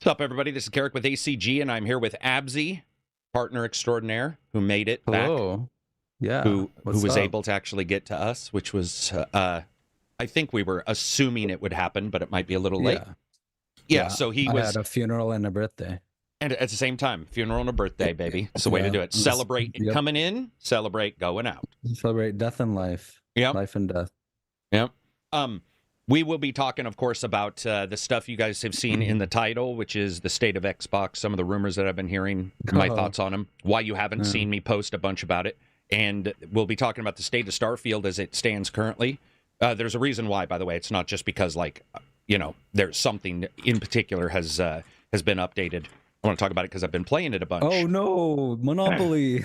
What's up, everybody? This is Karak with ACG, and I'm here with Abzi, partner extraordinaire, who made it back. Hello. Yeah. Who was up? able to actually get to us, which was, I think we were assuming it would happen, but it might be a little late. Yeah, so he was... I had a funeral and a birthday. And at the same time, funeral and a birthday, baby. It's the way to do it. Celebrate coming in, celebrate going out. Celebrate death and life. Yep. Life and death. Yep. We will be talking, of course, about the stuff you guys have seen in the title, which is the state of Xbox, some of the rumors that I've been hearing, my thoughts on them, why you haven't seen me post a bunch about it. And we'll be talking about the state of Starfield as it stands currently. There's a reason why, by the way. It's not just because, like, you know, there's something in particular has been updated. I want to talk about it because I've been playing it a bunch. Oh, no. Monopoly.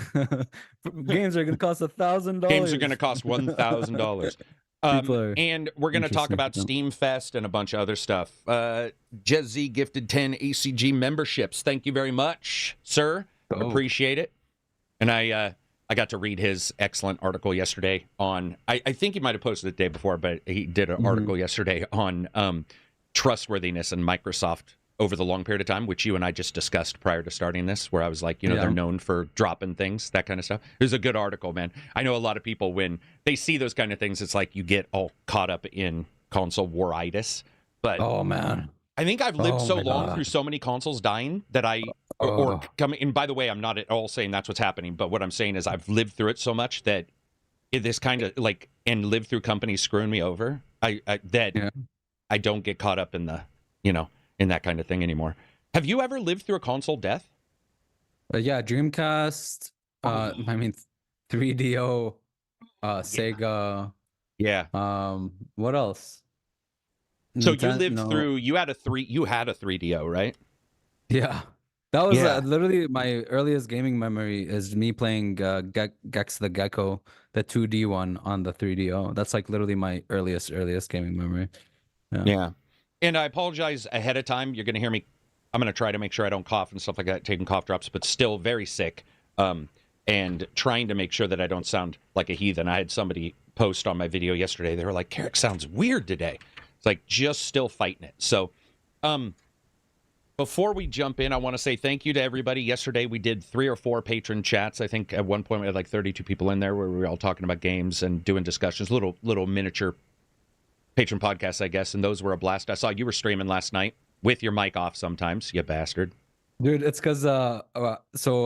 Games are going to cost $1,000. Games are going to cost $1,000. And we're going to talk about Steamfest and a bunch of other stuff. Jezzy gifted 10 ACG memberships. Thank you very much, sir. Appreciate it. And I got to read his excellent article yesterday on, I think he might have posted it the day before, but he did an article yesterday on trustworthiness and Microsoft over the long period of time, which you and I just discussed prior to starting this, where I was like, you know, they're known for dropping things, that kind of stuff. It was a good article, man. I know a lot of people, when they see those kind of things, it's like you get all caught up in console war-itis. But oh, man. I think I've lived so long through so many consoles dying that or coming. And by the way, I'm not at all saying that's what's happening, but what I'm saying is I've lived through it so much that this kind of like, and lived through companies screwing me over, I don't get caught up in the, you know, in that kind of thing anymore. Have you ever lived through a console death? Yeah, Dreamcast. I mean, 3DO, Sega. Yeah. What else? So you lived through. You had a 3DO, right? Yeah, that was literally my earliest gaming memory. Is me playing Gex the Gecko, the 2D one on the 3DO. That's like literally my earliest gaming memory. Yeah. And I apologize ahead of time. You're going to hear me. I'm going to try to make sure I don't cough and stuff like that, taking cough drops, but still very sick, and trying to make sure that I don't sound like a heathen. I had somebody post on my video yesterday. They were like, Karak sounds weird today. It's like, just still fighting it. So before we jump in, I want to say thank you to everybody. Yesterday, we did 3 or 4 patron chats. I think at one point we had like 32 people in there where we were all talking about games and doing discussions, little miniature patron podcasts, I guess, and those were a blast. I saw you were streaming last night with your mic off sometimes, you bastard. Dude, it's because Speco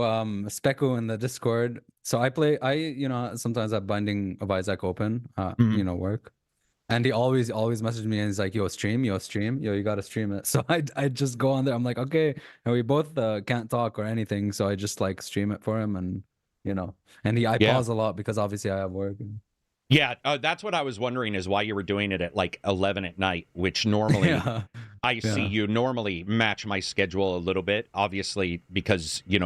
in the Discord. So you know, sometimes have Binding of Isaac open, you know, work. And he always messaged me and he's like, yo, you gotta stream it. So I just go on there. I'm like, okay. And we both can't talk or anything. So I just like stream it for him, and you know, and I pause a lot because obviously I have work. Yeah, that's what I was wondering, is why you were doing it at like 11 at night, which normally I see you normally match my schedule a little bit, obviously, because, you know,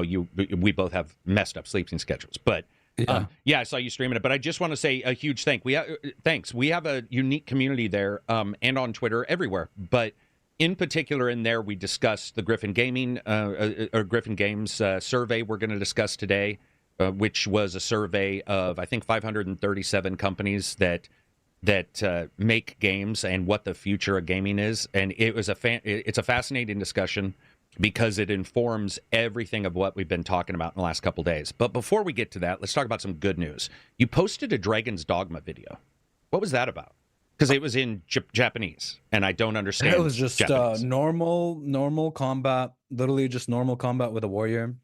we both have messed up sleeping schedules. But I saw you streaming it. But I just want to say a huge thanks. We have a unique community there, and on Twitter, everywhere. But in particular, in there, we discussed the Griffin Gaming or Griffin Games survey we're going to discuss today. Which was a survey of, I think, 537 companies that make games and what the future of gaming is. And it was it's a fascinating discussion because it informs everything of what we've been talking about in the last couple days. But before we get to that, let's talk about some good news. You posted a Dragon's Dogma video. What was that about? Because it was in Japanese, and I don't understand. It was just normal combat, literally just normal combat with a warrior.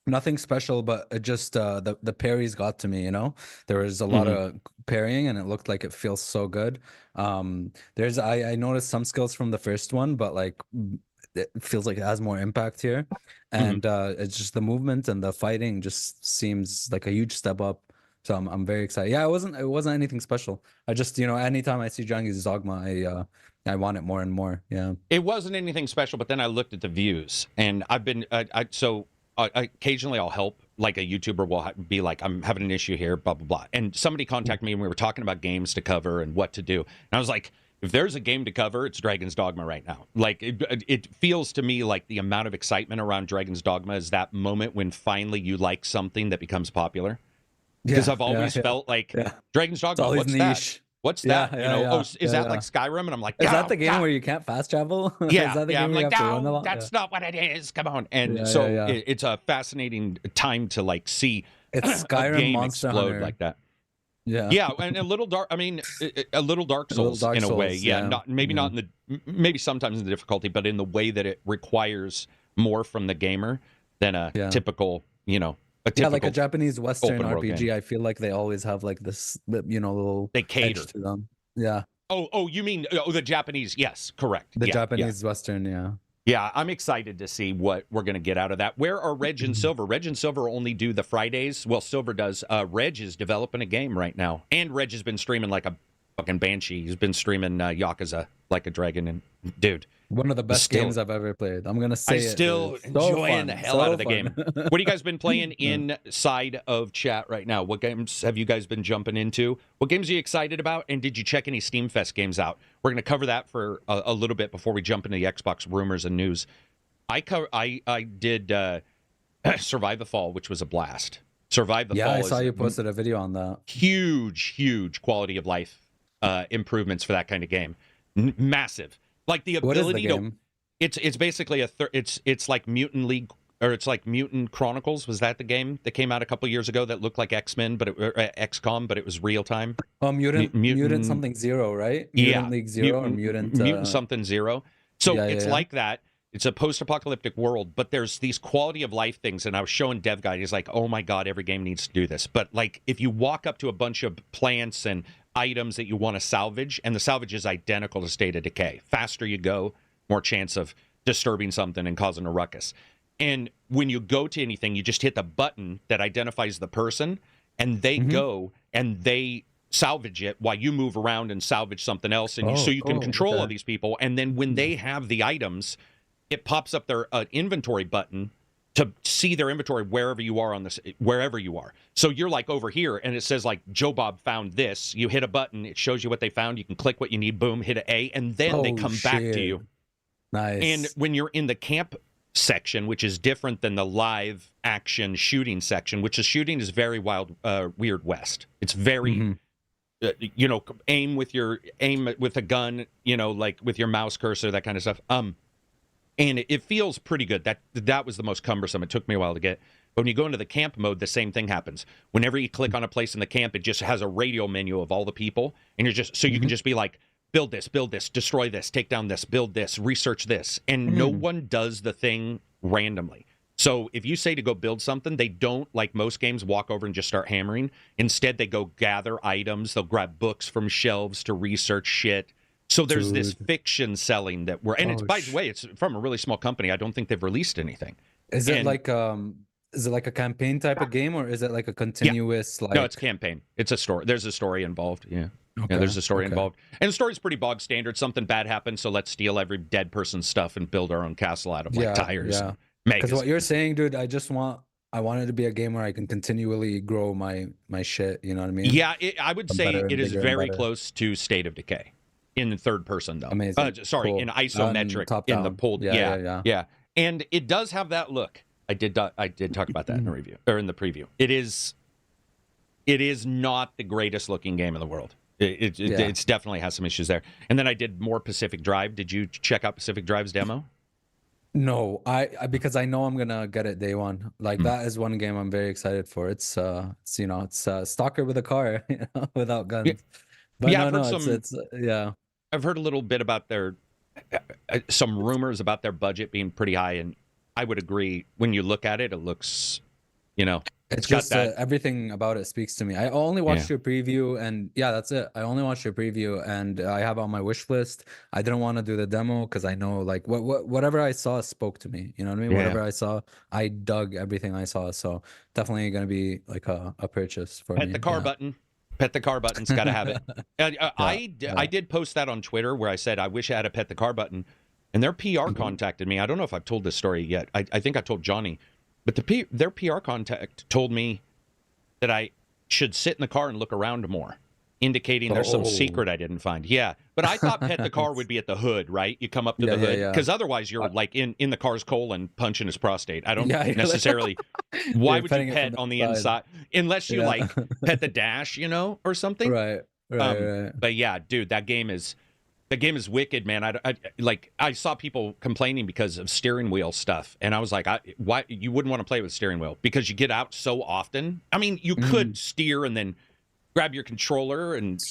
Nothing special, but it just the parries got to me, you know. There was a lot of parrying, and it looked like it feels so good. I noticed some skills from the first one, but like it feels like it has more impact here, and it's just the movement and the fighting just seems like a huge step up. So I'm very excited. Yeah, it wasn't anything special. I just, you know, anytime I see Dragon's Dogma, I want it more and more. Yeah, it wasn't anything special, but then I looked at the views, and I've been occasionally I'll help, like a YouTuber will be like, I'm having an issue here, blah, blah, blah. And somebody contacted me and we were talking about games to cover and what to do. And I was like, if there's a game to cover, it's Dragon's Dogma right now. Like, it feels to me like the amount of excitement around Dragon's Dogma is that moment when finally you like something that becomes popular. Because I've always felt like Dragon's Dogma, what's niche. What's that? Yeah, Is that like Skyrim? And I'm like, is that the game where you can't fast travel? Yeah, Is that the game I'm where you like, have to run a no, lot? that's not what it is. Come on. And Yeah. it's a fascinating time to like see It's a Skyrim game Monster explode Hunter. like that. Yeah. Yeah, and a little dark. I mean, a little Dark Souls Dark in a way. Souls, Yeah, yeah. not in the maybe sometimes in the difficulty, but in the way that it requires more from the gamer than a typical, Like a Japanese Western open world RPG. game. I feel like they always have like this, little They cater edge to them. Yeah. Oh, you mean the Japanese? Yes, correct. The Japanese Western, yeah. Yeah, I'm excited to see what we're going to get out of that. Where are Reg and Silver? Reg and Silver only do the Fridays. Well, Silver does. Reg is developing a game right now. And Reg has been streaming like a fucking banshee. He's been streaming Yakuza like a dragon. And dude, one of the best games I've ever played. I'm going to say I'm still enjoying the hell out of the game. What have you guys been playing inside of chat right now? What games have you guys been jumping into? What games are you excited about? And did you check any Steamfest games out? We're going to cover that for a little bit before we jump into the Xbox rumors and news. I did Survive the Fall, which was a blast. Survive the Fall. Yeah, I saw you posted a video on that. Huge quality of life improvements for that kind of game. Massive. Like the ability to, it's basically it's like Mutant League, or it's like Mutant Chronicles. Was that the game that came out a couple years ago that looked like X-Men, but XCOM, but it was real time? Oh, Mutant something Zero, right? Mutant League Zero or Mutant something Zero. So it's like that. It's a post-apocalyptic world, but there's these quality of life things. And I was showing Dev Guy, he's like, oh my God, every game needs to do this. But like, if you walk up to a bunch of plants and items that you want to salvage, and the salvage is identical to State of Decay. Faster you go, more chance of disturbing something and causing a ruckus. And when you go to anything, you just hit the button that identifies the person, and they go and they salvage it while you move around and salvage something else. And so you can control all these people. And then when they have the items, it pops up their inventory button to see their inventory wherever you are wherever you are. So you're like over here, and it says like Joe Bob found this. You hit a button, it shows you what they found. You can click what you need, boom, hit an A, and then they come back to you. Nice. And when you're in the camp section, which is different than the live action shooting section, which is shooting is very wild, Weird West. It's very, aim with a gun, like with your mouse cursor, that kind of stuff. And it feels pretty good. That was the most cumbersome. It took me a while to get. But when you go into the camp mode, the same thing happens. Whenever you click on a place in the camp, it just has a radio menu of all the people. And you're just, so you can just be like, build this, destroy this, take down this, build this, research this. And no one does the thing randomly. So if you say to go build something, they don't, like most games, walk over and just start hammering. Instead, they go gather items. They'll grab books from shelves to research shit. So there's this fiction selling that we're, and it's, by the way, it's from a really small company. I don't think they've released anything. Is it like a campaign type of game, or is it like a continuous like? No, it's campaign. It's a story. There's a story involved. Yeah. Okay. Yeah, there's a story involved. And the story's pretty bog standard. Something bad happens, so let's steal every dead person's stuff and build our own castle out of like tires. Yeah. Because what you're saying, dude, I want it to be a game where I can continually grow my shit, you know what I mean? Yeah, I would say it is very close to State of Decay. In the third person, though. Amazing. In isometric, in the pulled. Yeah. And it does have that look. I did talk about that in the review, or in the preview. It is not the greatest looking game in the world. It's definitely has some issues there. And then I did more Pacific Drive. Did you check out Pacific Drive's demo? No, because I know I'm gonna get it day one. Like that is one game I'm very excited for. It's Stalker with a car, without guns. Yeah. But I've heard a little bit about some rumors about their budget being pretty high, and I would agree. When you look at it, it looks, it's just everything about it speaks to me. I only watched your preview, and that's it. I only watched your preview, and I have it on my wish list. I didn't want to do the demo because I know like whatever I saw spoke to me. You know what I mean? Whatever I saw, I dug everything I saw. So definitely gonna be like a purchase for me. Hit the car button. Pet the car button's got to have it. I did post that on Twitter where I said I wish I had a pet the car button, and their PR contacted me. I don't know if I've told this story yet. I think I told Johnny, but their PR contact told me that I should sit in the car and look around more, indicating there's some secret I didn't find. Yeah, but I thought pet the car would be at the hood, right? You come up to the hood, because otherwise you're like in the car's colon punching his prostate. I don't necessarily. Why would you pet on the inside unless you like pet the dash, or something? Right. Right. But yeah, dude, that game is wicked, man. I saw people complaining because of steering wheel stuff, and I was like, why you wouldn't want to play with steering wheel because you get out so often. I mean, you could steer and then grab your controller and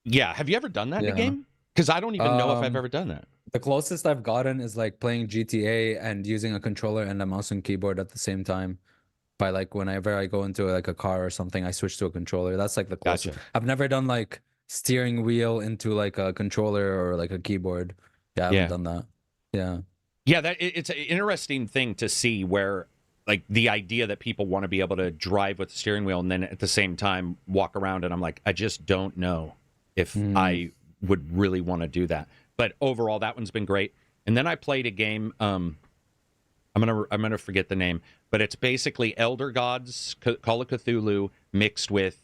yeah. Have you ever done that in a game? Because I don't even know if I've ever done that. The closest I've gotten is like playing GTA and using a controller and a mouse and keyboard at the same time. By like whenever I go into like a car or something, I switch to a controller. That's like the closest. Gotcha. I've never done like steering wheel into like a controller or like a keyboard. Yeah, I haven't done that. Yeah, it's an interesting thing to see where like the idea that people want to be able to drive with the steering wheel and then at the same time walk around, and I'm like, I just don't know if I would really want to do that. But overall, that one's been great. And then I played a game. I'm gonna forget the name, but it's basically Elder Gods, Call of Cthulhu mixed with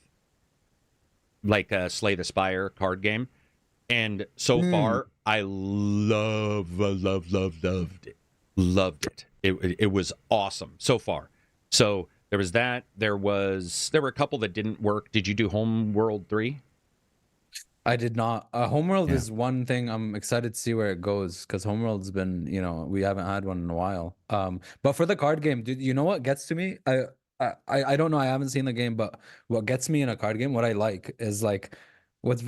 like a Slay the Spire card game. And so far, I loved it. It was awesome so far. So there was that. There were a couple that didn't work. Did you do Homeworld 3? I did not. Homeworld is one thing I'm excited to see where it goes, because Homeworld's been, we haven't had one in a while. But for the card game, dude, you know what gets to me? I don't know. I haven't seen the game, but what gets me in a card game, what I like is like,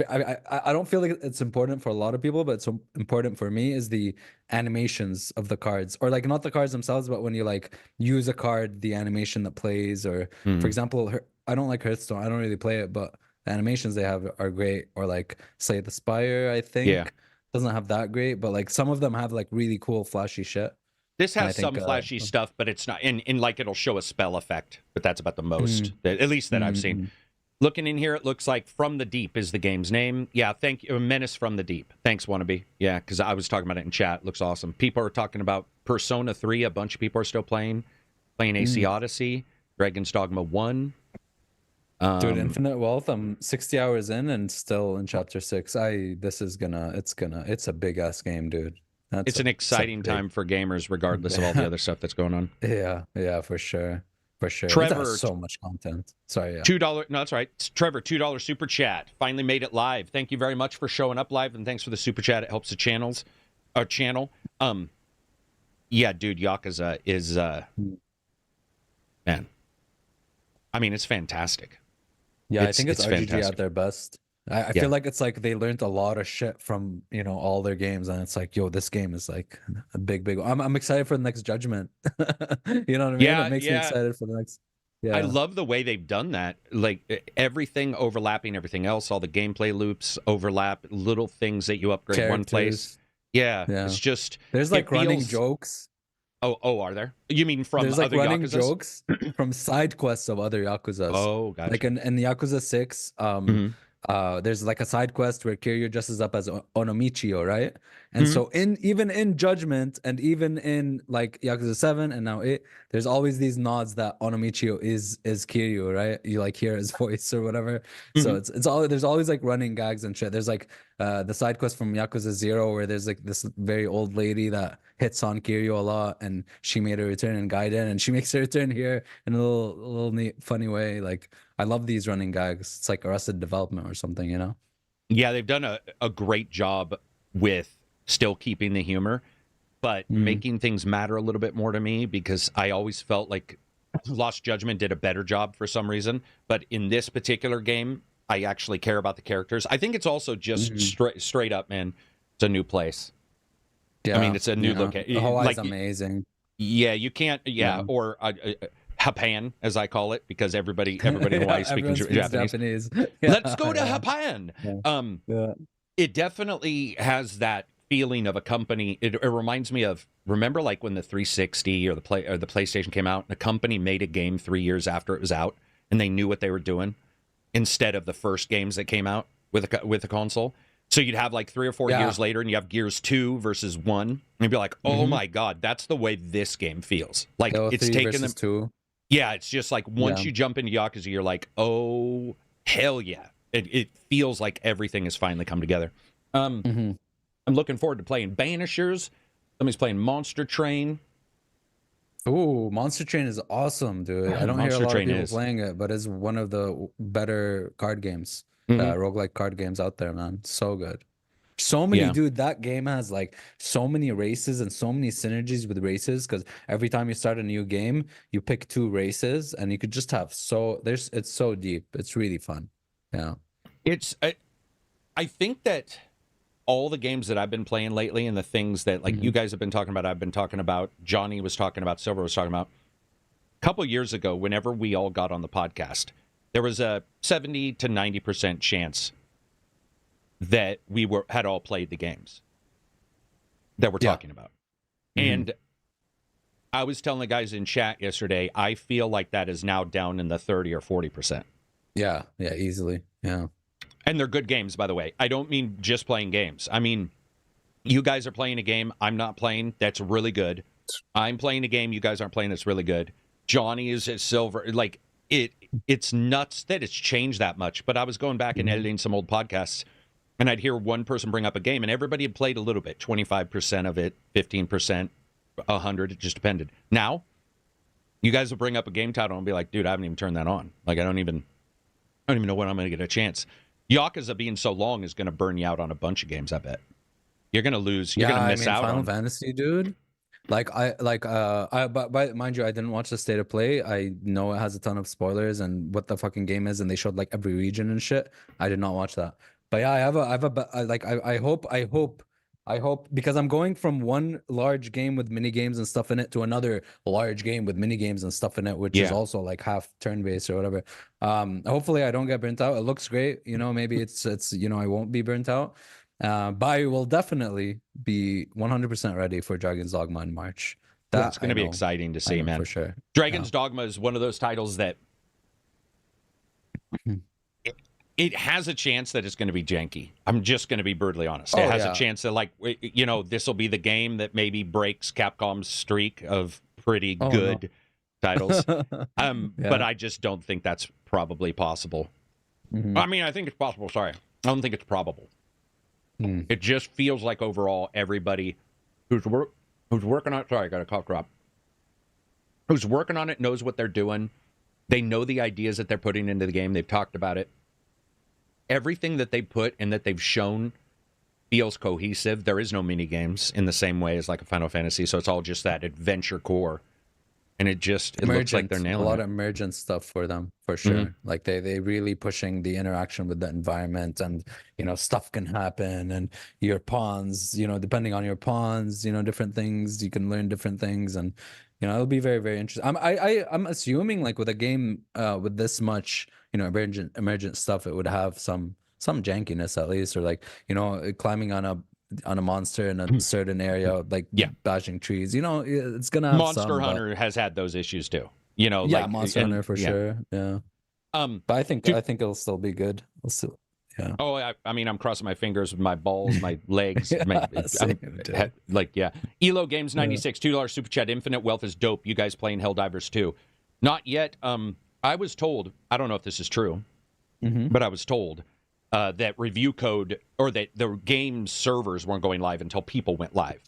I don't feel like it's important for a lot of people, but it's important for me is the animations of the cards, or like not the cards themselves, but when you like use a card, the animation that plays, or for example, I don't like Hearthstone. I don't really play it, but the animations they have are great. Or like Slay the Spire, I think doesn't have that great, but like some of them have like really cool flashy shit. This has some flashy stuff, but it's not in like it'll show a spell effect, but that's about the most, at least that I've seen. Looking in here, it looks like From the Deep is the game's name. Yeah, thank you. Menace from the Deep. Thanks, Wannabe. Yeah, because I was talking about it in chat. It looks awesome. People are talking about Persona 3. A bunch of people are still playing AC Odyssey, Dragon's Dogma 1. Dude, Infinite Wealth, I'm 60 hours in and still in chapter 6. It's a big ass game, dude. It's an exciting time for gamers, regardless of all the other stuff that's going on. Yeah, for sure. For sure. Trevor, it has so much content. Sorry, yeah. $2. No, that's right. Trevor, $2 super chat. Finally made it live. Thank you very much for showing up live, and thanks for the super chat. It helps the channel. Yeah, dude, Yakuza is man. I mean, it's fantastic. Yeah, I think it's RGG fantastic. At their best. I feel like it's like they learned a lot of shit from all their games, and it's like, yo, this game is like a big. I'm excited for the next Judgment. You know what I mean? Yeah, it makes me excited for the next. Yeah, I love the way they've done that. Like everything overlapping everything else, all the gameplay loops overlap, little things that you upgrade one place. Yeah, it's just there's like running jokes. Oh, are there? You mean from there's like other running Yakuzas? Jokes from side quests of other Yakuzas? Oh, gotcha. Like in the Yakuza 6, there's like a side quest where Kiryu dresses up as Onomichio, right? And so even in Judgment and even in like Yakuza 7 and now there's always these nods that Onomichio is Kiryu, right? You like hear his voice or whatever. So there's always like running gags and shit. There's like the side quest from Yakuza 0 where there's like this very old lady that hits on Kiryu a lot, and she made a return in Gaiden, and she makes a return here in a little neat, funny way. Like, I love these running gags. It's like Arrested Development or something, Yeah, they've done a great job with still keeping the humor, but making things matter a little bit more to me, because I always felt like Lost Judgment did a better job for some reason. But in this particular game, I actually care about the characters. I think it's also just straight up, man, it's a new place. Yeah, I mean, it's a new location. Hawaii's amazing. Yeah, you can't. Yeah, or Japan, as I call it, because everybody in Hawaii speaks Japanese. Let's go to Japan. It definitely has that feeling of a company. It reminds me of, remember, like when the 360 or the PlayStation came out, and a company made a game 3 years after it was out, and they knew what they were doing, instead of the first games that came out with a console. So you'd have like 3 or 4 years later, and you have Gears 2 versus 1, and you'd be like, oh my God, that's the way this game feels. Like, it's taken them. 2. Yeah, it's just like once you jump into Yakuza, you're like, oh, hell yeah. It feels like everything has finally come together. I'm looking forward to playing Banishers. Somebody's playing Monster Train. Ooh, Monster Train is awesome, dude. I don't hear a lot of people playing it, but it's one of the better card games. roguelike card games out there, man. So good. So many, dude. That game has like so many races and so many synergies with races, because every time you start a new game, you pick 2 races and you could just have it's so deep. It's really fun. Yeah. I think that all the games that I've been playing lately and the things that like you guys have been talking about, I've been talking about, Johnny was talking about, Silver was talking about. A couple years ago, whenever we all got on the podcast, there was a 70 to 90% chance that we had all played the games that we're talking about. And I was telling the guys in chat yesterday, I feel like that is now down in the 30 or 40%. Yeah, easily. Yeah. And they're good games, by the way. I don't mean just playing games. I mean, you guys are playing a game I'm not playing that's really good. I'm playing a game you guys aren't playing that's really good. Johnny is at Silver. Like, it's nuts that it's changed that much. But I was going back and editing some old podcasts, and I'd hear one person bring up a game, and everybody had played a little bit, 25% of it, 15%, 100, it just depended. Now, you guys will bring up a game title and be like, dude, I haven't even turned that on. Like, I don't even know when I'm going to get a chance. Yakuza being so long is going to burn you out on a bunch of games, I bet. You're going to lose. You're going to miss out Final on Fantasy, dude. But mind you, I didn't watch the state of play. I know it has a ton of spoilers and what the fucking game is, and they showed like every region and shit. I did not watch that. But yeah, I hope, because I'm going from one large game with mini games and stuff in it to another large game with mini games and stuff in it, which is also like half turn-based or whatever. Hopefully I don't get burnt out. It looks great, maybe it's I won't be burnt out. But I will definitely be 100% ready for Dragon's Dogma in March. That's going to be exciting to see, man. For sure. Dragon's Dogma is one of those titles that it has a chance that it's going to be janky. I'm just going to be brutally honest. It has a chance that, like, this will be the game that maybe breaks Capcom's streak of pretty good titles. But I just don't think that's probably possible. I mean, I think it's possible. Sorry. I don't think it's probable. It just feels like overall everybody who's working on it, sorry, I got a cough drop, who's working on it knows what they're doing. They know the ideas that they're putting into the game. They've talked about it. Everything that they put and that they've shown feels cohesive. There is no mini games in the same way as like a Final Fantasy, so it's all just that adventure core. And it looks like they're nailing a lot of emergent stuff for them, for sure. Like they really pushing the interaction with the environment, and stuff can happen, and your pawns, depending on your pawns, different things, you can learn different things, and it'll be very, very interesting. I'm assuming like with a game with this much emergent stuff, it would have some jankiness at least, or like climbing on a monster in a certain area, like bashing trees. It's gonna have Monster Hunter has had those issues too. Monster Hunter for sure. Yeah. But I think it'll still be good. We'll still. Yeah. Oh, I mean, I'm crossing my fingers with my balls, my legs. Elo Games 96 $2 super chat. Infinite Wealth is dope. You guys playing Helldivers too? Not yet. I was told. I don't know if this is true, but I was told that review code, or that the game servers weren't going live until people went live,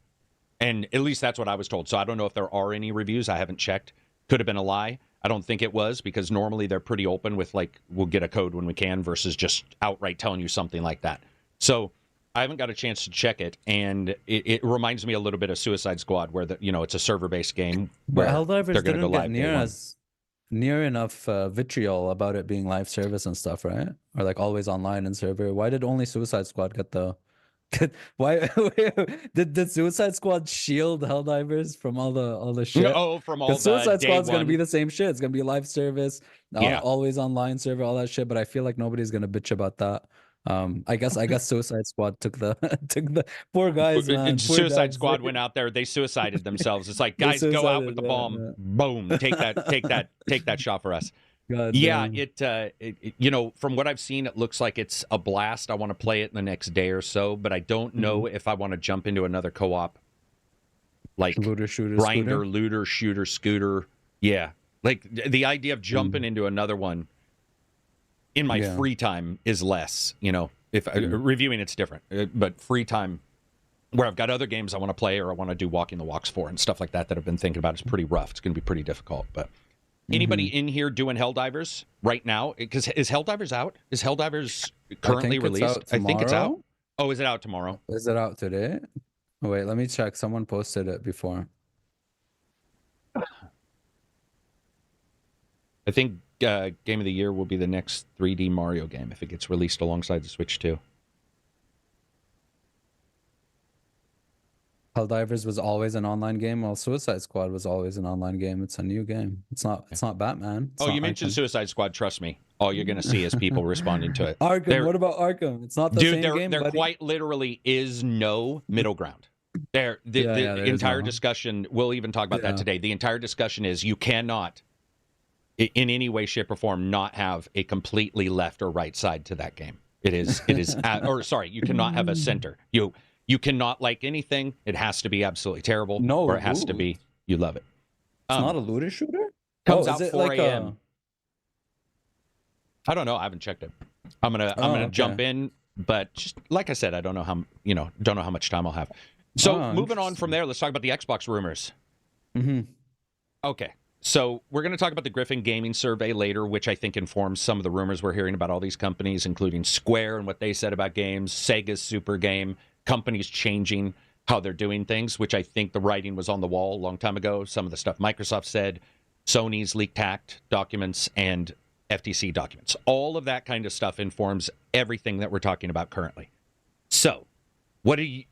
and at least that's what I was told. So I don't know if there are any reviews. I haven't checked. Could have been a lie. I don't think it was, because normally they're pretty open with like, we'll get a code when we can, versus just outright telling you something like that. So I haven't got a chance to check it, and it reminds me a little bit of Suicide Squad, where it's a server-based game. But Helldivers didn't get near enough vitriol about it being live service and stuff, right? Or like always online and server. Why did only Suicide Squad get the? Why did Suicide Squad shield Helldivers from all the shit? No, from all the Suicide Squad's gonna be the same shit. It's gonna be live service, always online server, all that shit. But I feel like nobody's gonna bitch about that. I guess Suicide Squad took the poor guys, man. Suicide Squad went out there, they suicided themselves. It's like, guys, go out with the bomb. Yeah. Boom, take that shot for us. God, from what I've seen, it looks like it's a blast. I want to play it in the next day or so, but I don't know if I want to jump into another co-op, like looter, shooter, grinder, scooter. Looter, shooter, scooter. Yeah, like the idea of jumping into another one in my free time is less. If reviewing, it's different, but free time where I've got other games I want to play, or I want to do walking the walks for and stuff like that I've been thinking about, is pretty rough. It's going to be pretty difficult, but Anybody in here doing Helldivers right now? Because is Helldivers out? Is Helldivers currently released? I think it's out. Oh, is it out tomorrow? Is it out today? Oh, wait, let me check. Someone posted it before. I think Game of the Year will be the next 3D Mario game if it gets released alongside the Switch 2. Helldivers was always an online game, while Suicide Squad was always an online game. It's a new game. It's not Batman. It's not you mentioned Suicide Squad. Trust me. All you're going to see is people responding to it. Arkham. What about Arkham? It's not the same game, there buddy. Quite literally is no middle ground. The entire discussion, we'll even talk about that today. The entire discussion is you cannot, in any way, shape, or form, not have a completely left or right side to that game. It is, you cannot have a center. You cannot like anything. It has to be absolutely terrible. No, or it has to be you love it. It's not a looter shooter? Comes out 4 a.m. I don't know. I haven't checked it. I'm gonna jump in, but just like I said, I don't know how much time I'll have. So moving on from there, let's talk about the Xbox rumors. Okay. So we're going to talk about the Griffin Gaming survey later, which I think informs some of the rumors we're hearing about all these companies, including Square and what they said about games, Sega's Super Game, companies changing how they're doing things, which I think the writing was on the wall a long time ago. Some of the stuff Microsoft said, Sony's leaked hacked documents, and FTC documents. All of that kind of stuff informs everything that we're talking about currently. So, where do you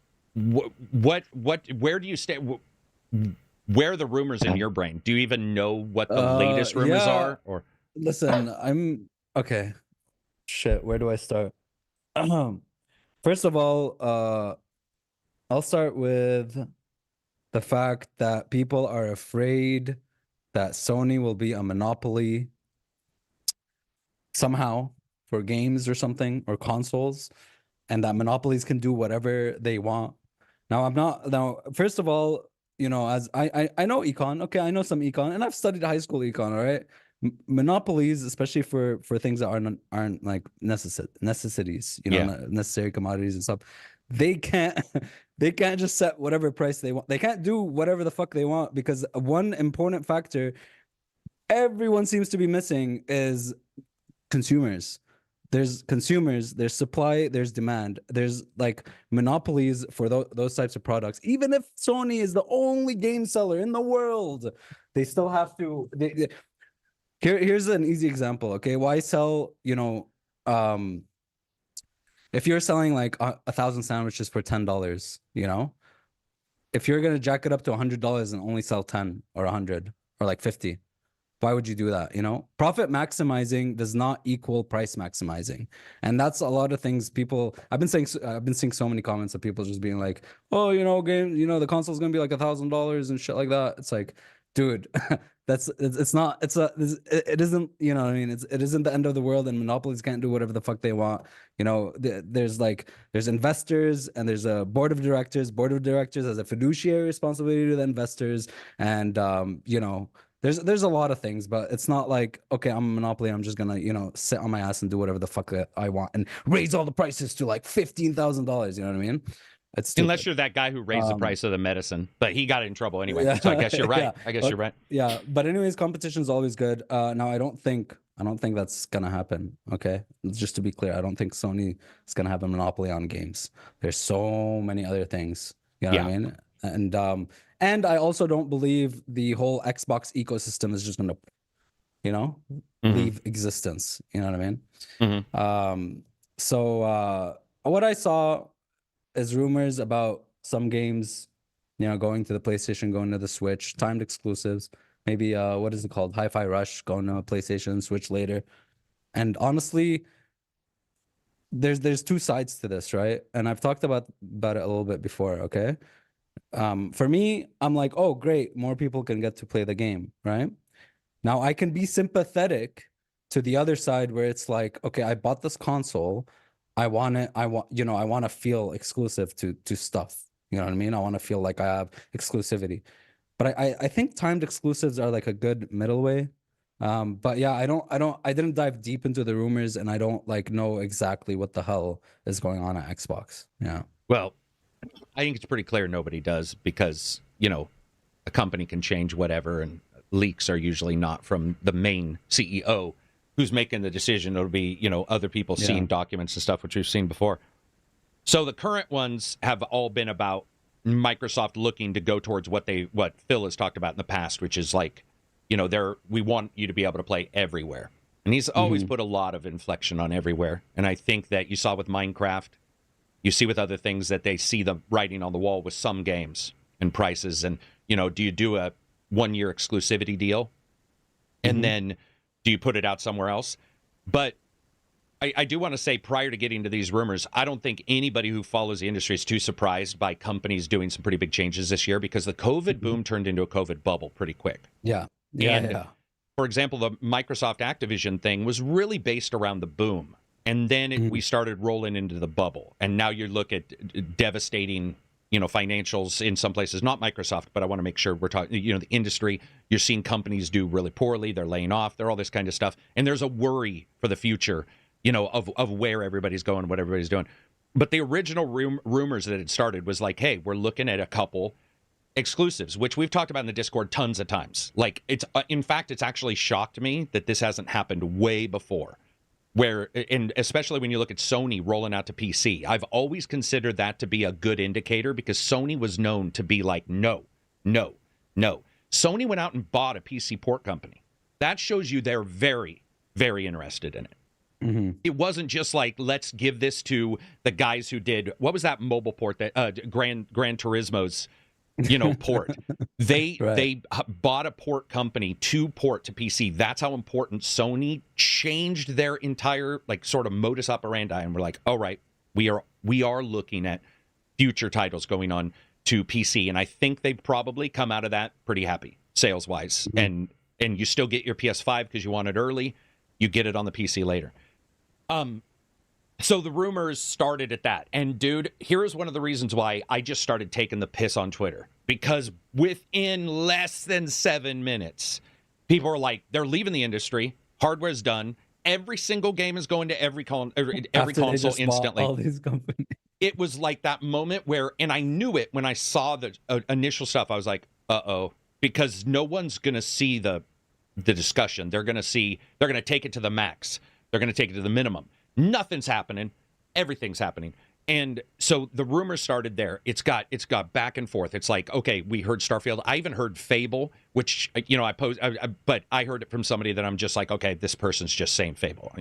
stand? Where are the rumors in your brain? Do you even know what the latest rumors are? Or listen, I'm okay. Shit, where do I start? First of all, I'll start with the fact that people are afraid that Sony will be a monopoly somehow for games or something, or consoles, and that monopolies can do whatever they want. Now, first of all, as I know econ. Okay, I know some econ, and I've studied high school econ. All right, monopolies, especially for things that aren't like necessities, necessary commodities and stuff. They can't just set whatever price they want. They can't do whatever the fuck they want, because one important factor everyone seems to be missing is consumers. There's consumers, there's supply, there's demand. There's like monopolies for those types of products. Even if Sony is the only game seller in the world, they still have to. Here's an easy example. Okay, why sell? If you're selling like 1,000 sandwiches for $10, if you're gonna jack it up to $100 and only sell 10 or 100 or like 50. Why would you do that? Profit maximizing does not equal price maximizing. And that's a lot of things I've been seeing so many comments of people just being like, oh, the console's going to be like $1,000 and shit like that. It's like, dude, it isn't, it isn't the end of the world, and monopolies can't do whatever the fuck they want. There's investors, and there's a board of directors. Board of directors has a fiduciary responsibility to the investors. And, there's a lot of things, but it's not like, okay, I'm a monopoly, I'm just gonna, sit on my ass and do whatever the fuck I want and raise all the prices to like $15,000. You know what I mean? Unless you're that guy who raised the price of the medicine, but he got in trouble anyway. Yeah. So I guess you're right. You're right. Yeah, but anyways, competition is always good. Now I don't think that's gonna happen. Okay, just to be clear, I don't think Sony is gonna have a monopoly on games. There's so many other things. You know what I mean? And I also don't believe the whole Xbox ecosystem is just gonna, leave existence. You know what I mean? So what I saw is rumors about some games, going to the PlayStation, going to the Switch, timed exclusives. Maybe what is it called? Hi-Fi Rush going to PlayStation, Switch later. And honestly, there's two sides to this, right? And I've talked about it a little bit before. Okay. For me, I'm like, oh, great, more people can get to play the game, right? Now, I can be sympathetic to the other side where it's like, okay, I bought this console, I want to feel exclusive to stuff. You know what I mean? I want to feel like I have exclusivity. But I think timed exclusives are like a good middle way. But yeah, I didn't dive deep into the rumors, and I don't know exactly what the hell is going on at Xbox. Yeah. Well, I think it's pretty clear nobody does, because, a company can change whatever, and leaks are usually not from the main CEO who's making the decision. It'll be, other people seeing documents and stuff, which we've seen before. So the current ones have all been about Microsoft looking to go towards what Phil has talked about in the past, which is like, we want you to be able to play everywhere. And he's always put a lot of inflection on everywhere. And I think that you saw with Minecraft, you see with other things that they see the writing on the wall with some games and prices. And, do you do a 1-year exclusivity deal? And then do you put it out somewhere else? But I do want to say, prior to getting to these rumors, I don't think anybody who follows the industry is too surprised by companies doing some pretty big changes this year, because the COVID boom turned into a COVID bubble pretty quick. Yeah. For example, the Microsoft Activision thing was really based around the boom. And then we started rolling into the bubble. And now you look at devastating, financials in some places, not Microsoft, but I want to make sure we're talking, the industry. You're seeing companies do really poorly. They're laying off. They're all this kind of stuff. And there's a worry for the future, of where everybody's going, what everybody's doing. But the original rumors that had started was like, hey, we're looking at a couple exclusives, which we've talked about in the Discord tons of times. Like, it's in fact, it's actually shocked me that this hasn't happened way before. And especially when you look at Sony rolling out to PC, I've always considered that to be a good indicator, because Sony was known to be like, no. Sony went out and bought a PC port company. That shows you they're very, very interested in it. It wasn't just like, let's give this to the guys who did, what was that mobile port that Gran Turismo's port. They bought a port company to port to PC. That's how important. Sony changed their entire sort of modus operandi, and we're like, all right, we are looking at future titles going on to PC, and I think they've probably come out of that pretty happy sales wise. And you still get your PS5 because you want it early. You get it on the PC later. So the rumors started at that. And dude, here's one of the reasons why I just started taking the piss on Twitter. Because within less than 7 minutes, people are like, they're leaving the industry. Hardware's done. Every single game is going to every console instantly. All these companies. It was like that moment where, and I knew it when I saw the initial stuff, I was like, uh-oh. Because no one's going to see the discussion. They're going to take it to the max. They're going to take it to the minimum. Nothing's happening. Everything's happening. And so the rumors started there. It's got back and forth. It's like, okay, we heard Starfield. I even heard Fable, which, but I heard it from somebody that I'm just like, okay, this person's just saying Fable.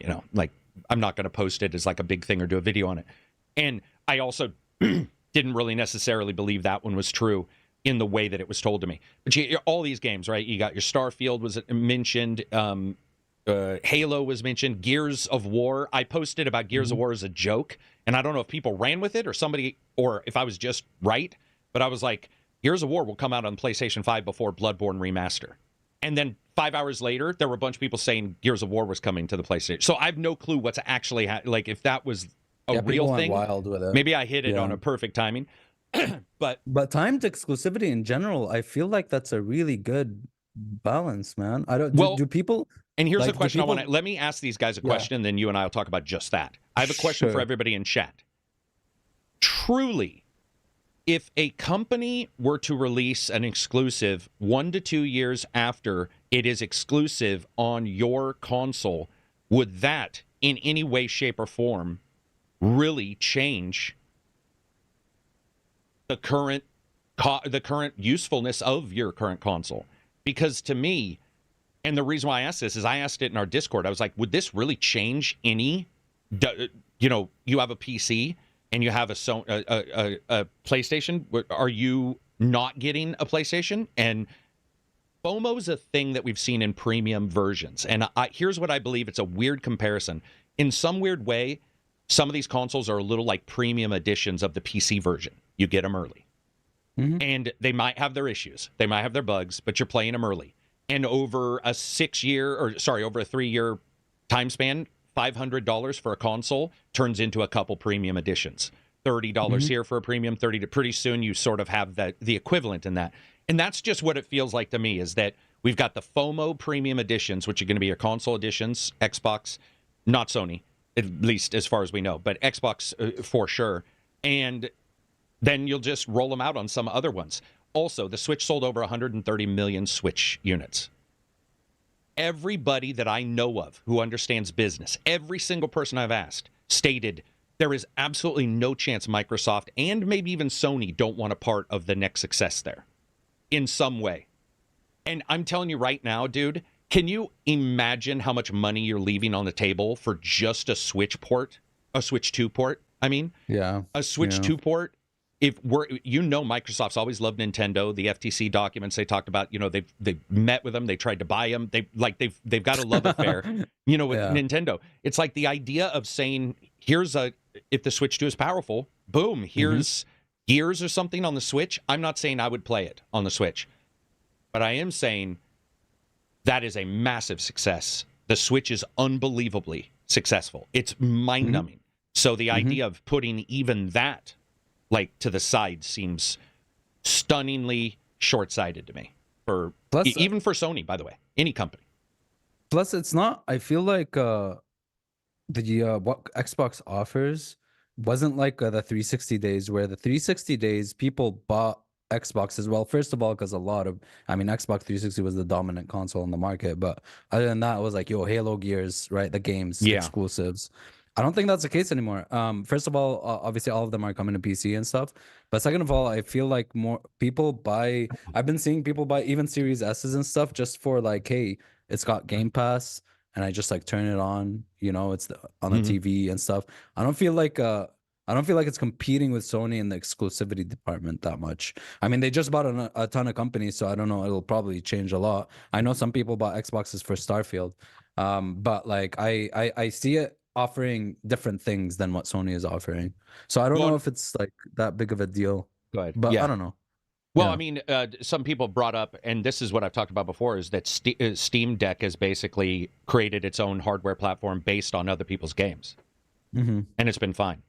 I'm not going to post it as like a big thing or do a video on it. And I also didn't really necessarily believe that one was true in the way that it was told to me. But all these games, right? You got your Starfield was mentioned. Halo was mentioned. Gears of War. I posted about Gears of War as a joke, and I don't know if people ran with it or if I was just right, but I was like, Gears of War will come out on PlayStation 5 before Bloodborne Remaster. And then 5 hours later, there were a bunch of people saying Gears of War was coming to the PlayStation. So I have no clue what's actually if that was a real thing. Wild with it. Maybe I hit it on a perfect timing. but timed exclusivity in general, I feel like that's a really good balance, man. Do people? And here's the question I want to... Let me ask these guys a question, and then you and I will talk about just that. I have a question for everybody in chat. Truly, if a company were to release an exclusive 1 to 2 years after it is exclusive on your console, would that, in any way, shape, or form, really change the current usefulness of your current console? Because to me... And the reason why I asked this is I asked it in our Discord. I was like, would this really change any, you have a PC and you have a PlayStation. Are you not getting a PlayStation? And FOMO is a thing that we've seen in premium versions. And here's what I believe. It's a weird comparison. In some weird way, some of these consoles are a little like premium editions of the PC version. You get them early. And they might have their issues. They might have their bugs, but you're playing them early. And over a 3-year time span, $500 for a console turns into a couple premium editions. $30 here for a premium, pretty soon you sort of have the equivalent in that. And that's just what it feels like to me, is that we've got the FOMO premium editions, which are going to be your console editions, Xbox, not Sony, at least as far as we know, but Xbox for sure. And then you'll just roll them out on some other ones. Also, the Switch sold over 130 million Switch units. everybody that I know of who understands business, every single person I've asked stated there is absolutely no chance Microsoft and maybe even Sony don't want a part of the next success there in some way. And I'm telling you right now, dude, can you imagine how much money you're leaving on the table for just a Switch port, a Switch 2 port? I mean, a Switch 2 port. If we're, Microsoft's always loved Nintendo. The FTC documents they talked about, they've met with them, they tried to buy them. They've got a love affair, with Nintendo. It's like the idea of saying, if the Switch 2 is powerful, boom, here's Gears or something on the Switch. I'm not saying I would play it on the Switch, but I am saying that is a massive success. The Switch is unbelievably successful. It's mind-numbing. So the idea of putting even that to the side seems stunningly short-sighted to me. Even for Sony, by the way, any company. Plus, it's not. I feel like what Xbox offers wasn't like the 360 days, where the 360 days people bought Xbox as well. First of all, because Xbox 360 was the dominant console in the market, but other than that, it was like, Halo, Gears, right? The games, exclusives. I don't think that's the case anymore. First of all, obviously all of them are coming to PC and stuff. But second of all, I feel like more people buy. I've been seeing people buy even Series S's and stuff just for hey, it's got Game Pass, and I just turn it on. It's on the TV and stuff. I don't feel like it's competing with Sony in the exclusivity department that much. I mean, they just bought a ton of companies, so I don't know. It'll probably change a lot. I know some people bought Xboxes for Starfield, but I see it offering different things than what Sony is offering. So I don't know if it's that big of a deal. Go ahead. But I don't know. Well, I mean, some people brought up, and this is what I've talked about before, is that Steam Deck has basically created its own hardware platform based on other people's games. And it's been fine.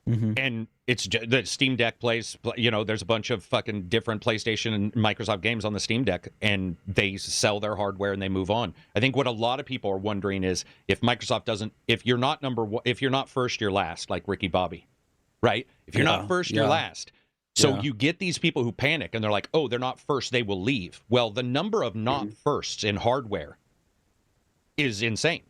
And it's the Steam Deck plays, there's a bunch of fucking different PlayStation and Microsoft games on the Steam Deck, and they sell their hardware and they move on. I think what a lot of people are wondering is if Microsoft doesn't, if you're not number one, if you're not first, you're last, like Ricky Bobby, right? If you're not first, you're last. So you get these people who panic and they're like, oh, they're not first, they will leave. Well, the number of not firsts in hardware is insane.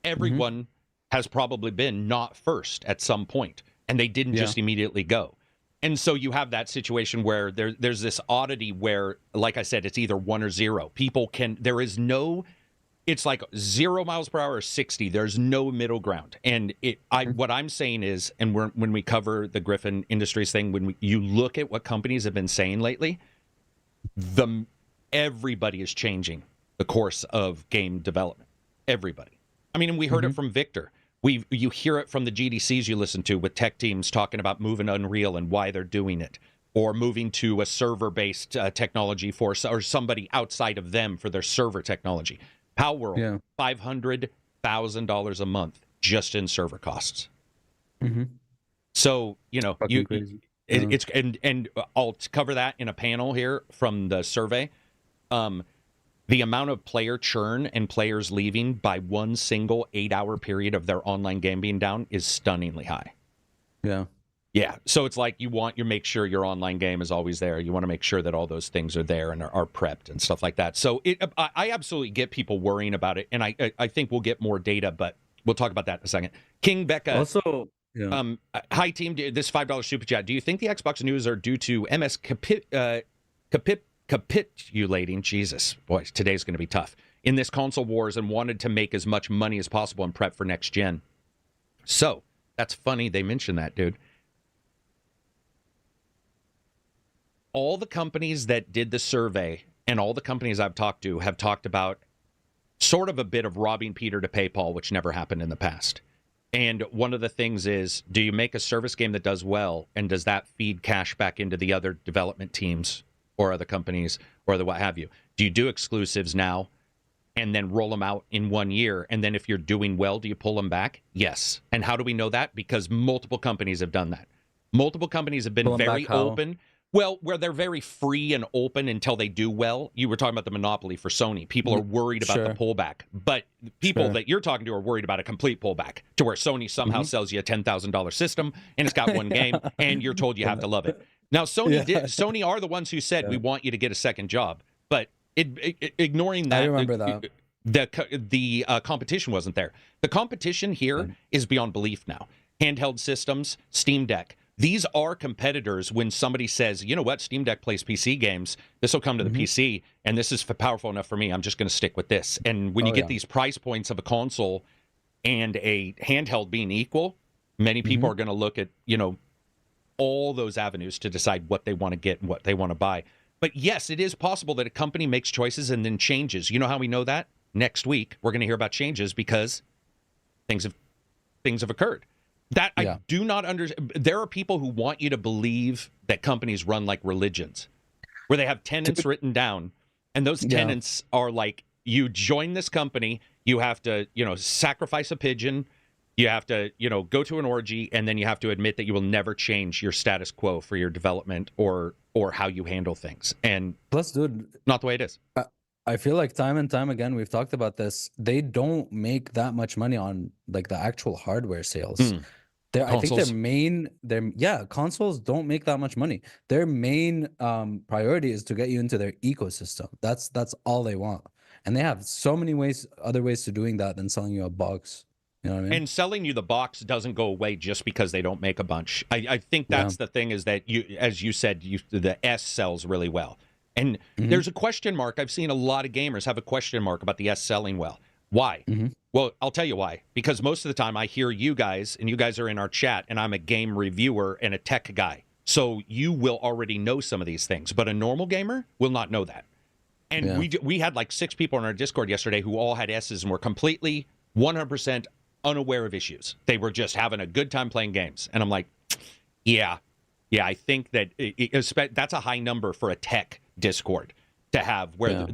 Everyone has probably been not first at some point. And they didn't just immediately go. And so you have that situation where there's this oddity where, like I said, it's either 1 or 0. It's like 0 miles per hour or 60. There's no middle ground. And what I'm saying is, and when we cover the Griffin Industries thing, when you look at what companies have been saying lately, everybody is changing the course of game development. Everybody. I mean, and we heard it from Victor. You hear it from the GDCs you listen to with tech teams talking about moving Unreal and why they're doing it, or moving to a server-based technology or somebody outside of them for their server technology. Palworld, $500,000 a month just in server costs. So it's and I'll cover that in a panel here from the survey. The amount of player churn and players leaving by one single 8-hour period of their online game being down is stunningly high. Yeah. So it's like you make sure your online game is always there. You want to make sure that all those things are there and are prepped and stuff like that. So I absolutely get people worrying about it, and I think we'll get more data, but we'll talk about that in a second. King Becca. Also, hi team. This $5 super chat. Do you think the Xbox news are due to MS capitulating, Jesus, boy, today's going to be tough, in this console wars and wanted to make as much money as possible and prep for next gen? So, that's funny they mentioned that, dude. All the companies that did the survey and all the companies I've talked to have talked about sort of a bit of robbing Peter to pay Paul, which never happened in the past. And one of the things is, do you make a service game that does well, and does that feed cash back into the other development teams or other companies or the what have you? Do you do exclusives now and then roll them out in 1 year? And then if you're doing well, do you pull them back? Yes. And how do we know that? Because multiple companies have done that. Multiple companies have been very open. Well, where they're very free and open until they do well. You were talking about the monopoly for Sony. People are worried about the pullback. But people that you're talking to are worried about a complete pullback, to where Sony somehow sells you a $10,000 system and it's got one game and you're told you have to love it. Now, Sony are the ones who said, we want you to get a second job. But ignoring that. I remember that. the competition wasn't there. The competition here is beyond belief now. Handheld systems, Steam Deck. These are competitors when somebody says, you know what, Steam Deck plays PC games. This will come to the PC, and this is powerful enough for me. I'm just going to stick with this. And when you get these price points of a console and a handheld being equal, many people are going to look at, you know, all those avenues to decide what they want to get and what they want to buy. But yes, it is possible that a company makes choices and then changes. You know how we know that? Next week, we're going to hear about changes because things have occurred. That I do not understand. There are people who want you to believe that companies run like religions, where they have tenets written down, and those tenets are like, you join this company, you have to, you know, sacrifice a pigeon, you have to, you know, go to an orgy, and then you have to admit that you will never change your status quo for your development or how you handle things. And plus, dude, not the way it is. I feel like time and time again, we've talked about this. They don't make that much money on like the actual hardware sales. I think consoles don't make that much money. Their main priority is to get you into their ecosystem. That's all they want. And they have so many other ways to doing that than selling you a box. You know what I mean? And selling you the box doesn't go away just because they don't make a bunch. I think that's the thing, is that as you said, the S sells really well. And there's a question mark. I've seen a lot of gamers have a question mark about the S selling well. Why? Well, I'll tell you why. Because most of the time I hear you guys, and you guys are in our chat, and I'm a game reviewer and a tech guy. So you will already know some of these things. But a normal gamer will not know that. And we had like 6 people in our Discord yesterday who all had S's and were completely 100% unaware of issues. They were just having a good time playing games. And I'm like, yeah, I think that that's a high number for a tech Discord to have, where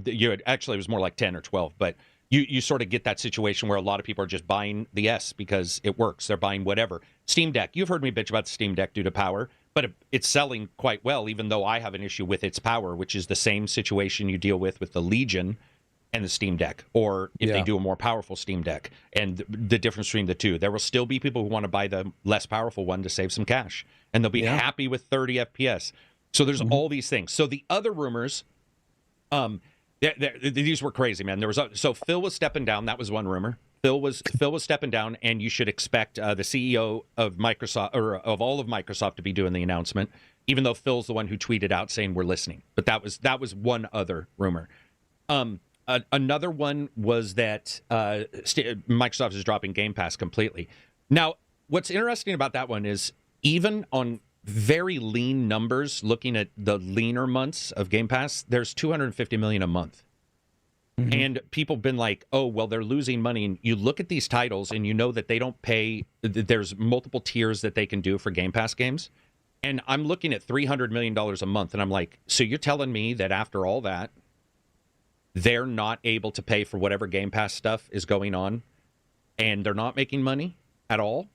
actually it was more like 10 or 12, but you sort of get that situation where a lot of people are just buying the S because it works. They're buying whatever. Steam Deck, you've heard me bitch about the Steam Deck due to power, but it's selling quite well, even though I have an issue with its power, which is the same situation you deal with the Legion and the Steam Deck, or if they do a more powerful Steam Deck, and the difference between the two. There will still be people who want to buy the less powerful one to save some cash, and they'll be happy with 30 FPS. So there's all these things. So the other rumors, these were crazy, man. So Phil was stepping down. That was one rumor. Phil was stepping down, and you should expect the CEO of Microsoft, or of all of Microsoft, to be doing the announcement, even though Phil's the one who tweeted out saying we're listening. But that was one other rumor. Another one was that Microsoft is dropping Game Pass completely. Now, what's interesting about that one is, even on very lean numbers, looking at the leaner months of Game Pass, there's 250 million a month. And people have been like, oh, well, they're losing money. And you look at these titles and you know that they don't pay. There's multiple tiers that they can do for Game Pass games. And I'm looking at $300 million a month. And I'm like, so you're telling me that after all that, they're not able to pay for whatever Game Pass stuff is going on, and they're not making money at all?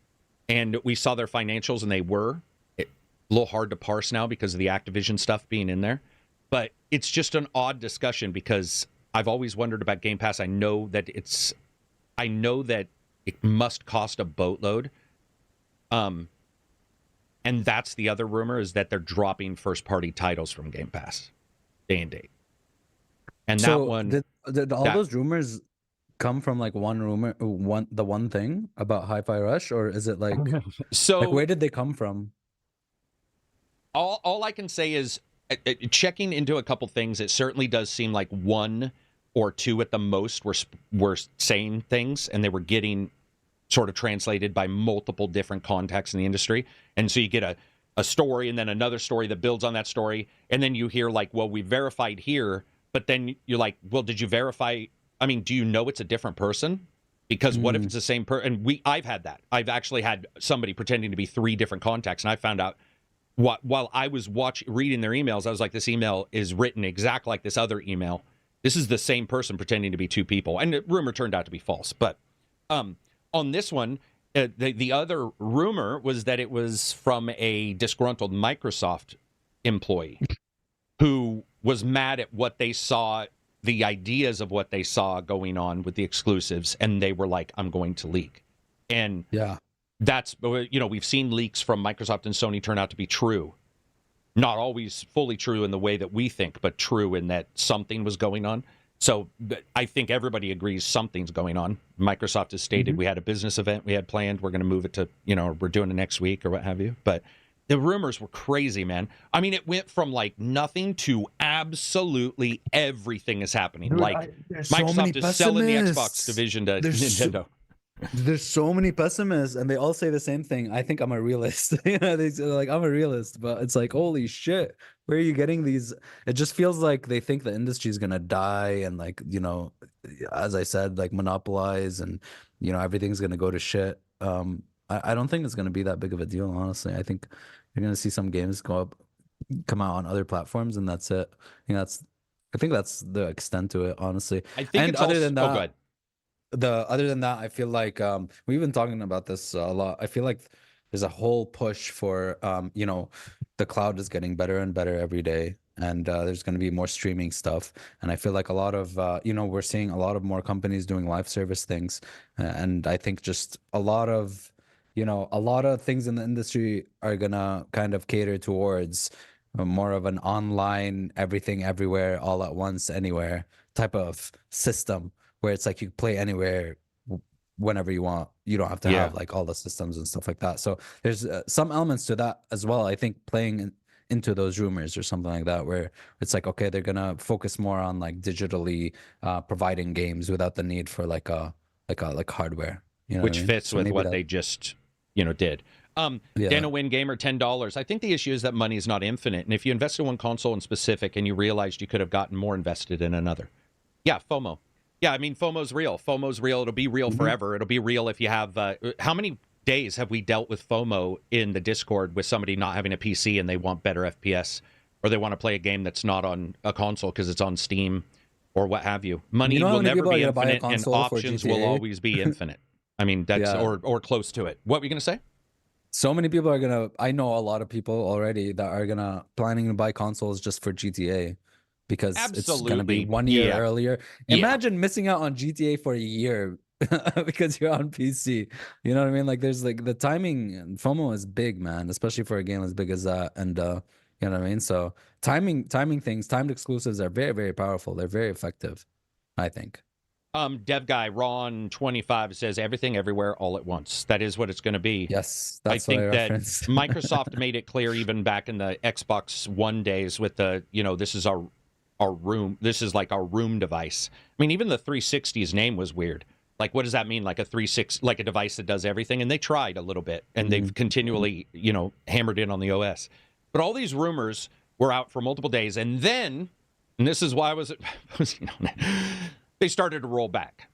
And we saw their financials, and they were a little hard to parse now because of the Activision stuff being in there. But it's just an odd discussion, because I've always wondered about Game Pass. I know that it must cost a boatload. And that's the other rumor, is that they're dropping first-party titles from Game Pass day and date. And so that one, did all those rumors come from like one rumor, one thing about Hi-Fi Rush, or is it like, where did they come from? All I can say is, checking into a couple things, it certainly does seem like 1 or 2 at the most were saying things, and they were getting sort of translated by multiple different contacts in the industry. And so you get a story, and then another story that builds on that story, and then you hear like, well, we verified here. But then you're like, well, did you verify? I mean, do you know it's a different person? Because what if it's the same person? And I've had that. I've actually had somebody pretending to be 3 different contacts. And I found out while I was reading their emails, I was like, this email is written exact like this other email. This is the same person pretending to be 2 people. And the rumor turned out to be false. But on this one, the other rumor was that it was from a disgruntled Microsoft employee who was mad at what they saw, the ideas of what they saw going on with the exclusives, and they were like, I'm going to leak. And that's, we've seen leaks from Microsoft and Sony turn out to be true. Not always fully true in the way that we think, but true in that something was going on. So I think everybody agrees something's going on. Microsoft has stated we had a business event we had planned. We're going to move it to, we're doing it next week or what have you. But the rumors were crazy, man. I mean, it went from like nothing to absolutely everything is happening. Dude, like Microsoft is selling the Xbox division to Nintendo. There's so many pessimists, and they all say the same thing. I think I'm a realist. They're like, I'm a realist, but it's like, holy shit, where are you getting these? It just feels like they think the industry is gonna die, and like, as I said, like monopolize, and everything's gonna go to shit. I don't think it's gonna be that big of a deal, honestly. I think you're gonna see some games come out on other platforms, and that's it. I think that's the extent to it, honestly. I think and other than that, go ahead. Other than that, I feel like we've been talking about this a lot. I feel like there's a whole push for the cloud is getting better and better every day, and there's going to be more streaming stuff. And I feel like a lot of we're seeing a lot of more companies doing live service things, and I think just a lot of things in the industry are gonna kind of cater towards more of an online everything everywhere all at once anywhere type of system, where it's like you play anywhere whenever you want. You don't have to have like all the systems and stuff like that. So there's some elements to that as well. I think playing into those rumors or something like that, where it's like, okay, they're gonna focus more on like digitally providing games without the need for like hardware, which fits with what they just did. Dana Win Gamer, $10. I think the issue is that money is not infinite, and if you invest in one console in specific and you realized you could have gotten more invested in another, FOMO. Yeah, I mean, FOMO's real. FOMO's real. It'll be real forever. It'll be real if you have... how many days have we dealt with FOMO in the Discord with somebody not having a PC and they want better FPS, or they want to play a game that's not on a console because it's on Steam or what have you? Money will never be infinite, and options will always be infinite. I mean, that's or close to it. What were you going to say? So many people are going to... I know a lot of people already that are planning to buy consoles just for GTA. Because it's going to be 1 year earlier. Imagine missing out on GTA for a year because you're on PC. You know what I mean? Like, there's like the timing, and FOMO is big, man, especially for a game as big as that. And you know what I mean? So timing things, timed exclusives are very, very powerful. They're very effective, I think. Dev guy Ron25 says everything everywhere all at once. That is what it's going to be. Yes, that's what I think that Microsoft made it clear even back in the Xbox One days with the, this is our room. This is like our room device. I mean, even the 360's name was weird. Like, what does that mean? Like a 360, like a device that does everything? And they tried a little bit, and they've continually, hammered in on the OS. But all these rumors were out for multiple days, and then, and this is why they started to roll back.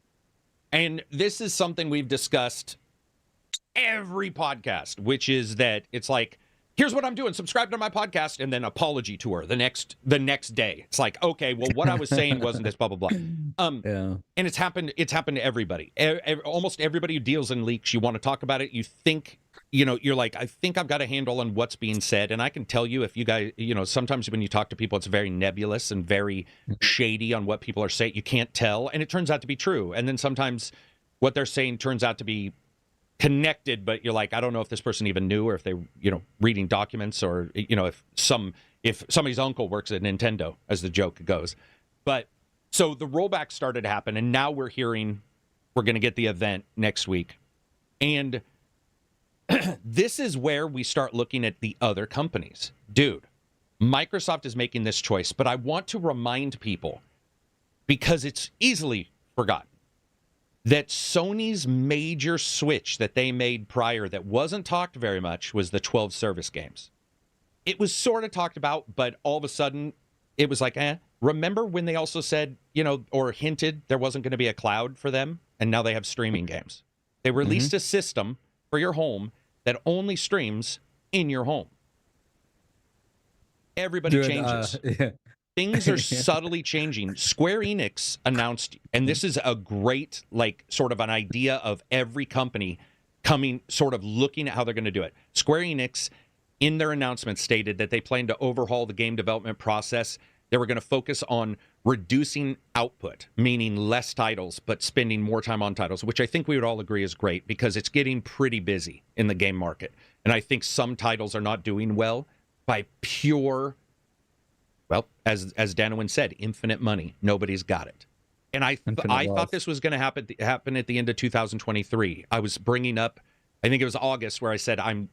And this is something we've discussed every podcast, which is that it's like, here's what I'm doing. Subscribe to my podcast, and then apology tour the next day. It's like, okay, well, what I was saying wasn't this, blah blah blah. And it's happened to everybody. Almost everybody who deals in leaks. You want to talk about it. You think, you're like, I think I've got a handle on what's being said, and I can tell you if you guys, sometimes when you talk to people, it's very nebulous and very shady on what people are saying. You can't tell, and it turns out to be true. And then sometimes what they're saying turns out to be connected, but you're like, I don't know if this person even knew, or if they, reading documents, or if somebody's uncle works at Nintendo, as the joke goes. But so the rollback started to happen, and now we're hearing we're going to get the event next week, and this is where we start looking at the other companies. Dude, Microsoft is making this choice, but I want to remind people, because it's easily forgotten, that Sony's major switch that they made prior that wasn't talked very much was the 12 service games. It was sort of talked about, but all of a sudden it was like, remember when they also said, or hinted there wasn't going to be a cloud for them, and now they have streaming games. They released a system for your home that only streams in your home. Everybody changes. Things are subtly changing. Square Enix announced, and this is a great, sort of an idea of every company coming, sort of looking at how they're going to do it. Square Enix, in their announcement, stated that they plan to overhaul the game development process. They were going to focus on reducing output, meaning less titles, but spending more time on titles, which I think we would all agree is great, because it's getting pretty busy in the game market. And I think some titles are not doing well by pure... Well, as Danowin said, infinite money. Nobody's got it. And I thought this was going to happen at the end of 2023. I was bringing up, I think it was August, where I said I'm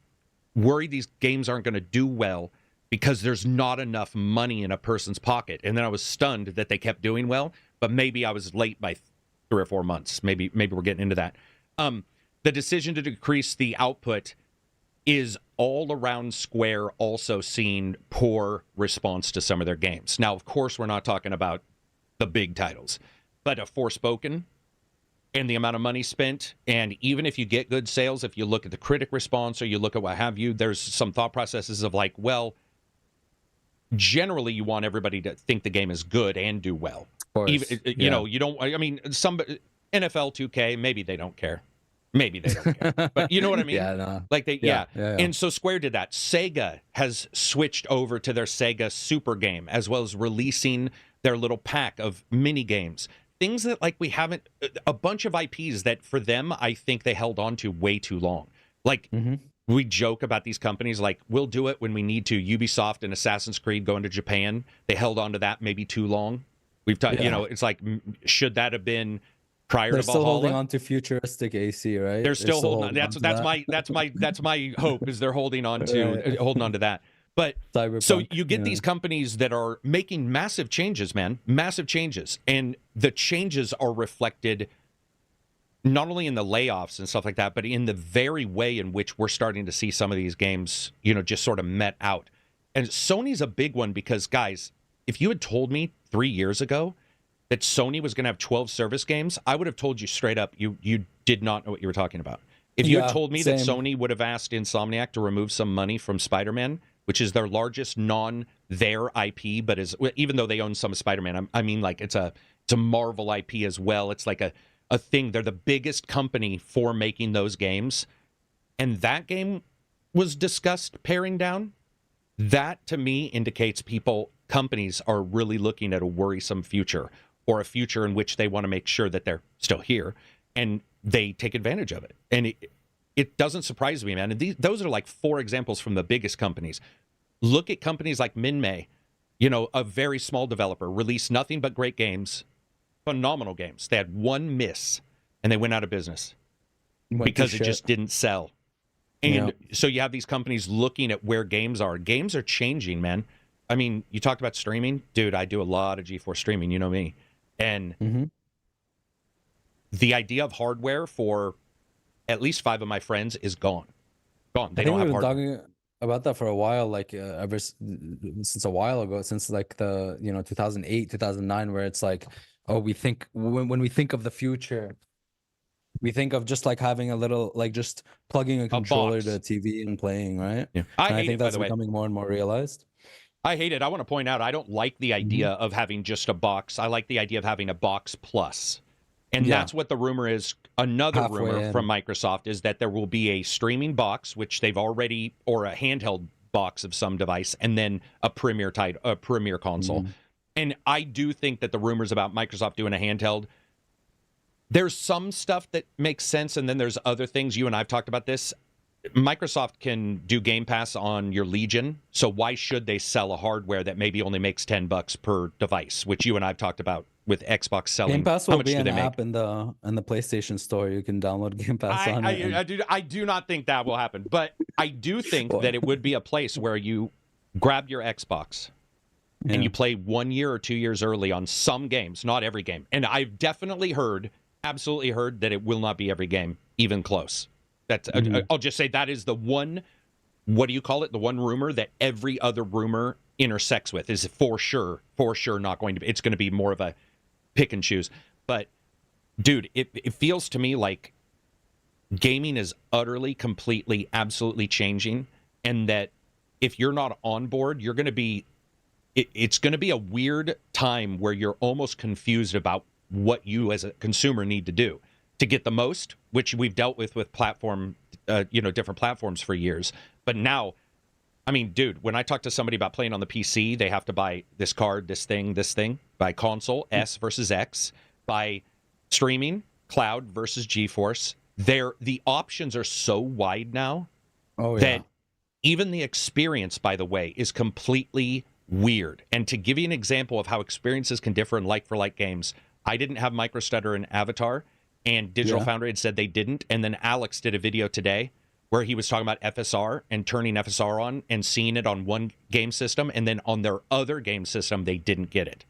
worried these games aren't going to do well because there's not enough money in a person's pocket. And then I was stunned that they kept doing well, but maybe I was late by 3 or 4 months. Maybe we're getting into that. The decision to decrease the output is all around Square also seeing poor response to some of their games. Now, of course, we're not talking about the big titles, but a Forspoken and the amount of money spent, and even if you get good sales, if you look at the critic response or you look at what have you, there's some thought processes of like, well, generally you want everybody to think the game is good and do well. Even, you know, you don't, I mean, some NFL 2K, maybe they don't care. Maybe they don't care. But you know what I mean? Like they, And so Square did that. Sega has switched over to their Sega Super Game, as well as releasing their little pack of mini games. Things that like we haven't, a bunch of IPs that for them, I think they held on to way too long. Like we joke about these companies, like we'll do it when we need to. Ubisoft and Assassin's Creed going to Japan, they held on to that maybe too long. We've talked, you know, it's like, should that have been prior They're to Valhalla? still holding on to futuristic AC, right? They're still holding on. That's my hope is they're holding on to that. But Cyberpunk, so you get these companies that are making massive changes, man, massive changes, and the changes are reflected not only in the layoffs and stuff like that, but in the very way in which we're starting to see some of these games, you know, just sort of met out. And Sony's a big one because, guys, if you had told me 3 years ago that Sony was going to have 12 service games, I would have told you straight up, you did not know what you were talking about. If you had told me that Sony would have asked Insomniac to remove some money from Spider-Man, which is their largest their IP, but even though they own some of Spider-Man, I mean, like it's a Marvel IP as well. It's like a thing. They're the biggest company for making those games. And that game was discussed paring down. That to me indicates companies are really looking at a worrisome future, or a future in which they want to make sure that they're still here and they take advantage of it. And it doesn't surprise me, man. And those are like 4 examples from the biggest companies. Look at companies like Minmay, you know, a very small developer, released nothing but great games, phenomenal games. They had one miss and they went out of business because it just didn't sell. And so you have these companies looking at where games are. Games are changing, man. I mean, you talked about streaming. Dude, I do a lot of G4 streaming, you know me. And the idea of hardware for at least 5 of my friends is gone. They don't have hardware. Talking about that for a while, like since a while ago, since like the 2008, 2009, where it's like, oh, we think when we think of the future, we think of just like having a little, like just plugging a controller to a TV and playing, right? Yeah. I think that's becoming more and more realized. I hate it. I want to point out, I don't like the idea of having just a box. I like the idea of having a box plus. And that's what the rumor is. Another rumor from Microsoft is that there will be a streaming box, which they've already, or a handheld box of some device, and then a premier console. And I do think that the rumors about Microsoft doing a handheld, there's some stuff that makes sense, and then there's other things. You and I've talked about this. Microsoft can do Game Pass on your Legion, so why should they sell a hardware that maybe only makes $10 per device, which you and I've talked about with Xbox selling? Game Pass will be an app in the PlayStation Store. You can download Game Pass on it. I do not think that will happen, but I do think that it would be a place where you grab your Xbox and you play 1 year or 2 years early on some games, not every game. And I've absolutely heard that it will not be every game, even close. That's I'll just say that is the one, what do you call it? The one rumor that every other rumor intersects with is for sure not going to be. It's going to be more of a pick and choose. But dude, it feels to me like gaming is utterly, completely, absolutely changing, and that if you're not on board, you're going to be. It's going to be a weird time where you're almost confused about what you as a consumer need to do to get the most, which we've dealt with platform, different platforms for years. But now, I mean, dude, when I talk to somebody about playing on the PC, they have to buy this card, this thing, buy console, S versus X, buy streaming, cloud versus GeForce. The options are so wide now that even the experience, by the way, is completely weird. And to give you an example of how experiences can differ in like-for-like games, I didn't have MicroStutter and Avatar, and Digital Foundry had said they didn't. And then Alex did a video today where he was talking about FSR and turning FSR on and seeing it on one game system, and then on their other game system, they didn't get it.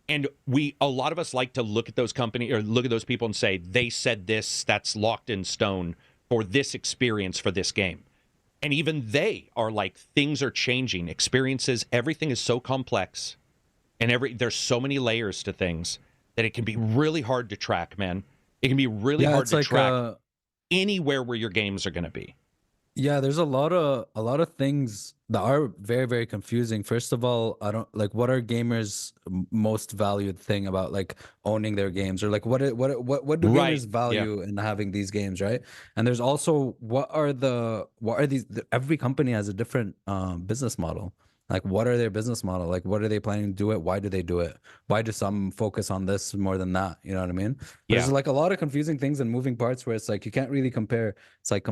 And a lot of us like to look at those companies or look at those people and say, they said this, that's locked in stone for this experience for this game. And even they are like, things are changing, experiences, everything is so complex, and there's so many layers to things that it can be really hard to track, man. It can be really hard to track anywhere where your games are going to be. Yeah, there's a lot of things that are very, very confusing. First of all, I don't like, what are gamers' most valued thing about like owning their games, or like what do gamers value in having these games, right? And there's also what are these? Every company has a different business model. Like, what are their business model? Like, what are they planning to do it? Why do they do it? Why do some focus on this more than that? You know what I mean? There's like a lot of confusing things and moving parts where it's like you can't really compare. It's like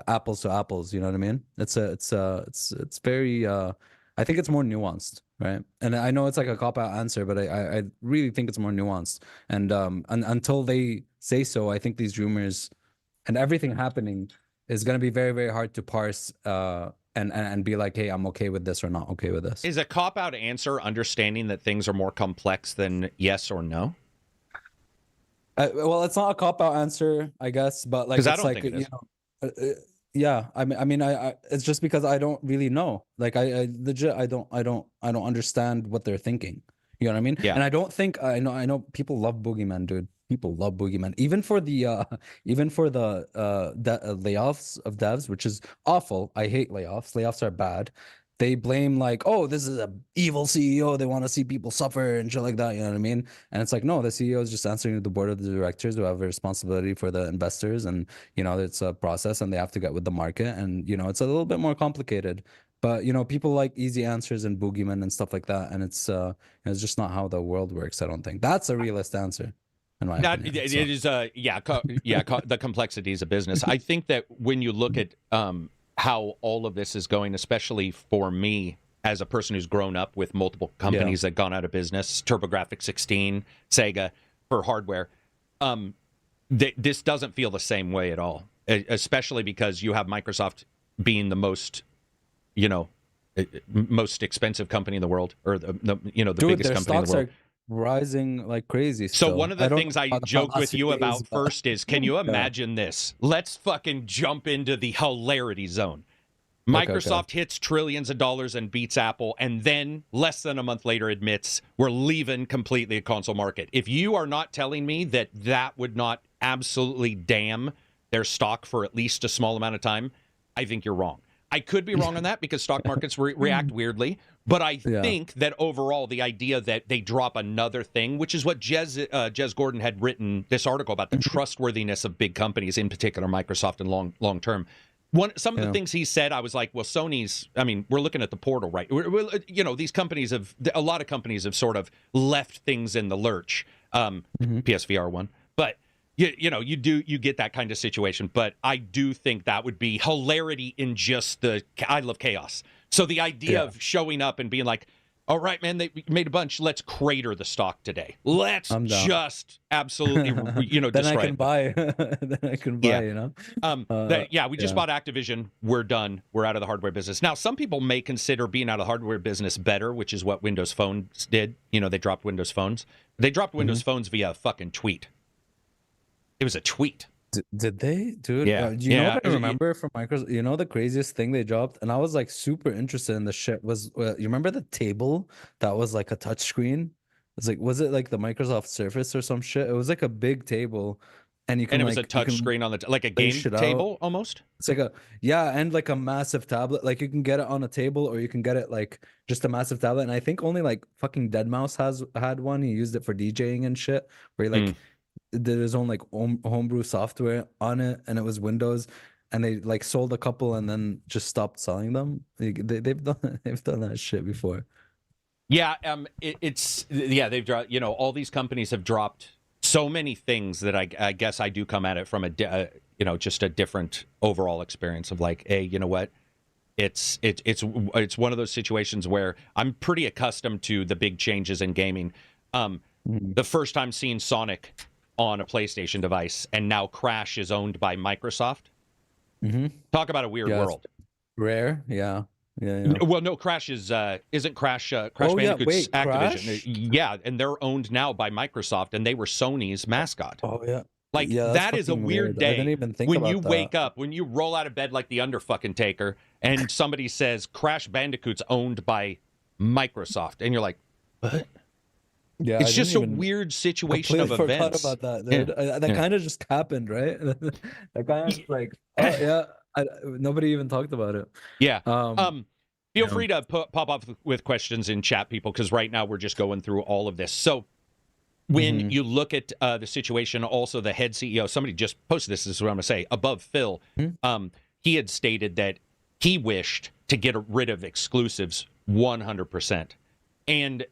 apples to apples. You know what I mean? It's very. I think it's more nuanced, right? And I know it's like a cop-out answer, but I really think it's more nuanced. And until they say so, I think these rumors and everything happening is going to be very, very hard to parse. And be like, hey, I'm okay with this or not okay with this. Is a cop-out answer understanding that things are more complex than yes or no? Well, it's not a cop-out answer, I guess, but like, it's like, you know, yeah. I mean, it's just because I don't really know. Like, I legit, I don't understand what they're thinking. You know what I mean? Yeah. And I don't think I know people love Boogeyman, dude. People love Boogeyman, even for the layoffs of devs, which is awful. I hate layoffs. Layoffs are bad. They blame like, oh, this is a evil CEO. They want to see people suffer and shit like that. You know what I mean? And it's like, no, the CEO is just answering to the board of the directors who have a responsibility for the investors, and you know, it's a process, and they have to get with the market, and you know, it's a little bit more complicated. But you know, people like easy answers and Boogeyman and stuff like that, and it's just not how the world works. I don't think that's a realist answer. It is the complexities of business. I think that when you look at how all of this is going, especially for me as a person who's grown up with multiple companies that gone out of business, TurboGrafx 16, Sega for hardware, this doesn't feel the same way at all. Especially because you have Microsoft being the most, you know, most expensive company in the world, or the biggest company in the world. Rising like crazy. So one of the things I joked with you about first is, can you imagine this? Let's fucking jump into the hilarity zone. Microsoft hits trillions of dollars and beats Apple, and then less than a month later admits we're leaving completely the console market. If you are not telling me that that would not absolutely damn their stock for at least a small amount of time, I think you're wrong. I could be wrong on that because stock markets react weirdly, but I think that overall the idea that they drop another thing, which is what Jez Gordon had written this article about, the trustworthiness of big companies, in particular Microsoft and long term. Some of the things he said, I was like, well, we're looking at the portal, right? These companies a lot of companies have sort of left things in the lurch, PSVR one, but you get that kind of situation, but I do think that would be hilarity in just I love chaos. So the idea of showing up and being like, all right, man, they made a bunch. Let's crater the stock today. Let's just absolutely, then destroy I can it. buy. Then I can buy, you know? We just bought Activision. We're done. We're out of the hardware business. Now, some people may consider being out of the hardware business better, which is what Windows Phones did. You know, they dropped Windows Phones. They dropped Windows Phones via a fucking tweet. It was a tweet. Did they, dude? Yeah. Do you know what I remember from Microsoft? You know, the craziest thing they dropped, and I was like super interested in the shit, was you remember the table that was like a touch screen? It's like, was it like the Microsoft Surface or some shit? It was like a big table, and it was a touch screen on like a game table almost. It's like and like a massive tablet. Like you can get it on a table, or you can get it like just a massive tablet. And I think only like fucking Deadmau5 had one. He used it for DJing and shit, where he like did his own like homebrew software on it, and it was Windows, and they like sold a couple and then just stopped selling them. They've done that shit before. Yeah, they've dropped. You know, all these companies have dropped so many things that I guess I do come at it from just a different overall experience of like, hey, you know what? It's one of those situations where I'm pretty accustomed to the big changes in gaming. Mhm. the first time seeing Sonic on a PlayStation device, and now Crash is owned by Microsoft. Mhm. Talk about a weird Yeah, it's world. rare. Yeah. Yeah. Well, no, Crash isn't Crash Oh, yeah, Bandicoot's wait, Activision. Crash? Yeah, and they're owned now by Microsoft, and they were Sony's mascot. Oh, yeah. Like, Yeah, that's that is a fucking weird weird. I didn't day even think when you about wake that. up, when you roll out of bed like the Underfucking-taker, and somebody says Crash Bandicoot's owned by Microsoft, and you're like, what? Yeah, It's I just a didn't even weird situation of completely events. forgot about that, dude. That Yeah. kind of just happened, right? That kind of like, oh yeah, nobody even talked about it. Yeah. Um, Feel yeah. free to pop up with questions in chat, people, because right now we're just going through all of this. So when Mhm. you look at the situation, also the head CEO, somebody just posted this is what I'm going to say, above Phil, he had stated that he wished to get rid of exclusives 100%. And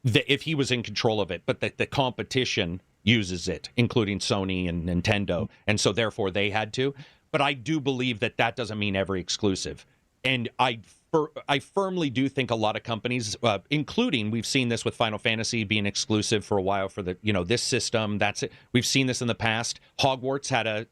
if he was in control of it, but that the competition uses it, including Sony and Nintendo, and so therefore they had to. But I do believe that that doesn't mean every exclusive. And I firmly do think a lot of companies, including we've seen this with Final Fantasy being exclusive for a while for the this system. That's it. We've seen this in the past. Hogwarts had a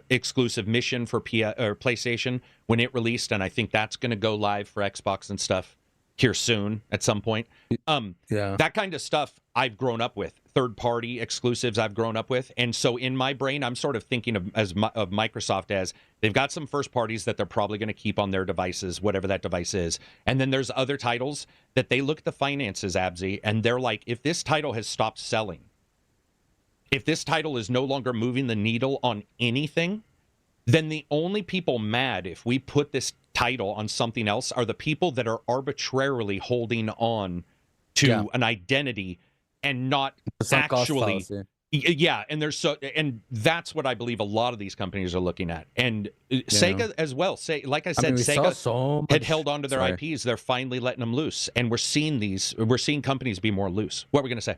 exclusive mission for PlayStation when it released, and I think that's going to go live for Xbox and stuff here soon at some point. Yeah. That kind of stuff I've grown up with. Third-party exclusives I've grown up with. And so in my brain, I'm sort of thinking of Microsoft as they've got some first parties that they're probably going to keep on their devices, whatever that device is. And then there's other titles that they look at the finances, Abzy, and they're like, if this title has stopped selling, if this title is no longer moving the needle on anything, then the only people mad if we put this title on something else are the people that are arbitrarily holding on to an identity and not actually. Yeah, and and that's what I believe a lot of these companies are looking at, and Sega as well. Like I said, Sega had held on to their IPs. They're finally letting them loose, and we're seeing companies be more loose. What were we going to say?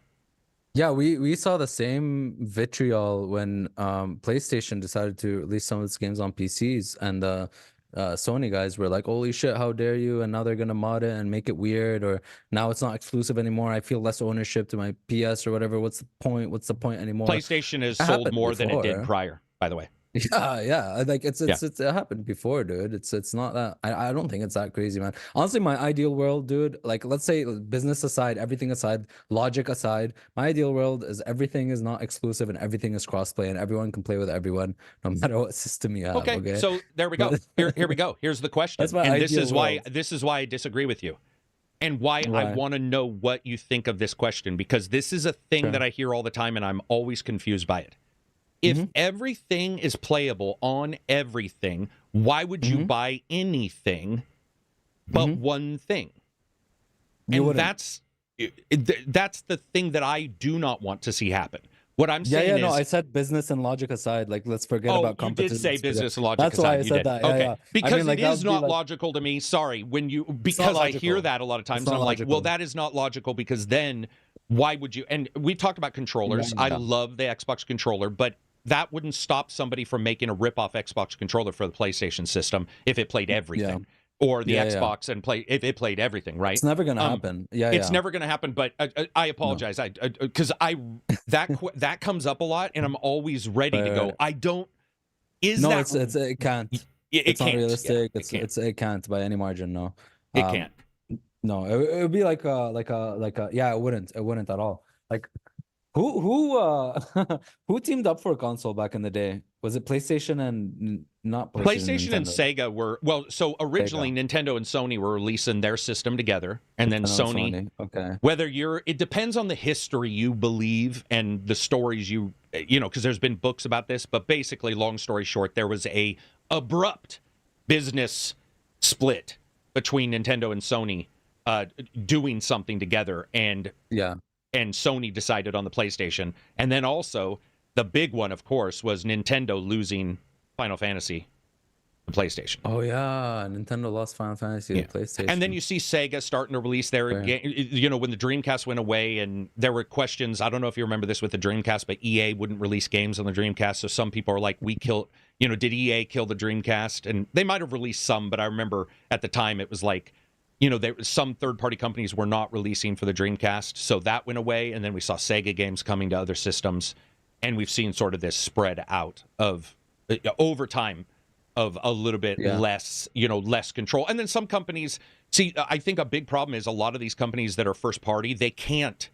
Yeah, we saw the same vitriol when PlayStation decided to release some of its games on PCs, and the Sony guys were like, "Holy shit, how dare you!" And now they're gonna mod it and make it weird, or now it's not exclusive anymore. I feel less ownership to my PS or whatever. What's the point? What's the point anymore? PlayStation has sold more than it did prior, by the way. Yeah, like it's it happened before, dude. It's not that I don't think it's that crazy, man. Honestly, my ideal world, dude, like let's say business aside, everything aside, logic aside, my ideal world is everything is not exclusive and everything is crossplay and everyone can play with everyone no matter what system you have. Okay, so there we go. Here we go. Here's the question. That's my and ideal world. This is why I disagree with you. And why I want to know what you think of this question, because this is a thing that I hear all the time and I'm always confused by it. If everything is playable on everything, why would you buy anything but one thing? And that's the thing that I do not want to see happen. What I'm saying is... no, I said business and logic aside. Like, let's forget about competition. You did say business and logic aside. That's why I said that. Okay. Yeah. Because I mean, like, it is not logical to me. Sorry. Because I hear that a lot of times. And I'm like, well, that is not logical because then why would you... And we talked about controllers. I love the Xbox controller, but that wouldn't stop somebody from making a rip-off Xbox controller for the PlayStation system if it played everything. Or the Xbox and if it played everything, right? It's never gonna happen. It's never gonna happen. But I apologize. Because that comes up a lot, and I'm always ready to go. I don't. It can't. It's not can't. realistic. Yeah, it can't by any margin. No, it can't. No, it would be like yeah, it wouldn't at all. Like who teamed up for a console back in the day? Was it PlayStation and not PlayStation and Sega were so originally Nintendo and Sony were releasing their system together, and then Sony. Okay. It depends on the history you believe and the stories because there's been books about this, but basically, long story short, there was a abrupt business split between Nintendo and Sony doing something together, and Sony decided on the PlayStation. And then also, the big one, of course, was Nintendo losing Final Fantasy to PlayStation. Oh, yeah. Nintendo lost Final Fantasy to PlayStation. And then you see Sega starting to release their game. When the Dreamcast went away, and there were questions. I don't know if you remember this with the Dreamcast, but EA wouldn't release games on the Dreamcast. So some people are like, did EA kill the Dreamcast? And they might have released some, but I remember at the time it was like, some third-party companies were not releasing for the Dreamcast, so that went away, and then we saw Sega games coming to other systems, and we've seen sort of this spread out of over time of a little bit less control. And then some companies, I think a big problem is a lot of these companies that are first party, they can't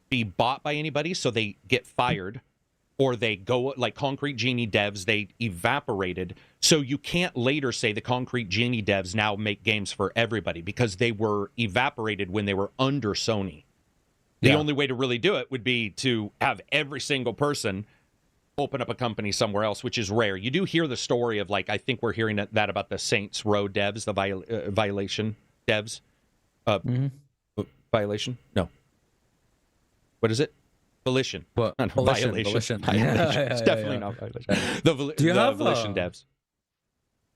be bought by anybody, so they get fired, or they go like Concrete Genie devs, they evaporated. So you can't later say the Concrete Genie devs now make games for everybody because they were evaporated when they were under Sony. The only way to really do it would be to have every single person open up a company somewhere else, which is rare. You do hear the story of, like, I think we're hearing that about the Saints Row devs, the Violation devs. Violation? No. What is it? Volition. What? Violation. Volition. It's definitely not Violation. Do you have Volition devs.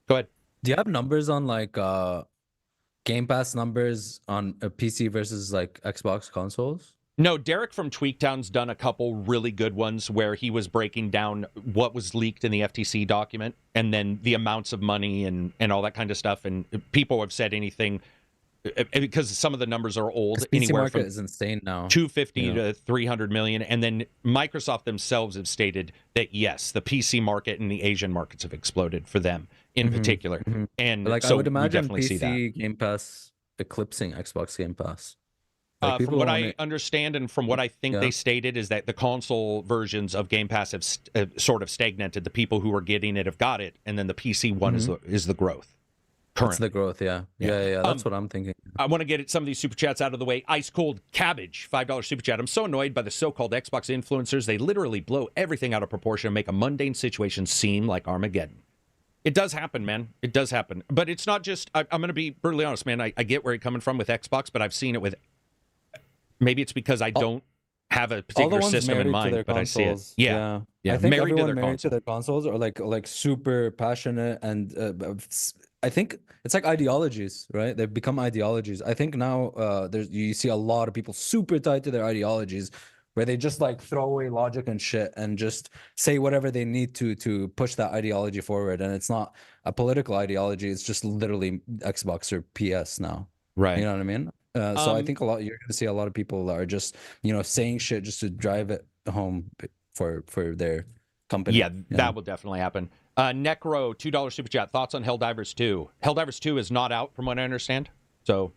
Go ahead. Do you have numbers on like Game Pass numbers on a PC versus like Xbox consoles? No, Derek from Tweaktown's done a couple really good ones where he was breaking down what was leaked in the FTC document and then the amounts of money and all that kind of stuff. And people have said anything, because some of the numbers are old, PC anywhere market from is insane now. 250 to 300 million. And then Microsoft themselves have stated that, yes, the PC market and the Asian markets have exploded for them in particular. And like, so I would imagine we definitely see that. PC Game Pass eclipsing Xbox Game Pass. From what I understand and from what I think they stated is that the console versions of Game Pass have sort of stagnated. The people who are getting it have got it, and then the PC one is the growth. That's the growth, yeah. That's what I'm thinking. I want to get some of these super chats out of the way. Ice Cold Cabbage, $5 super chat. I'm so annoyed by the so-called Xbox influencers. They literally blow everything out of proportion and make a mundane situation seem like Armageddon. It does happen, man. It does happen. But it's not just... I'm going to be brutally honest, man. I get where you're coming from with Xbox, but I've seen it with... Maybe it's because I don't have a particular system in mind, but I see it. Yeah. I think everyone married to their consoles are like super passionate, and I think it's like ideologies, right? They've become ideologies. I think now you see a lot of people super tied to their ideologies, where they just like throw away logic and shit and just say whatever they need to push that ideology forward. And it's not a political ideology; it's just literally Xbox or PS now. Right. You know what I mean? So I think you're going to see a lot of people that are just, saying shit just to drive it home for their company. Yeah, that will definitely happen. Necro, $2 super chat. Thoughts on Helldivers 2? Helldivers 2 is not out from what I understand, so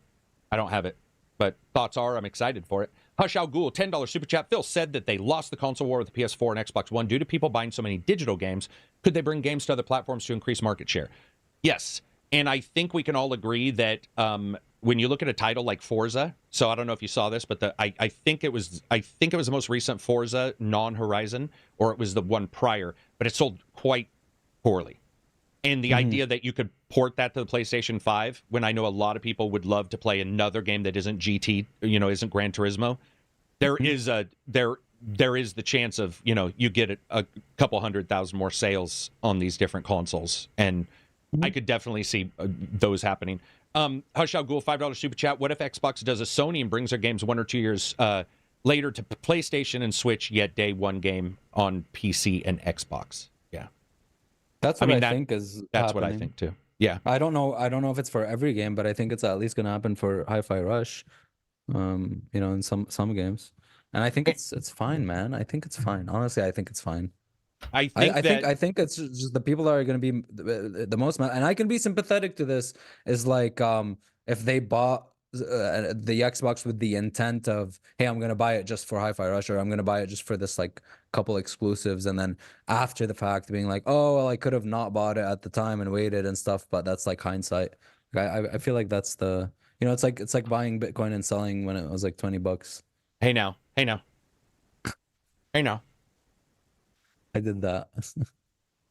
I don't have it. But thoughts are, I'm excited for it. Hush Al Ghul, $10 super chat. Phil said that they lost the console war with the PS4 and Xbox One due to people buying so many digital games. Could they bring games to other platforms to increase market share? Yes, and I think we can all agree that when you look at a title like Forza, so I don't know if you saw this, but I think it was the most recent Forza non-Horizon, or it was the one prior, but it sold quite poorly. And the idea that you could port that to the PlayStation 5, when I know a lot of people would love to play another game that isn't GT, isn't Gran Turismo, there is the chance of, you get a couple 100,000 more sales on these different consoles, and I could definitely see those happening. Hush Al Ghul, $5 super chat. What if Xbox does a Sony and brings their games 1 or 2 years later to PlayStation and Switch, yet day one game on PC and Xbox? Yeah, that's what I think is. That's happening. what I think too. Yeah, I don't know if it's for every game, but I think it's at least going to happen for Hi-Fi Rush. In some games, and I think it's fine, man. I think it's fine. Honestly, I think it's fine. I think it's just the people that are going to be the most, and I can be sympathetic to this, is like if they bought the Xbox with the intent of, hey, I'm going to buy it just for Hi-Fi Rush, or I'm going to buy it just for this like couple exclusives, and then after the fact being like, oh well, I could have not bought it at the time and waited and stuff, but that's like hindsight. I feel like that's the, it's like buying Bitcoin and selling when it was like $20. Hey now. I did that.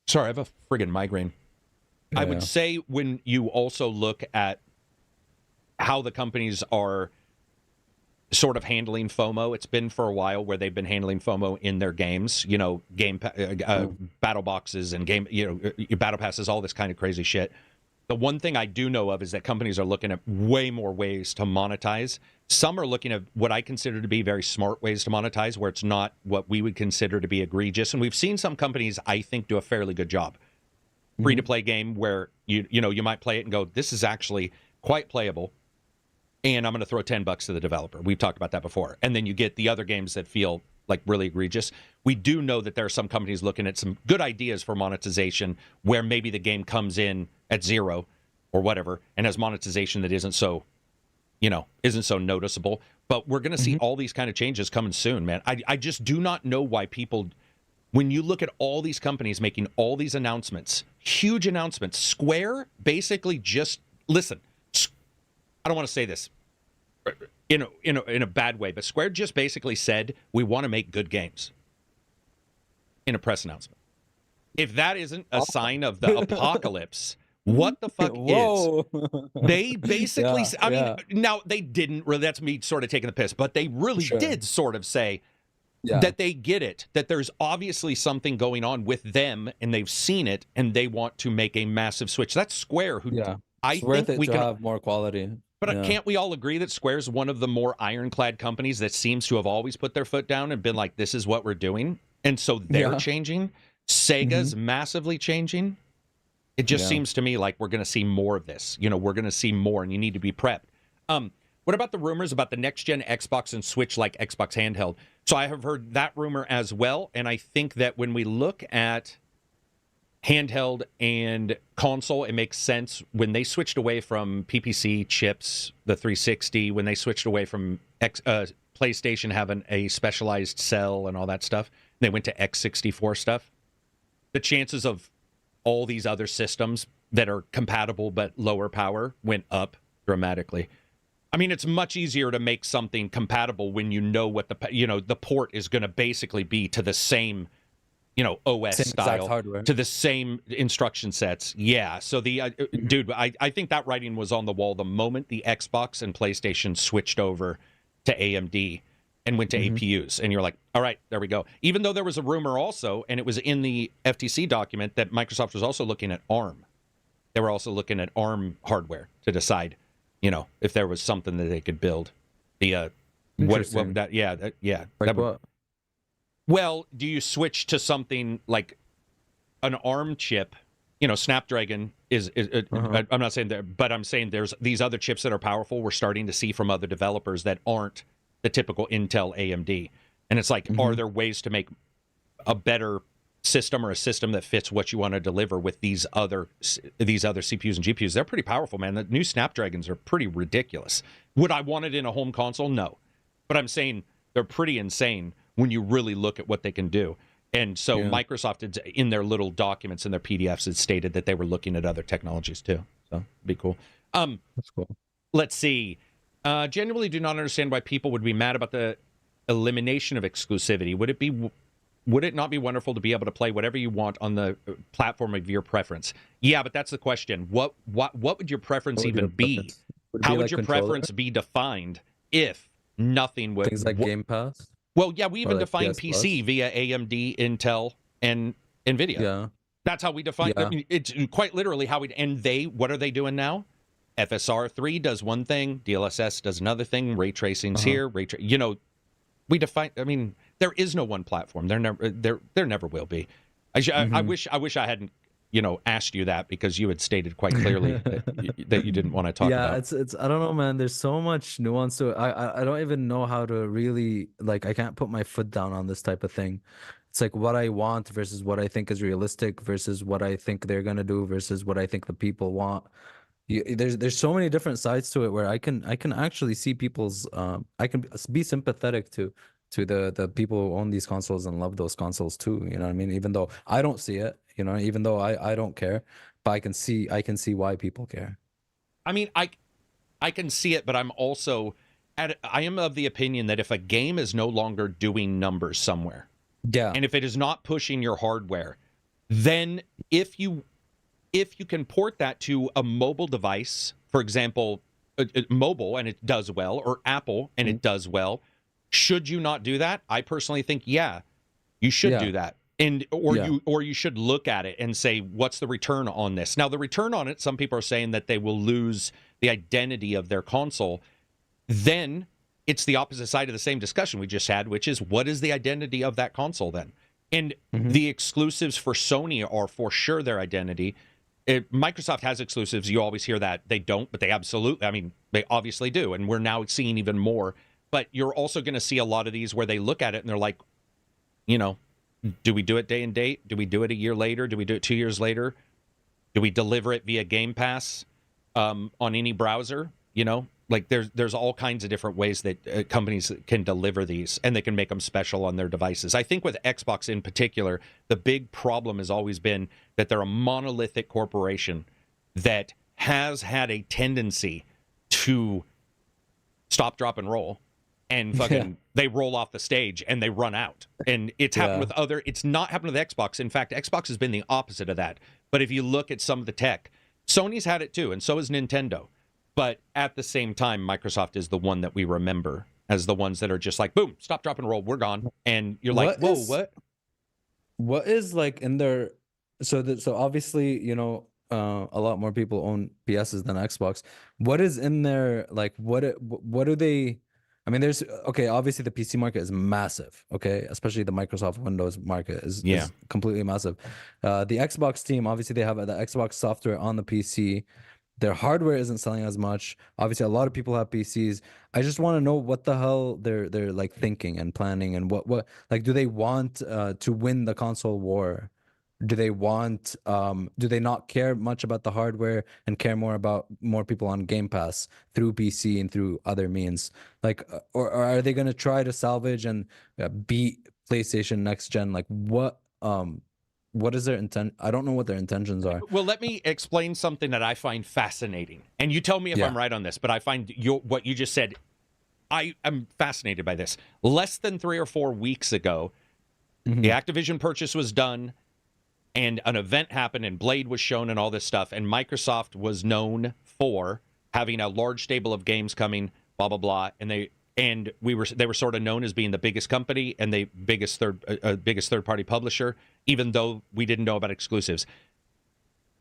Sorry, I have a friggin' migraine. Yeah. I would say when you also look at how the companies are sort of handling FOMO, it's been for a while where they've been handling FOMO in their games, battle boxes and battle passes, all this kind of crazy shit. The one thing I do know of is that companies are looking at way more ways to monetize. Some are looking at what I consider to be very smart ways to monetize, where it's not what we would consider to be egregious. And we've seen some companies, I think, do a fairly good job. Free-to-play game where you might play it and go, this is actually quite playable, and I'm going to throw $10 to the developer. We've talked about that before. And then you get the other games that feel like really egregious. We do know that there are some companies looking at some good ideas for monetization where maybe the game comes in at 0 or whatever and has monetization that isn't so noticeable. But we're going to see all these kind of changes coming soon, man. I just do not know why people, when you look at all these companies making all these announcements, huge announcements, Square basically just, listen, I don't want to say this in a bad way, but Square just basically said, we want to make good games in a press announcement. If that isn't a sign of the apocalypse, what the fuck is? They basically, I mean, now they didn't really, that's me sort of taking the piss, but they really did sort of say that they get it, that there's obviously something going on with them and they've seen it and they want to make a massive switch. That's Square, who I think we can have more quality. But can't we all agree that Square's one of the more ironclad companies that seems to have always put their foot down and been like, this is what we're doing? And so they're changing. Sega's massively changing. It just seems to me like we're going to see more of this. You know, we're going to see more, and you need to be prepped. What about the rumors about the next-gen Xbox and Switch like Xbox handheld? So I have heard that rumor as well, and I think that when we look at handheld and console, it makes sense. When they switched away from PPC chips, the 360, when they switched away from PlayStation having a specialized cell and all that stuff, they went to X64 stuff, the chances of all these other systems that are compatible but lower power went up dramatically. I mean, it's much easier to make something compatible when you know what the port is going to basically be to the same, OS same style, hardware, to the same instruction sets. Yeah. So dude, I think that writing was on the wall the moment the Xbox and PlayStation switched over to AMD and went to APUs. And you're like, all right, there we go. Even though there was a rumor also, and it was in the FTC document, that Microsoft was also looking at ARM. They were also looking at ARM hardware to decide, if there was something that they could build. What what? Well, do you switch to something like an ARM chip? Snapdragon is I'm not saying that, but I'm saying there's these other chips that are powerful. We're starting to see from other developers that aren't the typical Intel AMD. And it's like, are there ways to make a better system or a system that fits what you want to deliver with these other CPUs and GPUs? They're pretty powerful, man. The new Snapdragons are pretty ridiculous. Would I want it in a home console? No. But I'm saying they're pretty insane when you really look at what they can do. And so Microsoft, in their little documents and their PDFs, had stated that they were looking at other technologies too. So it'd be cool. That's cool. Let's see. Genuinely do not understand why people would be mad about the elimination of exclusivity. Would it not be wonderful to be able to play whatever you want on the platform of your preference? Yeah, but that's the question. What would your preference even be? How would your preference be defined if nothing would? Things like Game Pass? Well, yeah, we even define PC via AMD, Intel, and NVIDIA. Yeah. That's how we define it. I mean, it's quite literally how what are they doing now? FSR 3 does one thing, DLSS does another thing, ray tracing's here, we define, I mean, there is no one platform. There never will be. I wish I hadn't, asked you that, because you had stated quite clearly that you didn't want to talk about. Yeah, it's I don't know, man. There's so much nuance to it. I don't even know how to really, I can't put my foot down on this type of thing. It's like what I want versus what I think is realistic versus what I think they're gonna do versus what I think the people want. There's so many different sides to it where I can actually see people's I can be sympathetic to the people who own these consoles and love those consoles too. You know what I mean? Even though I don't see it, even though I don't care, but I can see why people care. I mean, I can see it, but I'm also I am of the opinion that if a game is no longer doing numbers somewhere, and if it is not pushing your hardware, then if you can port that to a mobile device, for example, mobile, and it does well, or Apple and it does well, should you not do that? I personally think, you should do that. And or you should look at it and say, what's the return on this? Now, the return on it, some people are saying that they will lose the identity of their console. Then it's the opposite side of the same discussion we just had, which is, what is the identity of that console then? And the exclusives for Sony are for sure their identity. Microsoft has exclusives. You always hear that. They don't, but they absolutely, I mean, they obviously do. And we're now seeing even more. But you're also going to see a lot of these where they look at it and they're like, you know, do we do it day and date? Do we do it a year later? Do we do it 2 years later? Do we deliver it via Game Pass on any browser? You know, like there's all kinds of different ways that companies can deliver these, and they can make them special on their devices. I think with Xbox in particular, the big problem has always been that they're a monolithic corporation that has had a tendency to stop, drop, and roll. And fucking, they roll off the stage and they run out. And it's happened with it's not happened with Xbox. In fact, Xbox has been the opposite of that. But if you look at some of the tech, Sony's had it too, and so has Nintendo. But at the same time, Microsoft is the one that we remember as the ones that are just like, boom, stop, drop, and roll, we're gone. And you're like, whoa, what? What is like in their, so obviously, you know, a lot more people own PSs than Xbox. What is in there, like, what do they, I mean, there's, okay, obviously the PC market is massive, okay? Especially the Microsoft Windows market is completely massive. The Xbox team, obviously they have the Xbox software on the PC. Their hardware isn't selling as much. Obviously, a lot of people have PCs. I just want to know what the hell they're like thinking and planning, and what like, do they want to win the console war? Do they want do they not care much about the hardware and care more about more people on Game Pass through PC and through other means? Like, or are they going to try to salvage and beat PlayStation next gen? Like, what is their intent? I don't know what their intentions are. Well, let me explain something that I find fascinating. And you tell me if I'm right on this, but I find what you just said, I am fascinated by this. Less than 3 or 4 weeks ago, the Activision purchase was done, and an event happened, and Blade was shown and all this stuff, and Microsoft was known for having a large stable of games coming, blah, blah, blah, and they were sort of known as being the biggest company and the biggest third-party publisher, even though we didn't know about exclusives.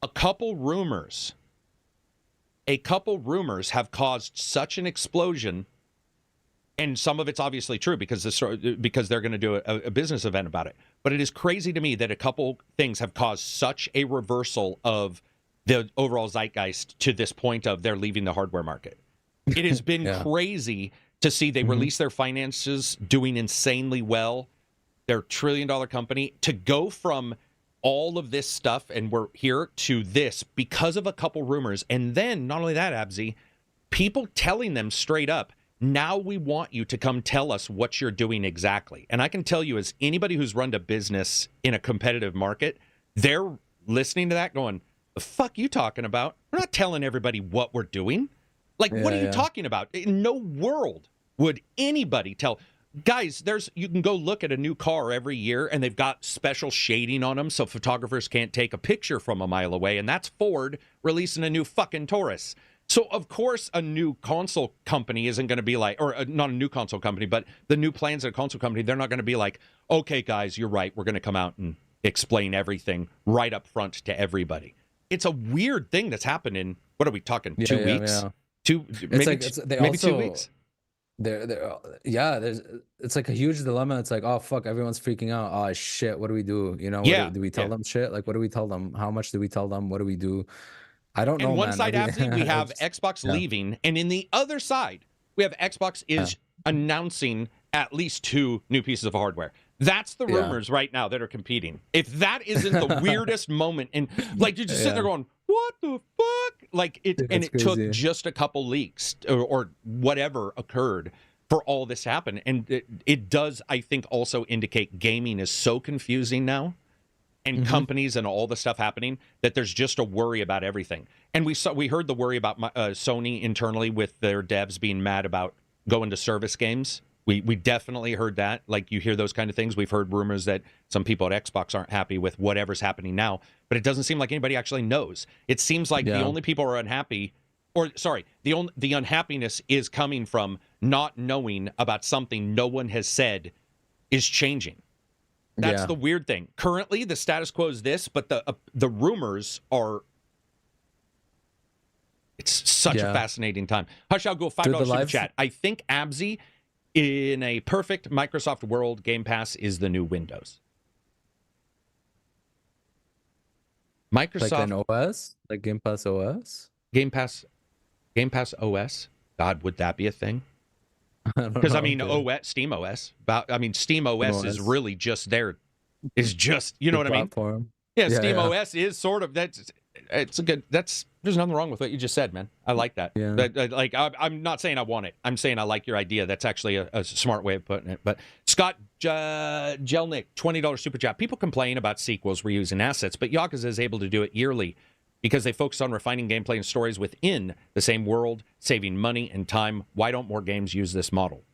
A couple rumors have caused such an explosion, and some of it's obviously true because they're going to do a business event about it. But it is crazy to me that a couple things have caused such a reversal of the overall zeitgeist to this point of they're leaving the hardware market. It has been crazy to see they release their finances doing insanely well. They're $1 trillion company, to go from all of this stuff and we're here to this because of a couple rumors. And then not only that, Abzi, people telling them straight up, now we want you to come tell us what you're doing exactly. And I can tell you, as anybody who's run a business in a competitive market, they're listening to that going, the fuck you talking about? We're not telling everybody what we're doing. Like, what are you talking about? In no world would anybody tell. Guys, you can go look at a new car every year, and they've got special shading on them so photographers can't take a picture from a mile away, and that's Ford releasing a new fucking Taurus. So, of course, a new console company isn't going to be like, or not a new console company, but the new plans of a console company, they're not going to be like, okay, guys, you're right, we're going to come out and explain everything right up front to everybody. It's a weird thing that's happened in, what are we talking, 2 weeks? Maybe 2 weeks. It's like a huge dilemma. It's like, oh fuck, everyone's freaking out. Oh shit, what do we do? You know, do we tell them shit? Like, what do we tell them? How much do we tell them? What do we do? I don't know. On one side, Abzi, we have Xbox leaving, and in the other side, we have Xbox is announcing at least 2 new pieces of hardware. That's the rumors right now that are competing. If that isn't the weirdest moment, and like you're just sitting there going, what the fuck? Like it took just a couple leaks or whatever occurred for all this to happen. And it does, I think, also indicate gaming is so confusing now, and companies and all the stuff happening, that there's just a worry about everything. And we heard the worry about Sony internally with their devs being mad about going to service games. We definitely heard that. Like, you hear those kind of things. We've heard rumors that some people at Xbox aren't happy with whatever's happening now, but it doesn't seem like anybody actually knows. It seems like the only people who are unhappy, the unhappiness is coming from not knowing about something no one has said is changing. That's the weird thing. Currently, the status quo is this, but the rumors are. It's such a fascinating time. Hush, I'll go $5 super chat. I think Abzi, in a perfect Microsoft world, Game Pass is the new Windows. Like an Microsoft OS, like Game Pass OS. Game Pass OS. God, would that be a thing? I don't Because I know. mean, Okay. OS, Steam OS. Steam Steam OS is OS, really just there. Is just you know the what I mean? platform. Yeah, Yeah, Steam yeah, OS is sort of that's. It's a good. That's there's nothing wrong with what you just said, man. I like that. yeah. Like I'm not saying I want it. I'm saying I like your idea. That's actually a smart way of putting it. But Scott Jelnick, $20 super chat. People complain about sequels reusing assets, but Yakuza is able to do it yearly because they focus on refining gameplay and stories within the same world, saving money and time. Why don't more games use this model?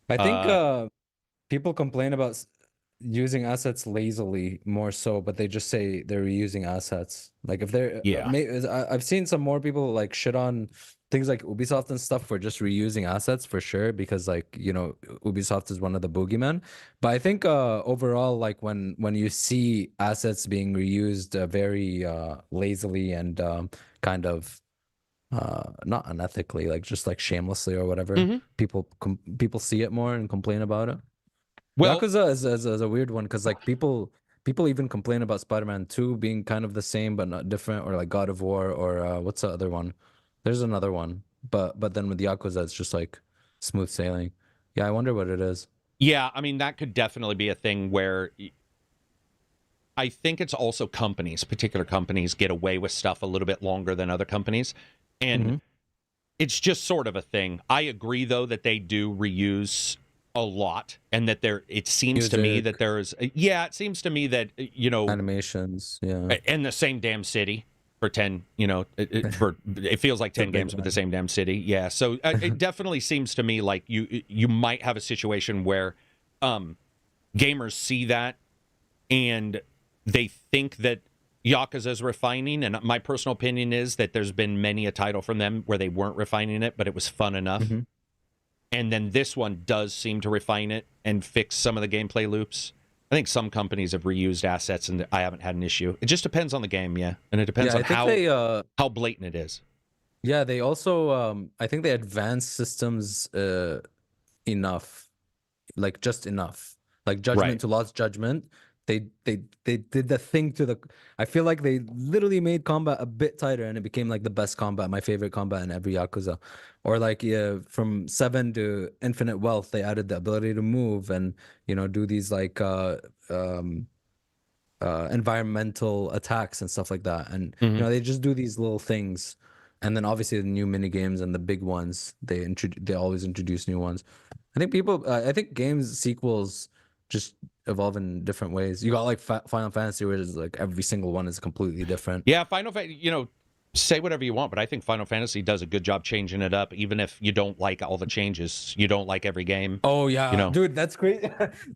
I think people complain about using assets lazily more so, but they just say they're reusing assets. Like if they're, Yeah. I've seen some more people like shit on things like Ubisoft and stuff for just reusing assets for sure, because like, you know, Ubisoft is one of the boogeymen. But I think overall, like when you see assets being reused very lazily and kind of not unethically, like just like shamelessly or whatever, Mhm. people see it more and complain about it. Well, Yakuza is a weird one because like people even complain about Spider-Man 2 being kind of the same but not different, or like God of War, or what's the other one? There's another one, but then with Yakuza it's just like smooth sailing. Yeah, I wonder what it is. yeah, I mean that could definitely be a thing where I think it's also particular companies get away with stuff a little bit longer than other companies. And Mm-hmm. it's just sort of a thing. I agree, though, that they do reuse a lot, and that it seems to me that Music, it seems to me that, animations, yeah. in the same damn city for 10, it feels like It's a 10 big games with the one. same damn city. Yeah. So it definitely seems to me like you might have a situation where gamers see that and they think that Yakuza is refining, and my personal opinion is that there's been many a title from them where they weren't refining it, but it was fun enough. Mm-hmm. And then this one does seem to refine it and fix some of the gameplay loops. I think some companies have reused assets, and I haven't had an issue. It just depends on the game, yeah, and it depends Yeah, on I think they how blatant it is. yeah, they also I think they advanced systems enough, like just enough, like Right. Judgment to Lost Judgment. They did the thing to the. I feel like they literally made combat a bit tighter, and it became like the best combat, my favorite combat in every Yakuza. Or like yeah, from 7 to Infinite Wealth, they added the ability to move and do these like um environmental attacks and stuff like that. And Hmm. they just do these little things. And then obviously the new mini games and the big ones, they always introduce new ones. I think games sequels just evolve in different ways. You got like Final Fantasy, where it's like every single one is completely different. Yeah, Final Fantasy, say whatever you want, but I think Final Fantasy does a good job changing it up, even if you don't like all the changes. You don't like every game, Oh you yeah, know. dude, that's great.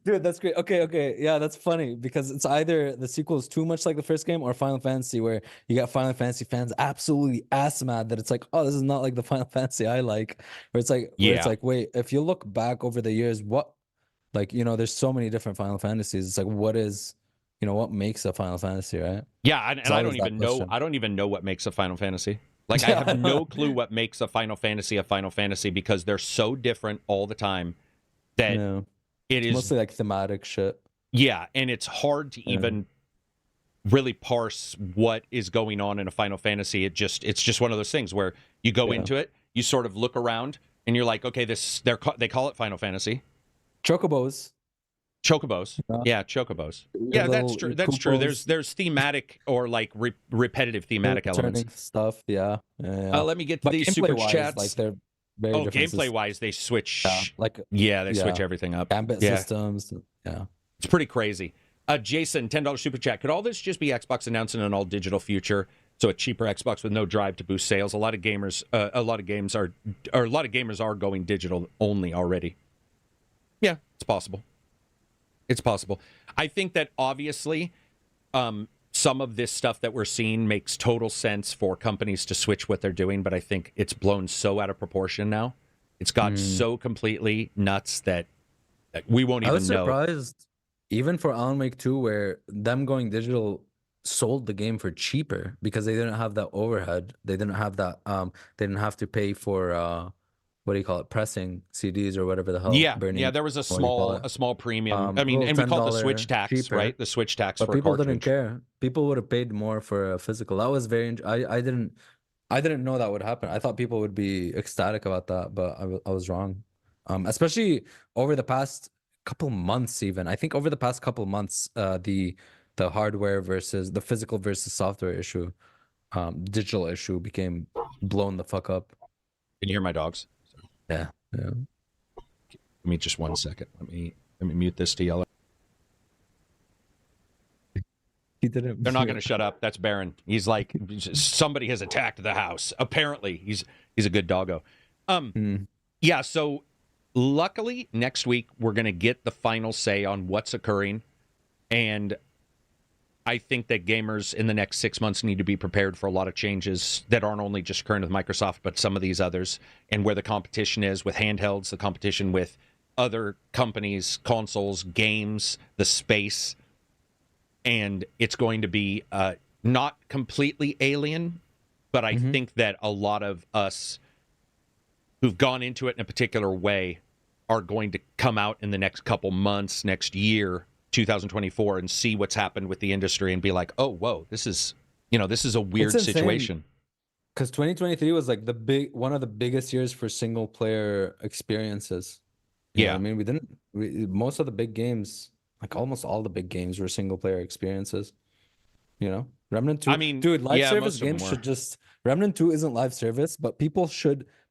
Dude, that's great. Okay, okay. Yeah, that's funny because it's either the sequel is too much like the first game, or Final Fantasy, where you got Final Fantasy fans absolutely ass mad that it's like, oh, this is not like the Final Fantasy I like. Where it's Yeah. like, wait, if you look back over the years, what, like, there's so many different Final Fantasies. It's like, what makes a Final Fantasy, right? Yeah, It's and I don't always that even know. question. I don't even know what makes a Final Fantasy. Like I Yeah, have no clue what makes a Final Fantasy because they're so different all the time that yeah. it It's is. mostly like thematic shit. Yeah, and it's hard to Yeah, even really parse what is going on in a Final Fantasy. It's just one of those things where you go yeah. into it, you sort of look around, and you're like, okay, they call it Final Fantasy. Chocobos. Chocobos. You know? Yeah, chocobos. Your Yeah, that's little true. your That's true. Koopos. There's thematic or like repetitive thematic elements. Turning stuff. Yeah, yeah, yeah. Let me get to But these gameplay super wise, like chats. they're very Oh, different gameplay systems. wise, they Yeah, switch. like Yeah, they switch yeah, everything up. gambit Yeah, systems. Yeah. it's pretty crazy. Jason, $10 super chat. Could all this just be Xbox announcing an all digital future? So a cheaper Xbox with no drive to boost sales. A lot of gamers are going digital only already. Yeah, it's possible. It's possible. I think that obviously some of this stuff that we're seeing makes total sense for companies to switch what they're doing, but I think it's blown so out of proportion now. It's got Mm. so completely nuts that we won't I was even know. surprised, even for Alan Wake 2, where them going digital sold the game for cheaper because they didn't have that overhead. They didn't have that. They didn't have to pay for what do you call it, pressing CDs or whatever the hell. Yeah, burning, there was a what do you call it? small premium. I mean, Little and we call it the $10 switch tax, cheaper. right? The switch tax But for a people didn't cartridge. care. People would have paid more for a physical. That was very. I didn't know that would happen. I thought people would be ecstatic about that, but I was wrong. Especially over the past couple months, even I think over the past couple months, the hardware versus the physical versus software issue, digital issue became blown the fuck up. Can you hear my dogs? Yeah. Give me just 1 second. Let me mute this to yell. He didn't. They're not going to shut up. That's Baron. He's like, somebody has attacked the house. Apparently, he's a good doggo. Yeah. So, luckily, next week we're going to get the final say on what's occurring, and I think that gamers in the next 6 months need to be prepared for a lot of changes that aren't only just current with Microsoft, but some of these others, and where the competition is with handhelds, the competition with other companies, consoles, games, the space. And it's going to be not completely alien, but I think that a lot of us who've gone into it in a particular way are going to come out in the next couple months, next year, 2024, and see what's happened with the industry and be like, oh, whoa, this is a weird situation. Because 2023 was like one of the biggest years for single player experiences. You know what I mean, most of the big games, like almost all the big games, were single player experiences. You know, Remnant 2. I mean, dude, live service most of them games were. should just. Remnant 2 isn't live service, but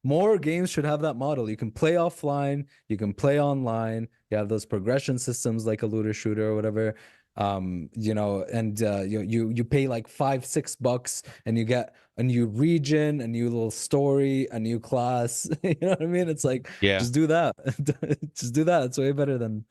more games should have that model. You can play offline, you can play online. You have those progression systems like a looter shooter or whatever. You know, and you pay like $5-6 and you get a new region, a new little story, a new class. You know what I mean? It's like, just do that. Just do that. It's way better than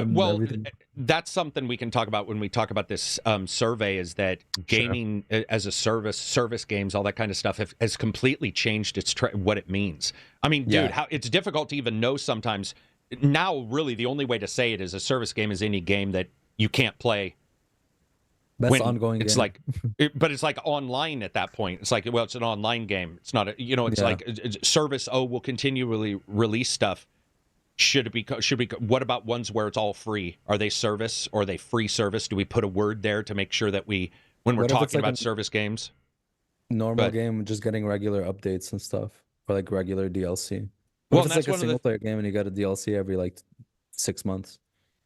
well, everything. That's something we can talk about when we talk about this survey, is that gaming as a service games, all that kind of stuff has completely changed what it means. I mean, dude, it's difficult to even know sometimes. Now, really, the only way to say it is a service game is any game that you can't play. Best ongoing it's game. like, but it's like online at that point. It's like, well, it's an online game. It's not it's like service. Oh, we'll continually release stuff. Should it be? What about ones where it's all free? Are they service or are they free service? Do we put a word there to make sure that when we're talking about service games, normal game just getting regular updates and stuff, or like regular DLC? Well, it's like a single player game and you got a DLC every like 6 months.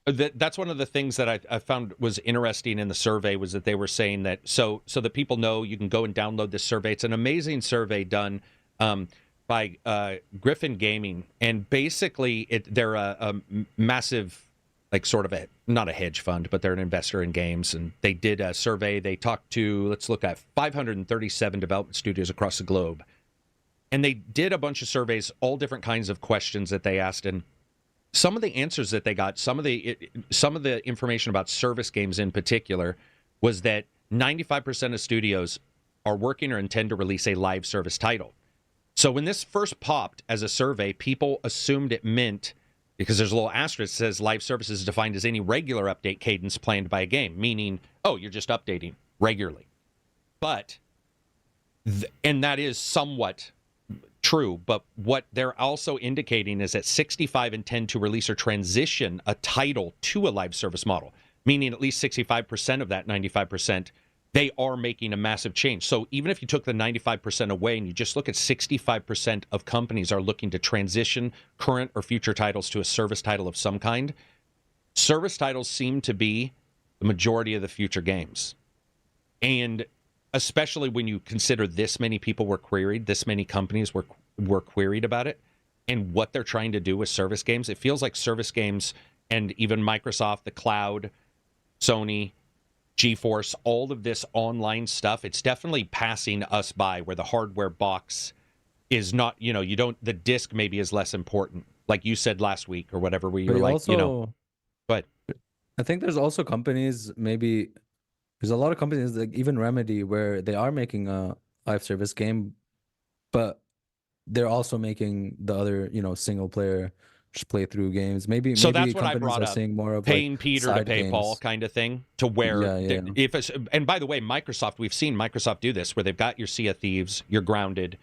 That's one of the things that I found was interesting in the survey, was that they were saying that so that people know, you can go and download this survey. It's an amazing survey done by Griffin Gaming, and basically they're a massive, like, sort of not a hedge fund, but they're an investor in games, and they did a survey. They talked to, let's look at 537 development studios across the globe, and they did a bunch of surveys, all different kinds of questions that they asked, and some of the answers that they got, some of the information about service games in particular, was that 95% of studios are working or intend to release a live service title. So when this first popped as a survey, people assumed it meant, because there's a little asterisk that says live service is defined as any regular update cadence planned by a game, meaning, oh, you're just updating regularly. But, and that is somewhat true, but what they're also indicating is that 65 intend to release or transition a title to a live service model, meaning at least 65% of that 95%, they are making a massive change. So even if you took the 95% away and you just look at 65% of companies are looking to transition current or future titles to a service title of some kind, service titles seem to be the majority of the future games. And especially when you consider this many people were queried, this many companies were queried about it, and what they're trying to do with service games, it feels like service games, and even Microsoft, the cloud, Sony, GeForce, all of this online stuff, it's definitely passing us by, where the hardware box is not, the disc maybe is less important, like you said last week or whatever, where you were like, also, but I think there's also companies, there's a lot of companies, like even Remedy, where they are making a live service game, but they're also making the other, single player just play through games. Maybe that's what I companies brought are up. seeing more of paying like Peter to pay Paul kind of thing, to where if it's, and by the way, Microsoft, we've seen Microsoft do this, where they've got your Sea of Thieves, your Grounded,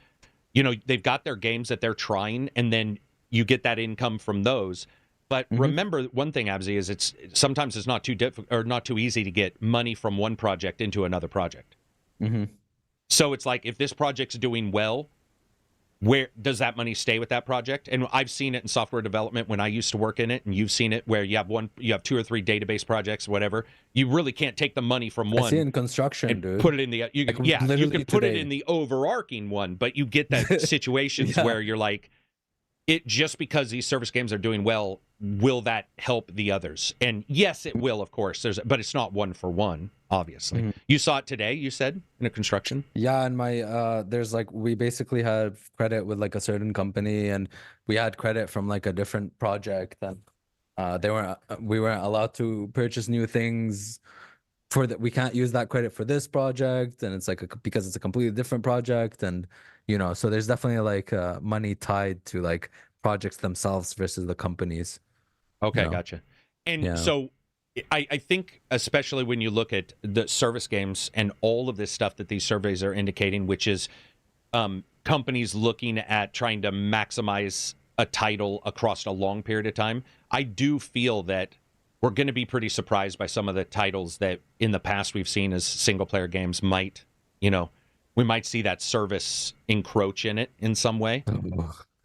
they've got their games that they're trying, and then you get that income from those. But remember one thing, Abzi, is sometimes it's not too difficult or not too easy to get money from one project into another project. So it's like, if this project's doing well, where does that money stay with that project? And I've seen it in software development when I used to work in it, and you've seen it where you have 2 or 3 database projects, whatever. You really can't take the money from one. I see it in construction, and dude. put it in the you can put it in the overarching one, but you get that situations where you're like, it just because these service games are doing well, will that help the others? And yes, it will, of course. But it's not one for one, obviously. You saw it today, you said, in a construction? Yeah, and there's like, we basically have credit with like a certain company, and we had credit from like a different project, and we weren't allowed to purchase new things we can't use that credit for this project, and it's like because it's a completely different project, and so there's definitely like money tied to like projects themselves versus the companies. Okay, gotcha. And so I think, especially when you look at the service games and all of this stuff that these surveys are indicating, which is companies looking at trying to maximize a title across a long period of time, I do feel that we're going to be pretty surprised by some of the titles that in the past we've seen as single-player games we might see that service encroach in it in some way.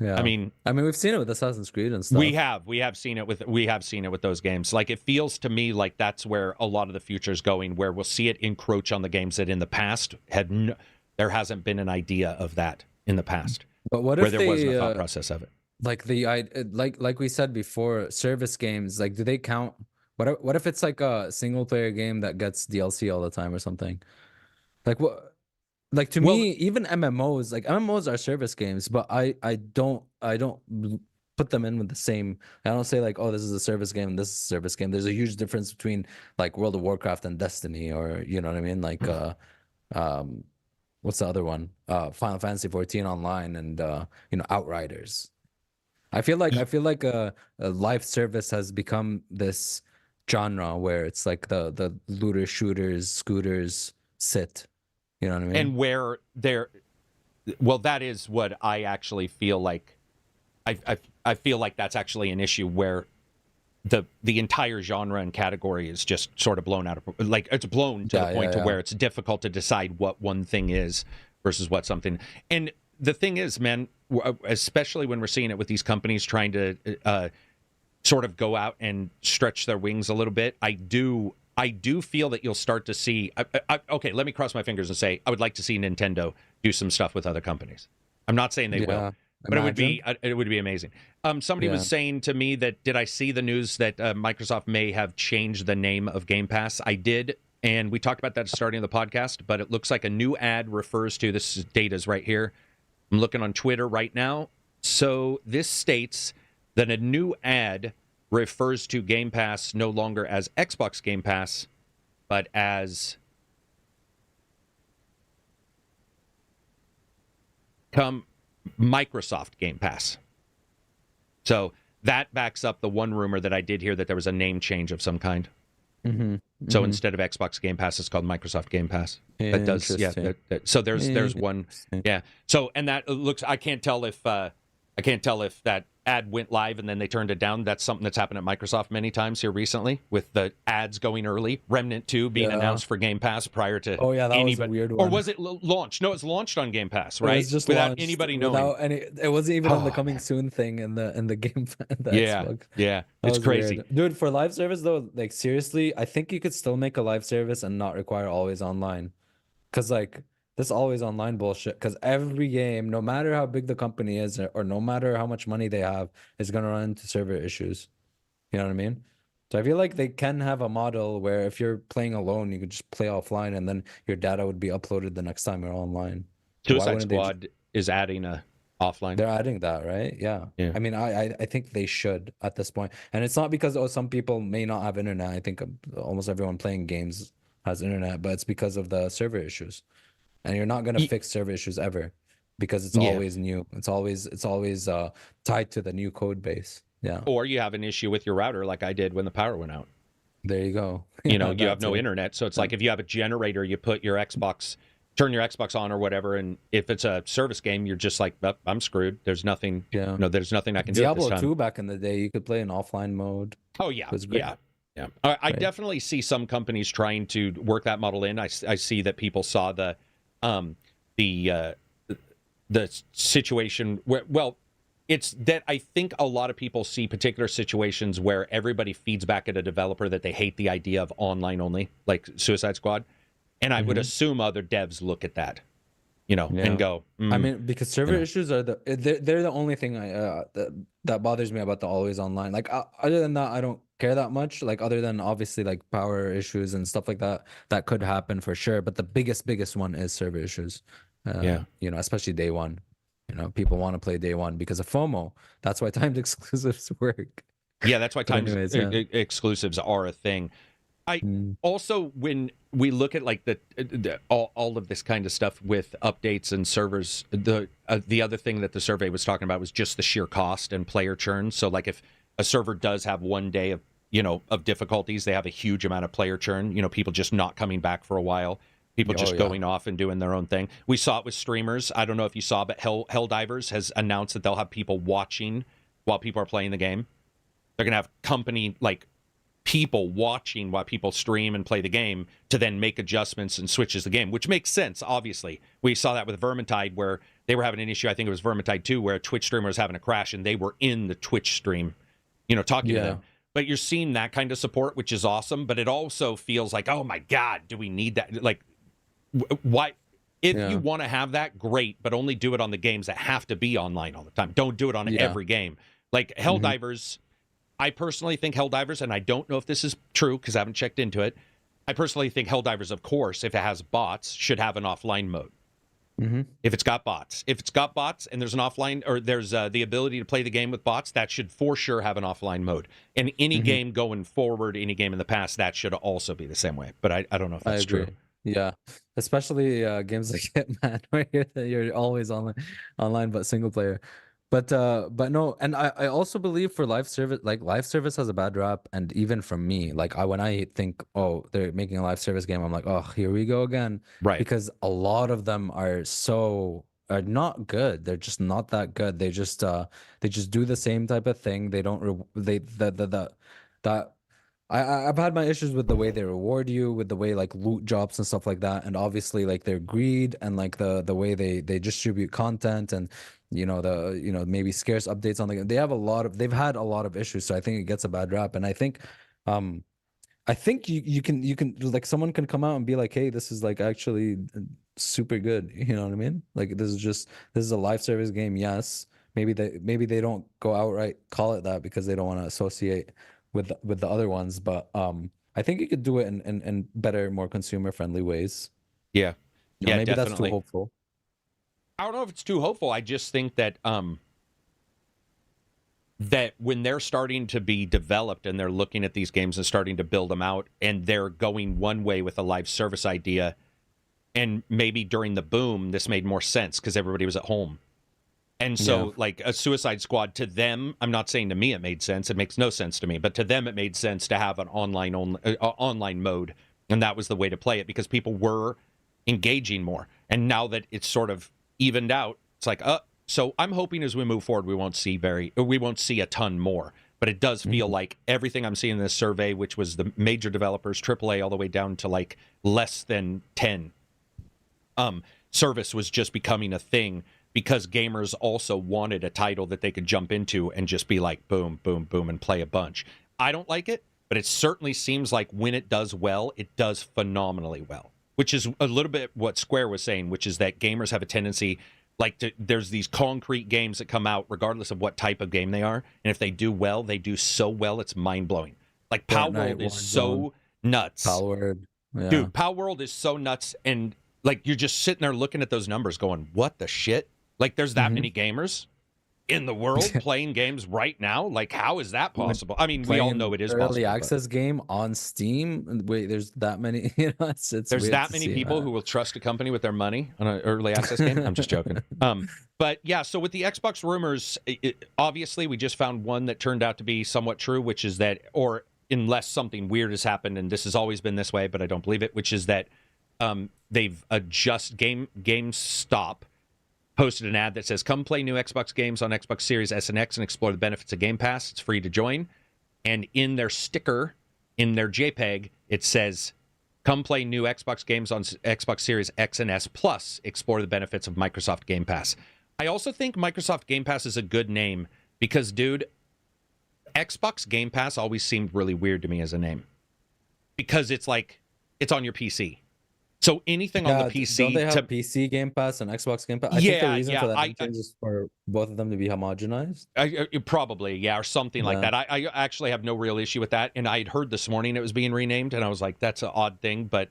Yeah. I mean, we've seen it with Assassin's Creed and stuff. We have seen it with those games. Like, it feels to me like that's where a lot of the future is going, where we'll see it encroach on the games that in the past there hasn't been an idea of that in the past. But what where if there wasn't a thought process of it? Like like we said before, service games, like, do they count? What if it's like a single player game that gets DLC all the time or something? Like, what? Like, to me, even MMOs are service games, but I don't put them in with the same. I don't say like, oh, this is a service game and this is a service game. There's a huge difference between like World of Warcraft and Destiny, or you know what I mean? Like what's the other one? Final Fantasy 14 Online and Outriders. I feel like a live service has become this genre where it's like the looter shooters, scooters sit. You know what I mean? And where that is what I actually feel like. I feel like that's actually an issue where the entire genre and category is just sort of blown out of, like, it's blown to the point to where it's difficult to decide what one thing is versus what something. And the thing is, man, especially when we're seeing it with these companies trying to sort of go out and stretch their wings a little bit, I do feel that you'll start to see. Okay, let me cross my fingers and say I would like to see Nintendo do some stuff with other companies. I'm not saying they will, but it would be amazing. Somebody was saying to me that, did I see the news that Microsoft may have changed the name of Game Pass? I did, and we talked about that at the starting of the podcast. But it looks like a new ad refers to this. Data's right here. I'm looking on Twitter right now. So this states that a new ad refers to Game Pass no longer as Xbox Game Pass, but as Microsoft Game Pass. So that backs up the one rumor that I did hear that there was a name change of some kind. So instead of Xbox Game Pass, it's called Microsoft Game Pass. That does, so there's one, So, and that looks, I can't tell if that ad went live and then they turned it down. That's something that's happened at Microsoft many times here recently, with the ads going early. Remnant 2 being announced for Game Pass prior to that was a weird one. Or was it launched? No, it's launched on Game Pass, right? It was just without anybody knowing. It wasn't even on the coming soon thing in the Game Xbox. It's crazy. Weird. Dude, for live service though, like, seriously, I think you could still make a live service and not require always online. Because like, this always online bullshit, because every game, no matter how big the company is or no matter how much money they have, is going to run into server issues. You know what I mean? So I feel like they can have a model where if you're playing alone, you could just play offline and then your data would be uploaded the next time you're online. Suicide Squad is adding a offline. They're adding that, right? Yeah. I mean, I think they should at this point. And it's not because some people may not have internet. I think almost everyone playing games has internet, but it's because of the server issues. And you're not going to fix server issues ever, because it's always new. It's always tied to the new code base. Yeah. Or you have an issue with your router, like I did when the power went out. There you go. You have no internet. So it's like, if you have a generator, you put your Xbox turn your Xbox on or whatever, and if it's a service game, you're just like, oh, I'm screwed. There's nothing. Yeah. There's nothing I can do at this Diablo time. 2 back in the day, you could play in offline mode. Oh yeah, It was great. yeah. I definitely see some companies trying to work that model in. I see that people saw the situation where, well, it's that I think a lot of people see particular situations where everybody feeds back at a developer that they hate the idea of online only, like Suicide Squad. And I would assume other devs look at that, and go. I mean, because server issues are they're the only thing that bothers me about the always online. Like other than that, I don't care that much. Like other than obviously like power issues and stuff like that could happen for sure. But the biggest one is server issues. Especially day one. People want to play day one because of FOMO. That's why timed exclusives work. Yeah, that's why timed exclusives are a thing. I also, when we look at like all of this kind of stuff with updates and servers, the other thing that the survey was talking about was just the sheer cost and player churn. So like if a server does have one day of difficulties, they have a huge amount of player churn. People just not coming back for a while. People just going off and doing their own thing. We saw it with streamers. I don't know if you saw, but Helldivers has announced that they'll have people watching while people are playing the game. They're going to have company, like people watching while people stream and play the game to then make adjustments and switches the game, which makes sense, obviously. We saw that with Vermintide where they were having an issue. I think it was Vermintide 2 where a Twitch streamer was having a crash and they were in the Twitch stream, talking to them. But you're seeing that kind of support, which is awesome. But it also feels like, oh my God, do we need that? Like, why? If you want to have that, great, but only do it on the games that have to be online all the time. Don't do it on every game. Like Helldivers, I personally think Helldivers, and I don't know if this is true because I haven't checked into it. I personally think Helldivers, of course, if it has bots, should have an offline mode. If it's got bots. If it's got bots and there's an offline, or there's the ability to play the game with bots, that should for sure have an offline mode. And any game going forward, any game in the past, that should also be the same way. But I don't know if that's true. Yeah, especially games like Hitman, where you're always online, but single player. But no, and I also believe for live service has a bad rap, and even from me, like when I think, oh, they're making a live service game, I'm like, oh, here we go again, right? Because a lot of them are not good. They're just not that good. They just do the same type of thing. They don't I've had my issues with the way they reward you, with the way like loot drops and stuff like that, and obviously like their greed and like the way they distribute content and maybe scarce updates on the game. They've had a lot of issues, so I think it gets a bad rap. And I think you can like someone can come out and be like, hey, this is like actually super good. You know what I mean? Like this is a live service game. Yes, maybe they don't go outright call it that because they don't want to associate with the other ones, but I think you could do it in better, more consumer friendly ways. Yeah, maybe definitely. That's too hopeful. I don't know if it's too hopeful. I just think that that when they're starting to be developed and they're looking at these games and starting to build them out, and they're going one way with a live service idea, and maybe during the boom this made more sense because everybody was at home. And so, like a Suicide Squad, to them, I'm not saying to me it made sense. It makes no sense to me. But to them, it made sense to have an online mode. And that was the way to play it because people were engaging more. And now that it's sort of evened out, it's like, so I'm hoping as we move forward, we won't see a ton more. But it does feel like everything I'm seeing in this survey, which was the major developers, AAA, all the way down to like less than 10, service was just becoming a thing. Because gamers also wanted a title that they could jump into and just be like, boom, boom, boom, and play a bunch. I don't like it, but it certainly seems like when it does well, it does phenomenally well, which is a little bit what Square was saying, which is that gamers have a tendency, there's these concrete games that come out regardless of what type of game they are, and if they do well, they do so well, it's mind-blowing. Like, Power World is so nuts. Dude, Power World is so nuts, and like you're just sitting there looking at those numbers going, what the shit? Like, there's that many gamers in the world playing games right now. Like, how is that possible? I mean, we all know it is possible. Early access game on Steam. Wait, there's that many. It's there's that many people who will trust a company with their money on an early access game. I'm just joking. But yeah, so with the Xbox rumors, obviously we just found one that turned out to be somewhat true, which is that, or unless something weird has happened, and this has always been this way, but I don't believe it, which is that they've GameStop posted an ad that says, "Come play new Xbox games on Xbox Series S and X and explore the benefits of Game Pass. It's free to join." And in their sticker, in their JPEG, it says, "Come play new Xbox games on Xbox Series X and S Plus. Explore the benefits of Microsoft Game Pass." I also think Microsoft Game Pass is a good name because, dude, Xbox Game Pass always seemed really weird to me as a name because it's like it's on your PC. So anything on the PC, don't they have PC Game Pass and Xbox Game Pass? I think the reason for that is for both of them to be homogenized. Probably, yeah, or something like that. I actually have no real issue with that, and I had heard this morning it was being renamed, and I was like, that's an odd thing, but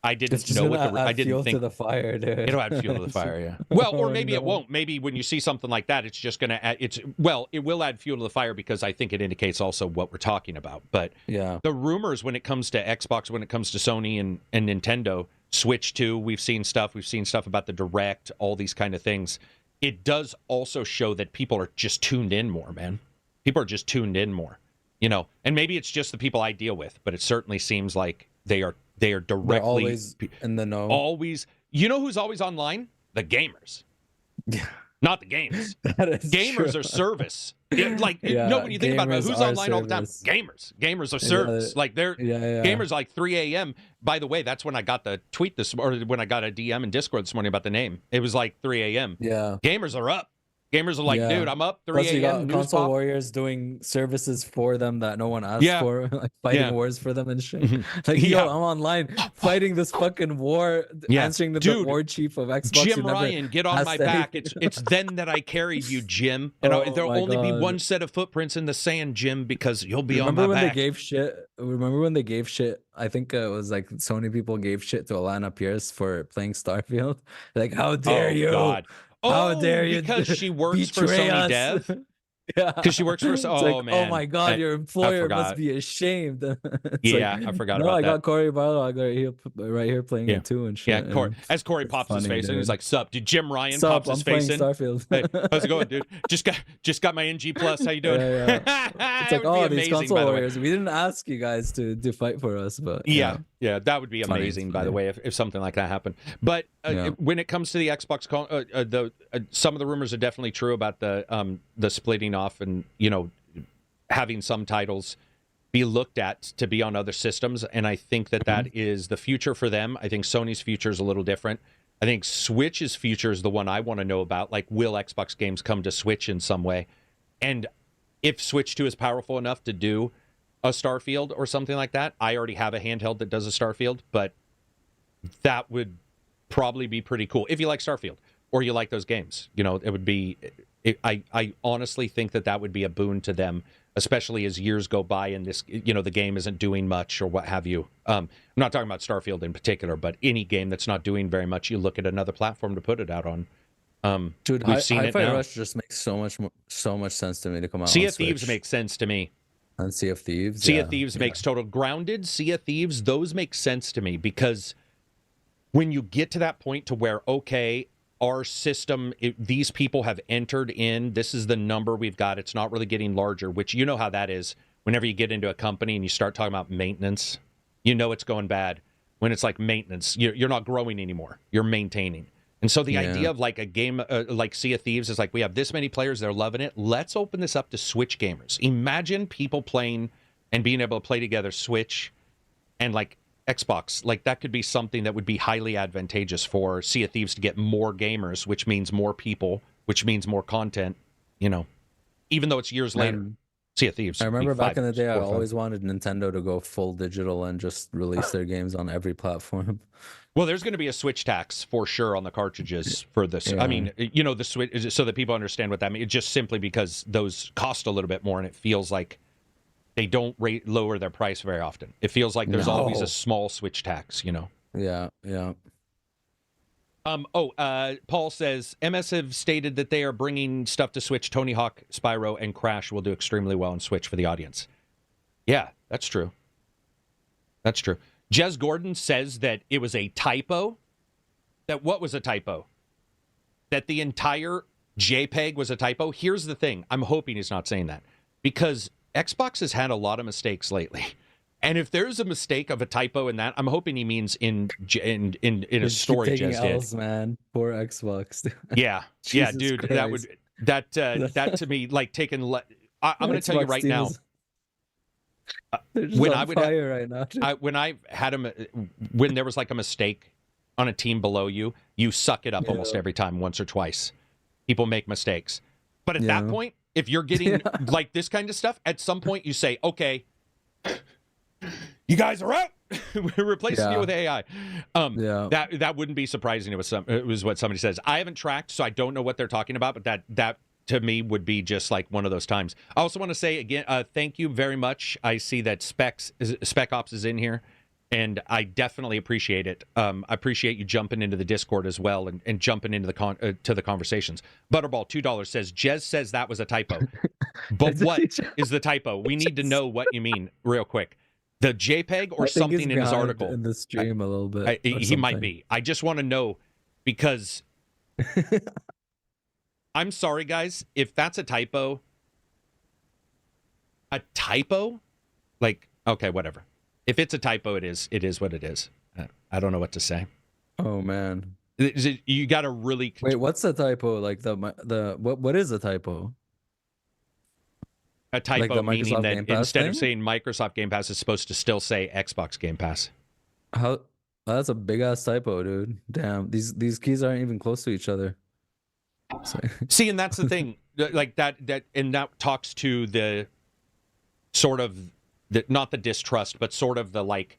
I didn't know what I didn't fuel think to the fire, dude. It'll add fuel to the fire, yeah. Well, or maybe it won't. Maybe when you see something like that, it's just going to add. It will add fuel to the fire because I think it indicates also what we're talking about. But yeah, the rumors when it comes to Xbox, when it comes to Sony and Nintendo, Switch 2, we've seen stuff about the Direct, all these kind of things. It does also show that people are just tuned in more, man. People are just tuned in more, and maybe it's just the people I deal with, but it certainly seems like they are directly. They're always in the know. Always. You know who's always online? The gamers. Yeah. Not the games. Gamers are service. When you think about it, who's online all the time? Gamers are service. Like they're gamers like 3 a.m. By the way, that's when I got the tweet when I got a DM in Discord this morning about the name. It was like 3 a.m. Yeah. Gamers are up. Gamers are like, dude, I'm up 3 a.m. You got console warriors doing services for them that no one asked for, like fighting wars for them and shit. Like, yo, I'm online fighting this fucking war, answering the war chief of Xbox. Jim Ryan, get on my back. It's then that I carried you, Jim. And there'll only be one set of footprints in the sand, Jim, because you'll be on my back. Remember when they gave shit? I think it was like Sony people gave shit to Alana Pierce for playing Starfield. Like, how dare you? God. How dare you? Because she works for Sony Dev? Yeah. Because she works for... man. Oh, my God. Your employer must be ashamed. I forgot about that. I got Corey Barlow right here playing it too and shit. Yeah, as Corey pops his face and he's like, sup? Did Jim Ryan pops his face in? Starfield. Hey, how's it going, dude? Just got my NG Plus. How you doing? It's like, these console warriors. We didn't ask you guys to fight for us, but... Yeah, that would be amazing, by the way, if something like that happened. But when it comes to the Xbox, some of the rumors are definitely true about the splitting off and, having some titles be looked at to be on other systems. And I think that is the future for them. I think Sony's future is a little different. I think Switch's future is the one I want to know about. Like, will Xbox games come to Switch in some way? And if Switch 2 is powerful enough to do a Starfield or something like that, I already have a handheld that does a Starfield, but that would probably be pretty cool if you like Starfield or you like those games. It would be... I honestly think that would be a boon to them, especially as years go by and this, the game isn't doing much or what have you. I'm not talking about Starfield in particular, but any game that's not doing very much, you look at another platform to put it out on. Dude, Hi-Fi Rush just makes so much sense to me to come out. Sea of Thieves makes sense to me. And Sea of Thieves. Sea of Thieves makes total Grounded. Sea of Thieves, those make sense to me because when you get to that point to where, okay, our system, these people have entered in, this is the number we've got, it's not really getting larger, which you know how that is. Whenever you get into a company and you start talking about maintenance, it's going bad. When it's like maintenance, you're not growing anymore, you're maintaining. And so the idea of like a game like Sea of Thieves is like, we have this many players, they're loving it, let's open this up to Switch gamers. Imagine people playing and being able to play together Switch and like Xbox. Like, that could be something that would be highly advantageous for Sea of Thieves to get more gamers, which means more people, which means more content, even though it's years later. Sea of Thieves. I remember back in the day, I always wanted Nintendo to go full digital and just release their games on every platform. Well, there's going to be a Switch tax for sure on the cartridges for this. I mean, the Switch, so that people understand what that means. It's just simply because those cost a little bit more and it feels like they don't lower their price very often. It feels like there's always a small Switch tax, Yeah. Paul says, MS have stated that they are bringing stuff to Switch. Tony Hawk, Spyro, and Crash will do extremely well on Switch for the audience. Yeah, that's true. That's true. Jez Gordon says that it was a typo. That what was a typo? That the entire JPEG was a typo? Here's the thing. I'm hoping he's not saying that. Because Xbox has had a lot of mistakes lately. And if there's a mistake of a typo in that, I'm hoping he means in a Just story taking Jez did. L's, man. Poor Xbox. Yeah, Jesus dude, Christ. that to me, like taking. I'm going to tell you right now. They're just on fire right now. When I had him, when there was like a mistake on a team below you, you suck it up almost every time, once or twice. People make mistakes, but at that point, if you're getting like this kind of stuff, at some point you say, "Okay, you guys are out. We're replacing you with AI." That wouldn't be surprising. It was what somebody says. I haven't tracked, so I don't know what they're talking about. But that to me would be just like one of those times. I also want to say again, thank you very much. I see that Spec Ops is in here, and I definitely appreciate it. I appreciate you jumping into the Discord as well and jumping into to the conversations. Butterball $2 says Jez says that was a typo, but what is the typo? We need to know what you mean real quick. The JPEG or something in his article in the stream a little bit. He might be. I just want to know because. I'm sorry, guys, if that's a typo, like, okay, whatever. If it's a typo, it is what it is. I don't know what to say. Oh man, you got to really wait. What's the typo? Like what is a typo? A typo like meaning that instead thing? Of saying Microsoft Game Pass, it's supposed to still say Xbox Game Pass. How? That's a big ass typo, dude. Damn, these keys aren't even close to each other. See, and that's the thing, like that talks to the sort of not the distrust, but sort of the like,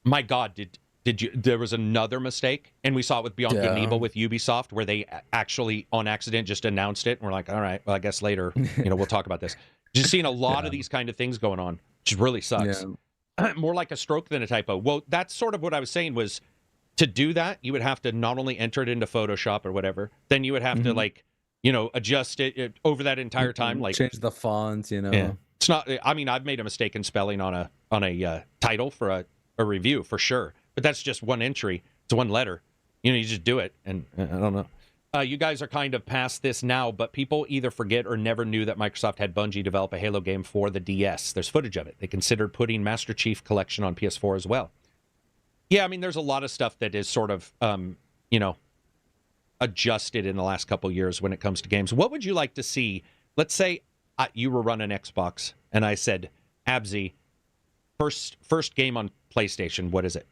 my God, did you? There was another mistake, and we saw it with Beyond Good and Evil with Ubisoft, where they actually on accident just announced it, and we're like, all right, well, I guess later, we'll talk about this. Just seeing a lot of these kind of things going on, which really sucks. More like a stroke than a typo. Well, that's sort of what I was saying was. To do that, you would have to not only enter it into Photoshop or whatever, then you would have to like, adjust it over that entire time, like change the font. Yeah. It's not. I mean, I've made a mistake in spelling on a title for a review for sure, but that's just one entry. It's one letter. You just do it, and I don't know. You guys are kind of past this now, but people either forget or never knew that Microsoft had Bungie develop a Halo game for the DS. There's footage of it. They considered putting Master Chief Collection on PS4 as well. Yeah, I mean, there's a lot of stuff that is sort of, adjusted in the last couple of years when it comes to games. What would you like to see? Let's say you were running Xbox, and I said, Abzy, first game on PlayStation, what is it?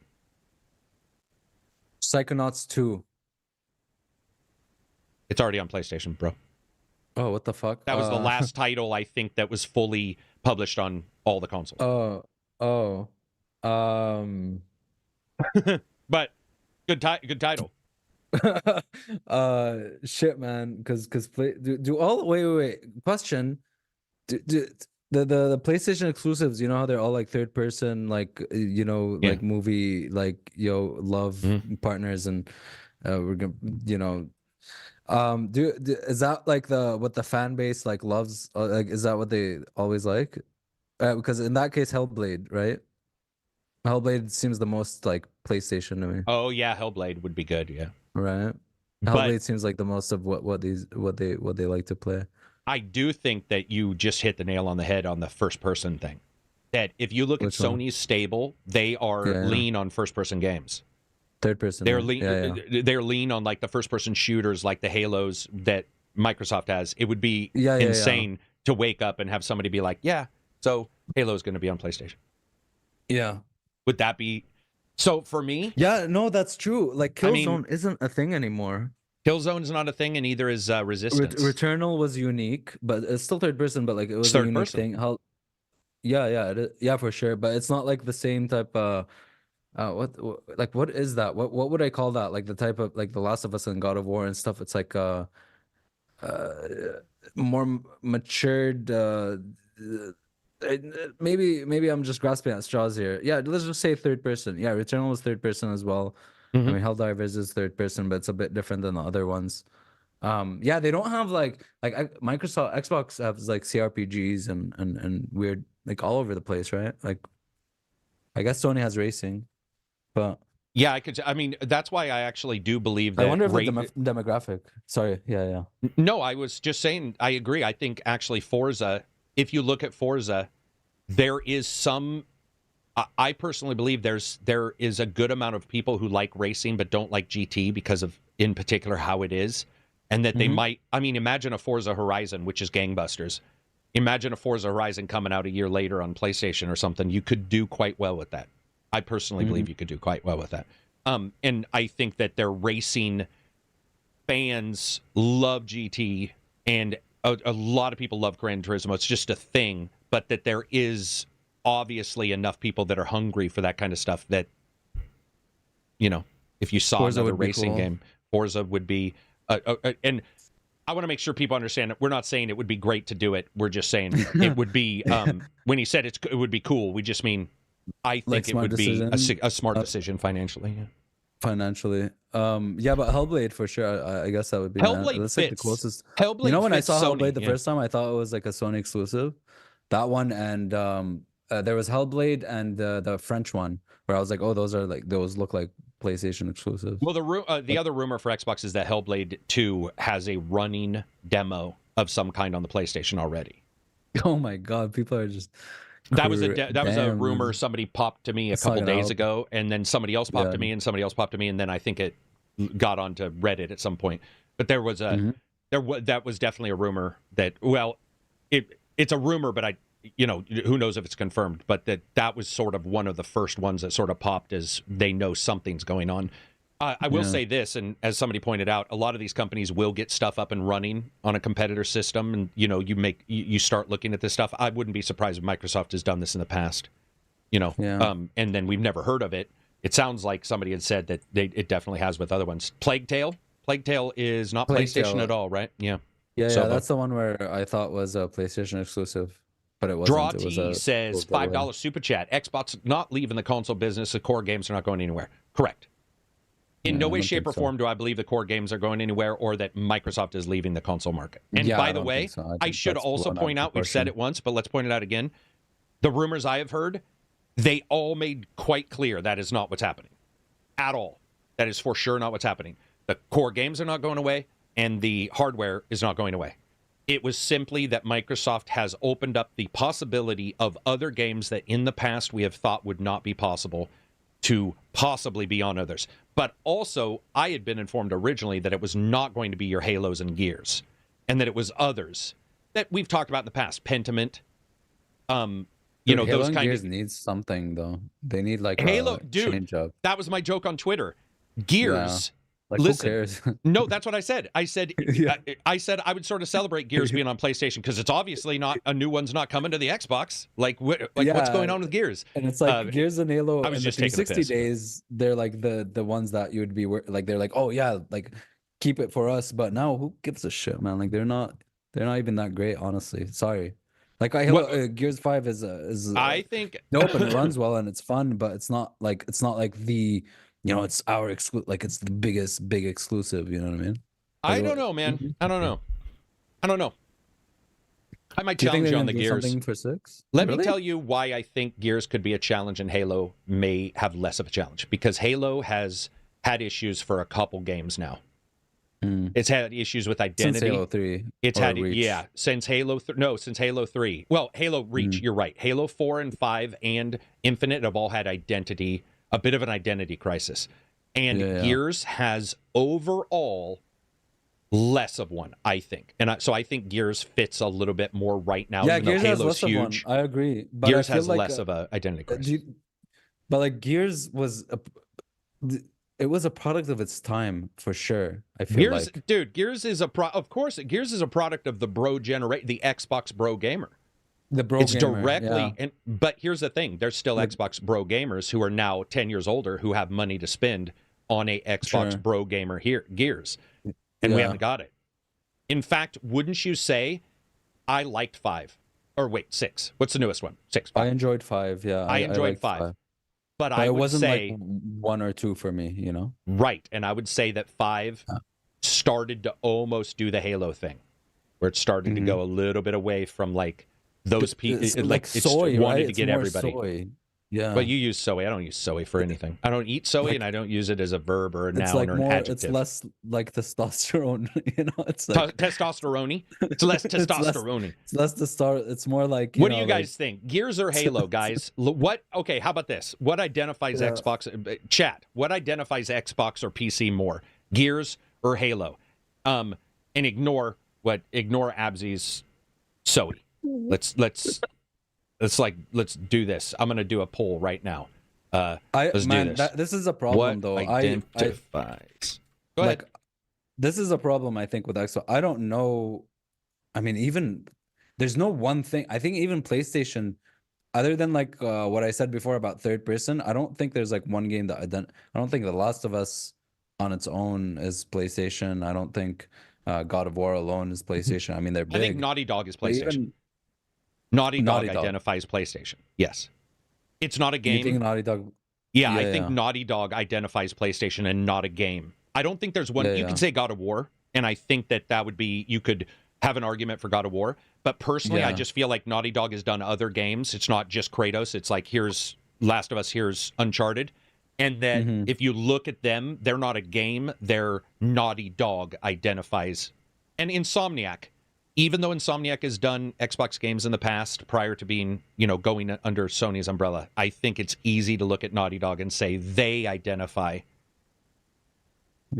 Psychonauts 2. It's already on PlayStation, bro. Oh, what the fuck? That was the last title, I think, that was fully published on all the consoles. But good title. Shit, man. Because do all wait. Question. Do the PlayStation exclusives, you know how they're all like third person, like like movie, like love partners, and we're gonna is that like what the fan base like loves? Like, is that what they always like? Because in that case, Hellblade, right? Hellblade seems the most like PlayStation to me. Oh yeah, Hellblade would be good. Yeah, right. Hellblade seems like the most of what they like to play. I do think that you just hit the nail on the head on the first person thing. That if you look at Sony's stable, they are lean on first person games. Third person. They're lean. They're lean on like the first person shooters, like the Halos that Microsoft has. It would be insane to wake up and have somebody be like, "Yeah, so Halo's going to be on PlayStation." Yeah. Would that be so for me? Yeah, no, that's true. Like Killzone isn't a thing anymore. Killzone's not a thing, and neither is Resistance. Returnal was unique, but it's still third person. But like it was a unique thing. Yeah, for sure. But it's not like the same type. What is that? What would I call that? Like the type of like The Last of Us and God of War and stuff. It's like more matured. Maybe I'm just grasping at straws here. Yeah, let's just say third person. Yeah, Returnal was third person as well. I mean, Helldivers is third person, but it's a bit different than the other ones. Yeah, they don't have like Microsoft Xbox has like CRPGs and weird like all over the place, right? Like I guess Sony has racing, but yeah, I mean, that's why I actually do believe that. I wonder if the demographic. Sorry, yeah. No, I was just saying. I agree. I think actually Forza. If you look at Forza, there is some. I personally believe there is a good amount of people who like racing but don't like GT because of, in particular, how it is, and that they might. I mean, imagine a Forza Horizon, which is gangbusters. Imagine a Forza Horizon coming out a year later on PlayStation or something. You could do quite well with that. I personally believe you could do quite well with that. And I think that their racing fans love GT, and a lot of people love Gran Turismo. It's just a thing, but that there is obviously enough people that are hungry for that kind of stuff that, you know, if you saw Forza another would be racing cool. game, Forza would be... and I want to make sure people understand that we're not saying it would be great to do it. We're just saying it would be... when he said it would be cool, we just mean... I think Like it would decision. be a smart decision financially. Yeah. Financially, yeah, but Hellblade for sure. I guess that would be Hellblade that's like the fits. closest. Hellblade You know, when I fits saw Sony, Hellblade the first time, I thought it was like a Sony exclusive. That one, and there was Hellblade and the French one, where I was like, oh, those look like PlayStation exclusives. Well, the other rumor for Xbox is that Hellblade 2 has a running demo of some kind on the PlayStation already. Oh my God, people are just. That was a rumor somebody popped to me a couple days ago, and then somebody else popped to me, and somebody else popped to me, and then I think it got onto Reddit at some point. But there was that was definitely a rumor that, well, it's a rumor, but who knows if it's confirmed, but that was sort of one of the first ones that sort of popped as they know something's going on. I will say this, and as somebody pointed out, a lot of these companies will get stuff up and running on a competitor system, and you start looking at this stuff. I wouldn't be surprised if Microsoft has done this in the past, and then we've never heard of it. It sounds like somebody had said that it definitely has with other ones. Plague Tale is not PlayStation at all, right? Yeah. Yeah, that's the one where I thought was a PlayStation exclusive, but it wasn't. Draw says $5 super chat. Xbox not leaving the console business. The core games are not going anywhere. Correct. In no way, shape, or form do I believe the core games are going anywhere or that Microsoft is leaving the console market. And by the way, I should also point out, we've said it once, but let's point it out again. The rumors I have heard, they all made quite clear that is not what's happening. At all. That is for sure not what's happening. The core games are not going away, and the hardware is not going away. It was simply that Microsoft has opened up the possibility of other games that in the past we have thought would not be possible to possibly be on others. But also, I had been informed originally that it was not going to be your Halos and Gears, and that it was others that we've talked about in the past. Pentiment, Halo those and kind Gears of needs something though. They need like Halo, a dude. change up. That was my joke on Twitter. Gears. Like, listen, who cares? no, that's what I said. I said I would sort of celebrate Gears being on PlayStation because it's obviously not a new one's not coming to the Xbox. What's going on with Gears? And it's like Gears and Halo. I was just in the taking 360 days. They're like the ones that you would be like. They're like, oh yeah, like keep it for us. But now, who gives a shit, man? Like they're not even that great, honestly. Sorry. Like Gears 5 is I think dope and it runs well and it's fun, but it's not like the. It's our it's the big exclusive. You know what I mean? I don't know, man. I don't know. I might Do you think challenge you on they're the gonna do Gears. something for 6? Let Really? me tell you why I think Gears could be a challenge and Halo may have less of a challenge. Because Halo has had issues for a couple games now. It's had issues with identity. Since Halo 3. It's had Reach. since Halo since Halo 3. Well, Halo Reach, you're right. Halo 4 and 5 and Infinite have all had a bit of an identity crisis. And Gears has overall less of one, I think. And so I think Gears fits a little bit more right now. Yeah, even though Gears has Halo's less huge. of one. I agree. But Gears I feel has like, less of an identity crisis. But like Gears was it was a product of its time for sure. I feel Gears, like dude, Gears is of course, Gears is a product of the the Xbox Bro gamer. the bro It's gamer, directly, yeah. but here's the thing: there's still Xbox Bro gamers who are now 10 years older who have money to spend on a Xbox Bro gamer Gears, and we haven't got it. In fact, wouldn't you say I liked 5? Or wait, 6. What's the newest one? 6. 5. I enjoyed 5. Yeah, I enjoyed liked 5. But it I would wasn't say like 1 or 2 for me, you know. Right, and I would say that 5 started to almost do the Halo thing, where it started to go a little bit away from like those people, It's like soy, wanted right? to It's get more everybody. soy. Yeah. But you use soy. I don't use soy for anything. I don't eat soy, Like, and I don't use it as a verb or a it's noun like or an more, it's adjective. less like testosterone, you know? It's like Testosterone. It's less testosterone. it's less it's more like, What do you guys think? Gears or Halo, guys? What? Okay, how about this? What identifies Yeah. Xbox? Chat. What identifies Xbox or PC more? Gears or Halo? And ignore Absy's soy. Let's do this. I'm gonna do a poll right now. Let's do this. This is a problem though. Identifies. Go ahead. This is a problem, I think, with Xbox. I don't know. I mean, even there's no one thing. I think even PlayStation, other than like what I said before about third person, I don't think there's like one game that I don't think The Last of Us on its own is PlayStation. I don't think God of War alone is PlayStation. I mean, they're big. I think Naughty Dog is PlayStation. Naughty Dog identifies PlayStation. Yes. It's not a game. You think Naughty Dog? Yeah, I think Naughty Dog identifies PlayStation and not a game. I don't think there's one. You can say God of War, and I think that would be, you could have an argument for God of War. But personally, I just feel like Naughty Dog has done other games. It's not just Kratos. It's like, here's Last of Us, here's Uncharted. And that if you look at them, they're not a game. They're Naughty Dog identifies. And Insomniac, even though Insomniac has done Xbox games in the past prior to being, going under Sony's umbrella, I think it's easy to look at Naughty Dog and say they identify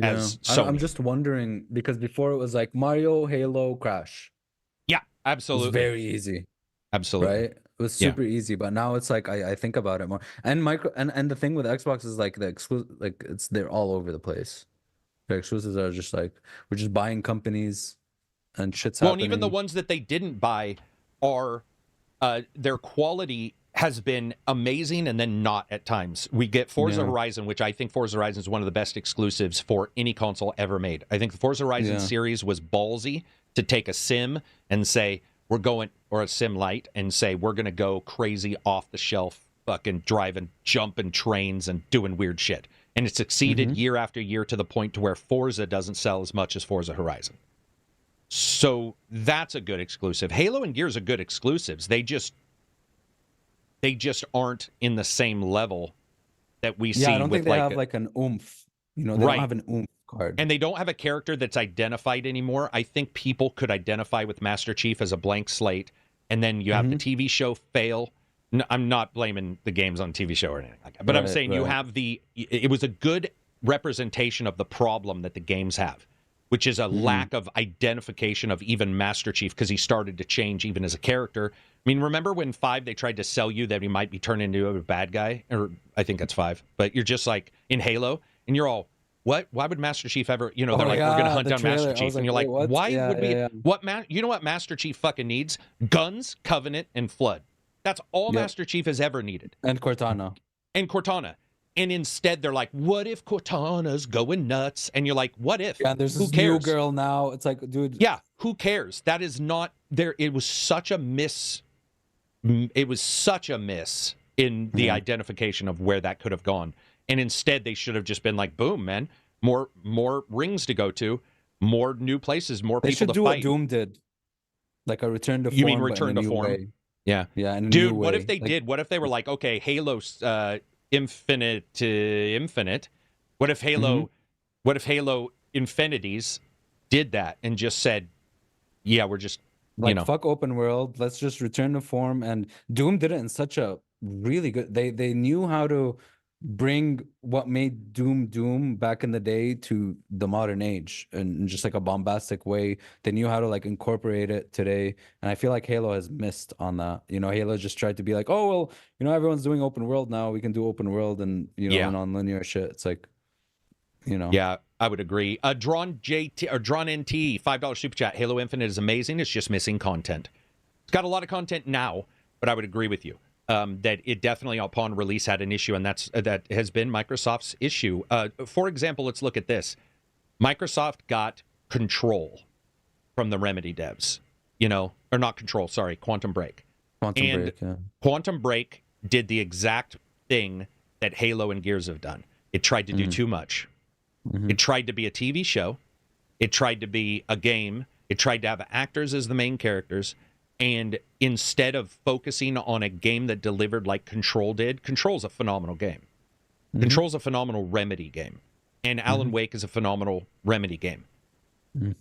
as Sony. I'm just wondering, because before it was like Mario, Halo, Crash. Yeah, absolutely. It was very easy. Absolutely. Right? It was super easy, but now it's like I think about it more. And and the thing with Xbox is like the exclusive, like they're all over the place. The exclusives are just like, we're just buying companies and shit's happening. Well, and even the ones that they didn't buy are their quality has been amazing and then not at times. We get Forza Horizon, which I think Forza Horizon is one of the best exclusives for any console ever made. I think the Forza Horizon series was ballsy to take a sim and say, we're going, or a sim light, and say, we're going to go crazy off the shelf, fucking driving, jumping trains and doing weird shit. And it succeeded year after year to the point to where Forza doesn't sell as much as Forza Horizon. So that's a good exclusive. Halo and Gears are good exclusives. They just aren't in the same level that we see. I don't think they have like an oomph. They don't have an oomph card. And they don't have a character that's identified anymore. I think people could identify with Master Chief as a blank slate, and then you have the TV show fail. No, I'm not blaming the games on TV show or anything like that, but I'm saying you have it was a good representation of the problem that the games have, which is a lack of identification of even Master Chief, because he started to change even as a character. I mean, remember when 5, they tried to sell you that he might be turned into a bad guy? Or I think that's 5. But you're just like, in Halo, and you're all, what? Why would Master Chief ever, they're like, we're going to hunt down Master Chief. And you're like, why would we? You know what Master Chief fucking needs? Guns, Covenant, and Flood. That's all Master Chief has ever needed. And Cortana. And instead, they're like, what if Cortana's going nuts? And you're like, what if? Yeah, there's this new girl now. It's like, dude. Yeah, who cares? That is not there. It was such a miss. It was such a miss in the identification of where that could have gone. And instead, they should have just been like, boom, man, more rings to go to, more new places, more people to fight. They should do what Doom did. Like a return to form. You mean return to form? Way. Yeah. Yeah. Dude, what if they did? What if they were like, okay, Halo's Infinite to Infinite. What if Halo Infinities did that and just said, yeah, we're just fuck open world, let's just return to form. And Doom did it in such a really good, they knew how to bring what made Doom back in the day to the modern age in just like a bombastic way. They knew how to like incorporate it today, and I feel like Halo has missed on that. Halo just tried to be like, oh well, everyone's doing open world now, we can do open world and and non-linear shit. It's like, yeah, I would agree. Drawn JT or Drawn NT $5 super chat. Halo Infinite is amazing. It's just missing content. It's got a lot of content now, but I would agree with you. That it definitely upon release had an issue, and that has been Microsoft's issue. For example, let's look at this. Microsoft got Control from the Remedy devs, or not Control, sorry, Quantum Break. Quantum Break did the exact thing that Halo and Gears have done. It tried to do too much. It tried to be a TV show. It tried to be a game. It tried to have actors as the main characters. And instead of focusing on a game that delivered like Control did, Control's a phenomenal game. Control's a phenomenal Remedy game. And Alan Wake is a phenomenal Remedy game.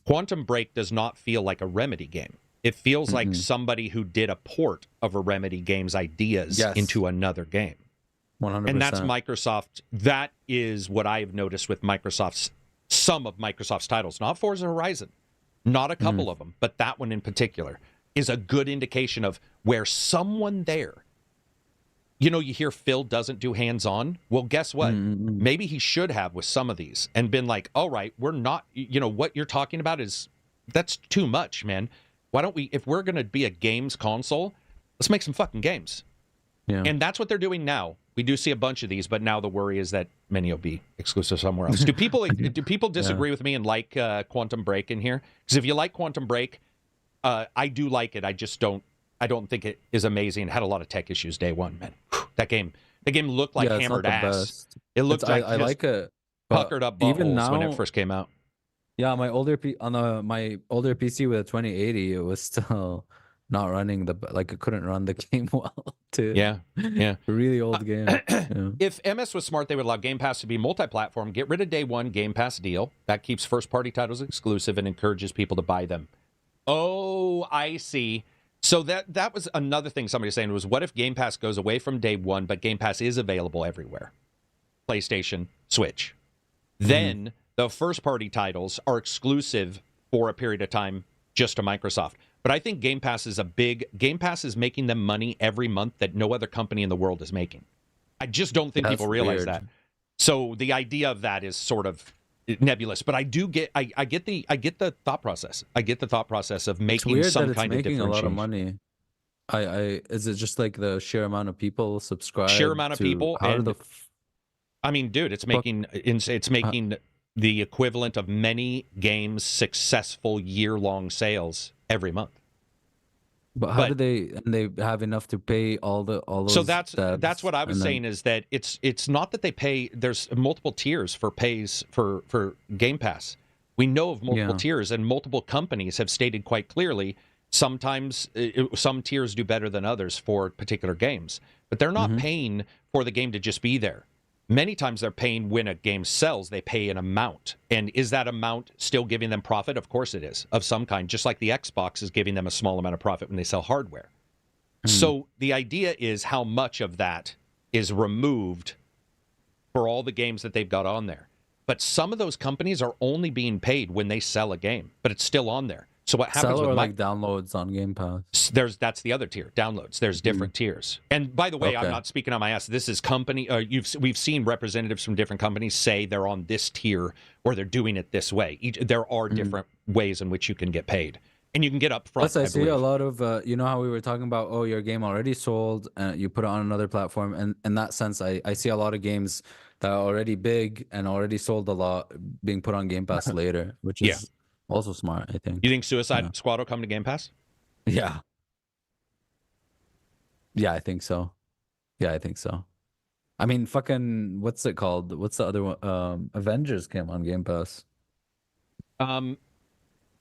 Quantum Break does not feel like a Remedy game. It feels like somebody who did a port of a Remedy game's ideas into another game. 100%. And that's Microsoft. That is what I've noticed with some of Microsoft's titles. Not Forza Horizon. Not a couple of them, but that one in particular is a good indication of where someone there, you know, you hear Phil doesn't do hands-on. Well, guess what? Maybe he should have with some of these and been like, all right, we're not, you know, what you're talking about that's too much, man. Why don't we, if we're going to be a games console, let's make some fucking games. Yeah. And that's what they're doing now. We do see a bunch of these, but now the worry is that many will be exclusive somewhere else. Do people disagree with me and like Quantum Break in here? Because if you like Quantum Break, I do like it. I don't think it is amazing. It had a lot of tech issues day one, man. That game looked like hammered ass. It looked like I like it. Puckered up buttholes now, when it first came out. Yeah, my older PC with a 2080, it was still not running it couldn't run the game well too. Yeah. Really old game. If MS was smart, they would allow Game Pass to be multi-platform, get rid of day one Game Pass deal. That keeps first-party titles exclusive and encourages people to buy them. Oh, I see. So that was another thing somebody was saying was, what if Game Pass goes away from day one, but Game Pass is available everywhere? PlayStation, Switch. Then the first-party titles are exclusive for a period of time just to Microsoft. But I think Game Pass is making them money every month that no other company in the world is making. I just don't think people realize that. So the idea of that is sort of nebulous, but I get the thought process. I get the thought process of making some kind of differentiation. A lot of money. Is it just like the sheer amount of people subscribe? Sheer amount of people. I mean, dude, it's making the equivalent of many games' successful year-long sales every month. But how do they have enough to pay all those? So that's what I was saying, is that it's not that they pay. There's multiple tiers for Game Pass. We know of multiple tiers, and multiple companies have stated quite clearly. Sometimes some tiers do better than others for particular games, but they're not paying for the game to just be there. Many times they're paying when a game sells, they pay an amount. And is that amount still giving them profit? Of course it is, of some kind, just like the Xbox is giving them a small amount of profit when they sell hardware. So the idea is how much of that is removed for all the games that they've got on there. But some of those companies are only being paid when they sell a game, but it's still on there. So what happens with like downloads on Game Pass? That's the other tier, downloads. There's different tiers. And by the way, I'm not speaking on my ass. This is company. We've seen representatives from different companies say they're on this tier or they're doing it this way. There are different ways in which you can get paid, and you can get upfront. Plus, I see a lot of you know how we were talking about, oh, your game already sold, you put it on another platform, and in that sense, I see a lot of games that are already big and already sold a lot being put on Game Pass later, which is also smart, I think. You think Suicide Squad will come to Game Pass? Yeah, I think so. I mean, fucking, what's it called? What's the other one? Avengers came on Game Pass.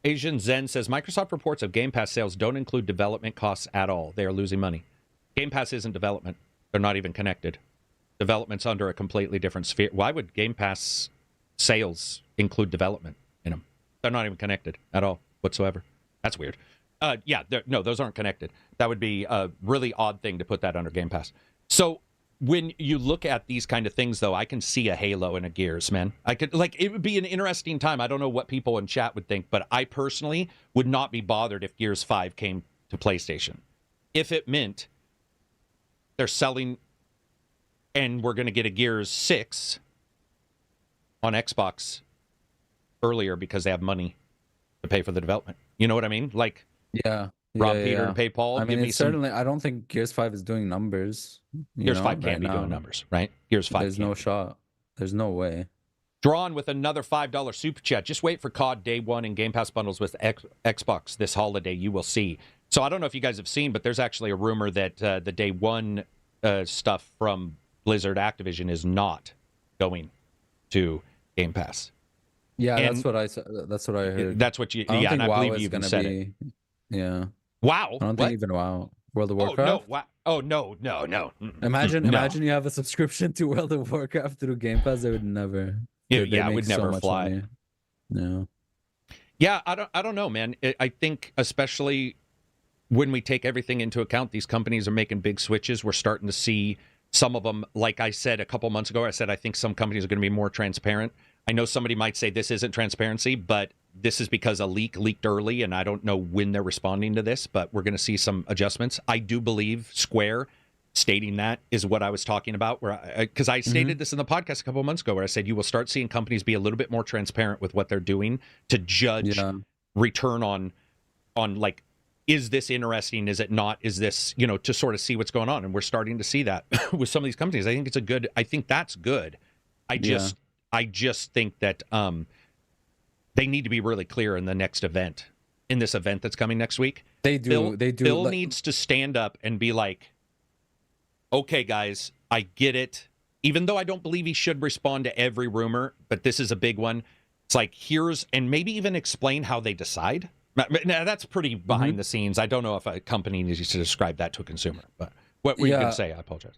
Asian Zen says, Microsoft reports of Game Pass sales don't include development costs at all. They are losing money. Game Pass isn't development. They're not even connected. Development's under a completely different sphere. Why would Game Pass sales include development in them? They're not even connected at all whatsoever. That's weird. No, those aren't connected. That would be a really odd thing to put that under Game Pass. So when you look at these kind of things, though, I can see a Halo and a Gears, man. It would be an interesting time. I don't know what people in chat would think, but I personally would not be bothered if Gears 5 came to PlayStation. If it meant they're selling and we're going to get a Gears 6 on Xbox earlier because they have money to pay for the development. You know what I mean? Like, Rob Peter and pay Paul. I mean, certainly, I don't think Gears 5 is doing numbers. Gears 5 can't be doing numbers, right? Gears 5. There's no shot. There's no way. Drawn with another $5 super chat. Just wait for COD Day 1 and Game Pass bundles with Xbox this holiday. You will see. So I don't know if you guys have seen, but there's actually a rumor that the Day 1 stuff from Blizzard Activision is not going to Game Pass. Yeah, and that's what I heard. That's what you. Yeah, and I believe you even said it. Yeah. Wow. I don't What? think even WoW. World of Oh no! Warcraft. Wow. Oh no! No! No! Imagine you have a subscription to World of Warcraft through Game Pass. They would never. They It make would so never much fly. money. No. Yeah, I don't know, man. I think especially when we take everything into account, these companies are making big switches. We're starting to see some of them, like I said a couple months ago, I said I think some companies are going to be more transparent. I know somebody might say this isn't transparency, but this is because a leak leaked early, and I don't know when they're responding to this, but we're going to see some adjustments. I do believe Square stating that is what I was talking about, where because I stated this in the podcast a couple of months ago, where I said you will start seeing companies be a little bit more transparent with what they're doing to judge return on like, is this interesting? Is it not? Is this, to sort of see what's going on? And we're starting to see that with some of these companies. I think that's good. I just think that they need to be really clear in the next event, in this event that's coming next week. They do. Bill needs to stand up and be like, okay, guys, I get it. Even though I don't believe he should respond to every rumor, but this is a big one. It's like, and maybe even explain how they decide. Now, that's pretty behind the scenes. I don't know if a company needs to describe that to a consumer, but what were you going to say? I apologize.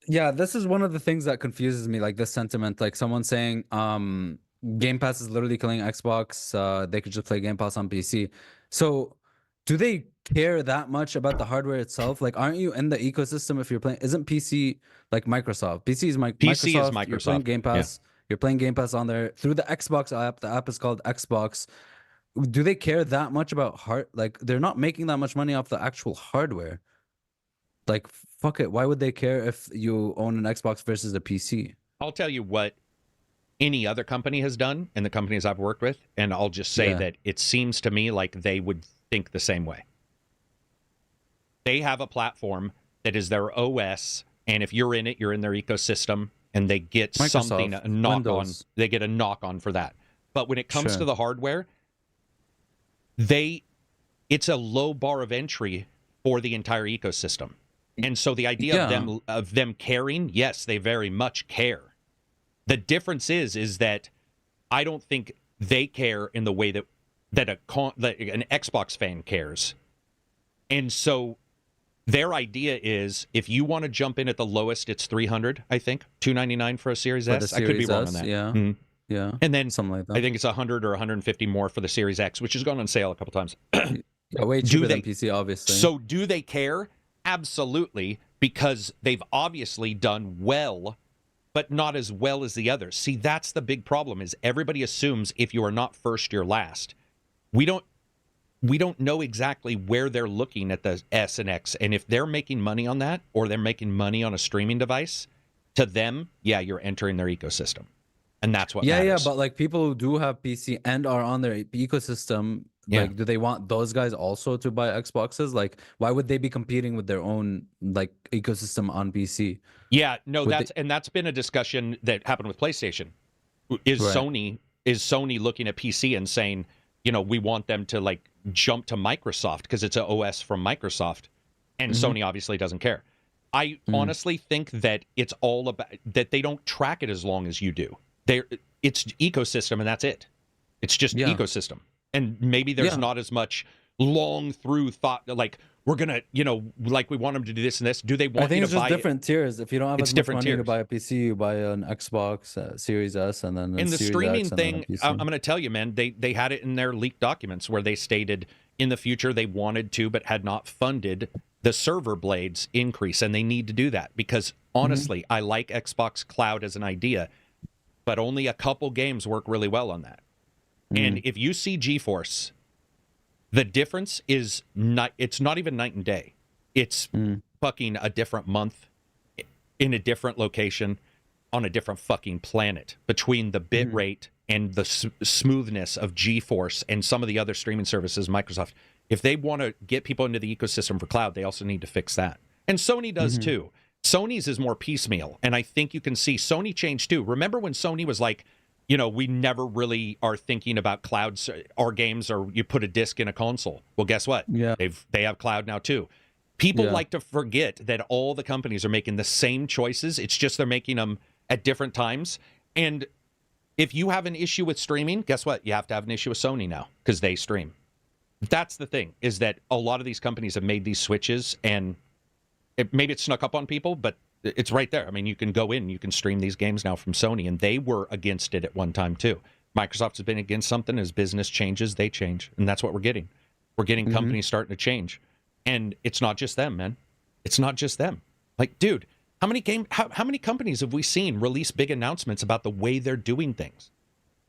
Yeah, this is one of the things that confuses me, like this sentiment, like someone saying Game Pass is literally killing Xbox. They could just play Game Pass on PC. So do they care that much about the hardware itself? Like, aren't you in the ecosystem if you're playing? Isn't PC like Microsoft? PC is Microsoft. You're playing Game Pass. Yeah. You're playing Game Pass on there through the Xbox app. The app is called Xbox. Do they care that much about like, they're not making that much money off the actual hardware. Like, fuck it. Why would they care if you own an Xbox versus a PC? I'll tell you what any other company has done in the companies I've worked with, and I'll just say that it seems to me like they would think the same way. They have a platform that is their OS, and if you're in it, you're in their ecosystem, and they get something, a knock on. They get a knock on for that. But when it comes to the hardware, it's a low bar of entry for the entire ecosystem. And so the idea of them caring, yes, they very much care. The difference is that I don't think they care in the way that an Xbox fan cares. And so their idea is, if you want to jump in at the lowest, it's $300, I think, $299 for a Series S. I could be wrong on that. Yeah. Yeah. And then something like that. I think it's $100 or $150 more for the Series X, which has gone on sale a couple times. Way cheaper than PC, obviously. So do they care? Absolutely, because they've obviously done well, but not as well as the others. See, that's the big problem, is everybody assumes if you are not first, you're last. We don't know exactly where they're looking at the S and X, and if they're making money on that, or they're making money on a streaming device, to them, you're entering their ecosystem. And that's what matters. Yeah, but like people who do have PC and are on their ecosystem, like, do they want those guys also to buy Xboxes? Like, why would they be competing with their own like ecosystem on PC? Yeah, no, that's been a discussion that happened with PlayStation. Is Sony looking at PC and saying, we want them to like jump to Microsoft because it's an OS from Microsoft, and Sony obviously doesn't care. I honestly think that it's all about that they don't track it as long as you do. It's ecosystem, and that's it. It's just ecosystem. And maybe there's not as much long through thought, like, we're going to, like, we want them to do this and this. Do they want you to buy it? I think it's just different tiers. If you don't have as much money to buy a PC, you buy an Xbox Series S, and then in the streaming thing, I'm going to tell you, man, they had it in their leaked documents where they stated in the future they wanted to, but had not funded the server blades increase. And they need to do that because, honestly, I like Xbox Cloud as an idea, but only a couple games work really well on that. And if you see GeForce, the difference is it's not even night and day. It's fucking a different month in a different location on a different fucking planet between the bit rate and the smoothness of GeForce and some of the other streaming services, Microsoft. If they want to get people into the ecosystem for cloud, they also need to fix that. And Sony does too. Sony's is more piecemeal. And I think you can see Sony changed too. Remember when Sony was like, we never really are thinking about clouds, our games, or you put a disc in a console. Well, guess what? Yeah. They have cloud now too. People like to forget that all the companies are making the same choices. It's just they're making them at different times. And if you have an issue with streaming, guess what? You have to have an issue with Sony now because they stream. That's the thing, is that a lot of these companies have made these switches, and maybe it's snuck up on people, but it's right there. I mean, you can go in, you can stream these games now from Sony, and they were against it at one time too. Microsoft has been against something. As business changes, they change, and that's what we're getting. We're getting companies starting to change, and it's not just them, man. It's not just them. Like, dude, how many companies have we seen release big announcements about the way they're doing things?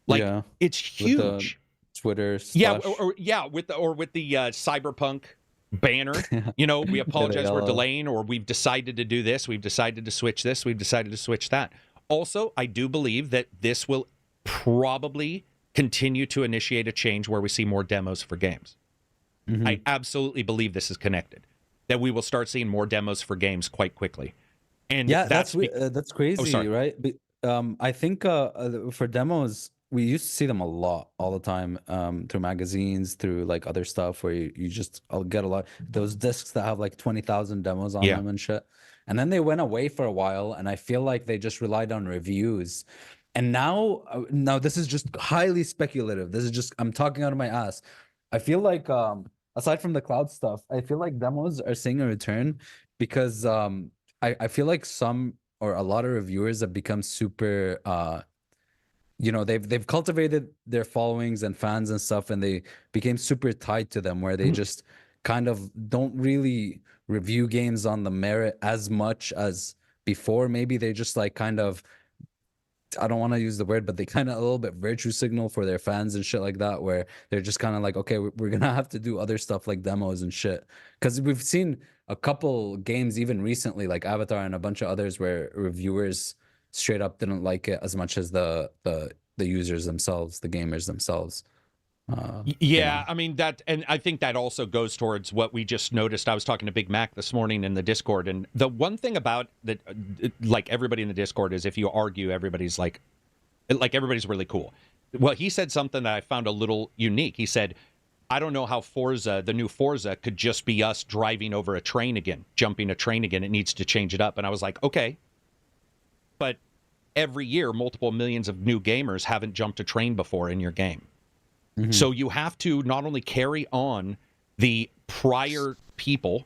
Like, it's huge. Twitter slash... with the Cyberpunk banner. You know, we apologize for delaying, or we've decided to do this, we've decided to switch this, we've decided to switch that. Also, I do believe that this will probably continue to initiate a change where we see more demos for games. I absolutely believe this is connected, that we will start seeing more demos for games quite quickly. And that's crazy, right? I think for demos, we used to see them a lot, all the time, through magazines, through like other stuff where you just get a lot, those discs that have like 20,000 demos on them and shit. And then they went away for a while, and I feel like they just relied on reviews. And now this is just highly speculative. This is just, I'm talking out of my ass. I feel like, aside from the cloud stuff, I feel like demos are seeing a return because I feel like some or a lot of reviewers have become super you know, they've cultivated their followings and fans and stuff, and they became super tied to them, where they just kind of don't really review games on the merit as much as before. Maybe they just like kind of, I don't want to use the word, but they kind of a little bit virtue signal for their fans and shit like that, where they're just kind of like, okay, we're gonna have to do other stuff like demos and shit. Because we've seen a couple games even recently, like Avatar and a bunch of others, where reviewers straight up didn't like it as much as the users themselves, the gamers themselves. I mean, that, and I think that also goes towards what we just noticed. I was talking to Big Mac this morning in the Discord, and the one thing about that, like everybody in the Discord, is if you argue, everybody's like everybody's really cool. Well, he said something that I found a little unique. He said, I don't know how Forza, the new Forza, could just be us driving over a train again, jumping a train again. It needs to change it up. And I was like, okay. But every year, multiple millions of new gamers haven't jumped a train before in your game. So you have to not only carry on the prior people,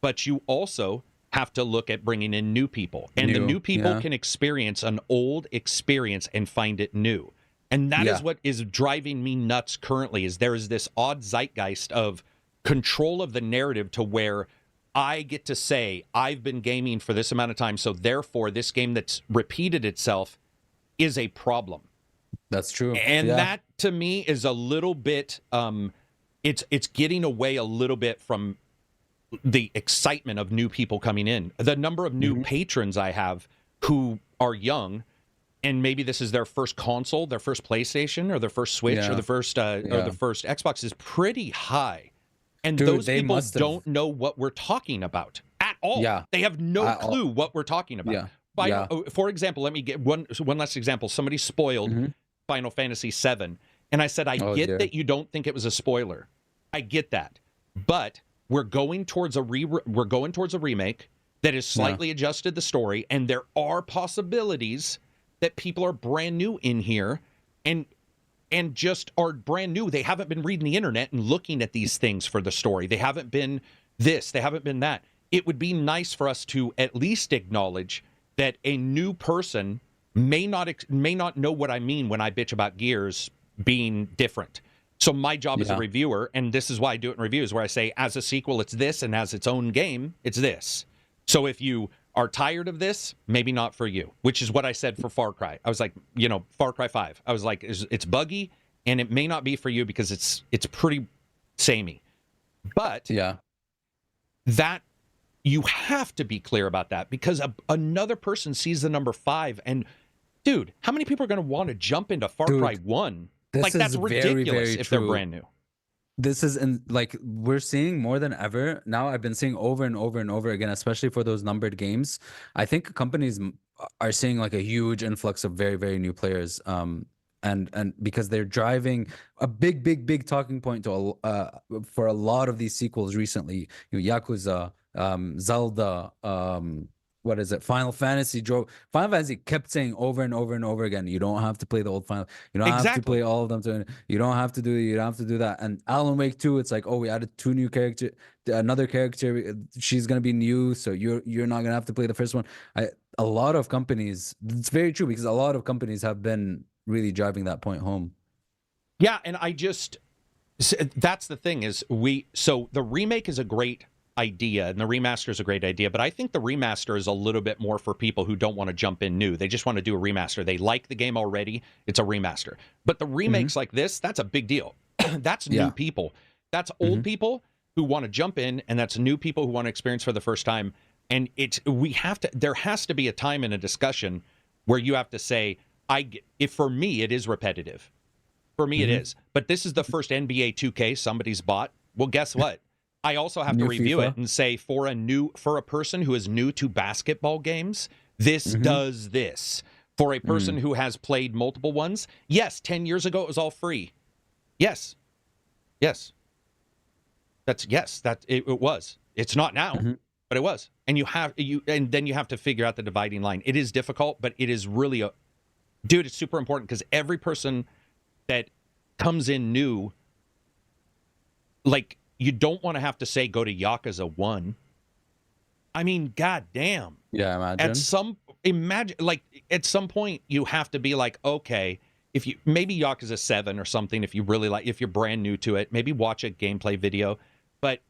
but you also have to look at bringing in new people. And the new people can experience an old experience and find it new. And that is what is driving me nuts currently, is there is this odd zeitgeist of control of the narrative, to where I get to say, I've been gaming for this amount of time, so therefore this game that's repeated itself is a problem. That's true. And that, to me, is a little bit, it's getting away a little bit from the excitement of new people coming in. The number of new patrons I have who are young, and maybe this is their first console, their first PlayStation, or their first Switch, or the first Xbox, is pretty high. And those people don't know what we're talking about at all. They have no clue what we're talking about. For example, let me get one last example. Somebody spoiled Final Fantasy VII, and I said, I get that you don't think it was a spoiler. I get that, but we're going towards a remake that has slightly adjusted the story, and there are possibilities that people are brand new in here, and just are brand new. They haven't been reading the internet and looking at these things for the story. They haven't been this. They haven't been that. It would be nice for us to at least acknowledge that a new person may not know what I mean when I bitch about Gears being different. So my job as a reviewer, and this is why I do it in reviews, where I say, as a sequel, it's this, and as its own game, it's this. So if you are tired of this, maybe not for you, which is what I said for Far Cry. I was like, Far Cry 5. I was like, it's buggy, and it may not be for you because it's pretty samey. But that, you have to be clear about that, because another person sees the number 5, and dude, how many people are going to want to jump into Far Cry 1? Like, that's ridiculous if they're brand new. This is we're seeing more than ever now. I've been seeing over and over and over again, especially for those numbered games. I think companies are seeing like a huge influx of very, very new players. And because they're driving a big talking point to for a lot of these sequels recently, Yakuza, Zelda, what is it? Final Fantasy kept saying over and over and over again, you don't have to play the old Final. You don't have to play all of them. You don't have to do it. You don't have to do that. And Alan Wake 2, it's like, oh, we added 2 new characters, another character. She's gonna be new, so you're not gonna have to play the first one. A lot of companies. It's very true because a lot of companies have been really driving that point home. Yeah, and that's the thing is so the remake is a great idea and the remaster is a great idea, but I think the remaster is a little bit more for people who don't want to jump in new. They just want to do a remaster. They like the game already. It's a remaster. But the remakes like this, that's a big deal. That's new people. That's old people who want to jump in, and that's new people who want to experience for the first time. And there has to be a time in a discussion where you have to say, if for me it is repetitive. For me it is. But this is the first NBA 2K somebody's bought. Well, guess what? I also have to review it and say for a person who is new to basketball games, this does this. For a person who has played multiple ones, yes, 10 years ago it was all free. Yes. It was. It's not now, but it was. And then you have to figure out the dividing line. It is difficult, but it is really dude, it's super important because every person that comes in new, like, you don't want to have to say go to Yakuza 1. I mean, goddamn. Yeah, imagine at some point you have to be like, okay, if you maybe Yakuza 7 or something, if you really like, if you're brand new to it, maybe watch a gameplay video. But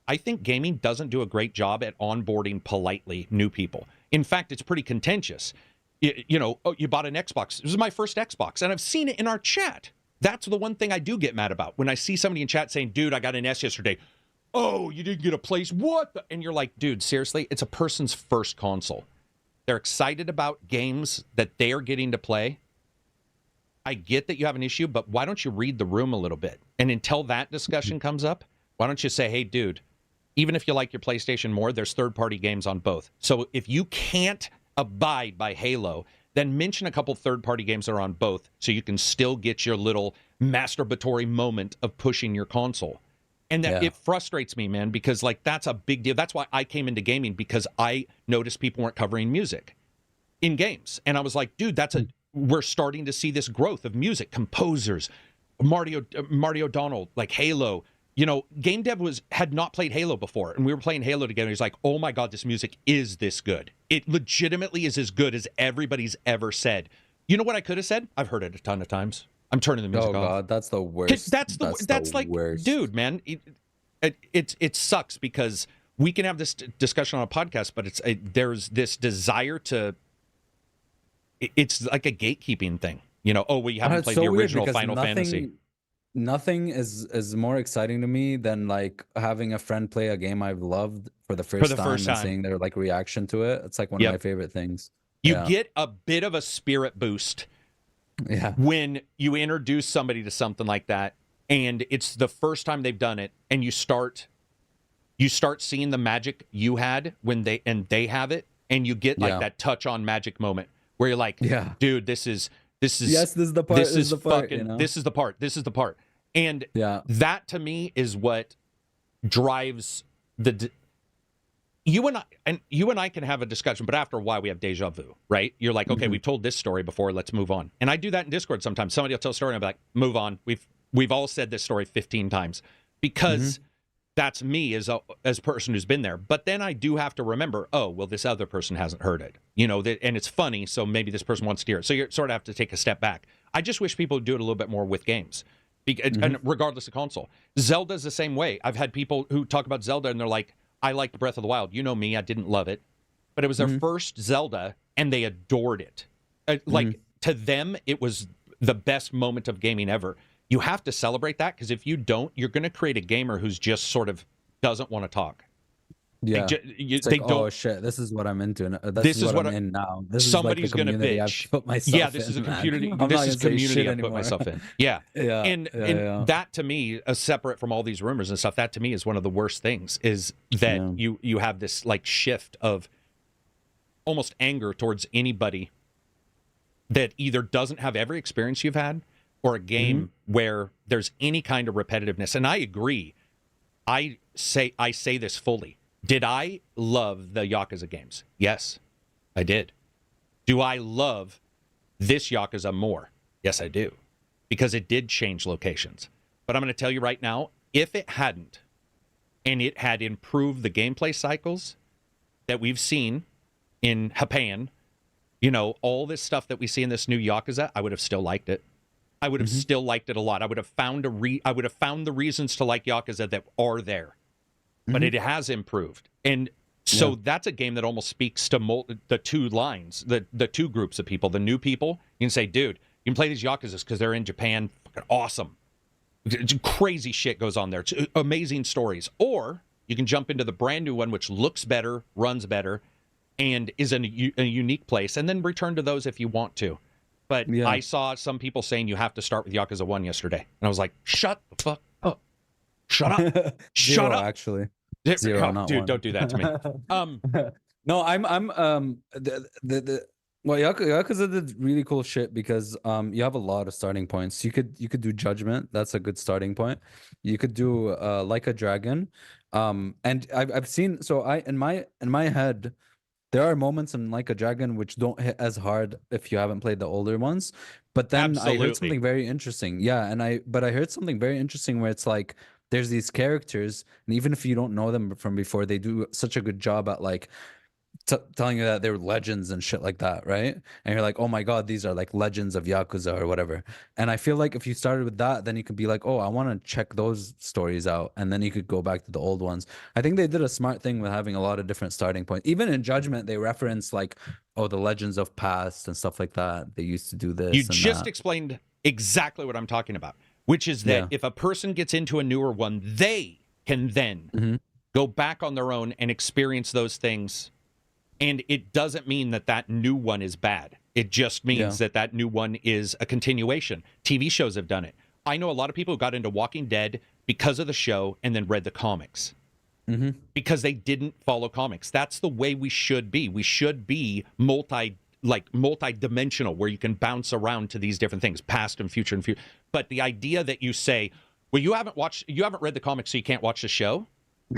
I think gaming doesn't do a great job at onboarding politely new people. In fact, it's pretty contentious. You know, oh, you bought an Xbox. This is my first Xbox, and I've seen it in our chat. That's the one thing I do get mad about. When I see somebody in chat saying, dude, I got an S yesterday. Oh, you didn't get a place? What? And you're like, dude, seriously? It's a person's first console. They're excited about games that they are getting to play. I get that you have an issue, but why don't you read the room a little bit? And until that discussion comes up, why don't you say, hey, dude, even if you like your PlayStation more, there's third-party games on both. So if you can't abide by Halo, then mention a couple third-party games that are on both so you can still get your little masturbatory moment of pushing your console. And that it frustrates me, man, because like that's a big deal. That's why I came into gaming, because I noticed people weren't covering music in games. And I was like, dude, we're starting to see this growth of music, composers, Marty O'Donnell, like Halo. You know, game dev had not played Halo before, and we were playing Halo together. He's like, oh my God, this music is this good. It legitimately is as good as everybody's ever said. You know what I could have said? I've heard it a ton of times. I'm turning the music off. Oh God, that's the worst. That's like, worst. Dude, man, it sucks because we can have this discussion on a podcast, but there's this desire to, it's like a gatekeeping thing. You know, oh, well, you haven't played the original Final Fantasy. Nothing is more exciting to me than like having a friend play a game I've loved for the first time and seeing their like reaction to it. It's like one of my favorite things. You get a bit of a spirit boost when you introduce somebody to something like that, and it's the first time they've done it, and you start seeing the magic you had when they have it, and you get like that touch on magic moment where you're like, dude, this is this is the part. This is the part. You know? This is the part. This is the part. And that to me is what drives you and I can have a discussion, but after a while we have deja vu, right? You're like, okay, we've told this story before, let's move on. And I do that in Discord sometimes. Somebody will tell a story and I'll be like, move on. We've all said this story 15 times because that's me as a person who's been there. But then I do have to remember, oh, well, this other person hasn't heard it, you know, and it's funny, so maybe this person wants to hear it. So you sort of have to take a step back. I just wish people would do it a little bit more with games. And regardless of console. Zelda's the same way. I've had people who talk about Zelda and they're like, I liked Breath of the Wild. You know me, I didn't love it. But it was their first Zelda and they adored it. Like, to them, it was the best moment of gaming ever. You have to celebrate that, because if you don't, you're going to create a gamer who's just sort of doesn't want to talk. Yeah, they don't. Oh shit! This is what I'm into. This is what I'm in now. This somebody's is like going to bitch. Put myself this in, is a community. This is community I put myself in. Yeah, and that to me, separate from all these rumors and stuff, that to me is one of the worst things. Is that you have this like shift of almost anger towards anybody that either doesn't have every experience you've had, or a game where there's any kind of repetitiveness. And I agree. I say this fully. Did I love the Yakuza games? Yes, I did. Do I love this Yakuza more? Yes, I do. Because it did change locations. But I'm going to tell you right now, if it hadn't, and it had improved the gameplay cycles that we've seen in Japan, you know, all this stuff that we see in this new Yakuza, I would have still liked it. I would have still liked it a lot. I would have found the reasons to like Yakuza that are there. But it has improved. And so that's a game that almost speaks to the two lines, the two groups of people. The new people, you can say, dude, you can play these Yakuzas because they're in Japan. Fucking awesome. Crazy shit goes on there. It's amazing stories. Or you can jump into the brand new one, which looks better, runs better, and is in a unique place, and then return to those if you want to. But I saw some people saying you have to start with Yakuza 1 yesterday. And I was like, shut the fuck up. Shut up. Shut up. Actually. Zero, not dude, 1. don't do that to me. No, well, Yakuza did really cool shit because you have a lot of starting points. You could do Judgment. That's a good starting point. You could do Like a Dragon. And I've seen, so in my head, there are moments in Like a Dragon which don't hit as hard if you haven't played the older ones. But then I heard something very interesting. Yeah, but I heard something very interesting where it's like there's these characters, and even if you don't know them from before, they do such a good job at like telling you that they're legends and shit like that, right? And you're like, oh my god, these are like legends of Yakuza or whatever. And I feel like if you started with that, then you could be like, oh, I want to check those stories out, and then you could go back to the old ones. I think they did a smart thing with having a lot of different starting points. Even in Judgment, they reference like, oh, the legends of past and stuff like that. They used to do this. You just explained exactly what I'm talking about, which is that if a person gets into a newer one, they can then go back on their own and experience those things. And it doesn't mean that that new one is bad. It just means that that new one is a continuation. TV shows have done it. I know a lot of people who got into Walking Dead because of the show and then read the comics. Because they didn't follow comics. That's the way we should be. We should be multi-dimensional, where you can bounce around to these different things, past and future and future. But the idea that you say, well, you haven't read the comics, so you can't watch the show.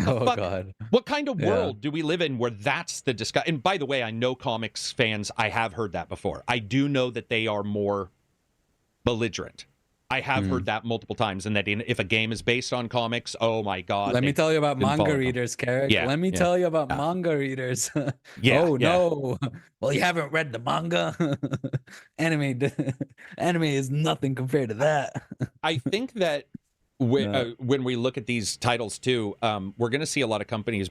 Oh god. What kind of world do we live in where that's the discussion? And by the way, I know comics fans, I have heard that before. I do know that they are more belligerent. I have heard that multiple times, and that if a game is based on comics, oh my god. Let me tell you about manga readers, Karak. Let me tell you about manga readers. No. Well, you haven't read the manga. Anime is nothing compared to that. I think that when we look at these titles too, we're going to see a lot of companies,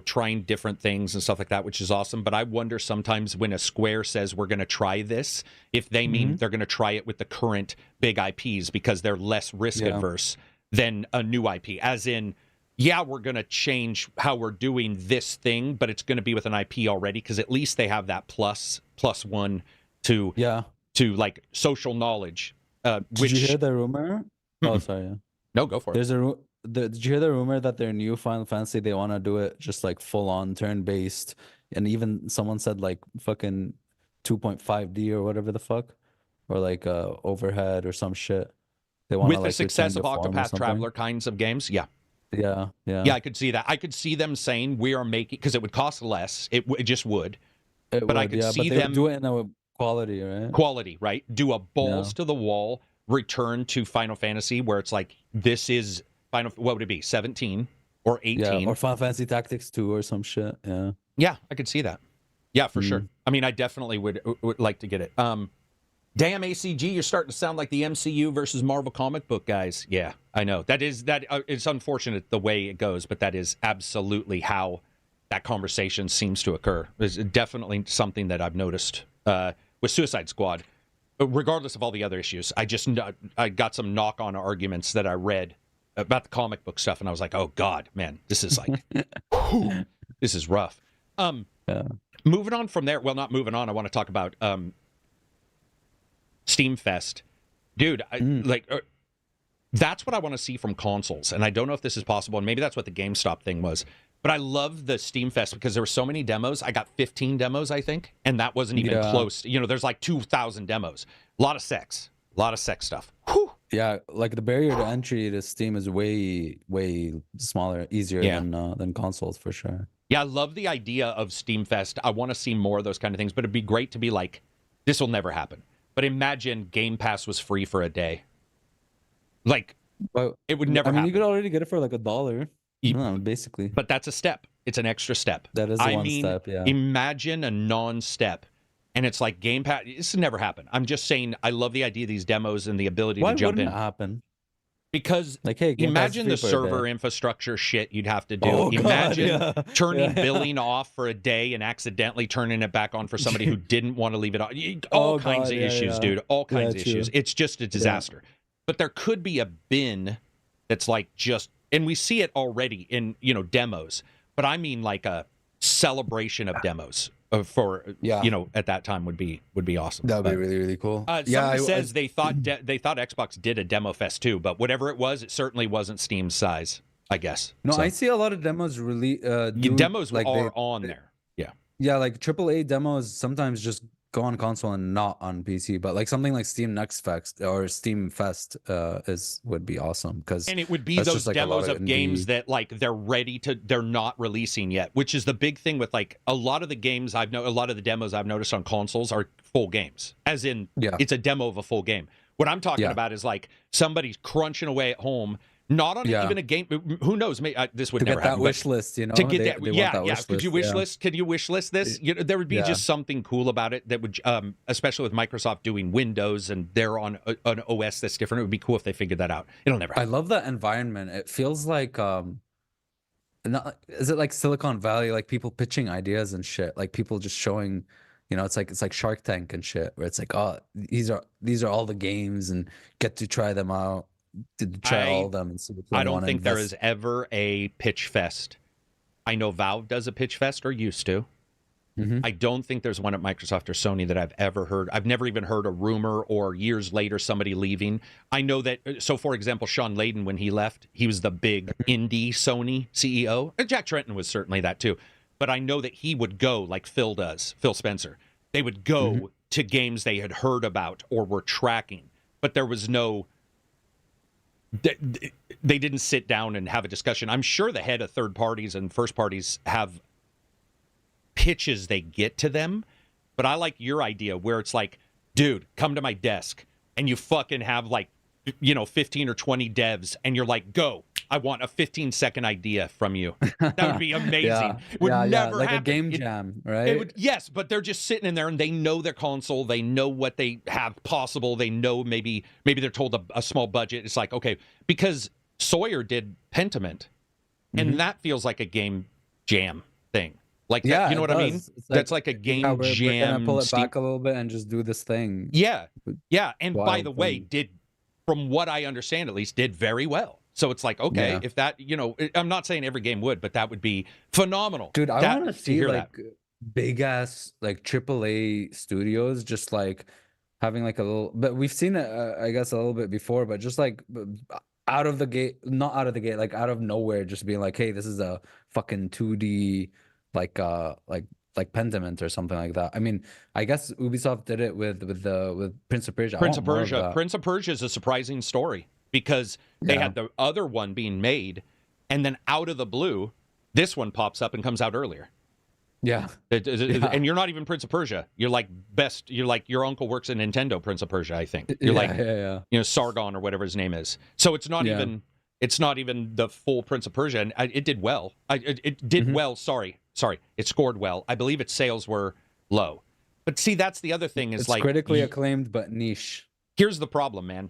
trying different things and stuff like that, which is awesome. But I wonder sometimes when a Square says we're going to try this, if they mean they're going to try it with the current big IPs because they're less risk adverse than a new IP. As in, we're going to change how we're doing this thing, but it's going to be with an IP already, because at least they have that plus one to like social knowledge. Did you hear the rumor? Oh, sorry. No, go for it. Did you hear the rumor that their new Final Fantasy, they want to do it just like full on turn-based, and even someone said like fucking 2.5D or whatever the fuck, or like overhead or some shit. They want with the success of Octopath Traveler kinds of games. Yeah, I could see that. I could see them saying we are making, because it would cost less. It just would. I could see them do it in a quality, right? Quality, right? Do a balls to the wall return to Final Fantasy, where it's like, this is Final, what would it be, 17 or 18, or Final Fantasy Tactics 2 or some shit. I could see that. For sure. I mean, I definitely would like to get it. Damn, ACG, you're starting to sound like the MCU versus Marvel comic book guys. Yeah, I know. It's unfortunate the way it goes, but that is absolutely how that conversation seems to occur. It's definitely something that I've noticed with Suicide Squad. Regardless of all the other issues, I got some knock-on arguments that I read about the comic book stuff, and I was like, oh god, man, this is like, this is rough. Moving on from there, well, not moving on, I want to talk about Steamfest. Dude, that's what I want to see from consoles, and I don't know if this is possible, and maybe that's what the GameStop thing was. But I love the Steamfest because there were so many demos. I got 15 demos, I think, and that wasn't even close. There's like 2,000 demos. A lot of sex stuff. Whew. Yeah, like the barrier to entry to Steam is way smaller, easier than consoles for sure. Yeah, I love the idea of Steamfest. I want to see more of those kind of things, but it'd be great to be like, this will never happen. But imagine Game Pass was free for a day. Like, But it would never happen. you could already get it for like $1. Basically. But that's a step. It's an extra step. That is one step, yeah. Imagine a non-step. And it's like Game Pass. This has never happened. I'm just saying, I love the idea of these demos and the ability to jump in. Why wouldn't it happen? Because like, hey, imagine the server infrastructure shit you'd have to do. Oh, imagine turning billing off for a day and accidentally turning it back on for somebody who didn't want to leave it on. All kinds of issues, dude. All kinds of issues. It's just a disaster. But there could be a bin that's like just, and we see it already in, demos. But I mean like a celebration of demos. For at that time would be awesome. That would be really, really cool. Somebody says they thought Xbox did a demo fest too, but whatever it was, it certainly wasn't Steam's size, I guess. No, so. I see a lot of demos really. Demos like are on there. Yeah, like AAA demos sometimes just go on console and not on PC, but like something like Steam Next Fest or Steam Fest would be awesome because and it would be those demos of games that like they're not releasing yet, which is the big thing with like a lot of the games a lot of the demos I've noticed on consoles are full games, as in it's a demo of a full game. What I'm talking about is like somebody's crunching away at home. Not on even a game. Who knows? Maybe this would never happen. That wish list, To get that, Could you wish list? Could you wish list this? There would be just something cool about it that would, especially with Microsoft doing Windows and they're on an OS that's different. It would be cool if they figured that out. It'll never happen. I love that environment. It feels like, is it like Silicon Valley? Like people pitching ideas and shit. Like people just showing. It's like Shark Tank and shit, where it's like, oh, these are all the games and get to try them out. To try all of them and see which one I don't think there is ever a pitch fest. I know Valve does a pitch fest or used to. I don't think there's one at Microsoft or Sony that I've ever heard. I've never even heard a rumor or years later somebody leaving. I know that, so for example, Sean Layden, when he left, he was the big indie Sony CEO. And Jack Tretton was certainly that too. But I know that he would go like Phil does, Phil Spencer. They would go to games they had heard about or were tracking. But there was no... They didn't sit down and have a discussion. I'm sure the head of third parties and first parties have pitches they get to them, but I like your idea where it's like, dude, come to my desk and you fucking have like, 15 or 20 devs and you're like, go, I want a 15-second idea from you. That would be amazing. It would never like happen. A game jam, right? Yes, but they're just sitting in there and they know their console. They know what they have possible. They know maybe they're told a small budget. It's like, okay, because Sawyer did Pentiment, and that feels like a game jam thing. Like, that, you know what I mean? That's like a game jam. We're gonna pull it back a little bit and just do this thing. Yeah. And by the way, from what I understand at least, did very well. So it's like, okay, if that, I'm not saying every game would, but that would be phenomenal. Dude, I want to see like big ass like AAA studios just like having like a little, but we've seen it, I guess, a little bit before, but just like out of the gate, not out of the gate, like out of nowhere, just being like, hey, this is a fucking 2D like Pentiment or something like that. I mean, I guess Ubisoft did it with Prince of Persia. Prince of Persia is a surprising story because they had the other one being made, and then out of the blue, this one pops up and comes out earlier. Yeah. And you're not even Prince of Persia. You're like your uncle works at Nintendo Prince of Persia, I think. You're Sargon or whatever his name is. So it's not even the full Prince of Persia, and it did well. It did well. Sorry, it scored well. I believe its sales were low. But see, that's the other thing is it's like critically acclaimed but niche. Here's the problem, man.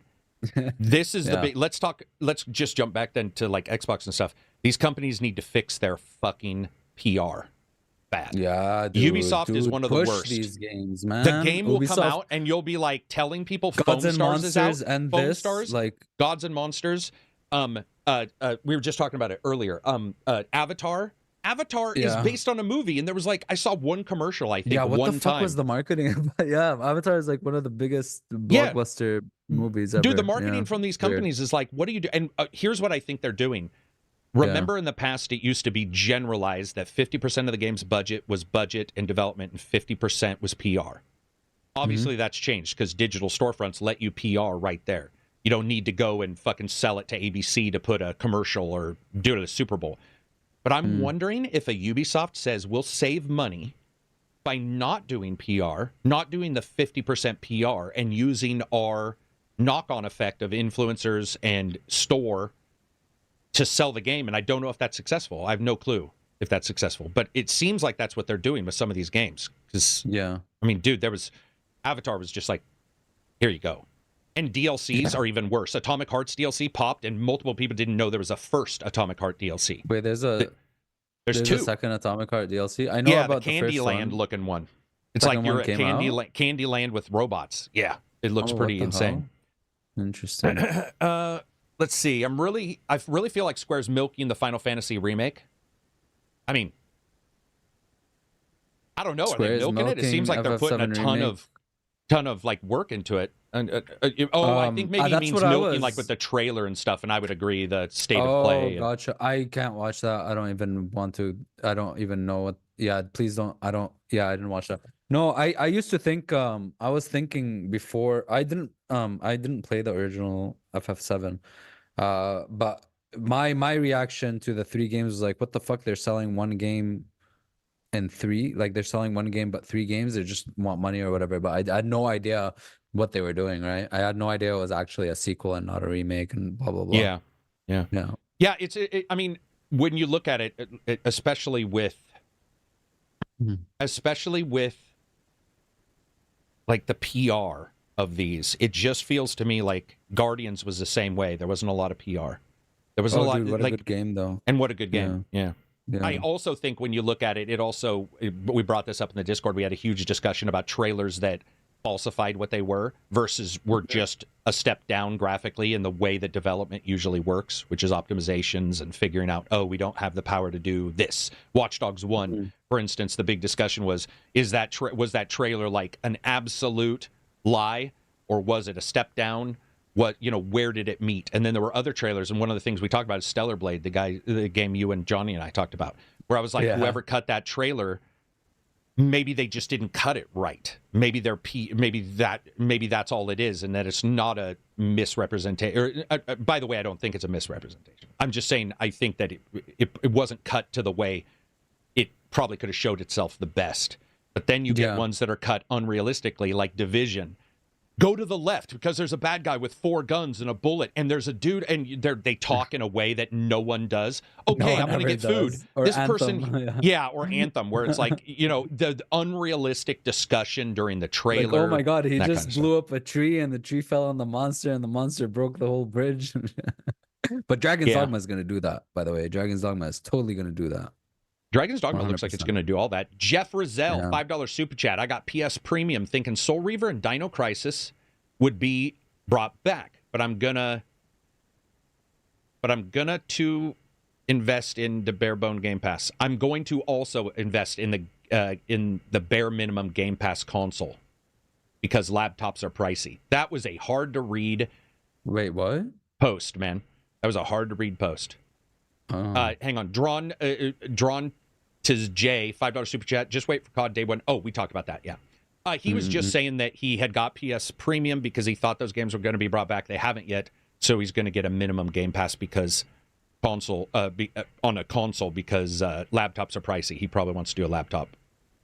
This is the big. Let's just jump back then to like Xbox and stuff. These companies need to fix their fucking PR. Bad. Yeah, dude, Ubisoft is one of the worst. These games, man. The game will come out and you'll be like telling people Gods and Foam Stars Monsters is out. and Foam this, Stars, like Gods and Monsters. We were just talking about it earlier. Avatar is based on a movie, and there was like I saw one commercial. I think what the fuck was the marketing? Avatar is like one of the biggest blockbuster movies ever. Dude, the marketing from these companies is like, what do you do? And here's what I think they're doing. Remember, in the past, it used to be generalized that 50% of the game's budget was budget and development, and 50% was PR. Obviously, that's changed because digital storefronts let you PR right there. You don't need to go and fucking sell it to ABC to put a commercial or do it at a Super Bowl. But I'm wondering if a Ubisoft says we'll save money by not doing PR, not doing the 50% PR, and using our knock-on effect of influencers and store to sell the game. And I don't know if that's successful. I have no clue if that's successful. But it seems like that's what they're doing with some of these games. I mean, dude, Avatar was just like, here you go. And DLCs are even worse. Atomic Heart's DLC popped, and multiple people didn't know there was a first Atomic Heart DLC. Wait, there's two. A second Atomic Heart DLC. I know about the Candyland looking one. It's second like you're one at came out? Candyland with robots. Yeah, it looks pretty insane. Interesting. Let's see. I really feel like Square's milking the Final Fantasy remake. I mean, I don't know. Are they milking it? It seems like they're putting a ton of like work into it. I think maybe he means milking like with the trailer and stuff, and I would agree the state of play. Oh, gotcha. I can't watch that. I don't even want to. I don't even know what. Yeah, please don't. I didn't watch that. No, I used to think. I was thinking before. I didn't play the original FF7. But my reaction to the 3 games was like, what the fuck? They're selling one game and 3. Like they're selling one game but 3 games. They just want money or whatever. But I had no idea what they were doing, right? I had no idea it was actually a sequel and not a remake and blah blah blah. Yeah. I mean, when you look at it, especially with like the PR of these, it just feels to me like Guardians was the same way. There wasn't a lot of PR. There was a lot. Dude, what like, a good game though. And what a good game. Yeah. I also think when you look at it, we brought this up in the Discord. We had a huge discussion about trailers that falsified what they were versus were just a step down graphically in the way that development usually works, which is optimizations and figuring out, we don't have the power to do this. Watch Dogs 1, for instance, the big discussion was that trailer like an absolute lie, or was it a step down? Where did it meet? And then there were other trailers, and one of the things we talked about is Stellar Blade, the game you and Johnny and I talked about, where I was like, whoever cut that trailer, maybe they just didn't cut it right. Maybe that's all it is, and that it's not a misrepresentation. By the way, I don't think it's a misrepresentation. I'm just saying I think that it wasn't cut to the way it probably could have showed itself the best. But then you get ones that are cut unrealistically, like Division. Go to the left because there's a bad guy with 4 guns and a bullet, and there's a dude, and they talk in a way that no one does. Okay, I'm going to get food. Or this Anthem, person, or Anthem, where it's like, the unrealistic discussion during the trailer. Like, oh my God, he just blew up a tree, and the tree fell on the monster, and the monster broke the whole bridge. But Dragon's Dogma is going to do that, by the way. Dragon's Dogma is totally going to do that. Dragon's Dogma 100%. Looks like it's going to do all that. Jeff Rizal, Yeah. $5 super chat. I got PS Premium thinking Soul Reaver and Dino Crisis would be brought back, but I'm gonna to invest in the bare bone Game Pass. I'm going to also invest in the bare minimum Game Pass console because laptops are pricey. That was a hard to read. Wait, what? Post, man. That was a hard to read post. Hang on. Drawn to J, $5 super chat. Just wait for COD Day 1. Oh, we talked about that. Yeah. He was just saying that he had got PS Premium because he thought those games were going to be brought back. They haven't yet, so he's going to get a minimum Game Pass because on a console because laptops are pricey. He probably wants to do a laptop.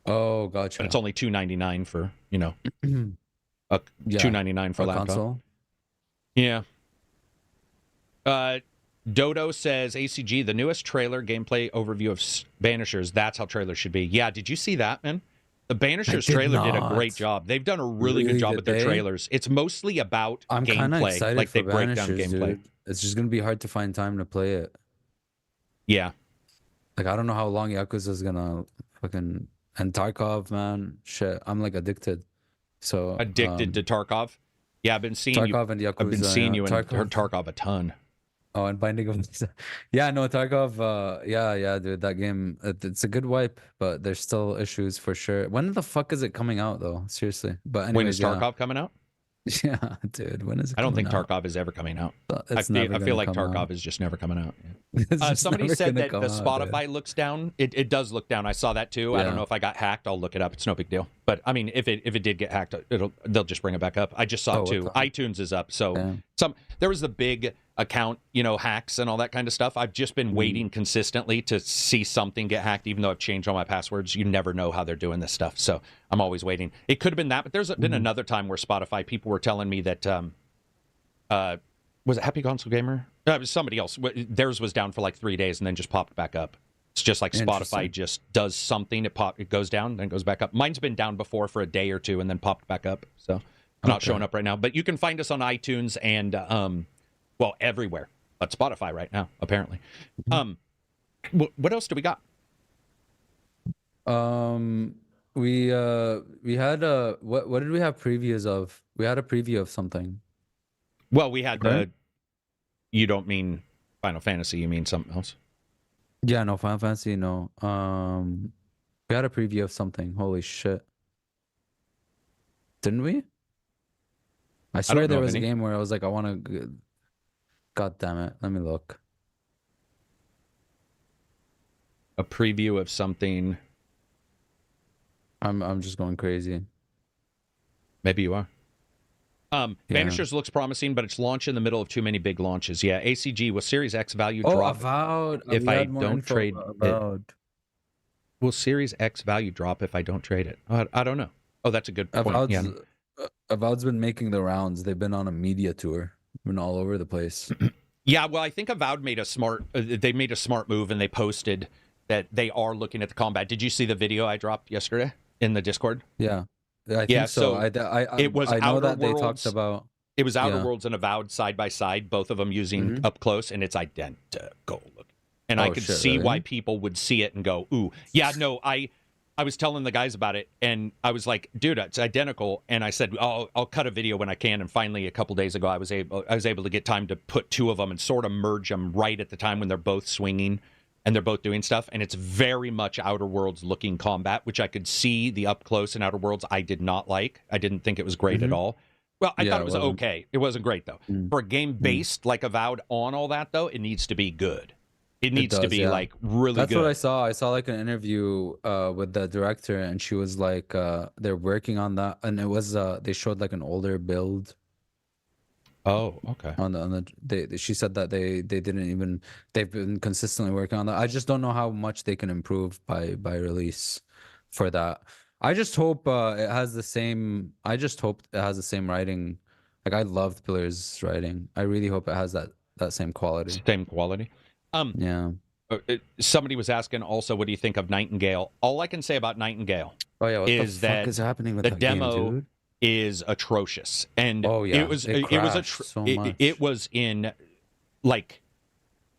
Oh, gotcha. But it's only $299 for $299 for a laptop. Console. Yeah. Dodo says ACG, the newest trailer gameplay overview of Banishers. That's how trailers should be. Yeah, did you see that, man? The Banishers trailer did a great job. They've done a really good job with their trailers. It's mostly about I'm gameplay. Excited like they for break down Banishers, gameplay. Dude. It's just gonna be hard to find time to play it. Yeah. Like I don't know how long Yakuza's gonna fucking and Tarkov, man. Shit. I'm like addicted. So addicted to Tarkov. Yeah, I've been seeing Tarkov and Yakuza, I've been seeing you in Tarkov a ton. Oh, and Binding of yeah, no, Tarkov, yeah, dude, that game, it's a good wipe, but there's still issues for sure. When the fuck is it coming out, though? Seriously. But anyways, when is Tarkov coming out? Yeah, dude, when is it I don't think out? Tarkov is ever coming out. I It's feel like Tarkov out. is just never coming out. It's Somebody never said gonna that come the out, Spotify dude. looks down. It does look down. I saw that too. I don't Yeah. know if I got hacked. I'll look it up. It's no big deal. But I mean, if it did get hacked, they'll just bring it back up. I just saw it too. iTunes is up, so There was the big account, hacks and all that kind of stuff. I've just been waiting consistently to see something get hacked, even though I've changed all my passwords. You never know how they're doing this stuff, so I'm always waiting. It could have been that, but there's been another time where Spotify people were telling me that was it Happy Console Gamer? It was somebody else. Theirs was down for like 3 days and then just popped back up. It's just like Spotify just does something. It goes down, then goes back up. Mine's been down before for a day or two and then popped back up. So not showing up right now. But you can find us on iTunes and everywhere. But Spotify right now, apparently. What else do we got? We had what did we have previews of? We had a preview of something. Well, we had you don't mean Final Fantasy, you mean something else? Yeah, no, Final Fantasy, no. We had a preview of something. Holy shit. Didn't we? I swear there was a game where I was like, I want to... God damn it. Let me look. A preview of something. I'm just going crazy. Maybe you are. Vanishers looks promising, but it's launch in the middle of too many big launches. Yeah, ACG, will Series X value drop if I don't trade it? Will Series X value drop if I don't trade it? I don't know. Oh, that's a good point. Avowed's been making the rounds. They've been on a media tour. Been all over the place. Yeah, well, I think Avowed made a smart move, and they posted that they are looking at the combat. Did you see the video I dropped yesterday in the Discord? Yeah. I think so. I know that they talked about... It was Outer Worlds and Avowed side by side, both of them using up close, and it's identical. And I could see why people would see it and go, ooh. Yeah, no, I was telling the guys about it, and I was like, dude, it's identical. And I said, I'll cut a video when I can. And finally, a couple days ago, I was able to get time to put two of them and sort of merge them right at the time when they're both swinging and they're both doing stuff. And it's very much Outer Worlds looking combat, which I could see the up close in Outer Worlds. I did not like. I didn't think it was great at all. Well, I thought it was okay. It wasn't great, though. For a game based like Avowed on all that, though, it needs to be good. It needs to be like really good. That's what I saw. I saw like an interview with the director, and she was like, they're working on that, and it was they showed like an older build. Oh, okay. She said that they've been consistently working on that. I just don't know how much they can improve by release for that. I just hope it has the same. I just hope it has the same writing. Like, I loved Pillar's writing. I really hope it has that same quality. Same quality. Yeah. Somebody was asking also, what do you think of Nightingale? All I can say about Nightingale what the fuck is happening with the that demo game, dude? Is atrocious, and it was in like,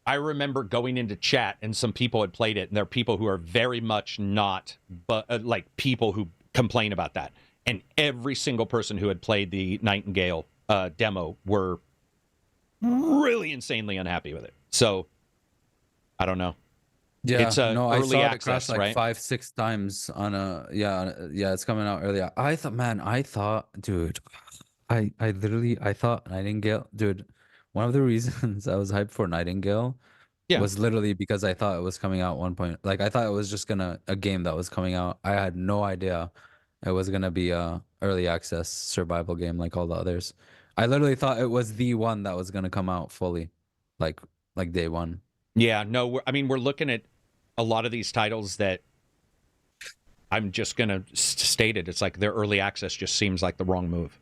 I remember going into chat and some people had played it, and there are people who are very much not, but like people who complain about that, and every single person who had played the Nightingale demo were really insanely unhappy with it. So I don't know. Yeah, it's early I saw access, it crashed like right? 5-6 times on a it's coming out early. I thought, dude, I thought Nightingale, dude, one of the reasons I was hyped for Nightingale was literally because I thought it was coming out at one point. Like, I thought it was just a game that was coming out. I had no idea it was gonna be a early access survival game like all the others. I literally thought it was the one that was gonna come out fully, like day one. Yeah, no, we're looking at a lot of these titles that I'm just going to state it. It's like their early access just seems like the wrong move.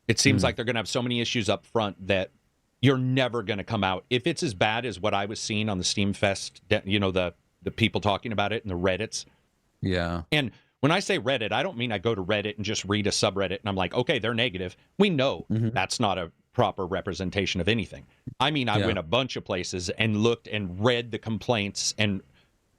It seems like they're going to have so many issues up front that you're never going to come out. If it's as bad as what I was seeing on the Steamfest, the people talking about it and the Reddits. Yeah. And when I say Reddit, I don't mean I go to Reddit and just read a subreddit and I'm like, okay, they're negative. We know that's not a proper representation of anything. I mean, I went a bunch of places and looked and read the complaints, and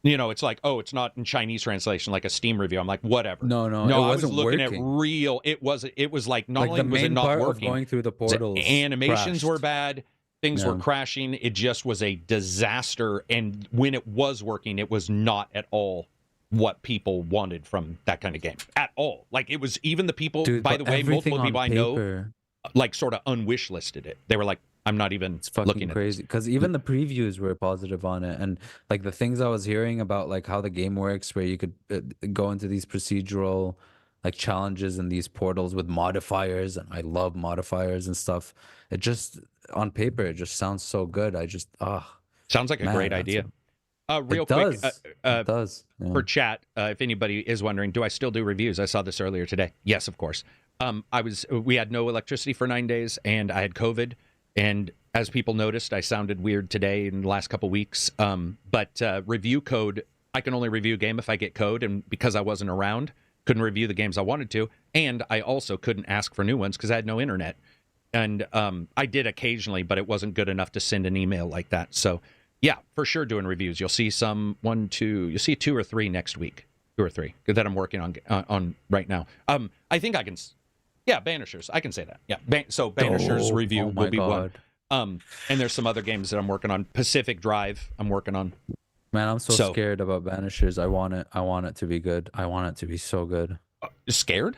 it's like, oh, it's not in Chinese translation like a Steam review. I'm like, whatever. No, I was looking at real. It was like not only was it not working, going through the portals, animations were bad, things were crashing. It just was a disaster. And when it was working, it was not at all what people wanted from that kind of game at all. Like, it was, even the people, by the way, multiple people I know, like, sort of unwish listed it. They were like, I'm not even it's fucking looking crazy, because even the previews were positive on it, and like the things I was hearing about like how the game works, where you could go into these procedural like challenges in these portals with modifiers, and I love modifiers and stuff. It just on paper it just sounds so good. I just Sounds like a man, great idea. Real it quick, does. It does. Yeah. for chat, if anybody is wondering, do I still do reviews? I saw this earlier today. Yes, of course. We had no electricity for 9 days, and I had COVID. And as people noticed, I sounded weird today in the last couple weeks. But review code, I can only review a game if I get code, and because I wasn't around, couldn't review the games I wanted to, and I also couldn't ask for new ones because I had no internet. And I did occasionally, but it wasn't good enough to send an email like that. So, yeah, for sure doing reviews. You'll see you'll see 2 or 3 next week. 2 or 3 that I'm working on right now. I think I can, Banishers. I can say that. Yeah, Banishers review will be God. one. And there's some other games that I'm working on. Pacific Drive, I'm working on. Man, I'm so scared about Banishers. I want it to be good. I want it to be so good. Scared?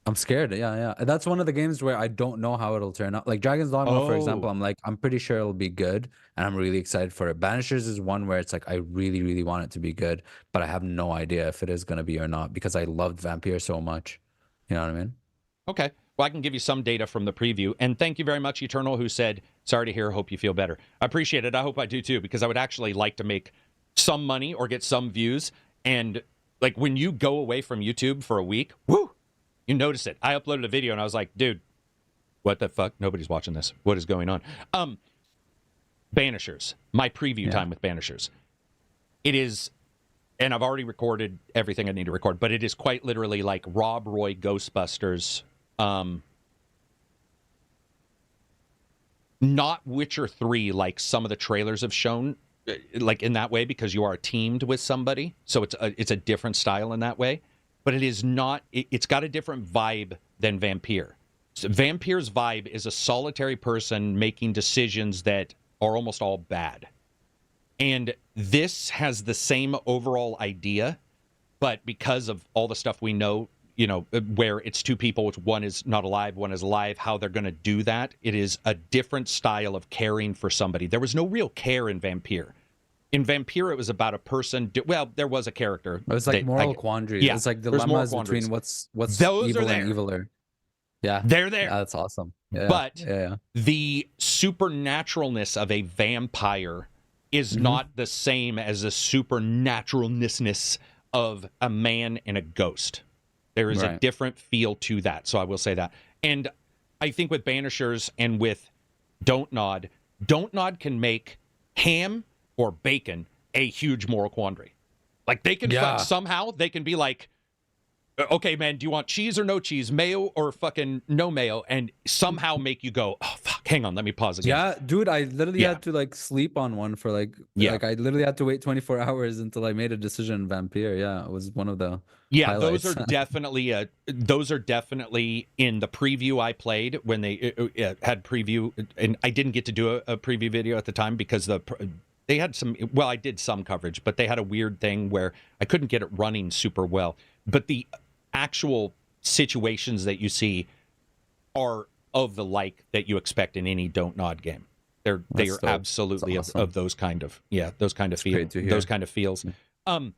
I'm scared. Yeah. That's one of the games where I don't know how it'll turn out. Like Dragon's Dogma, for example, I'm pretty sure it'll be good, and I'm really excited for it. Banishers is one where it's like I really, really want it to be good, but I have no idea if it is going to be or not because I loved Vampire so much. You know what I mean? Okay. Well, I can give you some data from the preview. And thank you very much, Eternal, who said, sorry to hear, hope you feel better. I appreciate it. I hope I do too, because I would actually like to make some money or get some views. And like when you go away from YouTube for a week, whoo, you notice it. I uploaded a video and I was like, dude, what the fuck? Nobody's watching this. What is going on? Banishers, my preview time with Banishers. It is, and I've already recorded everything I need to record, but it is quite literally like Rob Roy Ghostbusters. Not Witcher 3 like some of the trailers have shown, like in that way, because you are teamed with somebody. So it's a different style in that way. But it is not, it's got a different vibe than Vampire. So Vampire's vibe is a solitary person making decisions that are almost all bad. And this has the same overall idea, but because of all the stuff we know, where it's 2 people, which one is not alive, one is alive, how they're going to do that, it is a different style of caring for somebody. There was no real care in Vampire. In Vampire, it was about a person. There was a character. It was like moral quandary. Yeah, it's like dilemmas between what's those evil and eviler. Yeah, they're there. Yeah, that's awesome. Yeah, but the supernaturalness of a vampire is not the same as the supernaturalness of a man and a ghost. There is a different feel to that. So I will say that. And I think with Banishers and with Don't Nod can make ham or bacon a huge moral quandary. Like they can somehow they can be like, okay, man, do you want cheese or no cheese, mayo or fucking no mayo, and somehow make you go, oh fuck, hang on, let me pause again. Yeah, dude, I literally had to like sleep on one for like I literally had to wait 24 hours until I made a decision in Vampire. Yeah, it was one of the highlights. Those are definitely in the preview I played when they had preview, and I didn't get to do a preview video at the time because they had I did some coverage, but they had a weird thing where I couldn't get it running super well. But the actual situations that you see are of the like that you expect in any Don't Nod game. They are absolutely awesome. of those kind of those kind of feels. And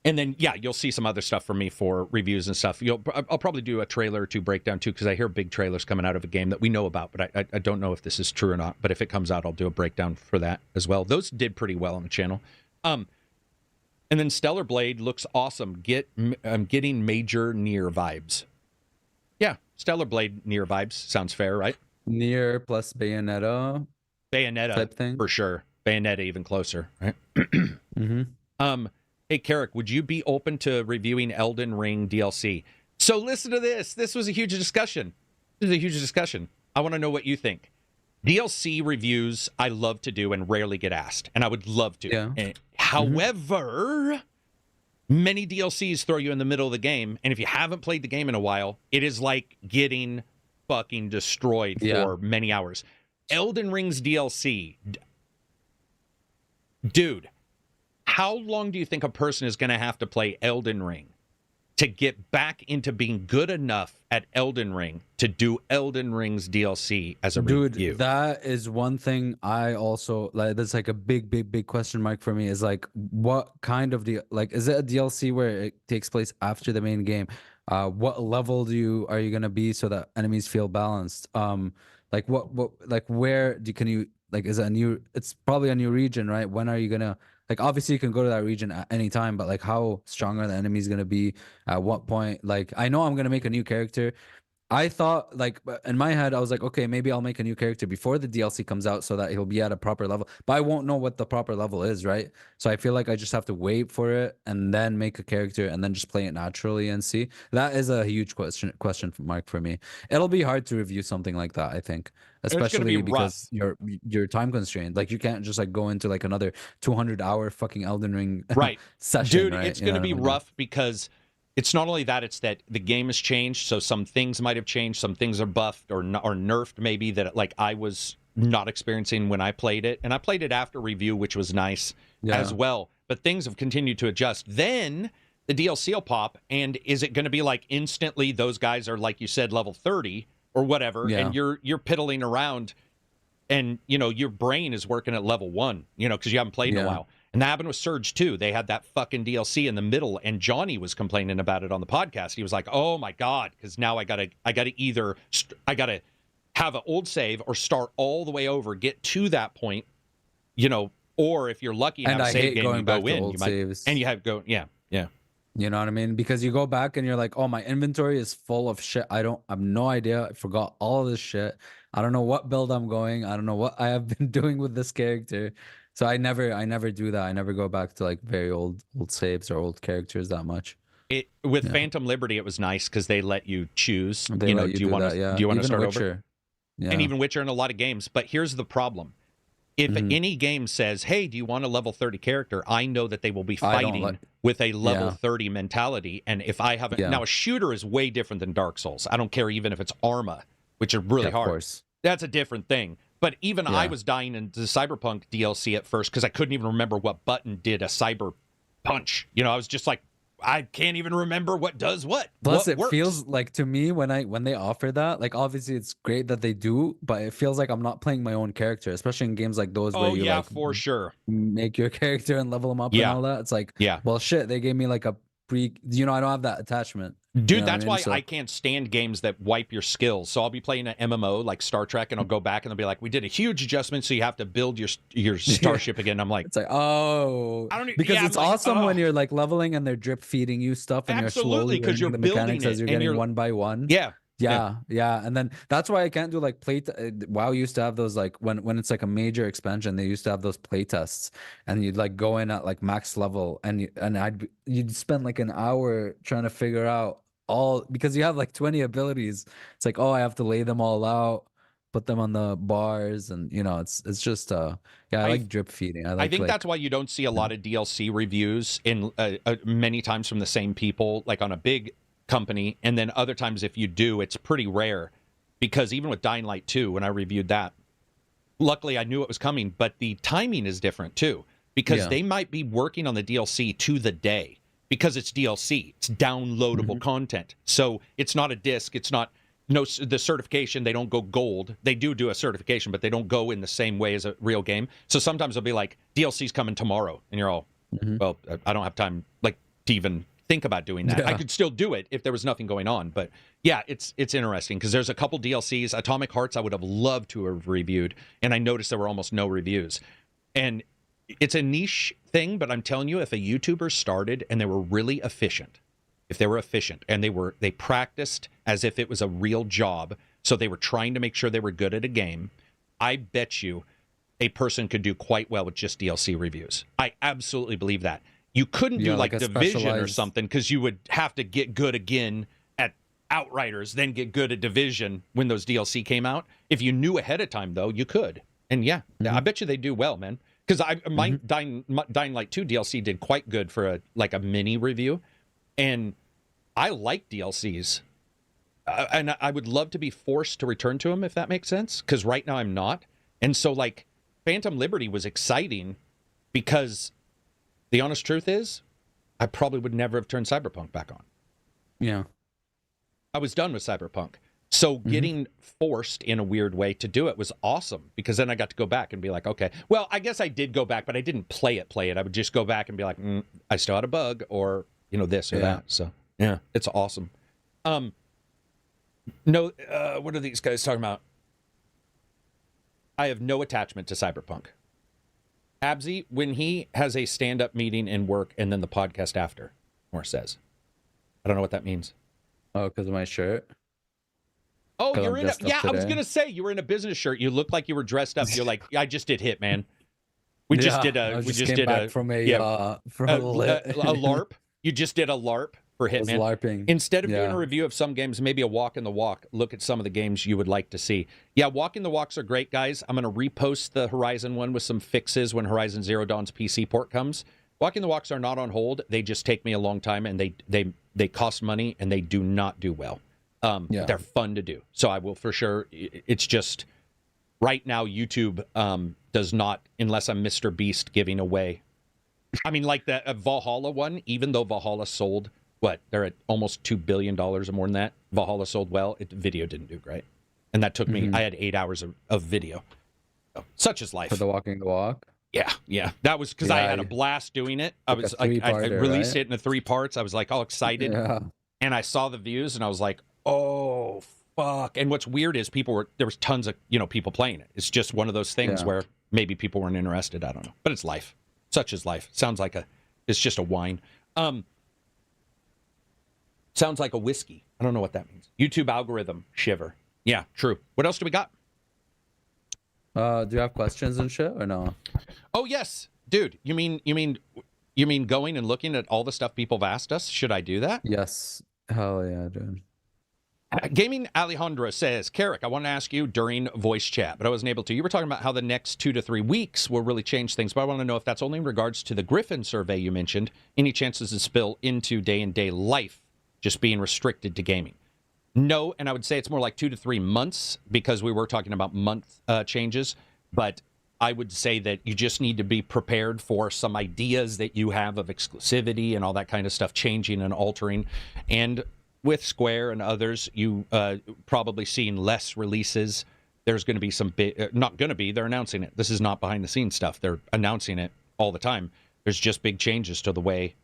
then you'll see some other stuff from me for reviews and stuff. I'll probably do a trailer or 2 breakdown too, because I hear big trailers coming out of a game that we know about, but I don't know if this is true or not. But if it comes out, I'll do a breakdown for that as well. Those did pretty well on the channel. And then Stellar Blade looks awesome. I'm getting major Nier vibes. Yeah, Stellar Blade Nier vibes sounds fair, right? Nier plus Bayonetta type thing for sure. Bayonetta even closer, right? Hey, Karak, would you be open to reviewing Elden Ring DLC? So listen to this. This was a huge discussion. I want to know what you think. DLC reviews I love to do and rarely get asked, and I would love to. Yeah. However, many DLCs throw you in the middle of the game, and if you haven't played the game in a while, it is like getting fucking destroyed for many hours. Elden Ring's DLC, dude, how long do you think a person is going to have to play Elden Ring to get back into being good enough at Elden Ring to do Elden Ring's DLC as a review. Dude, that is one thing I also like. That's like a big question mark for me. Is like, what kind of like? Is it a DLC where it takes place after the main game? What level are you gonna be so that enemies feel balanced? Like like where can you like? Is it a new? It's probably a new region, right? When are you gonna? Like, obviously you can go to that region at any time, but like, how strong are the enemies gonna be? At what point? Like, I know I'm gonna make a new character. I thought, like, in my head, I was like, okay, maybe I'll make a new character before the DLC comes out so that he'll be at a proper level. But I won't know what the proper level is, right? So I feel like I just have to wait for it and then make a character and then just play it naturally and see. That is a huge question mark for me. It'll be hard to review something like that, I think, especially because you're time constrained. Like, you can't just like go into like another 200-hour fucking Elden Ring session, Dude, right? It's going to be rough because it's not only that, it's that the game has changed, so some things might have changed, some things are buffed or nerfed maybe that like I was not experiencing when I played it. And I played it after review, which was nice as well. But things have continued to adjust. Then the DLC will pop, and is it going to be like instantly those guys are, like you said, level 30 or whatever, and you're piddling around and, you know, your brain is working at level 1, you know, because you haven't played in a while. And that happened with Surge 2. They had that fucking DLC in the middle, and Johnny was complaining about it on the podcast. He was like, "Oh my god, because now I gotta have an old save or start all the way over, get to that point, you know, or if you're lucky and have a save game, you go in, you might, and you have go, yeah." You know what I mean? Because you go back and you're like, oh, my inventory is full of shit. I have no idea. I forgot all of this shit. I don't know what build I'm going. I don't know what I have been doing with this character. So I never do that. I never go back to like very old saves or old characters that much. With Phantom Liberty, it was nice because they let you choose. Do you want to start over? Yeah. And even Witcher in a lot of games. But here's the problem. If any game says, hey, do you want a level 30 character? I know that they will be fighting with a level 30 mentality. And if I have now a shooter is way different than Dark Souls. I don't care even if it's Arma, which are really hard. Course. That's a different thing. But even I was dying into the Cyberpunk DLC at first because I couldn't even remember what button did a cyber punch. You know, I was just like, I can't even remember what does what. Plus, it feels like to me when they offer that, like obviously it's great that they do, but it feels like I'm not playing my own character, especially in games like those where you for sure make your character and level them up and all that. It's like, well, shit, they gave me like a I don't have that attachment. Dude, you know that's why I can't stand games that wipe your skills. So I'll be playing an MMO like Star Trek, and I'll go back and they'll be like, "We did a huge adjustment, so you have to build your starship again." I'm like, it's like, oh, because it's awesome when you're like leveling and they're drip feeding you stuff, and you're slowly because you're the mechanics as you're getting one by one. Yeah, and then that's why I can't do like WoW used to have those like when it's like a major expansion, they used to have those play tests, and you'd like go in at like max level, and you'd spend like an hour trying to figure out because you have like 20 abilities. It's like, oh, I have to lay them all out, put them on the bars, and you know, it's just I like drip feeding. I think that's why you don't see a lot of DLC reviews in many times from the same people, like on a big company, and then other times if you do, it's pretty rare, because even with Dying Light 2, when I reviewed that, luckily I knew it was coming, but the timing is different too, because they might be working on the DLC to the day, because it's DLC, it's downloadable content, so it's not a disc, it's not the certification, they don't go gold, they do a certification, but they don't go in the same way as a real game. So sometimes they'll be like, DLC's coming tomorrow, and you're all, well, I don't have time like to even think about doing that. I could still do it if there was nothing going on, but yeah, it's interesting because there's a couple DLCs. Atomic Hearts I would have loved to have reviewed, and I noticed there were almost no reviews. And it's a niche thing, but I'm telling you, if a YouTuber started and they were really efficient, and they practiced as if it was a real job, so they were trying to make sure they were good at a game, I bet you a person could do quite well with just DLC reviews. I absolutely believe that. You couldn't do like Division or something, because you would have to get good again at Outriders, then get good at Division when those DLC came out. If you knew ahead of time, though, you could. And I bet you they do well, man. Because my Dying Light 2 DLC did quite good for a mini review. And I like DLCs. And I would love to be forced to return to them, if that makes sense. Because right now I'm not. And so, like, Phantom Liberty was exciting because the honest truth is, I probably would never have turned Cyberpunk back on. Yeah. I was done with Cyberpunk. So getting forced in a weird way to do it was awesome, because then I got to go back and be like, okay, well, I guess I did go back, but I didn't play it. I would just go back and be like, I still had a bug, or, you know, this or that. So yeah, it's awesome. No, what are these guys talking about? I have no attachment to Cyberpunk. Absy, when he has a stand-up meeting in work and then the podcast after, Moore says. I don't know what that means. Oh, because of my shirt? Oh, you're in I was going to say, you were in a business shirt. You looked like you were dressed up. You're like, I just did Hitman. We just did a LARP. You just did a LARP for Hitman. LARPing. Instead of doing a review of some games, maybe a walk in the walk, look at some of the games you would like to see. Yeah, walk in the walks are great, guys. I'm going to repost the Horizon one with some fixes when Horizon Zero Dawn's PC port comes. Walk in the walks are not on hold. They just take me a long time, and they cost money, and they do not do well. They're fun to do. So I will for sure. It's just right now YouTube does not, unless I'm Mr. Beast giving away. I mean, like the Valhalla one, even though Valhalla sold, they're at almost $2 billion or more than that. Valhalla sold well. Video didn't do great. And that took me, I had 8 hours of video. So, such is life. For the walking the walk? Yeah. That was because I had a blast doing it. I was like, I released it in 3 parts. I was like all excited. Yeah. And I saw the views and I was like, oh, fuck. And what's weird is there was tons of, people playing it. It's just one of those things where maybe people weren't interested. I don't know. But it's life. Such is life. Sounds like it's just a wine. Sounds like a whiskey. I don't know what that means. YouTube algorithm shiver. Yeah, true. What else do we got? Do you have questions and shit or no? Oh, yes. Dude, you mean going and looking at all the stuff people have asked us? Should I do that? Yes. Hell yeah, dude. Gaming Alejandra says, Karak, I want to ask you during voice chat, but I wasn't able to. You were talking about how the next 2 to 3 weeks will really change things, but I want to know if that's only in regards to the Griffin survey you mentioned. Any chances to spill into day-in-day life, just being restricted to gaming? No, and I would say it's more like 2 to 3 months, because we were talking about month changes, but I would say that you just need to be prepared for some ideas that you have of exclusivity and all that kind of stuff changing and altering. And with Square and others, you probably seeing less releases. There's going to be some not going to be, they're announcing it. This is not behind the scenes stuff. They're announcing it all the time. There's just big changes to the way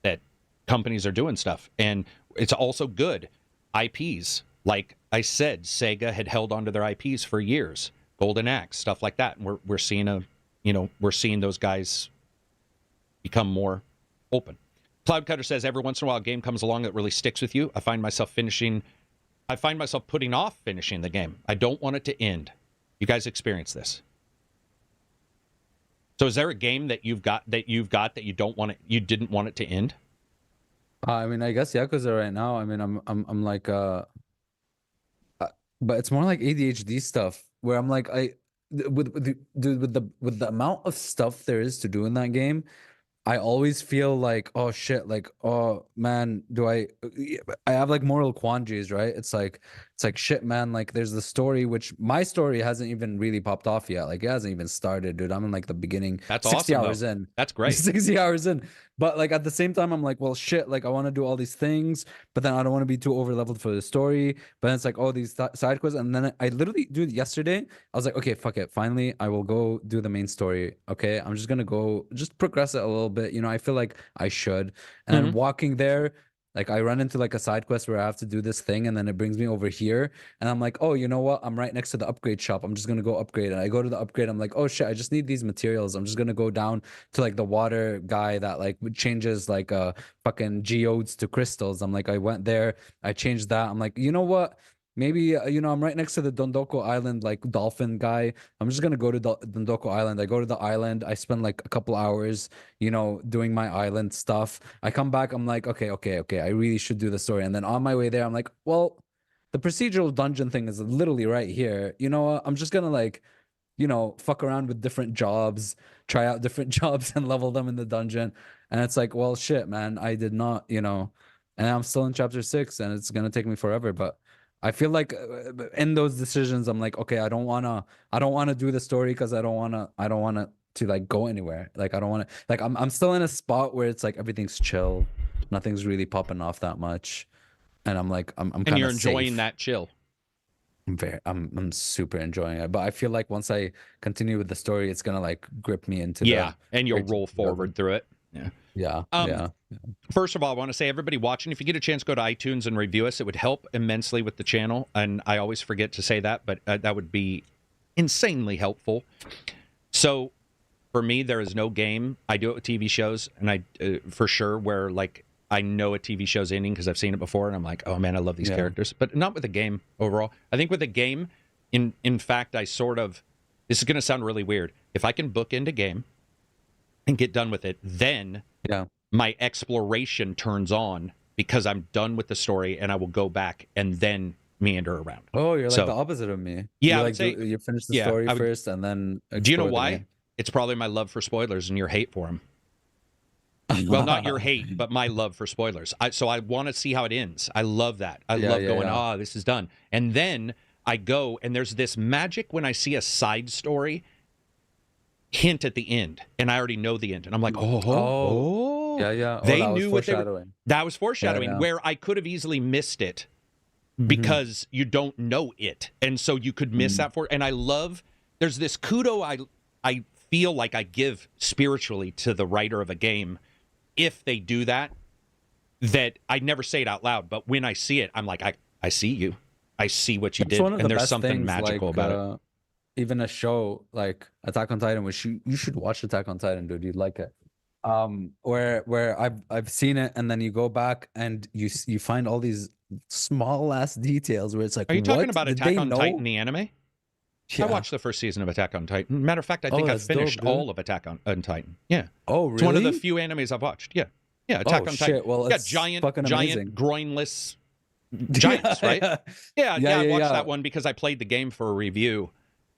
that companies are doing stuff. And it's also good. IPs, like I said, Sega had held onto their IPs for years. Golden Axe, stuff like that. And we're seeing those guys become more open. Cloudcutter says, every once in a while a game comes along that really sticks with you. I find myself putting off finishing the game. I don't want it to end. You guys experience this? So is there a game that you've got that you didn't want it to end? I mean, I guess Yakuza right now. I mean, I'm like but it's more like ADHD stuff where I'm like with the amount of stuff there is to do in that game, I always feel like, oh shit, like, oh man, I have like moral quandaries, right? It's like shit, man, like there's the story, which my story hasn't even really popped off yet. Like it hasn't even started, dude. I'm in like the beginning. That's 60 awesome, hours in. That's great. 60 hours in. But like at the same time, I'm like, well, shit, like I want to do all these things, but then I don't want to be too over leveled for the story. But then it's like, oh, these side quests. And then I literally, dude, yesterday, I was like, okay, fuck it. Finally, I will go do the main story. Okay. I'm just going to go just progress it a little bit. I feel like I should. And then walking there, like I run into like a side quest where I have to do this thing, and then it brings me over here, and I'm like, oh, you know what? I'm right next to the upgrade shop. I'm just gonna go upgrade. And I go to the upgrade. I'm like, oh shit, I just need these materials. I'm just gonna go down to like the water guy that like changes like fucking geodes to crystals. I'm like, I went there, I changed that. I'm like, you know what? Maybe, I'm right next to the Dondoko Island, like dolphin guy. I'm just going to go to Dondoko Island. I go to the island. I spend like a couple hours, doing my island stuff. I come back. I'm like, okay. I really should do the story. And then on my way there, I'm like, well, the procedural dungeon thing is literally right here. You know what? I'm just going to like, fuck around with different jobs, try out different jobs and level them in the dungeon. And it's like, well, shit, man, I did not, and I'm still in chapter 6 and it's going to take me forever. But I feel like in those decisions, I'm like, okay, I don't want to do the story because I don't want to like go anywhere. Like, I don't want to, like, I'm still in a spot where it's like, everything's chill. Nothing's really popping off that much. and I'm like, I'm And kind you're of enjoying safe. that chill. I'm super enjoying it, but I feel like once I continue with the story, it's gonna like grip me into Yeah, the and you'll great roll forward through it. Yeah. Yeah, Um, yeah. First of all, I want to say, everybody watching, if you get a chance, go to iTunes and review us. It would help immensely with the channel, and I always forget to say that, but that would be insanely helpful. So, for me, there is no game. I do it with TV shows, and I for sure where like I know a TV show's ending because I've seen it before, and I'm like, oh man, I love these characters. But not with a game overall. I think with a game, in fact, I sort of. This is going to sound really weird. If I can bookend a game and get done with it, then my exploration turns on because I'm done with the story, and I will go back and then meander around. Oh, you're like the opposite of me. Yeah, you like you finish the story first and then explore. Do you know why? It's probably my love for spoilers and your hate for them. Well, not your hate, but my love for spoilers. So I want to see how it ends. I love that. I love going, this is done. And then I go, and there's this magic when I see a side story hint at the end, and I already know the end, and I'm like, yeah. They knew what they were. That was foreshadowing, where I could have easily missed it because you don't know it, and so you could miss that and I love. There's this kudo I feel like I give spiritually to the writer of a game if they do that. That I never say it out loud, but when I see it, I'm like, I see you. I see what you did, and there's something magical about it. Even a show like Attack on Titan, which you should watch Attack on Titan, dude. You'd like it. Where I've seen it, and then you go back and you find all these small ass details where it's like, are you talking about Attack on Titan, the anime? Yeah. I watched the first season of Attack on Titan. Matter of fact, I think I finished all of Attack on Titan. Yeah. Oh, really? It's one of the few animes I've watched. Yeah. Yeah, Attack on Titan. Well, yeah, giant groinless giants, right? Yeah, I watched that one because I played the game for a review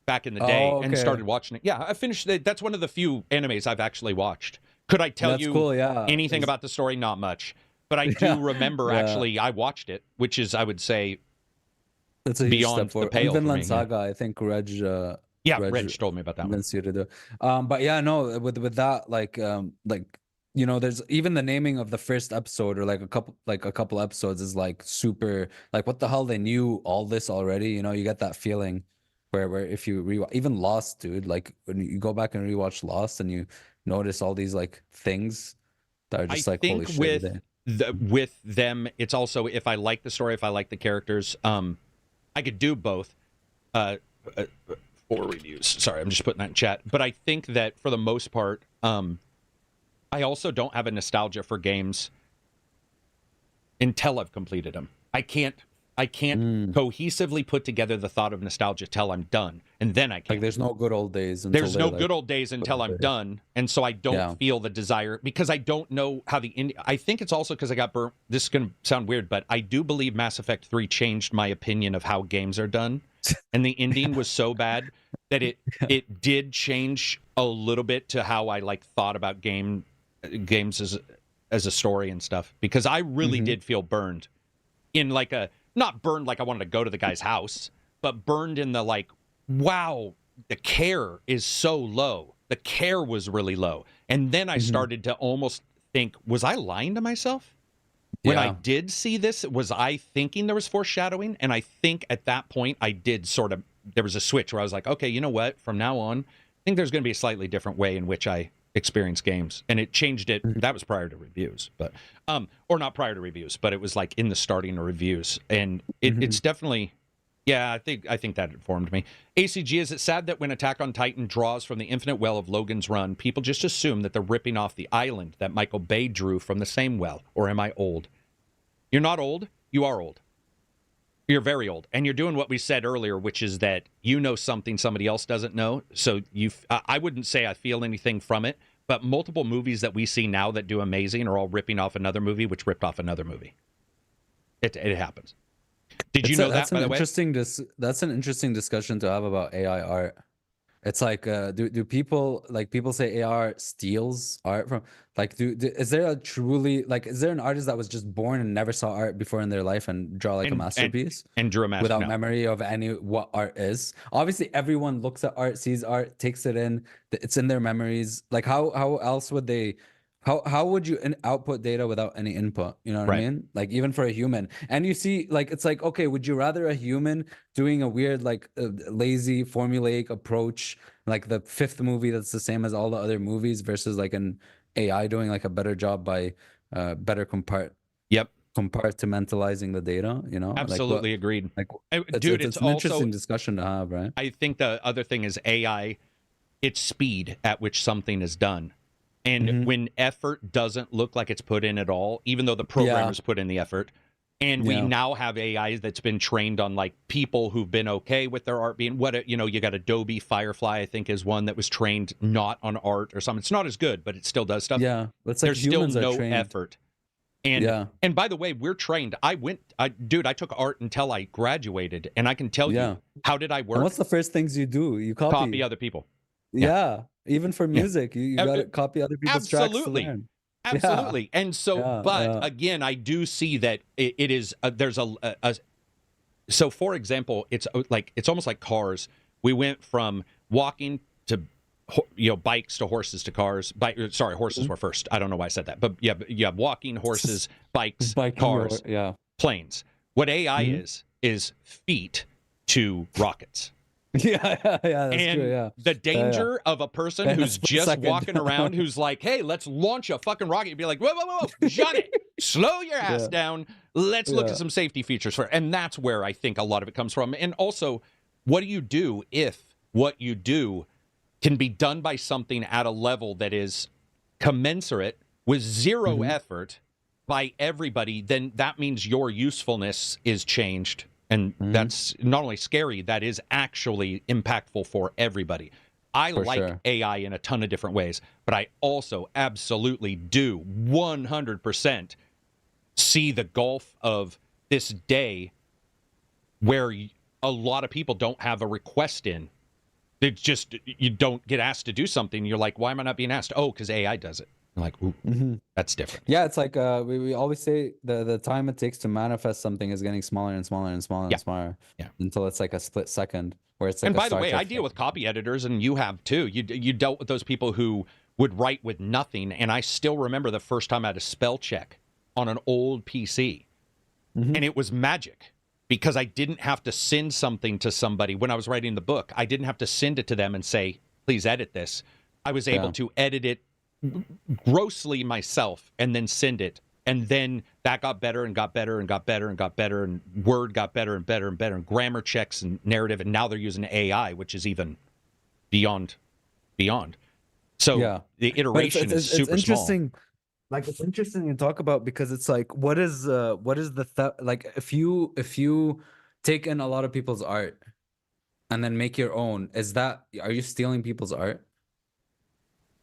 back in the day and started watching it. Yeah, I finished it. That's one of the few animes I've actually watched. Could I tell you anything about the story? Not much. But I do remember actually I watched it, which is, I would say, it's a beyond the pale Vinland for me. Saga, I think Reg Reg told me about that one. But yeah, no, with that, like you know, there's even the naming of the first episode or like a couple episodes is like super, like what the hell, they knew all this already, you know. You get that feeling where if you even Lost, dude, like when you go back and rewatch Lost and you notice all these like things that are just like, holy shit. With them, it's also, if I like the story, if I like the characters, I could do both. 4 reviews. Sorry, I'm just putting that in chat. But I think that for the most part, I also don't have a nostalgia for games until I've completed them. I can't cohesively put together the thought of nostalgia till I'm done, and then I can't. Like, there's no good old days. There's no good old days until I'm done, and so I don't feel the desire because I don't know how the. I think it's also because I got burnt. This is going to sound weird, but I do believe Mass Effect 3 changed my opinion of how games are done, and the ending was so bad that it did change a little bit to how I like thought about games as a story and stuff, because I really did feel burned in like a. Not burned like I wanted to go to the guy's house, but burned in the like, wow, the care is so low. The care was really low. And then I started to almost think, was I lying to myself? When I did see this, was I thinking there was foreshadowing? And I think at that point I did there was a switch where I was like, okay, you know what? From now on, I think there's going to be a slightly different way in which I experience games, and it changed it. That was prior to reviews, but or not prior to reviews, but it was like in the starting of reviews, and it's definitely, I think that informed me. ACG, is it sad that when Attack on Titan draws from the infinite well of Logan's Run, people just assume that they're ripping off the island that Michael Bay drew from the same well? Or am I old? You're not old. You are old. You're very old, and you're doing what we said earlier, which is that you know something somebody else doesn't know. So I wouldn't say I feel anything from it, but multiple movies that we see now that do amazing are all ripping off another movie, which ripped off another movie. It happens. Did you know that, by the way? That's an interesting discussion to have about AI art. It's like, do people say AR steals art from, like, is there an artist that was just born and never saw art before in their life and draw like a masterpiece and drew a masterpiece without memory of what art is? Obviously, everyone looks at art, sees art, takes it in. It's in their memories. Like, how else would they How would you output data without any input? You know what I Right. mean? Like even for a human. And you see, like it's like, okay, would you rather a human doing a weird, like lazy formulaic approach, like the fifth movie that's the same as all the other movies, versus like an AI doing like a better job by better Yep. compartmentalizing the data? You know, like what? Absolutely agreed. Like Dude, it's it's an also, interesting discussion to have, right? I think the other thing is AI, it's speed at which something is done. And when effort doesn't look like it's put in at all, even though the programmers put in the effort, and we now have AI that's been trained on like people who've been okay with their art being you got Adobe Firefly, I think, is one that was trained not on art or something. It's not as good, but it still does stuff. Yeah, that's like there's still humans are no trained. effort. And by the way, we're trained. I took art until I graduated, and I can tell you, how did I work? And what's the first things you do? You copy other people. Yeah. Even for music, you got to copy other people's tracks to learn. Absolutely. And so, again, I do see that it is, there's so for example, it's almost like cars. We went from walking to, bikes to horses to cars. Horses were first. I don't know why I said that, but you have walking, horses, bikes, cars, planes. What AI is feet to rockets. Yeah, that's true. Yeah, the danger of a person who's just walking around, who's like, "Hey, let's launch a fucking rocket," you'd be like, "Whoa, Johnny, slow your ass down. Let's look at some safety features first." And that's where I think a lot of it comes from. And also, what do you do if what you do can be done by something at a level that is commensurate with zero effort by everybody? Then that means your usefulness is changed. And that's not only scary, that is actually impactful for everybody. I like AI in a ton of different ways, but I also absolutely do 100% see the gulf of this day where a lot of people don't have a request in. It's just, you don't get asked to do something. You're like, why am I not being asked? Oh, because AI does it. I'm like, ooh, that's different. Yeah, it's like we always say the time it takes to manifest something is getting smaller and smaller and smaller and smaller until it's like a split second where it's like. And by the way, I deal with copy editors, and you have too. You dealt with those people who would write with nothing, and I still remember the first time I had a spell check on an old PC, and it was magic because I didn't have to send something to somebody when I was writing the book. I didn't have to send it to them and say, "Please edit this." I was able to edit it grossly myself and then send it, and then that got better and got better and got better and got better, and word got better and better and better, and grammar checks and narrative, and now they're using AI, which is even beyond. So the iteration is super interesting. small. Like it's interesting to talk about because it's like what is the like if you take in a lot of people's art and then make your own, are you stealing people's art?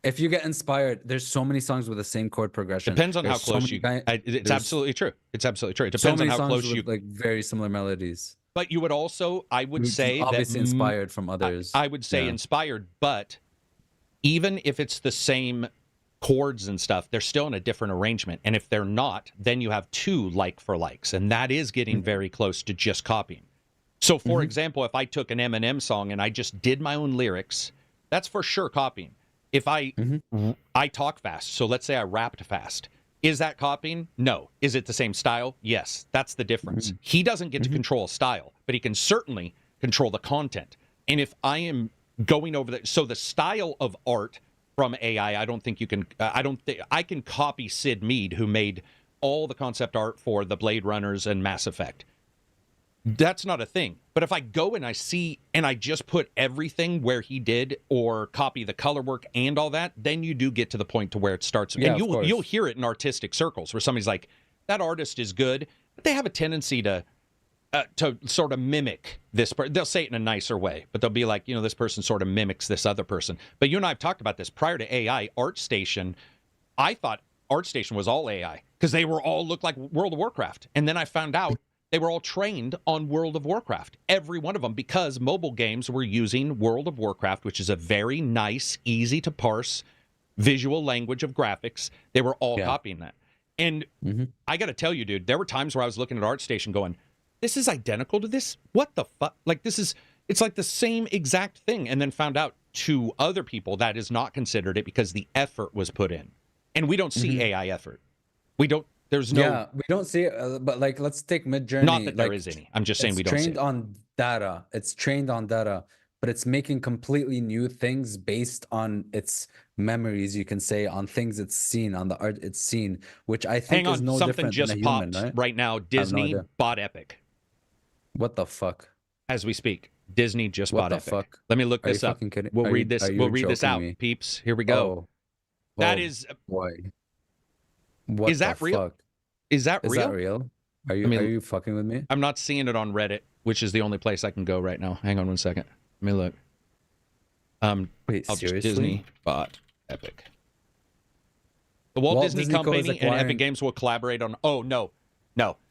If you get inspired, there's so many songs with the same chord progression. Depends on how close you. It's absolutely true. It's absolutely true. It depends on how close you. Like very similar melodies. But you would also, I would say, obviously inspired from others. I would say inspired, but even if it's the same chords and stuff, they're still in a different arrangement. And if they're not, then you have two like for likes, and that is getting very close to just copying. So, for example, if I took an Eminem song and I just did my own lyrics, that's for sure copying. If I talk fast, so let's say I rapped fast, is that copying? No. Is it the same style? Yes. That's the difference. He doesn't get to control style, but he can certainly control the content. And if I am going over so the style of art from AI, I don't think you can. I can copy Sid Mead, who made all the concept art for the Blade Runners and Mass Effect. That's not a thing. But if I go and I see and I just put everything where he did, or copy the color work and all that, then you do get to the point to where it starts. And you'll hear it in artistic circles where somebody's like, that artist is good, but they have a tendency to sort of mimic this person. They'll say it in a nicer way, but they'll be like, this person sort of mimics this other person. But you and I have talked about this prior to AI. ArtStation, I thought ArtStation was all AI because they were all looked like World of Warcraft. And then I found out they were all trained on World of Warcraft, every one of them, because mobile games were using World of Warcraft, which is a very nice, easy to parse visual language of graphics. They were all copying that. And I got to tell you, dude, there were times where I was looking at ArtStation going, this is identical to this? What the fuck? Like, it's like the same exact thing. And then found out to other people that is not considered it because the effort was put in. And we don't see AI effort. We don't. There's no. Yeah, we don't see it. But like, let's take Midjourney. Not that there like, is any. I'm just saying we it's don't see trained it. on data. It's trained on data, but it's making completely new things based on its memories. You can say on things it's seen, on the art it's seen, which I think Hang is on, no something different just than a popped human, right? right now. Disney bought Epic. What the fuck? As we speak, Disney just What bought the Epic. Fuck? Let me look Are you this up. fucking kidding? We'll Are read you- this. are you We'll read this joking out, me? peeps. Here we go. That is. Boy. What Is that the real? fuck? Is that Is real? that real? Are you I mean, are you fucking with me? I'm not seeing it on Reddit, which is the only place I can go right now. Hang on one second. Let me look. Wait, I'll just seriously? Disney bought Epic. The Walt Disney Company and Epic Games will collaborate on. Oh no.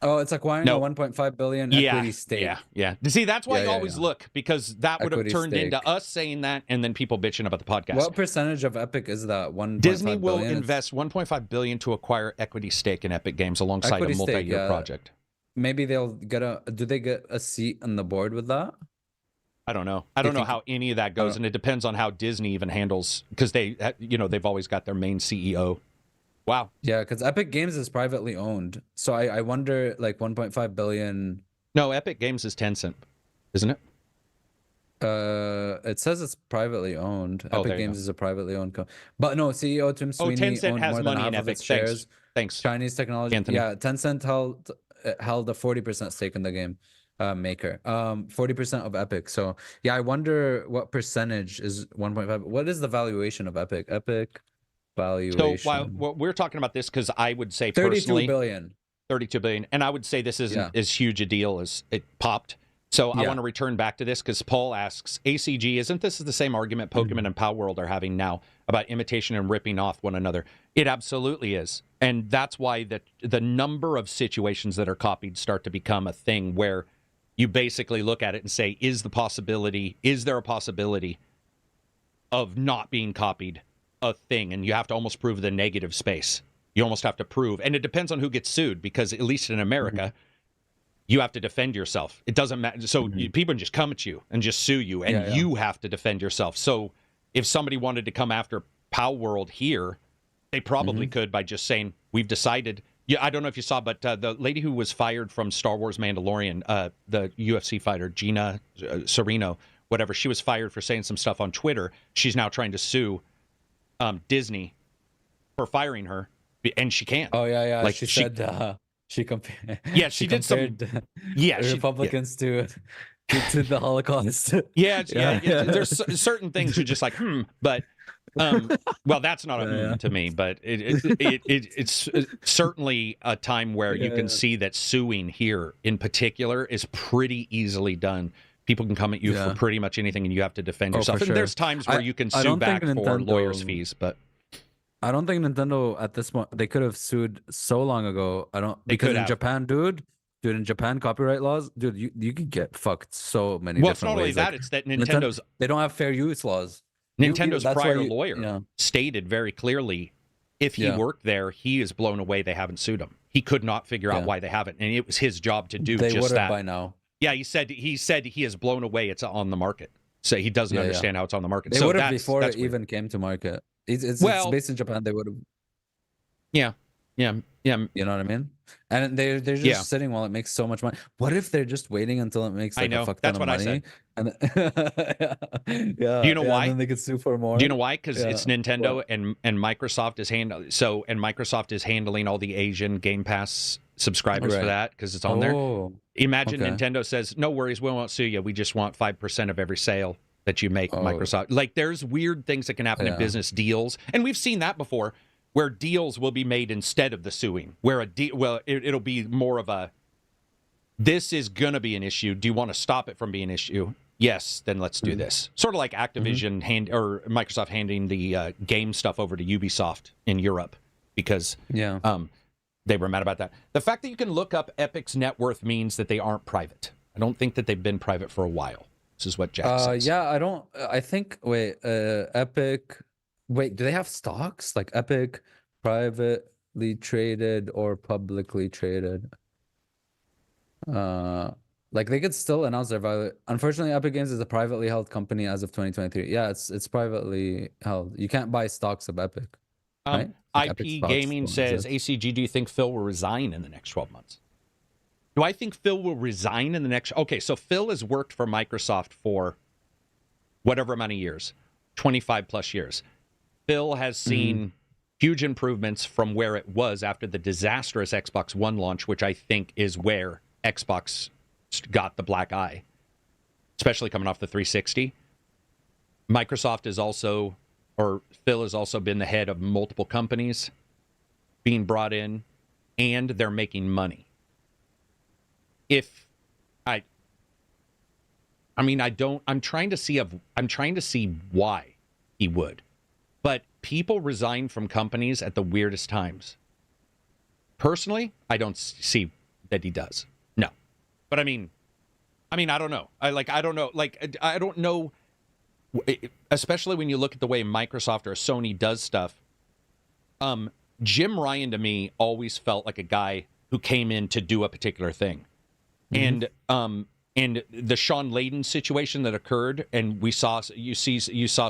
Oh, it's acquiring a 1.5 billion equity stake. Yeah. See, that's why you always look, because that would have Equity turned into stake. us saying that and then people bitching about the podcast. What percentage of Epic is that? 1.5 Disney will billion? invest 1.5 billion to acquire equity stake in Epic Games alongside Equity a stake, multi-year yeah. project. Maybe they'll get a. Do they get a seat on the board with that? I don't know. I don't know how any of that goes, and it depends on how Disney even handles, because they, they've always got their main CEO. Wow. Yeah, because Epic Games is privately owned, so I wonder, like 1.5 billion. No, Epic Games is Tencent, isn't it? It says it's privately owned. Oh, Epic Games is a privately owned company, but no, CEO Tim Sweeney Tencent owned has more money than in half of Epic. its shares. Thanks. Chinese technology. Anthony. Yeah, Tencent held a 40% stake in the game maker. 40% of Epic. So yeah, I wonder what percentage is 1.5. What is the valuation of Epic? Epic valuation. So while we're talking about this, because I would say 32 personally, billion. 32 billion, and I would say this isn't as huge a deal as it popped. So I want to return back to this, because Paul asks, ACG, isn't this the same argument Pokemon and Power World are having now about imitation and ripping off one another? It absolutely is. And that's why the number of situations that are copied start to become a thing where you basically look at it and say, is there a possibility of not being copied a thing? And you have to almost prove the negative space. You almost have to prove, and it depends on who gets sued, because at least in America, you have to defend yourself. It doesn't matter. So people just come at you and just sue you, and you have to defend yourself. So if somebody wanted to come after Pow World here, they probably could by just saying, we've decided. Yeah, I don't know if you saw, but the lady who was fired from Star Wars Mandalorian, the UFC fighter, Gina Serino, whatever, she was fired for saying some stuff on Twitter. She's now trying to sue Disney for firing her, and she can't. Oh, yeah. Like, she said... She compared. Yeah, she did some. Yeah, Republicans to the Holocaust. Yeah. There's certain things you're just like, but well, that's not a to me, but it's certainly a time where you can see that suing here in particular is pretty easily done. People can come at you for pretty much anything, and you have to defend yourself. For and there's times where you can sue back for lawyers' fees, but. I don't think Nintendo at this point, they could have sued so long ago. Because in Japan, dude, in Japan, copyright laws, dude, you could get fucked so many different ways. Well, it's not only that, it's that Nintendo's they don't have fair use laws. Nintendo's prior lawyer stated very clearly, if he worked there, he is blown away they haven't sued him. He could not figure out why they haven't, and it was his job to do just that. By now. Yeah, he said he is blown away it's on the market. So he doesn't understand how it's on the market. They would have before it even came to market. It's based in Japan. They would have. Yeah. You know what I mean? And they're just sitting while it makes so much money. What if they're just waiting until it makes like a fuck ton of money? I said. And do you know why? And then they could sue for more. Do you know why? Because it's Nintendo and Microsoft is Microsoft is handling all the Asian Game Pass subscribers for that, because it's on there. Imagine Nintendo says, "No worries, we won't sue you. We just want 5% of every sale that you make." Microsoft, like, there's weird things that can happen in business deals, and we've seen that before, where deals will be made instead of the suing, where it'll be more of a, this is going to be an issue. Do you want to stop it from being an issue? Yes, then let's do this. Sort of like Activision or Microsoft handing the game stuff over to Ubisoft in Europe, because they were mad about that. The fact that you can look up Epic's net worth means that they aren't private. I don't think that they've been private for a while. This is what Jack says. I think, Epic, do they have stocks? Like Epic, privately traded or publicly traded? Like they could still announce their value. Unfortunately, Epic Games is a privately held company as of 2023. Yeah, it's privately held. You can't buy stocks of Epic. right? Like Epic IP Spots Gaming don't says, exist. ACG, do you think Phil will resign in the next 12 months? Do I think Phil will resign in the next... Okay, so Phil has worked for Microsoft for whatever amount of years, 25 plus years. Phil has seen huge improvements from where it was after the disastrous Xbox One launch, which I think is where Xbox got the black eye, especially coming off the 360. Microsoft is also, or Phil has also been the head of multiple companies being brought in, and they're making money. I'm trying to see why he would. But people resign from companies at the weirdest times. Personally, I don't see that he does. No. But I mean, I don't know. I don't know, especially when you look at the way Microsoft or Sony does stuff. Jim Ryan to me always felt like a guy who came in to do a particular thing. And the Sean Layden situation that occurred, and you saw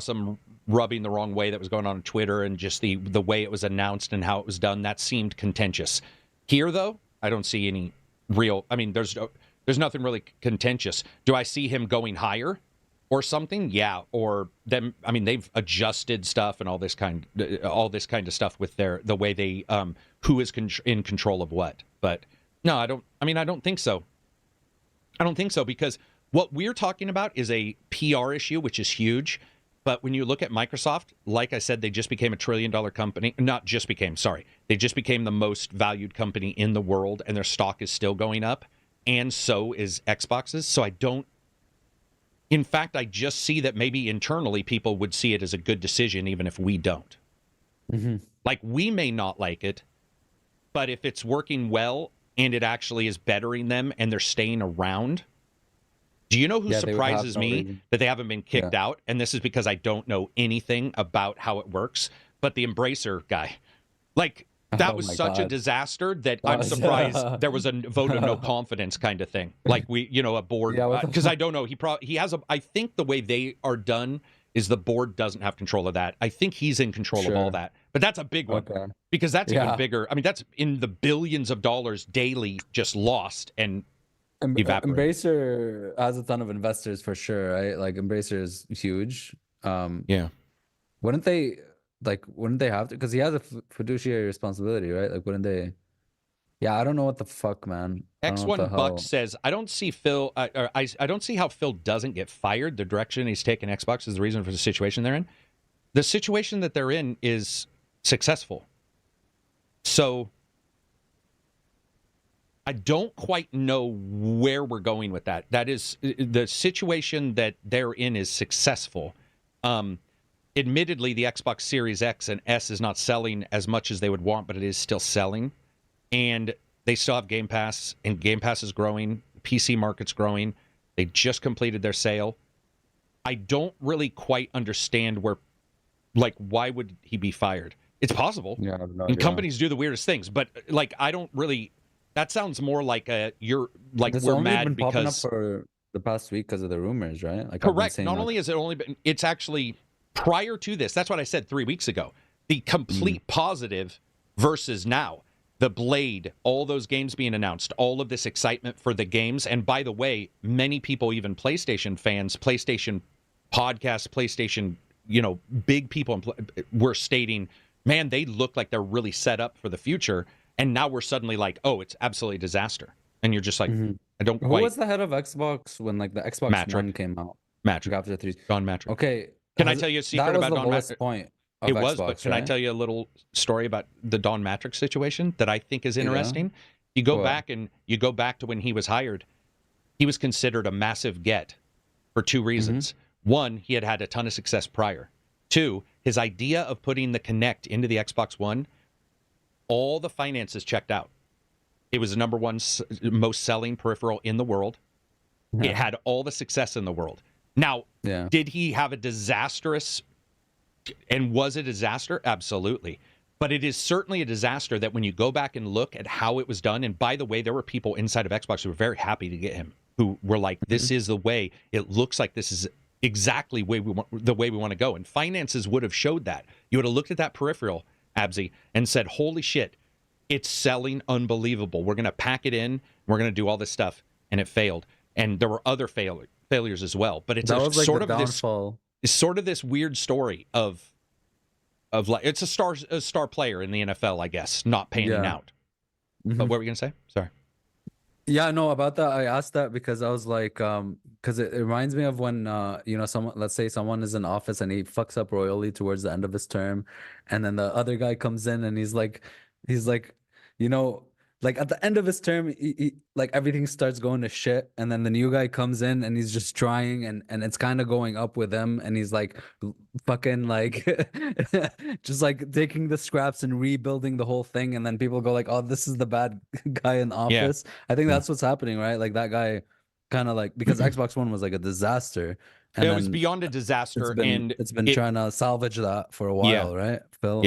some rubbing the wrong way that was going on Twitter, and just the way it was announced and how it was done, that seemed contentious. Here, though, I don't see any real. I mean, there's nothing really contentious. Do I see him going higher or something? Yeah. Or them. I mean, they've adjusted stuff and all this kind of stuff with the way they who is in control of what. But no, I don't. I mean, I don't think so. I don't think so, because what we're talking about is a PR issue, which is huge. But when you look at Microsoft, like I said, they just became $1 trillion company. They just became the most valued company in the world, and their stock is still going up, and so is Xbox's. So in fact, I just see that maybe internally people would see it as a good decision, even if we don't. Like, we may not like it, but if it's working well and it actually is bettering them and they're staying around. Do you know who surprises me that they haven't been kicked out? And this is because I don't know anything about how it works. But the Embracer guy, like, that was such a disaster that I'm surprised there was a vote of no confidence kind of thing. Like, a board, because I don't know. I think the way they are done is the board doesn't have control of that. I think he's in control of all that. But that's a big one, because that's even bigger. I mean, that's in the billions of dollars daily just lost and evaporated. Embracer has a ton of investors for sure, right? Like, Embracer is huge. Wouldn't they have to? Because he has a fiduciary responsibility, right? Like, wouldn't they? Yeah, I don't know what the fuck, man. X1 Buck says, I don't see Phil. I don't see how Phil doesn't get fired. The direction he's taken Xbox is the reason for the situation they're in. The situation that they're in is successful. So I don't quite know where we're going with that. That is, the situation that they're in is successful. Admittedly, the Xbox Series X and S is not selling as much as they would want, but it is still selling. And they still have Game Pass, and Game Pass is growing. PC market's growing. They just completed their sale. I don't really quite understand why would he be fired? It's possible. Yeah, and companies do the weirdest things, but I don't really. That sounds more like we're mad because popping up for the past week because of the rumors, right? Like, correct. Not only has it only been, it's actually prior to this. That's what I said 3 weeks ago. The complete positive versus now. The Blade, all those games being announced, all of this excitement for the games. And by the way, many people, even PlayStation fans, PlayStation podcasts, PlayStation, big people were stating, man, they look like they're really set up for the future. And now we're suddenly like, oh, it's absolutely a disaster. And you're just like, I don't quite. Who was the head of Xbox when the Xbox One came out? Matrick. After 3. Don Matrick. Okay. Can I tell you a secret about Don Matrick? Point. It was, but can I tell you a little story about the Don Matrick situation that I think is interesting? You go back to when he was hired. He was considered a massive get for 2 reasons. One, he had had a ton of success prior. 2, his idea of putting the Kinect into the Xbox One, all the finances checked out. It was the number 1 most selling peripheral in the world. It had all the success in the world. Now, did he have a disastrous? And was it a disaster? Absolutely. But it is certainly a disaster that when you go back and look at how it was done, and by the way, there were people inside of Xbox who were very happy to get him, who were like, this is the way, it looks like this is exactly the way we want to go. And finances would have showed that. You would have looked at that peripheral Abzy, and said, holy shit, it's selling unbelievable. We're going to pack it in. We're going to do all this stuff. And it failed. And there were other failures as well. But it's like sort of downfall. It's sort of this weird story of like, it's a star player in the NFL, I guess, not panning out. But what were we going to say? Sorry. Yeah, no, about that, I asked that because I was like, because it reminds me of when, let's say someone is in office and he fucks up royally towards the end of his term, and then the other guy comes in and he's like, like at the end of his term, like everything starts going to shit, and then the new guy comes in and he's just trying, and it's kind of going up with him, and he's like fucking like just like taking the scraps and rebuilding the whole thing, and then people go like, oh, this is the bad guy in office. I think that's what's happening, right? Like that guy kind of like, because Xbox One was like a disaster. And it was beyond a disaster, and it's been trying to salvage that for a while, right? Phil,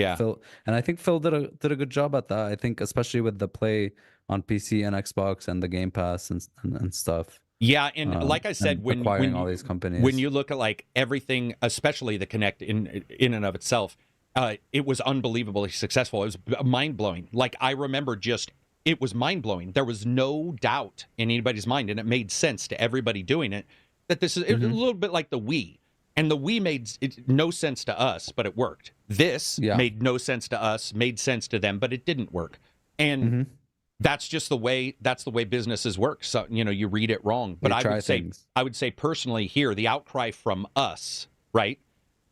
and I think Phil did a good job at that. I think especially with the play on PC and Xbox and the Game Pass and stuff. Yeah, and like I said, when all these companies, when you look at like everything, especially the Kinect in and of itself, it was unbelievably successful. It was mind blowing. Like I remember it was mind blowing. There was no doubt in anybody's mind, and it made sense to everybody doing it. That this is a little bit like the Wii, and the Wii made no sense to us, but it worked. This made no sense to us, made sense to them, but it didn't work. And that's just the way businesses work. So you read it wrong. But I would say personally here, the outcry from us, right?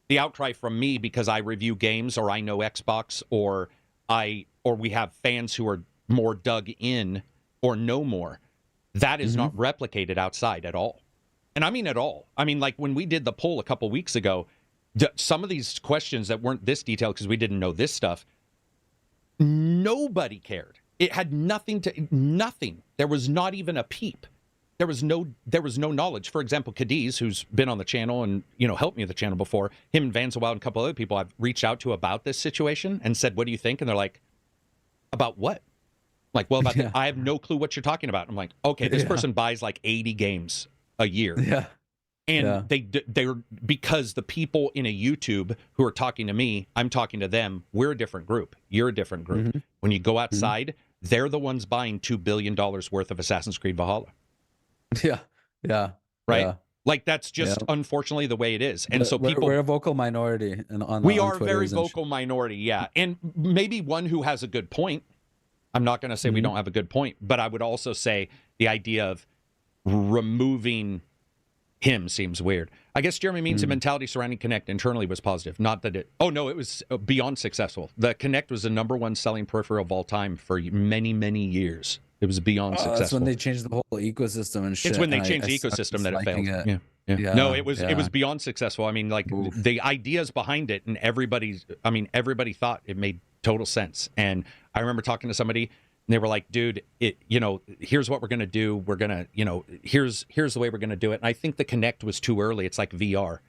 The outcry from me because I review games or I know Xbox or we have fans who are more dug in or know more. That is not replicated outside at all. And I mean at all. I mean, like when we did the poll a couple weeks ago, some of these questions that weren't this detailed because we didn't know this stuff, nobody cared. It had nothing. There was not even a peep. There was no knowledge. For example, Cadiz, who's been on the channel and helped me with the channel before, him and Vans a while and a couple other people I've reached out to about this situation and said, "What do you think?" And they're like, "About what?" I'm like, well, I have no clue what you're talking about. I'm like, okay, this person buys like 80 games a year. And they're because the people in a YouTube who are talking to me, I'm talking to them. We're a different group. You're a different group. When you go outside, they're the ones buying $2 billion worth of Assassin's Creed Valhalla. Right. Yeah. Like that's just unfortunately the way it is. And so we're a vocal minority we are a very vocal minority. Yeah. And maybe one who has a good point. I'm not going to say we don't have a good point, but I would also say the idea of removing him seems weird. I guess Jeremy means the mentality surrounding Kinect internally was positive. Not that it was beyond successful. The Kinect was the #1 selling peripheral of all time for many, many years. It was beyond successful. That's when they changed the whole ecosystem and shit. It's when they changed the ecosystem that it failed. Yeah. No, it was beyond successful. I mean, like the ideas behind it, and everybody thought it made total sense. And I remember talking to somebody, and they were like, "Dude, here's what we're gonna do. We're gonna, here's the way we're gonna do it." And I think the Kinect was too early. It's like VR,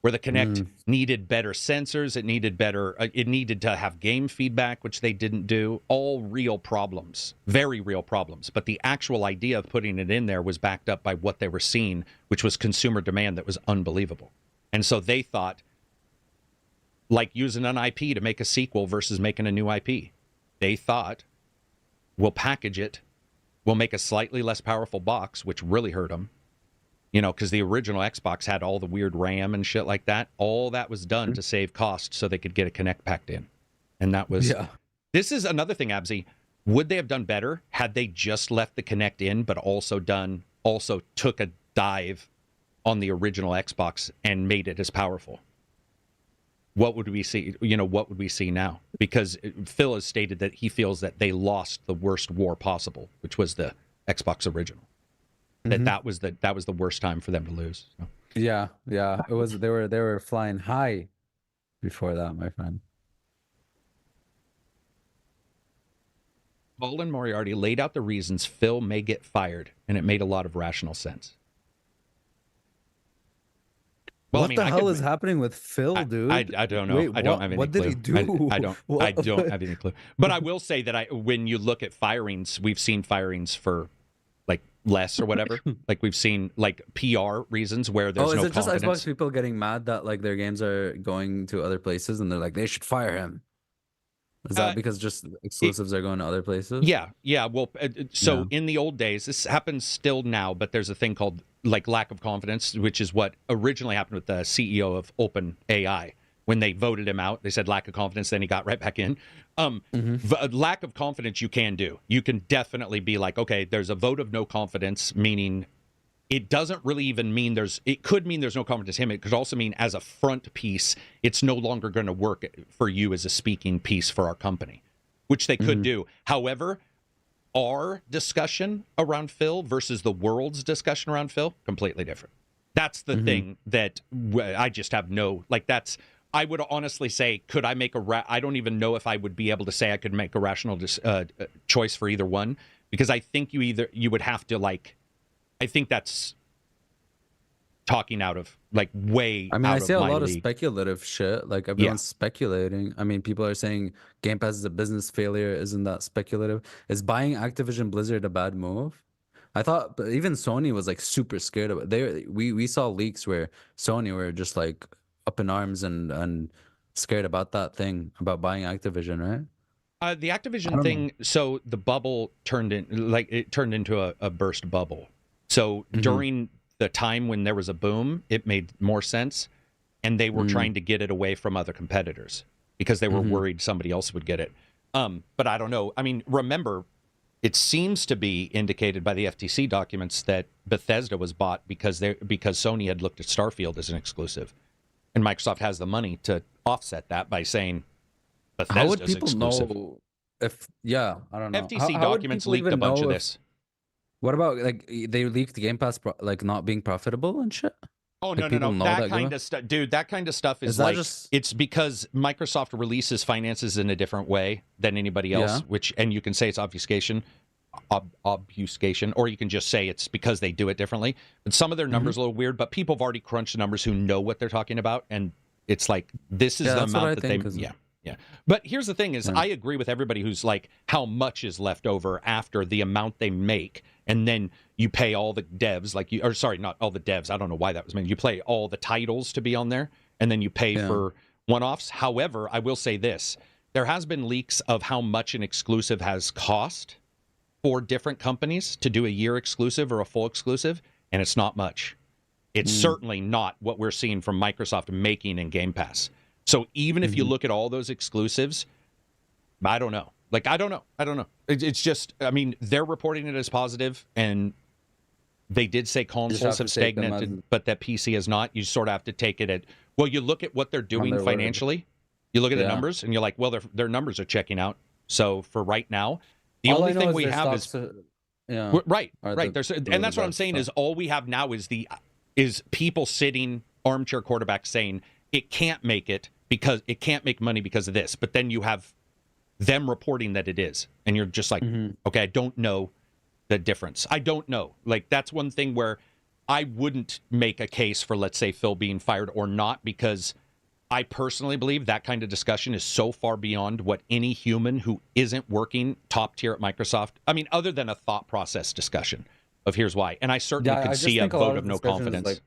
where the Kinect needed better sensors. It needed to have game feedback, which they didn't do. All real problems, very real problems. But the actual idea of putting it in there was backed up by what they were seeing, which was consumer demand that was unbelievable. And so they thought, like using an IP to make a sequel versus making a new IP. They thought, we'll package it, we'll make a slightly less powerful box, which really hurt them. Because the original Xbox had all the weird RAM and shit like that. All that was done to save cost so they could get a Kinect packed in. And that was... Yeah. This is another thing, Abzy. Would they have done better had they just left the Kinect in, but also took a dive on the original Xbox and made it as powerful? What would we see? What would we see now? Because Phil has stated that he feels that they lost the worst war possible, which was the Xbox original. That was the worst time for them to lose. So. Yeah. It was. They were flying high before that, my friend. Paul and Moriarty laid out the reasons Phil may get fired, and it made a lot of rational sense. Well, what the hell is happening with Phil, dude? I don't know. Wait, I don't have any clue. What did he do? I don't have any clue. But I will say that when you look at firings, we've seen firings for like less or whatever. Like we've seen like PR reasons where there's no confidence. Is it just Xbox people getting mad that like their games are going to other places and they're like, they should fire him? Is that because just exclusives are going to other places? Yeah. Well, so in the old days, this happens still now, but there's a thing called like lack of confidence, which is what originally happened with the CEO of OpenAI. When they voted him out, they said lack of confidence, then he got right back in. Lack of confidence you can do. You can definitely be like, okay, there's a vote of no confidence, meaning it doesn't really even mean it could mean there's no confidence in him. It could also mean as a front piece, it's no longer going to work for you as a speaking piece for our company, which they could do. However, our discussion around Phil versus the world's discussion around Phil, completely different. That's the thing that I just have I would honestly say, could I make I don't even know if I would be able to say I could make a rational choice for either one, because I think you would have to I think that's talking out of way. I mean, I see a lot league. of speculative shit. Like everyone's speculating. I mean, people are saying Game Pass is a business failure. Isn't that speculative? Is buying Activision Blizzard a bad move? I thought, but even Sony was super scared of it. We saw leaks where Sony were just up in arms and scared about that thing about buying Activision, right? The Activision thing. So the bubble turned into a burst bubble. So during the time when there was a boom, it made more sense, and they were trying to get it away from other competitors because they were worried somebody else would get it. But I don't know. I mean, remember, it seems to be indicated by the FTC documents that Bethesda was bought because Sony had looked at Starfield as an exclusive, and Microsoft has the money to offset that by saying Bethesda's how would people exclusive. Know if I don't know. FTC documents leaked a bunch of this. What about they leaked Game Pass not being profitable and shit? Oh no. That kind of stuff, dude. That kind of stuff is it's because Microsoft releases finances in a different way than anybody else. And you can say it's obfuscation, or you can just say it's because they do it differently. But some of their numbers are a little weird. But people have already crunched the numbers who know what they're talking about, and it's this is the amount that they. Yeah. But here's the thing: is I agree with everybody who's how much is left over after the amount they make. And then you pay all the devs, not all the devs. I don't know why that was meant. You pay all the titles to be on there, and then you pay for one-offs. However, I will say this. There has been leaks of how much an exclusive has cost for different companies to do a year exclusive or a full exclusive, and it's not much. It's certainly not what we're seeing from Microsoft making in Game Pass. So even if you look at all those exclusives, I don't know. I don't know. It's just, I mean, they're reporting it as positive, and they did say consoles have stagnated, but that PC is not. You sort of have to take it at, you look at what they're doing financially. You look at the numbers, and you're like, well, their numbers are checking out. So for right now, the only thing we have is... Right. And that's what I'm saying is all we have now is people sitting, armchair quarterback saying, it can't make it because it can't make money because of this. But then you have them reporting that it is, and you're just okay, I don't know the difference. I don't know. That's one thing where I wouldn't make a case for, let's say, Phil being fired or not, because I personally believe that kind of discussion is so far beyond what any human who isn't working top tier at Microsoft, I mean, other than a thought process discussion of here's why. And I certainly could see a vote of no confidence.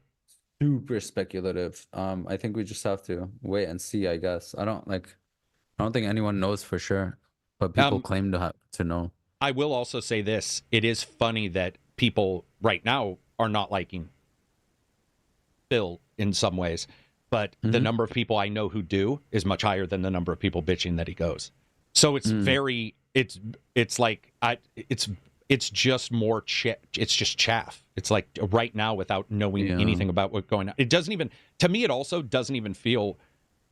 Super speculative. I think we just have to wait and see, I guess. I don't think anyone knows for sure, but people claim to know. I will also say this. It is funny that people right now are not liking Phil in some ways, but the number of people I know who do is much higher than the number of people bitching that he goes. So it's it's just more it's just chaff. It's right now, without knowing anything about what's going on. It doesn't even, to me, it also doesn't even feel,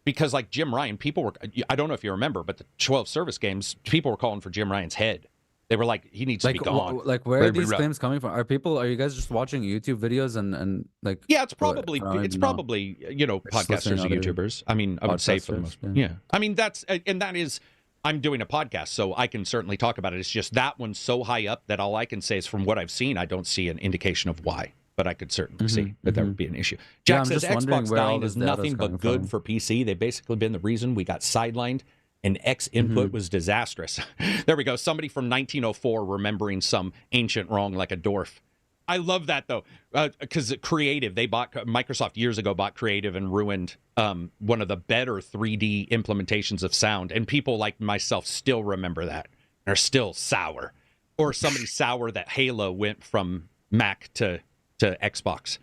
because Jim Ryan, people were, I don't know if you remember, but the 12 service games, people were calling for Jim Ryan's head. They were he needs to be gone. Where are these claims coming from? Are you guys just watching YouTube videos and Yeah, it's probably podcasters and YouTubers. I mean, I would say for the most part. Yeah. I mean, I'm doing a podcast, so I can certainly talk about it. It's just that one's so high up that all I can say is from what I've seen, I don't see an indication of why. But I could certainly see that would be an issue. Jack says Xbox dying is nothing but good for PC. They've basically been the reason we got sidelined, and X input was disastrous. There we go. Somebody from 1904 remembering some ancient wrong like a dwarf. I love that though, because Creative, Microsoft years ago bought Creative and ruined one of the better 3D implementations of sound, and people like myself still remember that. Are still sour, or somebody sour that Halo went from Mac to Xbox.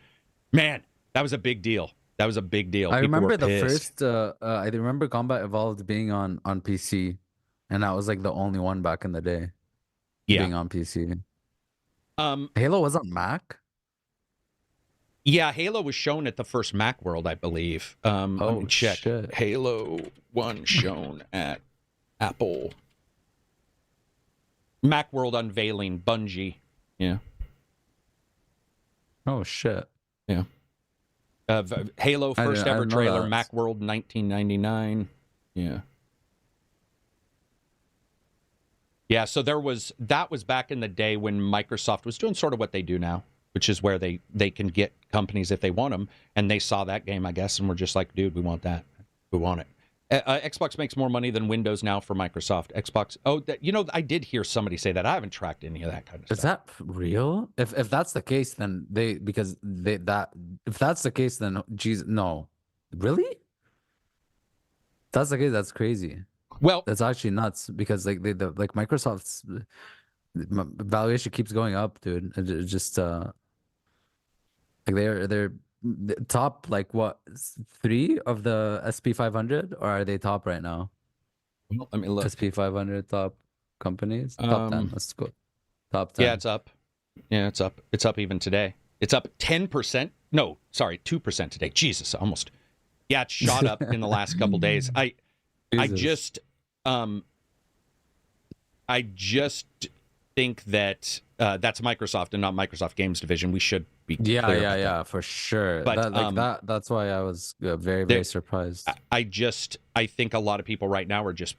Man, that was a big deal. That was a big deal. I remember the first. I remember Combat Evolved being on PC, and that was like the only one back in the day. Yeah, being on PC. Halo was on Mac. Yeah, Halo was shown at the first Mac World, I believe. Let me check. Shit. Halo 1 shown at Apple. Macworld unveiling, Bungie. Yeah. Oh shit. Yeah. Halo first ever trailer, Macworld 1999. Yeah. Yeah, so that was back in the day when Microsoft was doing sort of what they do now, which is where they can get companies if they want them, and they saw that game, I guess, and we're just like, dude, we want that. We want it. Xbox makes more money than Windows now for Microsoft. Xbox. Oh, I did hear somebody say that. I haven't tracked any of that kind of stuff. Is that real? If that's the case, then if that's the case, then geez, no, really? If that's the case, that's crazy. Well, that's actually nuts because like Microsoft's valuation keeps going up, dude. It just like they're top, like what, 3 of the SP 500, or are they top right now? Well, let me look. SP 500 top companies. Top 10. Let's go. Top 10. Yeah, it's up. Yeah, it's up. It's up even today. It's up 10%. No, sorry, 2% today. Jesus, almost. Yeah, it shot up in the last couple days. I just think that that's Microsoft and not Microsoft Games Division. We should be clear about that, for sure. But that's why I was very surprised. I think a lot of people right now are just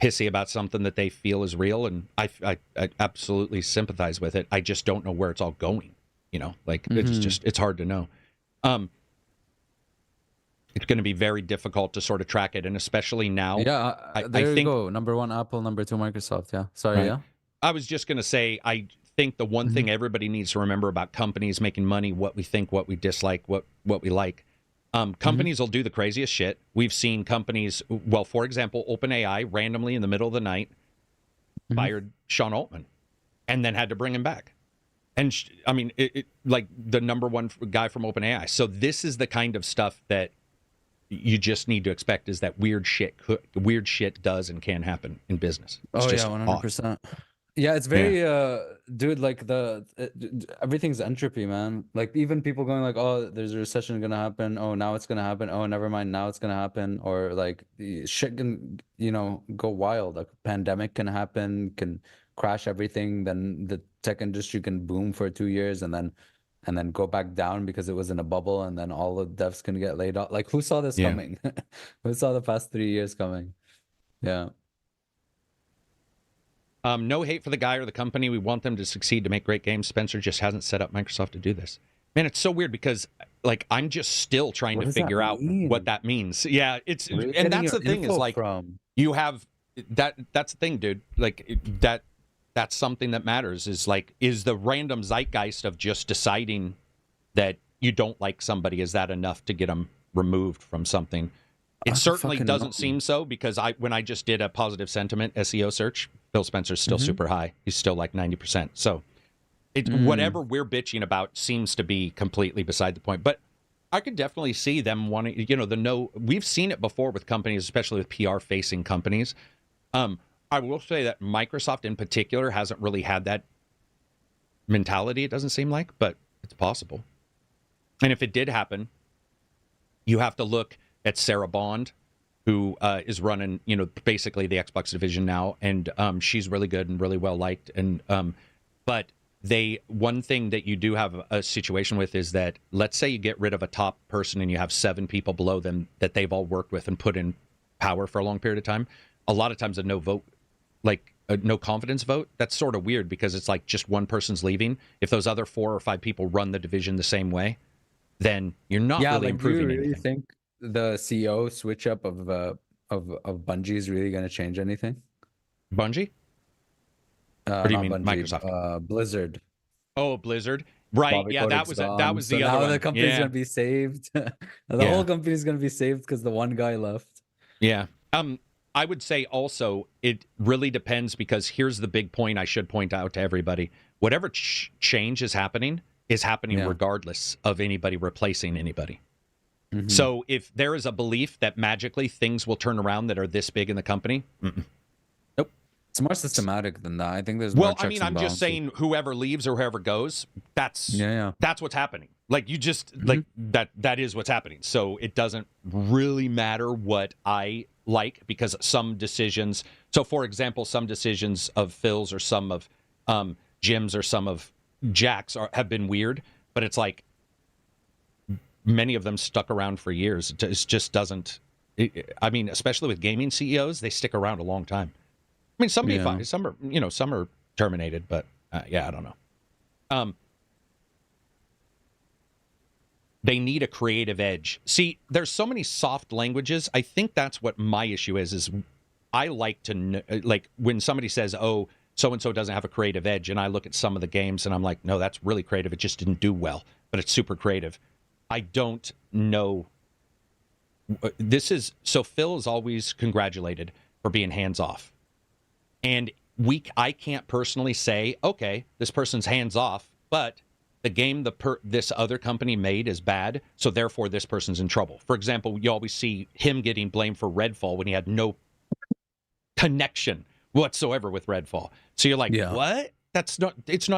pissy about something that they feel is real, and I absolutely sympathize with it. I just don't know where it's all going. It's hard to know. It's going to be very difficult to sort of track it, and especially now. Yeah, I think, you go. Number 1 Apple, number 2 Microsoft. Yeah, sorry. Right. Yeah, I was just going to say, I think the one thing everybody needs to remember about companies making money, what we think, what we dislike, what we like. Companies will do the craziest shit. We've seen companies. Well, for example, OpenAI randomly in the middle of the night fired Sean Altman, and then had to bring him back. And like the number 1 guy from OpenAI. So this is the kind of stuff that you just need to expect, is that weird shit does and can happen in business. It's 100%. Yeah, it's very dude, like everything's entropy, man. Like even people going like, oh, there's a recession gonna happen, oh now it's gonna happen, oh never mind, now it's gonna happen, or like shit can go wild. Like pandemic can happen, can crash everything, then the tech industry can boom for 2 years and then go back down because it was in a bubble, and then all the devs can get laid off. Like, who saw this coming? Who saw the past 3 years coming? Yeah. No hate for the guy or the company. We want them to succeed to make great games. Spencer just hasn't set up Microsoft to do this. Man, it's so weird because like I'm just still trying to figure out what that means. Yeah, and that's the thing is like you have that's the thing, dude. Like that's something that matters, is the random zeitgeist of just deciding that you don't like somebody, is that enough to get them removed from something? It certainly doesn't seem so, because when I just did a positive sentiment SEO search, Phil Spencer's still super high. He's still like 90%. So whatever we're bitching about seems to be completely beside the point. But I could definitely see them wanting, we've seen it before with companies, especially with PR-facing companies. I will say that Microsoft in particular hasn't really had that mentality, it doesn't seem like, but it's possible. And if it did happen, you have to look at Sarah Bond, who is running, basically the Xbox division now, and she's really good and really well liked. And but one thing that you do have a situation with is that, let's say you get rid of a top person and you have 7 people below them that they've all worked with and put in power for a long period of time. A lot of times a no vote, like a no confidence vote, that's sort of weird, because it's like just one person's leaving. If those other 4 or 5 people run the division the same way, then you're not really improving anything. Do you think the CEO switch up of Bungie is really going to change anything? Bungie? Or do you mean Bungie, Microsoft? Blizzard. Oh, Blizzard. Right. Bobby Yeah, that Kotick's was gone. the So other now one. the company's Yeah. gonna be saved. The Yeah. whole company's gonna be saved because the one guy left. Yeah. I would say also it really depends, because here's the big point I should point out to everybody. Whatever change is happening regardless of anybody replacing anybody. Mhm. So if there is a belief that magically things will turn around that are this big in the company, nope. It's more systematic than that. I think there's Well, more checks I mean, and I'm just balances. saying whoever leaves or whoever goes, that's what's happening. Like you just like that is what's happening. So it doesn't really matter what I like, because some decisions, so for example, some decisions of Phil's or some of Jim's or some of Jack's have been weird, but it's like many of them stuck around for years. It just doesn't, I mean, especially with gaming CEOs, they stick around a long time. I mean, some are, some are terminated, but yeah, I don't know. They need a creative edge. See, there's so many soft languages. I think that's what my issue is I like to know, like when somebody says, oh, so-and-so doesn't have a creative edge, and I look at some of the games and I'm like, no, that's really creative. It just didn't do well, but it's super creative. I don't know. So Phil is always congratulated for being hands-off. And I can't personally say, okay, this person's hands-off, but the game this other company made is bad, so therefore this person's in trouble. For example, you always see him getting blamed for Redfall when he had no connection whatsoever with Redfall. So you're like, what? It's not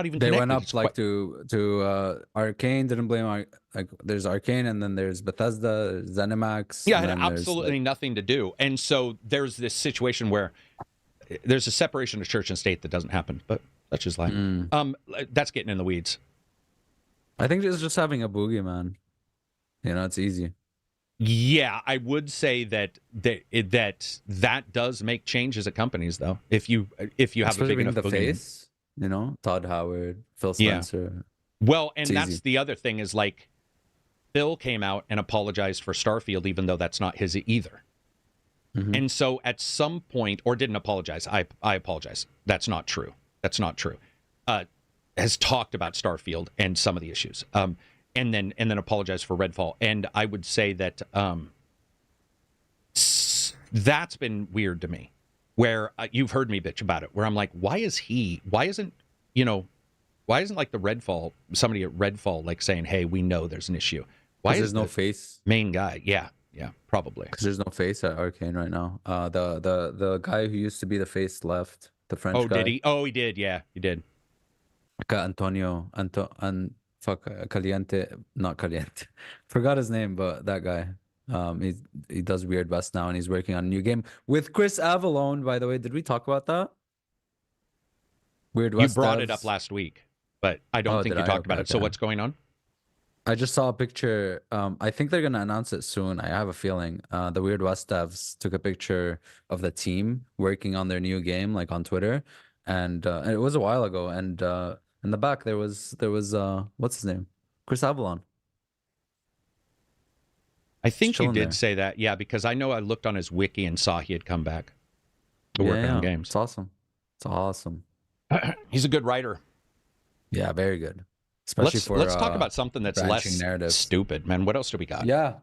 even They connected. went up like to Arcane, didn't blame like there's Arcane, and then there's Bethesda, there's ZeniMax. Yeah, it had absolutely nothing to do. And so there's this situation where there's a separation of church and state that doesn't happen, but that's just life. That's getting in the weeds. I think it's just having a boogeyman. It's easy. Yeah, I would say that does make changes at companies, though. If you have a big enough boogeyman. Face, Todd Howard, Phil Spencer. Yeah. Well, and that's the other thing is like Phil came out and apologized for Starfield, even though that's not his either. Mm-hmm. And so at some point, or didn't apologize. I apologize. That's not true. Has talked about Starfield and some of the issues, and then apologized for Redfall. And I would say that that's been weird to me, where you've heard me bitch about it, where I'm like, why isn't like the Redfall, somebody at Redfall like saying, hey, we know there's an issue. Why is there's no face? Main guy, yeah, probably because there's no face at Arcane right now. The guy who used to be the face left, the French guy. Oh, did he? Oh, he did. Yeah, he did. Antonio, Caliente, not Caliente. Forgot his name, but that guy. He does Weird West now, and he's working on a new game with Chris Avellone. By the way, did we talk about that? Weird West. You brought it up last week, but I don't think you talked about it. So what's going on? I just saw a picture. I think they're gonna announce it soon. I have a feeling. The Weird West devs took a picture of the team working on their new game, like on Twitter, and it was a while ago. And in the back there was what's his name? Chris Avellone. I think you did say that, yeah, because I know I looked on his wiki and saw he had come back to working on games. It's awesome. It's awesome. He's a good writer. Yeah, very good. Especially let's talk about something that's less narratives. Stupid, man. What else do we got? Yeah.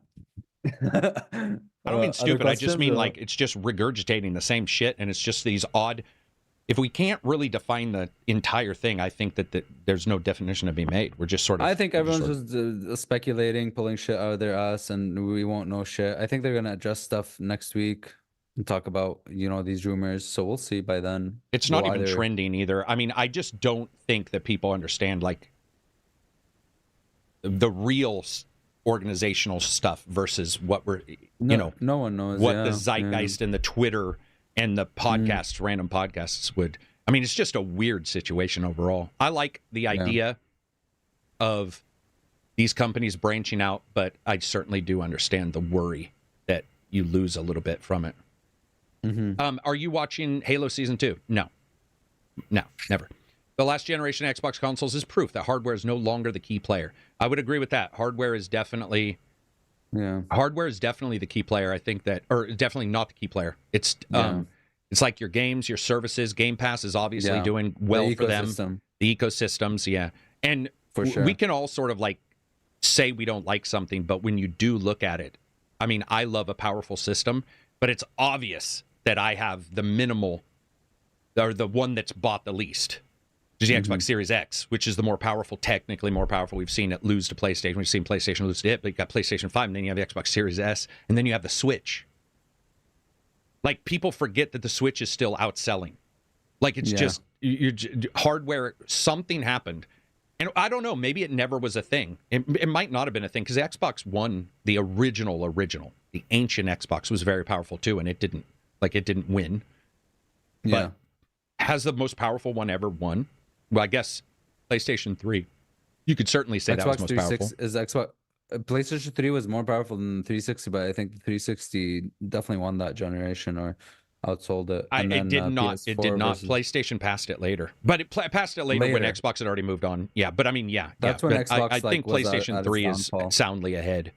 I don't mean stupid. I just mean like it's just regurgitating the same shit, and it's just these odd. If we can't really define the entire thing, I think that there's no definition to be made. We're just sort of. I think everyone's just speculating, pulling shit out of their ass, and we won't know shit. I think they're gonna adjust stuff next week and talk about these rumors. So we'll see by then. It's not even trending either. I mean, I just don't think that people understand like the real organizational stuff versus what we're no one knows what the zeitgeist and the Twitter and the podcasts, random podcasts would. I mean, it's just a weird situation overall. I like the idea of these companies branching out, but I certainly do understand the worry that you lose a little bit from it. Mm-hmm. Are you watching Halo Season 2? No, never. The last generation Xbox consoles is proof that hardware is no longer the key player. I would agree with that. Hardware is definitely the key player. I think that, or definitely not the key player. It's like your games, your services. Game Pass is obviously doing well for them. The ecosystems, yeah. And For sure. we can all sort of like say we don't like something, but when you do look at it, I mean, I love a powerful system, but it's obvious that I have the minimal, or the one that's bought the least, which is the Xbox Series X, which is the more powerful, technically more powerful. We've seen it lose to PlayStation. We've seen PlayStation lose to it, but you got PlayStation 5, and then you have the Xbox Series S, and then you have the Switch. Like, people forget that the Switch is still outselling. Like, it's just hardware, something happened. And I don't know, maybe it never was a thing. It might not have been a thing, because the Xbox One, the original, the ancient Xbox, was very powerful too, and it didn't win. Yeah. But has the most powerful one ever won? Well, I guess PlayStation 3. You could certainly say that was most powerful. PlayStation 3 was more powerful than the 360, but I think the 360 definitely won that generation, or outsold it. It did not. It did not. PlayStation passed it later, but it passed it later when Xbox had already moved on. Yeah, but I mean, that's when Xbox. I think PlayStation 3 is soundly ahead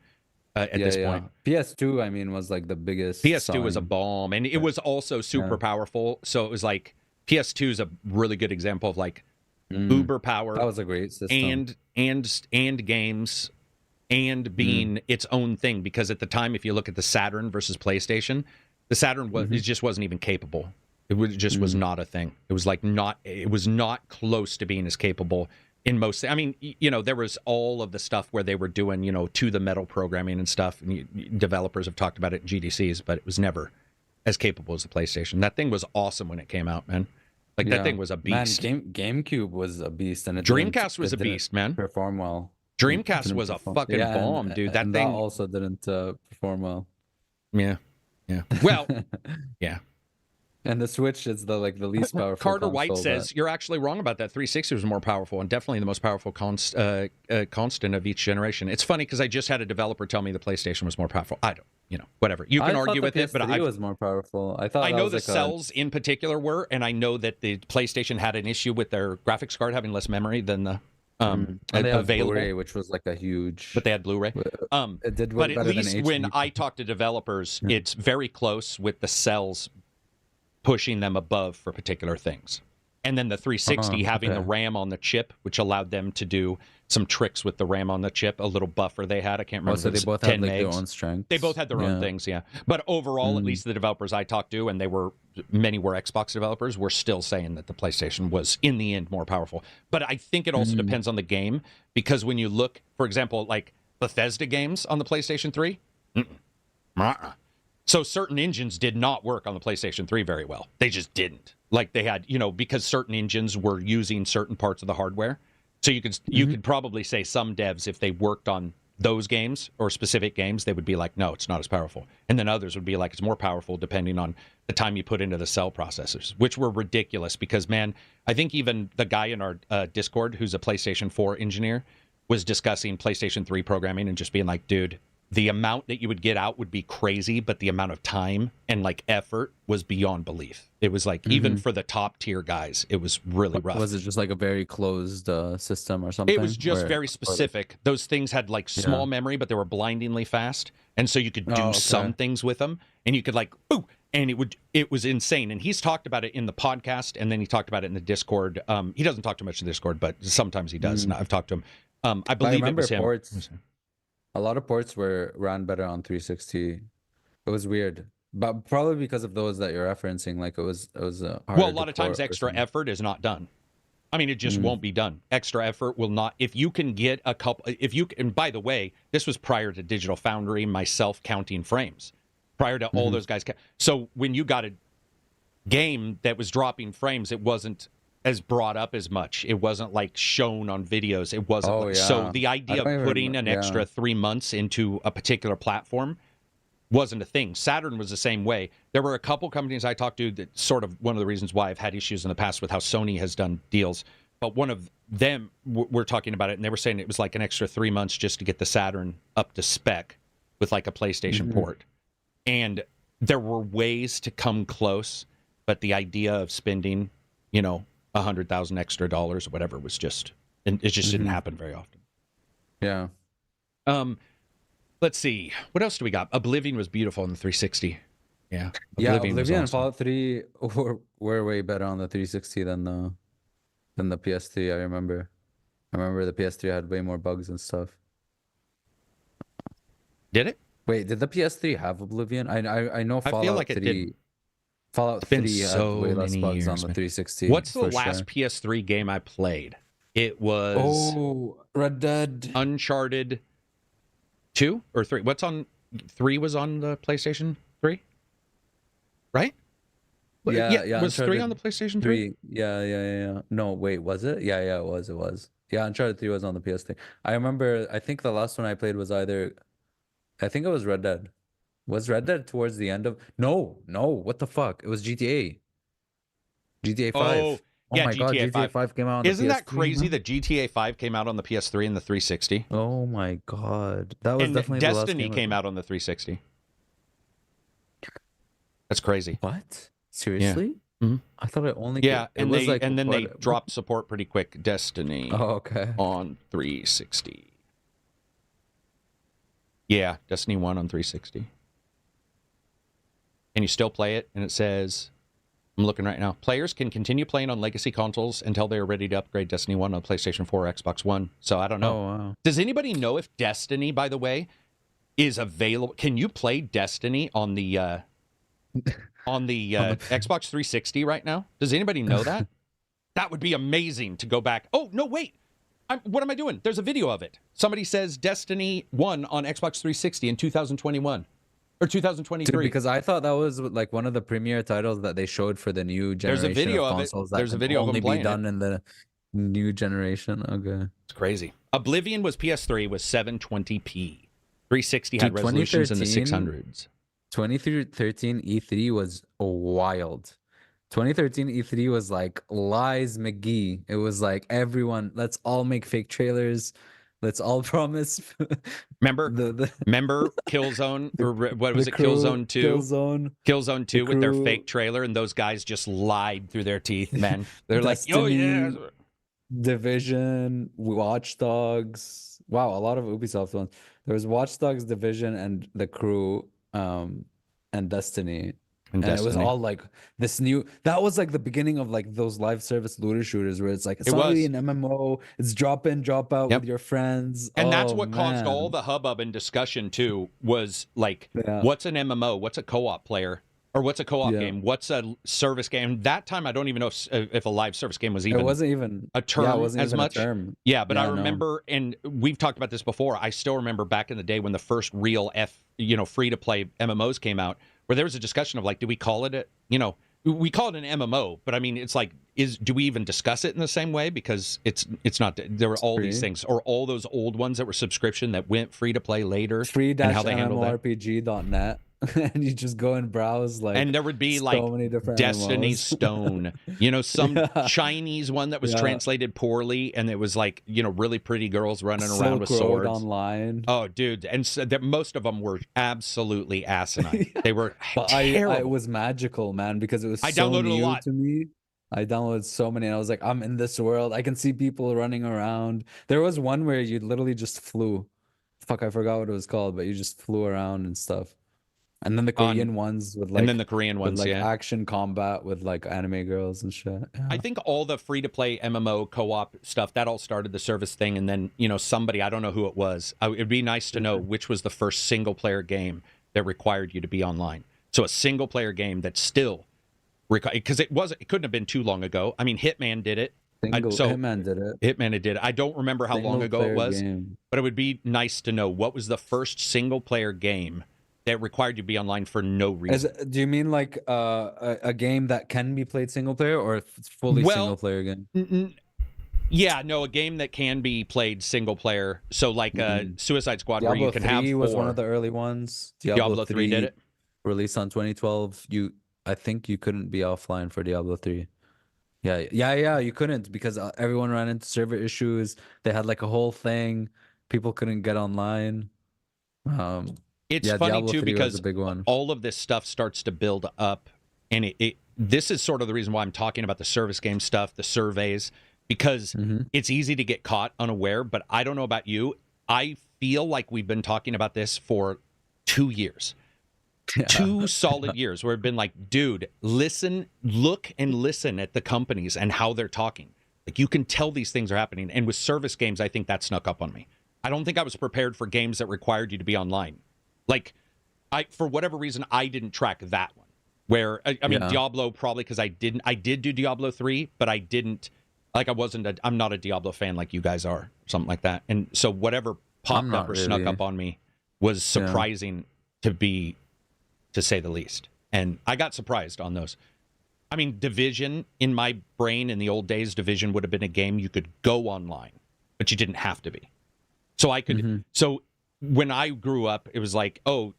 at this point. PS2, I mean, was like the biggest. PS2 was a bomb, and it was also super powerful. So it was like PS2 is a really good example of like uber power. That was a great system. And games, and being its own thing, because at the time, if you look at the Saturn versus PlayStation, the Saturn was it just wasn't even capable. It was not a thing. It was like it was not close to being as capable in most. I mean, there was all of the stuff where they were doing, to the metal programming and stuff. And developers have talked about it in GDCs, but it was never as capable as the PlayStation. That thing was awesome when it came out, man. Like that thing was a beast. Man, GameCube was a beast, and Dreamcast was a beast, man. Perform well. Dreamcast was a fucking bomb, dude. That thing also didn't perform well. Yeah. Well, yeah. And the Switch is the least powerful. Carter White says you're actually wrong about that. 360 was more powerful, and definitely the most powerful constant of each generation. It's funny because I just had a developer tell me the PlayStation was more powerful. I don't, whatever. You can argue with it, but I was more powerful. I know the cells in particular were, and I know that the PlayStation had an issue with their graphics card having less memory than the and they had Blu-ray, which was like a huge. But they had Blu-ray. It did but at least when I talk to developers, it's very close with the cells pushing them above for particular things. And then the 360 having the RAM on the chip, which allowed them to do some tricks with the RAM on the chip, a little buffer they had. I can't remember. So they both had their own strengths. They both had their own things, But overall, at least the developers I talked to, and many were Xbox developers, were still saying that the PlayStation was, in the end, more powerful. But I think it also depends on the game, because when you look, for example, like Bethesda games on the PlayStation 3, so certain engines did not work on the PlayStation 3 very well. They just didn't. Like they had, because certain engines were using certain parts of the hardware. So you could probably say some devs, if they worked on those games or specific games, they would be like, no, it's not as powerful. And then others would be like, it's more powerful depending on the time you put into the cell processors, which were ridiculous because, man, I think even the guy in our Discord who's a PlayStation 4 engineer was discussing PlayStation 3 programming and just being like, dude, the amount that you would get out would be crazy, but the amount of time and like effort was beyond belief. It was like, even for the top tier guys, it was really rough. Was it just like a very closed system or something? It was just very specific. Those things had like small memory, but they were blindingly fast. And so you could do some things with them, and you could like, ooh, and it was insane. And he's talked about it in the podcast, and then he talked about it in the Discord. He doesn't talk too much in the Discord, but sometimes he does. And I've talked to him. I believe it was him. A lot of ports ran better on 360. It was weird, but probably because of those that you're referencing. Like it was well, a lot of times extra effort is not done. I mean, it just won't be done. Extra effort will not. If you can get a couple, and by the way, this was prior to Digital Foundry, myself counting frames, prior to all those guys. So when you got a game that was dropping frames, it wasn't as brought up as much. It wasn't like shown on videos. It wasn't. So the idea of putting an extra 3 months into a particular platform wasn't a thing. Saturn was the same way. There were a couple companies I talked to that sort of one of the reasons why I've had issues in the past with how Sony has done deals. But one of them, we're talking about it, and they were saying it was like an extra 3 months just to get the Saturn up to spec with like a PlayStation port. And there were ways to come close, but the idea of spending, $100,000 extra or whatever was just, and it just didn't happen very often. Yeah. Let's see. What else do we got? Oblivion was beautiful on the 360. Yeah. Oblivion and Fallout 3 were way better on the 360 than the PS3. I remember. I remember the PS3 had way more bugs and stuff. Did it? Wait, did the PS3 have Oblivion? I know I feel like Fallout it 3. did. Fallout It's been 3 had way so less many bugs on years, the man. 360. What's the for last sure. PS3 game I played? It was Red Dead. Uncharted 2 or 3. 3 was on the PlayStation 3? Right? Yeah. Was 3 on the Uncharted PlayStation 3? 3. Yeah. No, wait, was it? Yeah, it was. Yeah, Uncharted 3 was on the PS3. I remember, I think the last one I played was I think it was Red Dead. Was Red Dead towards the end of? No, what the fuck? It was GTA. GTA 5. Oh, Oh yeah, my God, GTA GTA 5. 5 came out on the Isn't that PS3, crazy man? that GTA 5 came out on the PS3 and the 360? Oh my God. That was And definitely the last Destiny game came out on the 360. That's crazy. What? Seriously? Mhm. I thought it only Yeah, it and was they like and then they what- dropped support pretty quick. Destiny Oh, okay. on 360. Yeah, Destiny 1 on 360. And you still play it, and it says, I'm looking right now, players can continue playing on legacy consoles until they are ready to upgrade Destiny 1 on PlayStation 4 or Xbox One. So I don't know. Oh, wow. Does anybody know if Destiny, by the way, is available? Can you play Destiny on the Xbox 360 right now? Does anybody know that? That would be amazing to go back. Oh, no, wait. What am I doing? There's a video of it. Somebody says Destiny 1 on Xbox 360 in 2021 or 2023. Dude, because I thought that was like one of the premier titles that they showed for the new There's a generation video of of it. consoles that There's a can video of only them be playing done it. in the new generation. Okay. It's crazy. Oblivion was PS3 was 720p. 360 had Dude, resolutions in the 2013 600s. 2013 E3 was wild. 2013 E3 was like Lies McGee. It was like everyone, let's all make fake trailers. Let's all promise. Remember Killzone, or what was it? Killzone 2? Killzone 2 with their fake trailer, and those guys just lied through their teeth, man. They're like, oh, yeah. Division, Watch Dogs. Wow, a lot of Ubisoft ones. There was Watch Dogs, Division, and The Crew, and Destiny. And it was all like this new. That was like the beginning of like those live service looter shooters where it's like it's not really an MMO. It's drop in, drop out with your friends. And that's what caused all the hubbub and discussion too. Was like, what's an MMO? What's a co-op player? Or what's a co-op game? What's a service game? That time, I don't even know if a live service game was even. It wasn't even a term it wasn't as even much. A term. Yeah, but I remember, and we've talked about this before. I still remember back in the day when the first real free to play MMOs came out, where there was a discussion of like, do we call it we call it an MMO, but I mean, it's like, do we even discuss it in the same way? Because it's not. There were all these things, or all those old ones that were subscription that went free to play later. Free-MMORPG.net. And you just go and browse and there would be so like many different Destiny MMOs. Stone, some Chinese one that was translated poorly, and it was like really pretty girls running around with swords online. Oh, dude, and so most of them were absolutely asinine. They were terrible. It was magical, man, because it was I so downloaded new a lot. to me. I downloaded so many, and I was like, I'm in this world. I can see people running around. There was one where you literally just flew. Fuck, I forgot what it was called, but you just flew around and stuff. And then the Korean ones with like, and then the Korean ones, action combat with like anime girls and shit. Yeah. I think all the free to play MMO co-op stuff that all started the service thing, and then somebody, I don't know who it was. It'd be nice to know which was the first single player game that required you to be online. So a single player game that still because it couldn't have been too long ago. I mean, Hitman did it. Hitman did it. Hitman did it. I don't remember how long ago it was, but it would be nice to know what was the first single player game that required you to be online for no reason. Do you mean like a game that can be played single player, or it's fully single player game? Yeah, no, a game that can be played single player. So like Suicide Squad, Diablo where you can 3 have was one of the early ones. Diablo 3 did it. Released on 2012. I think you couldn't be offline for Diablo 3. Yeah, you couldn't, because everyone ran into server issues. They had like a whole thing. People couldn't get online. It's funny Diablo too, 3 was because a big one. all of this stuff starts to build up, and this is sort of the reason why I'm talking about the service game stuff, the surveys, because it's easy to get caught unaware. But I don't know about you. I feel like we've been talking about this for 2 years. 2 solid years where it's been like, dude, look and listen at the companies and how they're talking. Like, you can tell these things are happening. And with service games, I think that snuck up on me. I don't think I was prepared for games that required you to be online. Like, for whatever reason, I didn't track that one. Where, I mean, Diablo, probably because I did do Diablo 3, but I didn't, like, I'm not a Diablo fan like you guys are, something like that. And so whatever popped up or snuck up on me was surprising to say the least. And I got surprised on those. I mean, Division, in my brain in the old days, Division would have been a game you could go online, but you didn't have to be. So I could, so when I grew up, it was like, oh,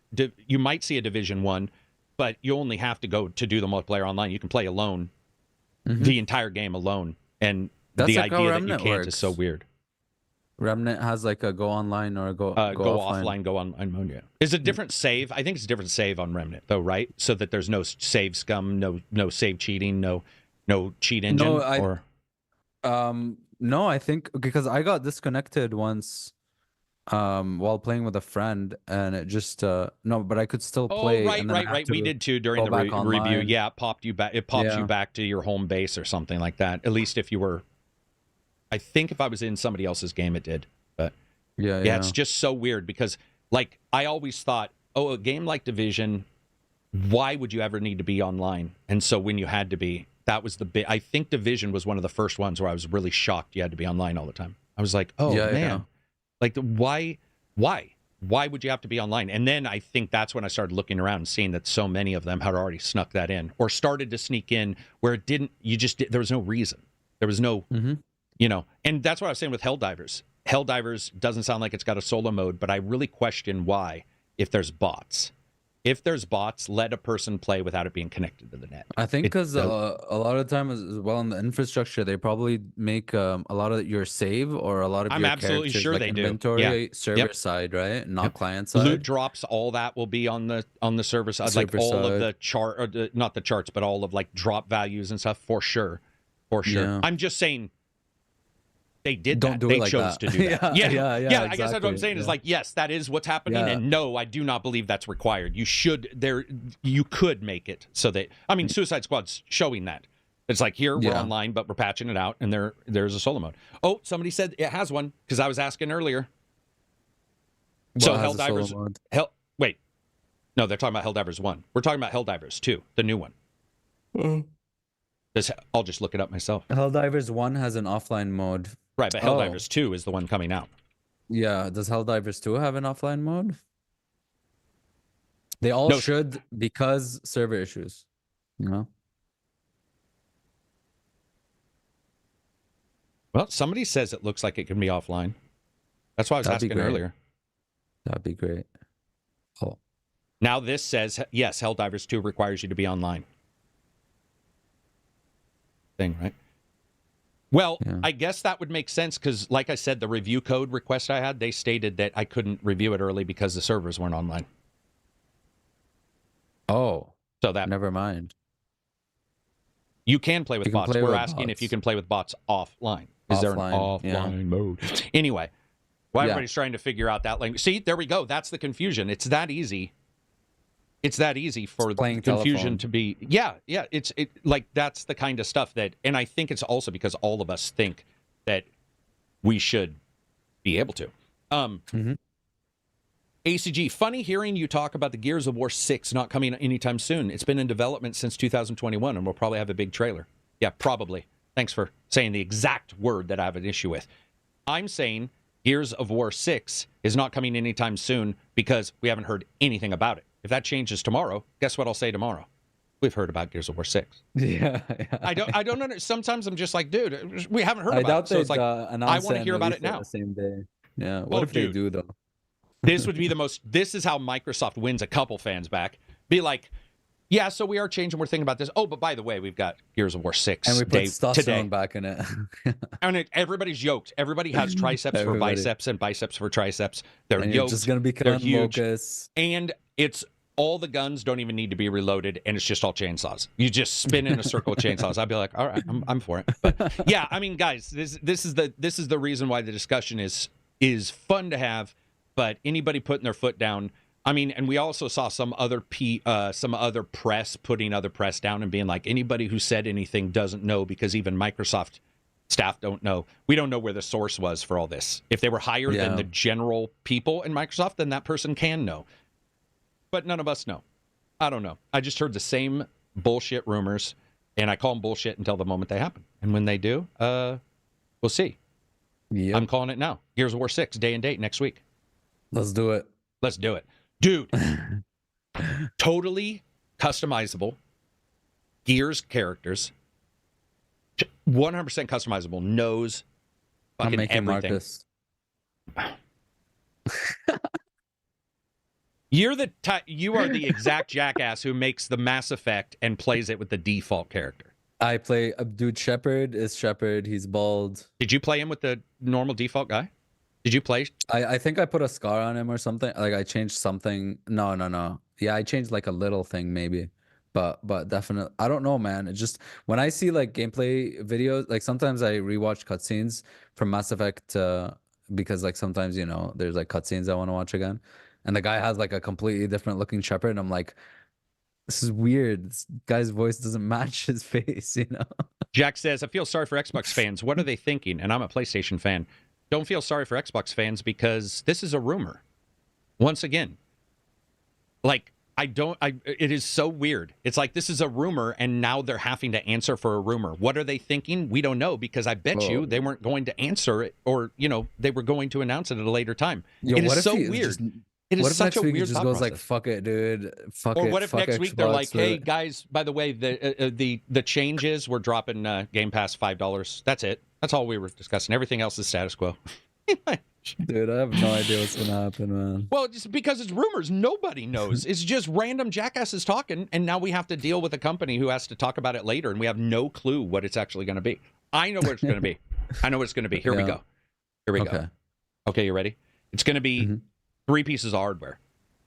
you might see a Division 1, but you only have to go to do the multiplayer online. You can play alone, the entire game alone. And that's the like idea that you can't is so weird. Remnant has like a go online or a go offline, go online mode. Yeah, is it different save? I think it's a different save on Remnant, though, right? So that there's no save scum, no save cheating, no cheat engine. No, I think because I got disconnected once while playing with a friend, and it just no, but I could still play. Oh, right. We did too during the review. Yeah, it popped you back. It pops you back to your home base or something like that. At least if you were. I think if I was in somebody else's game, it did. But yeah, it's just so weird because, like, I always thought, oh, a game like Division, why would you ever need to be online? And so when you had to be, that was the big. I think Division was one of the first ones where I was really shocked you had to be online all the time. I was like, oh man, like why would you have to be online? And then I think that's when I started looking around and seeing that so many of them had already snuck that in or started to sneak in where it didn't. There was no reason. There was no. You know, and that's what I was saying with Helldivers. Helldivers doesn't sound like it's got a solo mode, but I really question why, if there's bots. If there's bots, let a person play without it being connected to the net. I think because a lot of the time as well in the infrastructure, they probably make a lot of your save or a lot of I'm your absolutely sure like they inventory server side, right? Not client side. Loot drops, all that will be on the server side, like all of the chart, or not the charts, but all of like drop values and stuff for sure. Yeah. I'm just saying. They did that. They chose to do that. Yeah. Exactly. I guess that's what I'm saying is like, yes, that is what's happening. And no, I do not believe that's required. You could make it so that, I mean, Suicide Squad's showing that. It's like, here, we're online, but we're patching it out, and there's a solo mode. Oh, somebody said it has one, because I was asking earlier. So Helldivers, wait. No, they're talking about Helldivers 1. We're talking about Helldivers 2, the new one. I'll just look it up myself. Helldivers 1 has an offline mode. Right, but Helldivers 2 is the one coming out. Yeah, does Helldivers 2 have an offline mode? They all should, because server issues. You know? Well, somebody says it looks like it can be offline. That's why I was asking earlier. That'd be great. Oh. Now this says, yes, Helldivers 2 requires you to be online. Thing, right? Well, I guess that would make sense because, like I said, the review code request I had, they stated that I couldn't review it early because the servers weren't online. Oh, so that never mind. You can play with bots. We're asking if you can play with bots offline. Is there an offline mode? Anyway, everybody's trying to figure out that language. See, there we go. That's the confusion. It's that easy. It's that easy for the confusion to be. Yeah. It's like that's the kind of stuff that, and I think it's also because all of us think that we should be able to. ACG, funny hearing you talk about the Gears of War 6 not coming anytime soon. It's been in development since 2021, and we'll probably have a big trailer. Yeah, probably. Thanks for saying the exact word that I have an issue with. I'm saying Gears of War 6 is not coming anytime soon because we haven't heard anything about it. If that changes tomorrow, guess what I'll say tomorrow? We've heard about Gears of War 6. Yeah. I don't know. Sometimes I'm just like, dude, we haven't heard about it. So it's like, I want to hear about it now. The same day. Yeah. What if they do, though? This would be this is how Microsoft wins a couple fans back. Be like, yeah, so we are changing. We're thinking about this. Oh, but by the way, we've got Gears of War 6 and we put testosterone back in it. And everybody's yoked. Everybody has triceps for biceps and biceps for triceps. They're yoked. You're just going to be killing locusts. And it's all the guns don't even need to be reloaded, and it's just all chainsaws. You just spin in a circle of chainsaws. I'd be like, all right, I'm for it. But yeah, I mean, guys, this is the reason why the discussion is fun to have. But anybody putting their foot down, I mean, and we also saw some other press putting other press down and being like, anybody who said anything doesn't know because even Microsoft Staff don't know. We don't know where the source was for all this. If they were higher than the general people in Microsoft, then that person can know. But none of us know. I don't know. I just heard the same bullshit rumors, and I call them bullshit until the moment they happen. And when they do, we'll see. Yep. I'm calling it now. Gears of War 6, day and date next week. Let's do it. Let's do it. Dude, totally customizable Gears characters. 100% customizable. Knows fucking everything. Marcus. You are the exact jackass who makes the Mass Effect and plays it with the default character. I play dude. Shepard is Shepard. He's bald. Did you play him with the normal default guy? Did you play? I think I put a scar on him or something. Like I changed something. No. Yeah, I changed like a little thing maybe. But definitely, I don't know, man. It's just when I see like gameplay videos, like sometimes I rewatch cutscenes from Mass Effect because like sometimes, you know, there's like cutscenes I want to watch again. And the guy has like a completely different looking Shepard. And I'm like, this is weird. This guy's voice doesn't match his face, you know? Jack says, I feel sorry for Xbox fans. What are they thinking? And I'm a PlayStation fan. Don't feel sorry for Xbox fans because this is a rumor. Once again, like, it is so weird. It's like this is a rumor, and now they're having to answer for a rumor. What are they thinking? We don't know, because I bet you they weren't going to answer it, or, you know, they were going to announce it at a later time. It is so weird. It is such a weird just goes like, fuck it, dude. Fuck it. Or what if next week they're like, hey, guys, by the way, the change is we're dropping Game Pass $5. That's it. That's all we were discussing. Everything else is status quo. Dude, I have no idea what's gonna happen, man. Well, just because it's rumors, nobody knows. It's just random jackasses talking, and now we have to deal with a company who has to talk about it later, and we have no clue what it's actually going to be. I know what it's going to be. I know what it's going to be. Here we go. Here we go. Okay, you ready? It's going to be 3 pieces of hardware.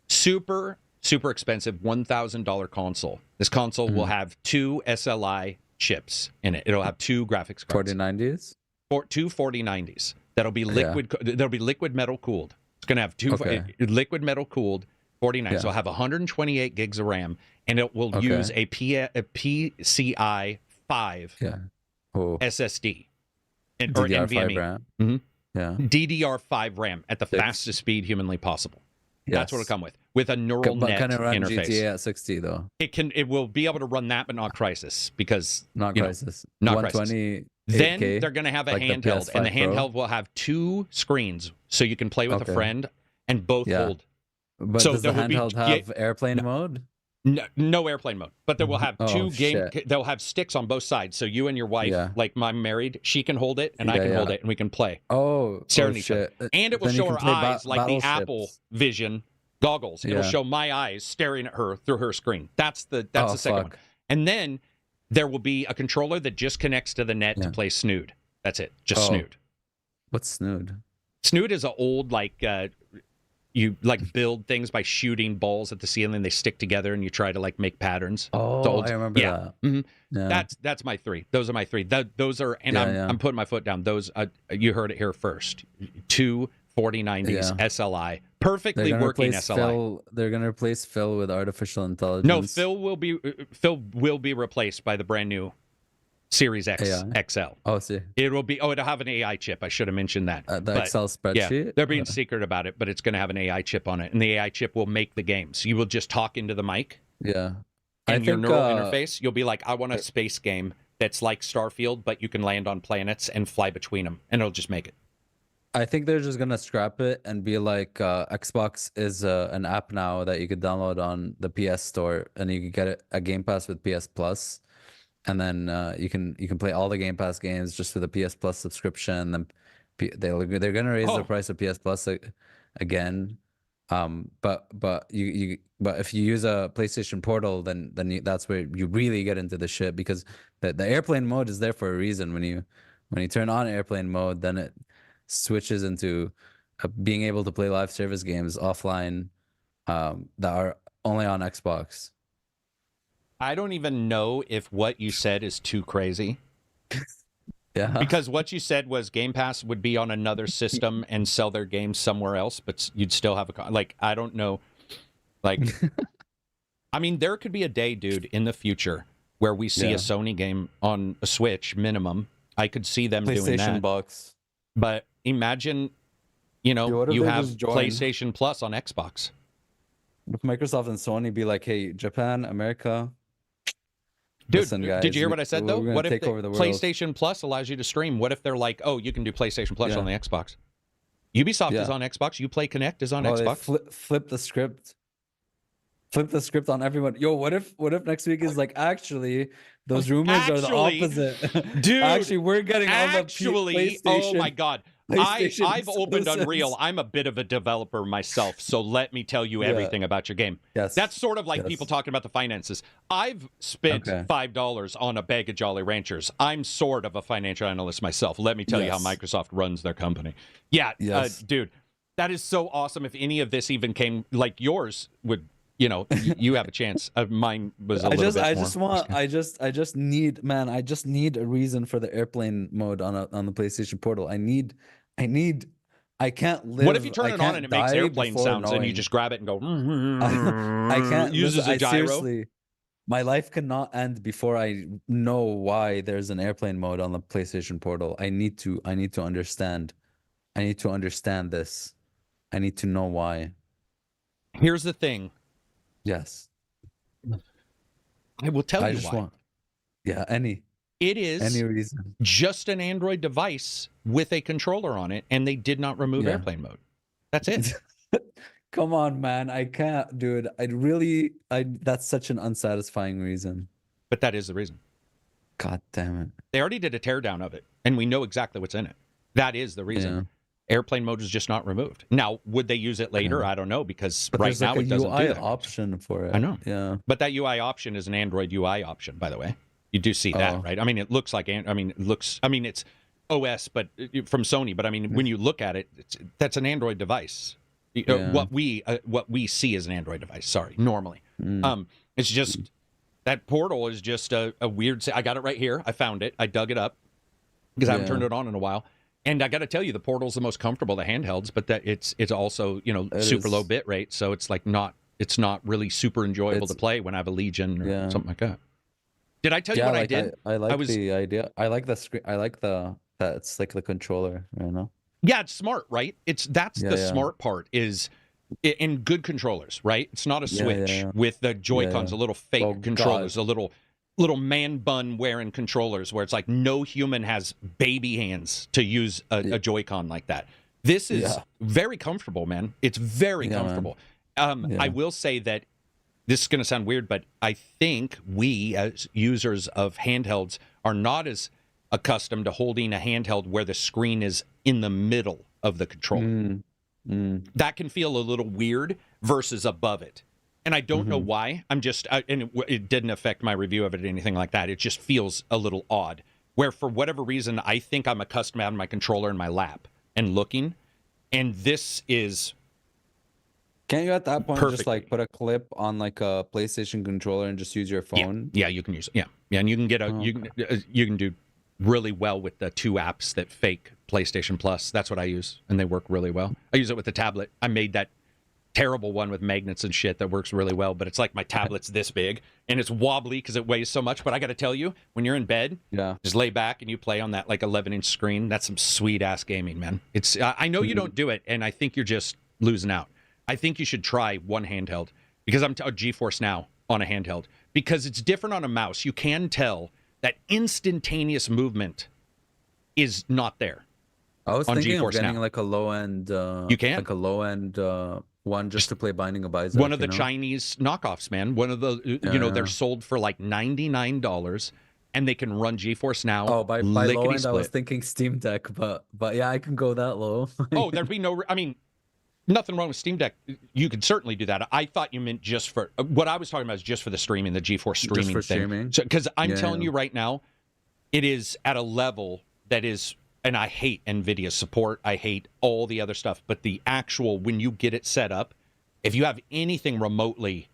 Super expensive $1,000 console. This console will have 2 SLI chips in it. It'll have 2 graphics cards. 4090s? 2 4090s. That'll be liquid. That'll be liquid metal cooled. It's gonna have 2 liquid metal cooled 49. So it'll have 128 gigs of RAM, and it will use a PCI 5 SSD or NVMe. RAM. DDR5 RAM at the fastest speed humanly possible. That's what it'll come with a neural net can it run interface. GTA at 60 though? It will be able to run that, but not Crysis, because not Crysis. Not 120. Crysis. Then they're going to have a handheld, and the handheld will have 2 screens, so you can play with a friend and both hold. But so does the handheld have airplane mode? No airplane mode, but they will have 2 game. They'll have sticks on both sides, so you and your wife, like I'm married, she can hold it and I can hold it, and we can play. Staring at each other, and it will show her eyes like the Apple Vision goggles. It'll show my eyes staring at her through her screen. That's the second one, and then there will be a controller that just connects to the net to play Snood. That's it, just Snood. What's Snood? Snood is an old you like build things by shooting balls at the ceiling. They stick together, and you try to like make patterns. I remember that. That's my 3. Those are my 3. Those are, and I'm putting my foot down. Those you heard it here first. 2 4090s SLI, perfectly working SLI. They're gonna replace Phil with artificial intelligence. No, Phil will be replaced by the brand new Series X XL. See. It'll have an AI chip. I should have mentioned that. The Excel spreadsheet? Yeah, they're being secret about it, but it's going to have an AI chip on it, and the AI chip will make the games. You will just talk into the mic. Yeah. And your neural interface, you'll be like, I want a space game that's like Starfield, but you can land on planets and fly between them, and it'll just make it. I think they're just going to scrap it and be like, Xbox is an app now that you could download on the PS Store, and you can get a Game Pass with PS Plus. And then you can play all the Game Pass games just for the PS Plus subscription. Then they're gonna raise the price of PS Plus again. But if you use a PlayStation Portal, then that's where you really get into the shit, because the airplane mode is there for a reason. When you turn on airplane mode, then it switches into being able to play live service games offline that are only on Xbox. I don't even know if what you said is too crazy. Because what you said was Game Pass would be on another system and sell their games somewhere else, but you'd still have I don't know. I mean, there could be a day, dude, in the future where we see a Sony game on a Switch minimum I could see them doing PlayStation that. box. But imagine, you know, What if you they have just join? PlayStation Plus on Xbox. If Microsoft and Sony be like, hey, Japan, America. Dude, Listen, guys, did you hear what I said though? we're gonna What if take over the world. PlayStation Plus allows you to stream? What if they're like, oh, you can do PlayStation Plus on the Xbox? Ubisoft is on Xbox. Uplay Connect is on Xbox. They flip the script. Flip the script on everyone. Yo, what if next week is like, actually those rumors are the opposite? Dude, actually, we're getting all the PlayStation. Oh my God. PlayStation I've opened exclusives. Unreal. I'm a bit of a developer myself, so let me tell you everything about your game. Yes. That's sort of like people talking about the finances. I've spent $5 on a bag of Jolly Ranchers. I'm sort of a financial analyst myself. Let me tell you how Microsoft runs their company. Yeah, dude, that is so awesome. If any of this even came, like yours would, you know, you have a chance. Mine was a little bit more. I just need a reason for the airplane mode on the PlayStation Portal. I can't live. What if you turn it on and it makes airplane sounds and you just grab it and go? I can't. Uses a gyro. Seriously, my life cannot end before I know why there's an airplane mode on the PlayStation Portal. I need to understand. I need to understand this. I need to know why. Here's the thing. Yes. I will tell you why. It is any reason. Just an Android device with a controller on it, and they did not remove airplane mode. That's it. Come on, man. I can't, dude. That's such an unsatisfying reason. But that is the reason. God damn it. They already did a teardown of it, and we know exactly what's in it. That is the reason. Yeah. Airplane mode is just not removed. Now, would they use it later? I don't know, because but right now like it doesn't UI do that option for it. I know. Yeah. But that UI option is an Android UI option, by the way. You do see that, right? I mean, it looks like, it's OS, but from Sony. But I mean, when you look at it, that's an Android device. What we see as an Android device. Sorry, normally, it's just that Portal is just a weird. I got it right here. I found it. I dug it up because I haven't turned it on in a while. And I got to tell you, the Portal's the most comfortable to handhelds, but that it's also super low bit rate, so it's like it's not really super enjoyable to play when I have a Legion or something like that. Did I tell you what I did? I like the idea. I like the screen. I like that it's like the controller, you know? Yeah, it's smart, right? That's the smart part is in good controllers, right? It's not a Switch with the Joy-Cons, the little fake controllers, the little man bun wearing controllers where it's like no human has baby hands to use a Joy-Con like that. This is very comfortable, man. It's very comfortable. I will say that this is going to sound weird, but I think we, as users of handhelds, are not as accustomed to holding a handheld where the screen is in the middle of the controller. That can feel a little weird versus above it. And I don't know why. I'm just, and it didn't affect my review of it or anything like that. It just feels a little odd. Where for whatever reason, I think I'm accustomed to having my controller in my lap and looking. And this is... Can't you at that point just like put a clip on like a PlayStation controller and just use your phone? Yeah, you can use it. Yeah, and you can get you can do really well with the 2 apps that fake PlayStation Plus. That's what I use, and they work really well. I use it with the tablet. I made that terrible one with magnets and shit that works really well, but it's like my tablet's this big and it's wobbly because it weighs so much. But I got to tell you, when you're in bed, just lay back and you play on that like 11-inch screen. That's some sweet ass gaming, man. It's I know you don't do it, and I think you're just losing out. I think you should try one handheld because I'm GeForce Now on a handheld because it's different on a mouse. You can tell that instantaneous movement is not there. I was thinking of getting like a low end. You can like a low end one just to play Binding of Isaac. One of the Chinese knockoffs, man. One of the they're sold for like $99. And they can run GeForce Now. Oh, by low end, I was thinking Steam Deck, but yeah, I can go that low. Oh, there'd be no. I mean, nothing wrong with Steam Deck. You could certainly do that. I thought you meant just for what I was talking about is just for the streaming, the GeForce streaming thing. Streaming. So, because I'm telling you right now, it is at a level that is, and I hate NVIDIA support. I hate all the other stuff. But the actual, when you get it set up, if you have anything remotely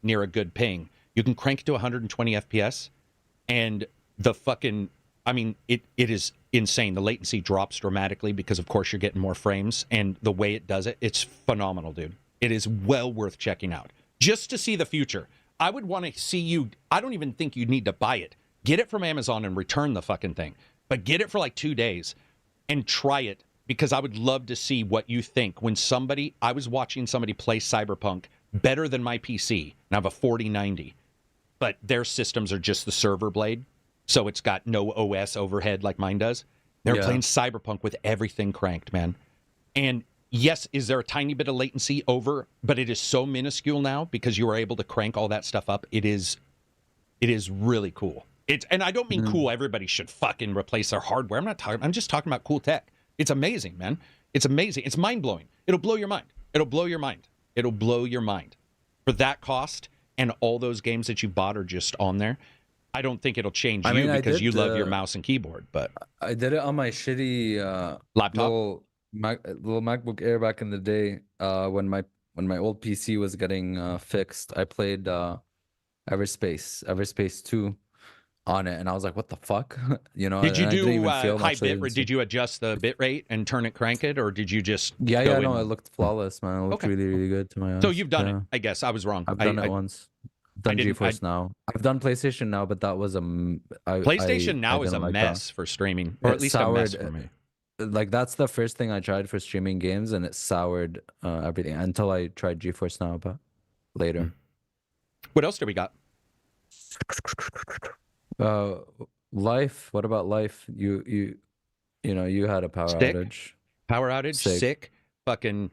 near a good ping, you can crank it to 120 FPS, and the fucking, I mean, it is insane. The latency drops dramatically because, of course, you're getting more frames, and the way it does it, it's phenomenal, dude. It is well worth checking out. Just to see the future. I would want to see you, I don't even think you need to buy it. Get it from Amazon and return the fucking thing. But get it for like 2 days and try it, because I would love to see what you think. When I was watching somebody play Cyberpunk better than my PC, and I have a 4090, but their systems are just the server blade, so it's got no OS overhead like mine does. They're playing Cyberpunk with everything cranked, man. And yes, is there a tiny bit of latency over, but it is so minuscule now because you are able to crank all that stuff up. It is really cool. And I don't mean cool, everybody should fucking replace their hardware. I'm just talking about cool tech. It's amazing, man. It's amazing. It's mind-blowing. It'll blow your mind. It'll blow your mind. It'll blow your mind. For that cost, and all those games that you bought are just on there, I don't think it'll change because you love your mouse and keyboard. But I did it on my shitty laptop, little MacBook Air back in the day. When my old PC was getting fixed, I played Everspace 2 on it, and I was like, "What the fuck?" You know. Did you do high bit rate? Did you adjust the bit rate and crank it, or did you just? No, it looked flawless, man. It looked really good to my eyes. So you've done it, I guess. I was wrong. I've done it once. I've done GeForce Now. I've done PlayStation Now, but that was PlayStation Now is a mess for streaming, or at least a mess for me. Like, that's the first thing I tried for streaming games, and it soured everything until I tried GeForce Now, but later. What else do we got? Life. What about life? You had a power outage. Power outage. Sick. Fucking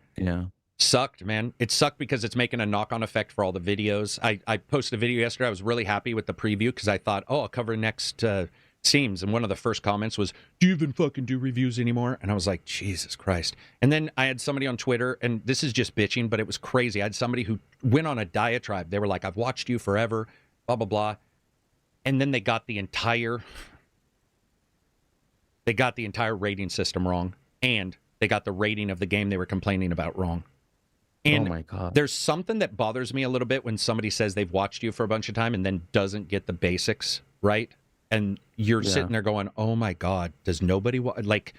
sucked, man. It sucked because it's making a knock-on effect for all the videos. I posted a video yesterday. I was really happy with the preview because I thought, I'll cover next Steams. And one of the first comments was, "Do you even fucking do reviews anymore?" And I was like, Jesus Christ. And then I had somebody on Twitter, and this is just bitching, but it was crazy. I had somebody who went on a diatribe. They were like, "I've watched you forever, blah, blah, blah." And then they got the entire rating system wrong, and they got the rating of the game they were complaining about wrong. And oh my God. There's something that bothers me a little bit when somebody says they've watched you for a bunch of time and then doesn't get the basics right. And you're sitting there going, "Oh my God, does nobody like,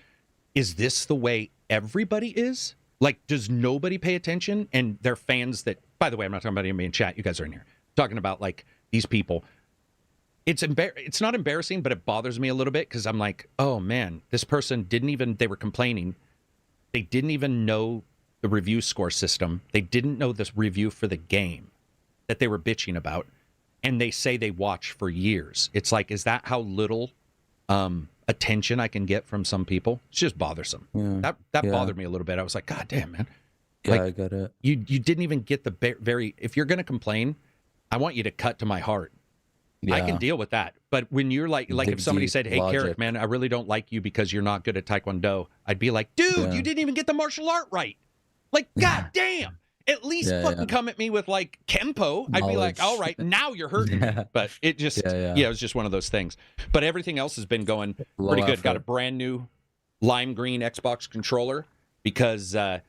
is this the way everybody is? Like, does nobody pay attention?" And they're fans that, by the way, I'm not talking about anybody in chat. You guys are in here. I'm talking about like these people. It's not embarrassing, but it bothers me a little bit because I'm like, oh man, this person they were complaining. They didn't even know the review score system. They didn't know this review for the game that they were bitching about. And they say they watch for years. It's like, is that how little attention I can get from some people? It's just bothersome. Yeah. That bothered me a little bit. I was like, God damn, man. Yeah, like, I got it. You didn't even get the if you're going to complain, I want you to cut to my heart. Yeah. I can deal with that. But when you're like if somebody said, "Hey, KARAK, man, I really don't like you because you're not good at Taekwondo," I'd be like, "Dude, you didn't even get the martial art right. Like, God damn. At least fucking come at me with like Kempo." I'd be like, "All right, now you're hurting me." But it just, it was just one of those things. But everything else has been going pretty good. Got a brand new lime green Xbox controller because I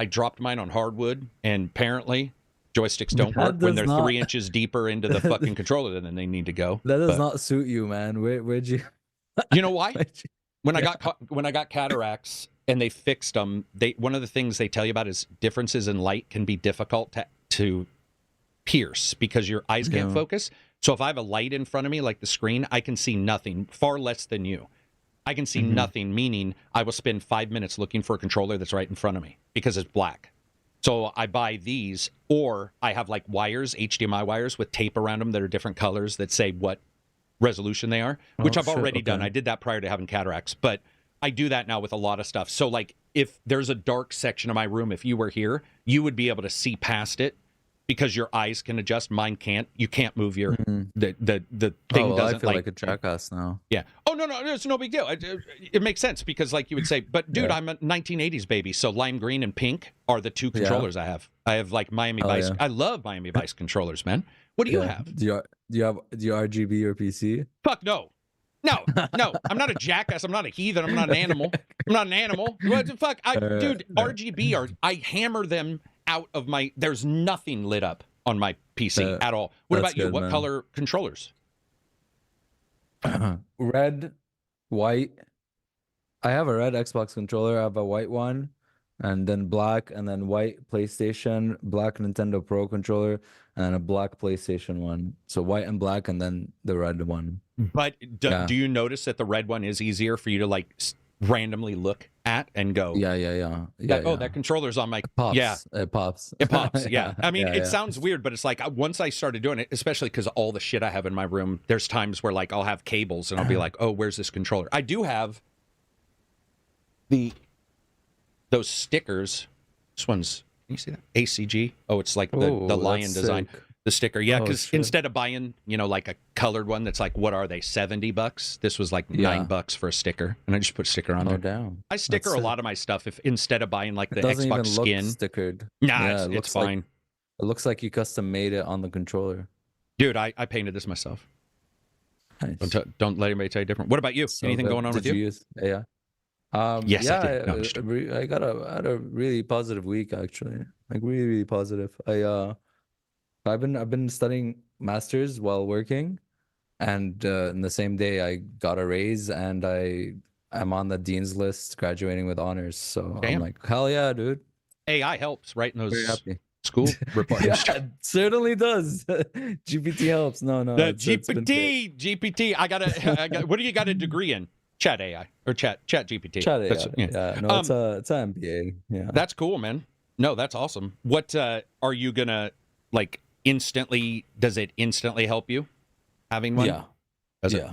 dropped mine on hardwood, and apparently joysticks don't work when they're 3 inches deeper into the fucking controller than they need to go. That does not suit you, man. Where'd you? You know why? When I got cataracts and they fixed them, one of the things they tell you about is differences in light can be difficult to pierce because your eyes can't focus. So if I have a light in front of me, like the screen, I can see nothing, far less than you. I can see nothing, meaning I will spend 5 minutes looking for a controller that's right in front of me because it's black. So I buy these, or I have like wires, HDMI wires with tape around them that are different colors that say what resolution they are, which I've already done. I did that prior to having cataracts, but I do that now with a lot of stuff. So like if there's a dark section of my room, if you were here, you would be able to see past it because your eyes can adjust. Mine can't. You can't move your the thing doesn't. I feel like a jackass now. Yeah. Oh no, it's no big deal. It makes sense because like you would say, but dude, I'm a 1980s baby, so lime green and pink are the two controllers I have. I have like Miami Vice. I love Miami Vice controllers, man. What do you have? Do you have RGB or PC? Fuck no. No, I'm not a jackass. I'm not a heathen. I'm not an animal. I'm not an animal. What the fuck? Dude, RGB I hammer them out of my. There's nothing lit up on my PC at all. What about you? What color controllers? Red, white. I have a red Xbox controller. I have a white one, and then black, and then white PlayStation, black Nintendo Pro controller, and a black PlayStation one. So white and black, and then the red one. But do you notice that the red one is easier for you to like randomly look at and go, Yeah. that controller's on my It pops. Yeah, It pops. it pops. Yeah. I mean, it sounds weird, but it's like once I started doing it, especially because all the shit I have in my room, there's times where like I'll have cables and I'll be like, oh, where's this controller? I do have those stickers. This one's, can you see that? ACG. Oh, it's like the lion design. Sick. The sticker, yeah, because instead of buying, like a colored one that's like, what are they, $70? This was like $9 for a sticker, and I just put sticker on there. Down. I sticker a lot of my stuff if instead of buying like the It doesn't Xbox even skin. look stickered. Nah, it's fine. Like, it looks like you custom made it on the controller. Dude, I painted this myself. Nice. Don't let anybody tell you different. What about you? So Anything going on with you? Use AI? Yes, yeah, I did. No, I had a really positive week actually. Like really positive. I've been studying masters while working, and in the same day I got a raise, and I'm on the dean's list, graduating with honors. So Damn. I'm like, hell yeah, dude. AI helps writing Very those happy. school reports. Yeah, it certainly does. GPT helps. No, The it's been great. GPT. I got. What do you got a degree in? Chat AI or chat GPT. Chat AI. That's- Yeah. No, it's an MBA. Yeah. That's cool, man. No, that's awesome. What are you gonna like? Instantly, does it instantly help you having one? Yeah. Does it? Yeah.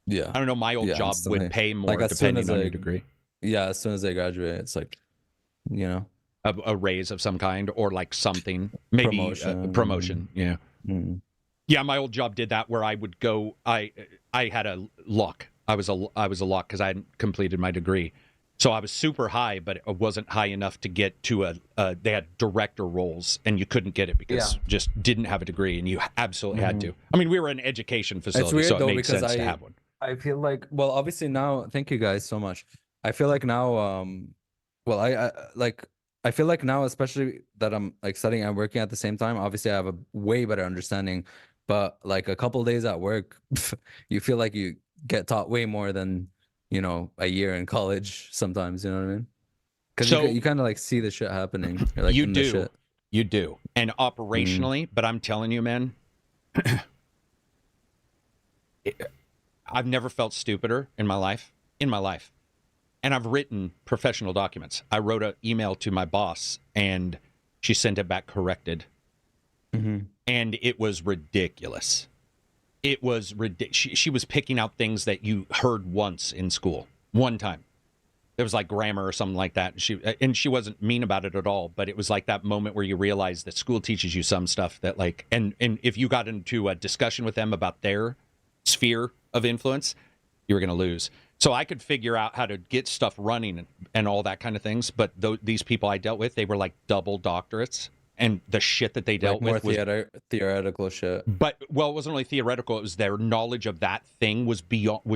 Yeah. I don't know. My old job instantly. would pay more Like, as soon depending as on I- your degree. Yeah. As soon as I graduate, it's like, A raise of some kind or like something, maybe Promotion. promotion. Yeah. mm, Yeah, my old job did that where I would go. I had a lock. I was a lock because I hadn't completed my degree, so I was super high, but it wasn't high enough to get to they had director roles, and you couldn't get it because just didn't have a degree, and you absolutely had to. I mean, we were an education facility, weird, so it though, made because sense to have one. I feel like, well, obviously now, thank you guys so much. I feel like now, well, I feel like now, especially that I'm like studying and working at the same time, obviously I have a way better understanding, but like a couple days at work, you feel like you get taught way more than, a year in college sometimes, you know what I mean? Because So- you kind of like see the shit happening. You're, like, You in the do. shit. You do. And operationally, but I'm telling you, man, I've never felt stupider in my life. And I've written professional documents. I wrote an email to my boss, and she sent it back corrected. Mhm. And it was ridiculous. It was ridiculous. She was picking out things that you heard once in school, one time. It was like grammar or something like that. And she wasn't mean about it at all, but it was like that moment where you realize that school teaches you some stuff that like, and if you got into a discussion with them about their sphere of influence, you were going to lose. So I could figure out how to get stuff running and all that kind of things. But these people I dealt with, they were like double doctorates, and the shit that they dealt Like more with was theoretical shit. But well, it wasn't only theoretical. It was their knowledge of that thing was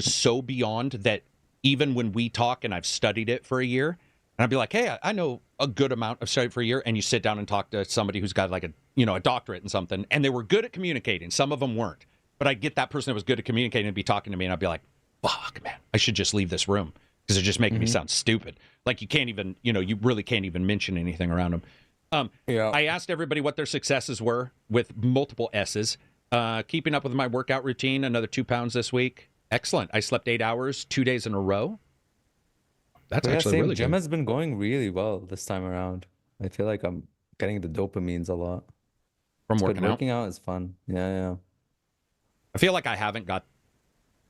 so beyond that. Even when we talk, and I've studied it for a year, and I'd be like, "Hey, I know a good amount of study for a year," and you sit down and talk to somebody who's got like a doctorate in something, and they were good at communicating. Some of them weren't, but I'd get that person that was good at communicating and be talking to me, and I'd be like, "Fuck, man, I should just leave this room because they're just making me sound stupid." Like you can't even, you really can't even mention anything around them. I asked everybody what their successes were with multiple S's. Keeping up with my workout routine, another 2 pounds this week. Excellent. I slept 8 hours, 2 days in a row. That's actually really Gym good. has been going really well this time around. I feel like I'm getting the dopamines a lot. From But working out. working out is fun. Yeah. I feel like I haven't got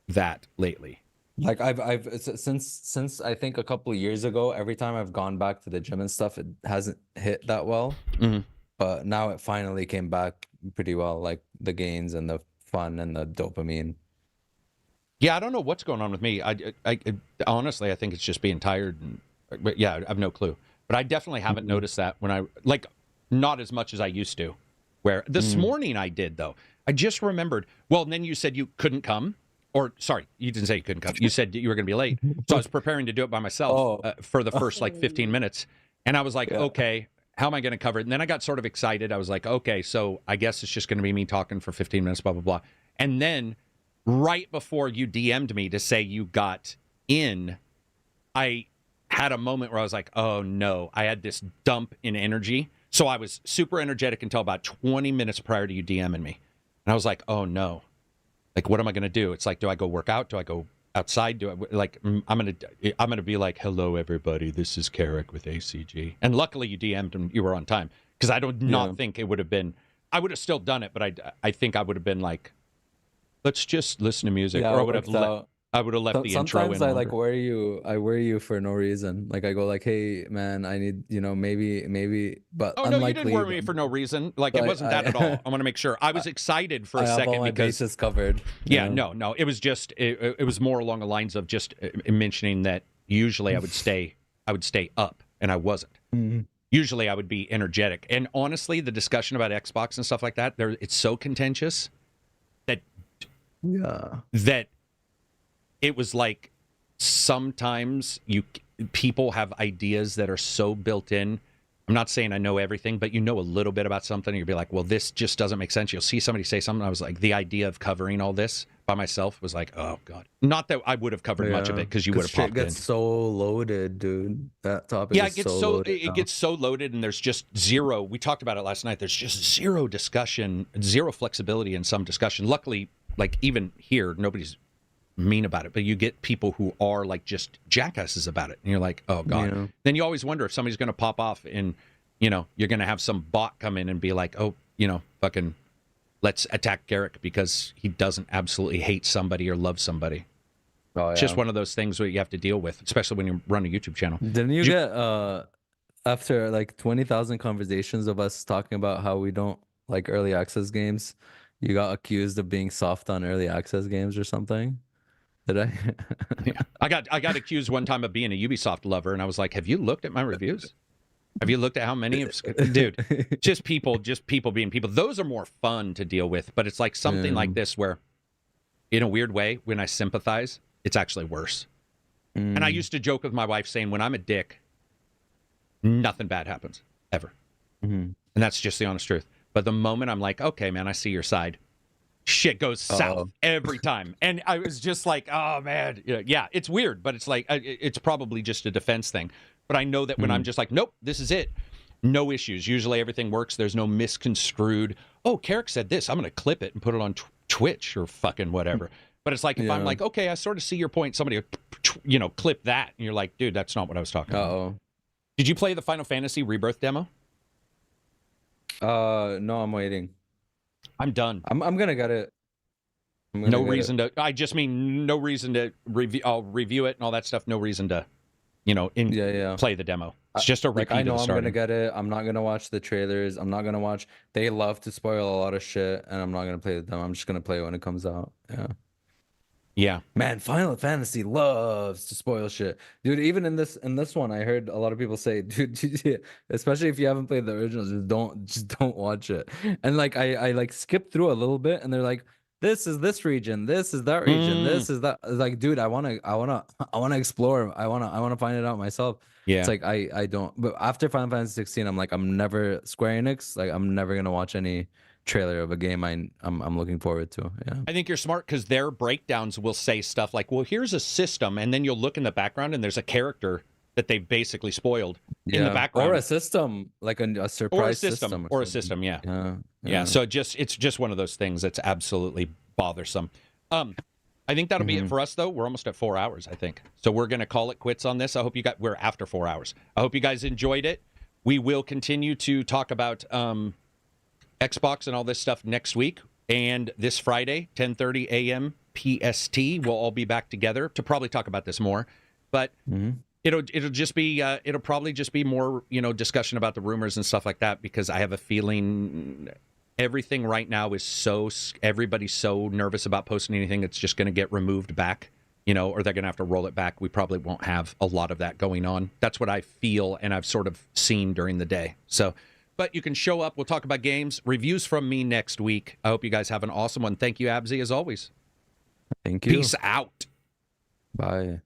that lately. Like since I think a couple of years ago, every time I've gone back to the gym and stuff, it hasn't hit that well. Mhm. But now it finally came back pretty well, like the gains and the fun and the dopamine. Yeah, I don't know what's going on with me. I honestly, I think it's just being tired. But yeah, I have no clue. But I definitely haven't noticed that when I not as much as I used to. Where this morning I did though. I just remembered. Well, and then you said you couldn't come, or sorry, you didn't say you couldn't come. You said you were going to be late. So I was preparing to do it by myself for the first 15 minutes, and I was like, okay, how am I going to cover it? And then I got sort of excited. I was like, okay, so I guess it's just going to be me talking for 15 minutes, blah blah blah. And then right before you DM'd me to say you got in, I had a moment where I was like, oh no, I had this dump in energy. So I was super energetic until about 20 minutes prior to you DMing me. And I was like, oh no. Like, what am I going to do? It's like, do I go work out? Do I go outside? Do I like? I'm gonna be like, hello everybody, this is Karak with ACG. And luckily you DM'd and you were on time, because I do not think it would have been. I would have still done it, but I think I would have been like, let's just listen to music, or I would have left the intro in. Sometimes I like worry you for no reason. Like I go like, hey man, I need, maybe, but oh no, you didn't worry me for no reason. Like it wasn't that at all. I want to make sure. I was excited for a second have all my because bases covered. Yeah, no, it was just it was more along the lines of just mentioning that usually I would stay up, and I wasn't. Mm-hmm. Usually I would be energetic, and honestly, the discussion about Xbox and stuff like that, it's so contentious that it was like sometimes people have ideas that are so built in. I'm not saying I know everything, but you know a little bit about something, and you'll be like, well, this just doesn't make sense. You'll see somebody say something. I was like, the idea of covering all this by myself was like, oh God. Not that I would have covered much of it, because you would have popped in. It gets so loaded, dude. That topic it gets so loaded, and there's just zero. We talked about it last night. There's just zero discussion, zero flexibility in some discussion. Luckily, like even here, nobody's mean about it, but you get people who are like just jackasses about it, and you're like, oh God. Yeah. Then you always wonder if somebody's going to pop off, and you're going to have some bot come in and be like, oh, fucking let's attack Karak because he doesn't absolutely hate somebody or love somebody. It's just one of those things that you have to deal with, especially when you run a YouTube channel. Didn't you get after like 20,000 conversations of us talking about how we don't like early access games, you got accused of being soft on early access games or something? Did I? Yeah. I got accused one time of being a Ubisoft lover, and I was like, have you looked at my reviews? Have you looked at how many dude, just people being people. Those are more fun to deal with, but it's like something like this where, in a weird way, when I sympathize, it's actually worse. And I used to joke with my wife saying, when I'm a dick, nothing bad happens, ever. And that's just the honest truth. But the moment I'm like, okay, man, I see your side, shit goes south every time. And I was just like, oh, man. Yeah, it's weird, but it's like, it's probably just a defense thing. But I know that when I'm just like, nope, this is it. No issues. Usually everything works. There's no misconstrued, oh, Karak said this, I'm going to clip it and put it on Twitch or fucking whatever. But it's like, if I'm like, okay, I sort of see your point, somebody, clip that. And you're like, dude, that's not what I was talking about. Did you play the Final Fantasy Rebirth demo? No, I'm waiting. I'm done. I'm going to get it. No reason to, I just mean no reason to review. I'll review it and all that stuff. No reason to, play the demo. It's just a repeat. I know I'm gonna get it. I'm not gonna watch the trailers. I'm not gonna watch. They love to spoil a lot of shit, and I'm not gonna play the demo. I'm just gonna play it when it comes out. Yeah. Man, Final Fantasy loves to spoil shit, dude. Even in this one, I heard a lot of people say, dude, especially if you haven't played the originals, just don't watch it. And like I like skipped through a little bit, and they're like, this is this region, this is that region, this is that. Like, dude, I wanna explore. I wanna find it out myself. Yeah. It's like I don't. But after Final Fantasy 16, I'm like, I'm never Square Enix. Like, I'm never gonna watch any trailer of a game I'm looking forward to. Yeah. I think you're smart, because their breakdowns will say stuff like, well, here's a system, and then you'll look in the background and there's a character that they've basically spoiled in the background, or a system, like a surprise system, or a system. Yeah. So it's just one of those things that's absolutely bothersome. I think that'll be it for us, though. We're almost at 4 hours, I think. So we're going to call it quits on this. I hope we're after 4 hours. I hope you guys enjoyed it. We will continue to talk about Xbox and all this stuff next week. And this Friday, 10:30 a.m. PST, we'll all be back together to probably talk about this more. But it'll probably just be more, discussion about the rumors and stuff like that, because I have a feeling everything right now is everybody's so nervous about posting anything that's just going to get removed back, or they're going to have to roll it back. We probably won't have a lot of that going on. That's what I feel, and I've sort of seen during the day. So, but you can show up. We'll talk about games, reviews from me next week. I hope you guys have an awesome one. Thank you, Abzi, as always. Thank you. Peace out. Bye.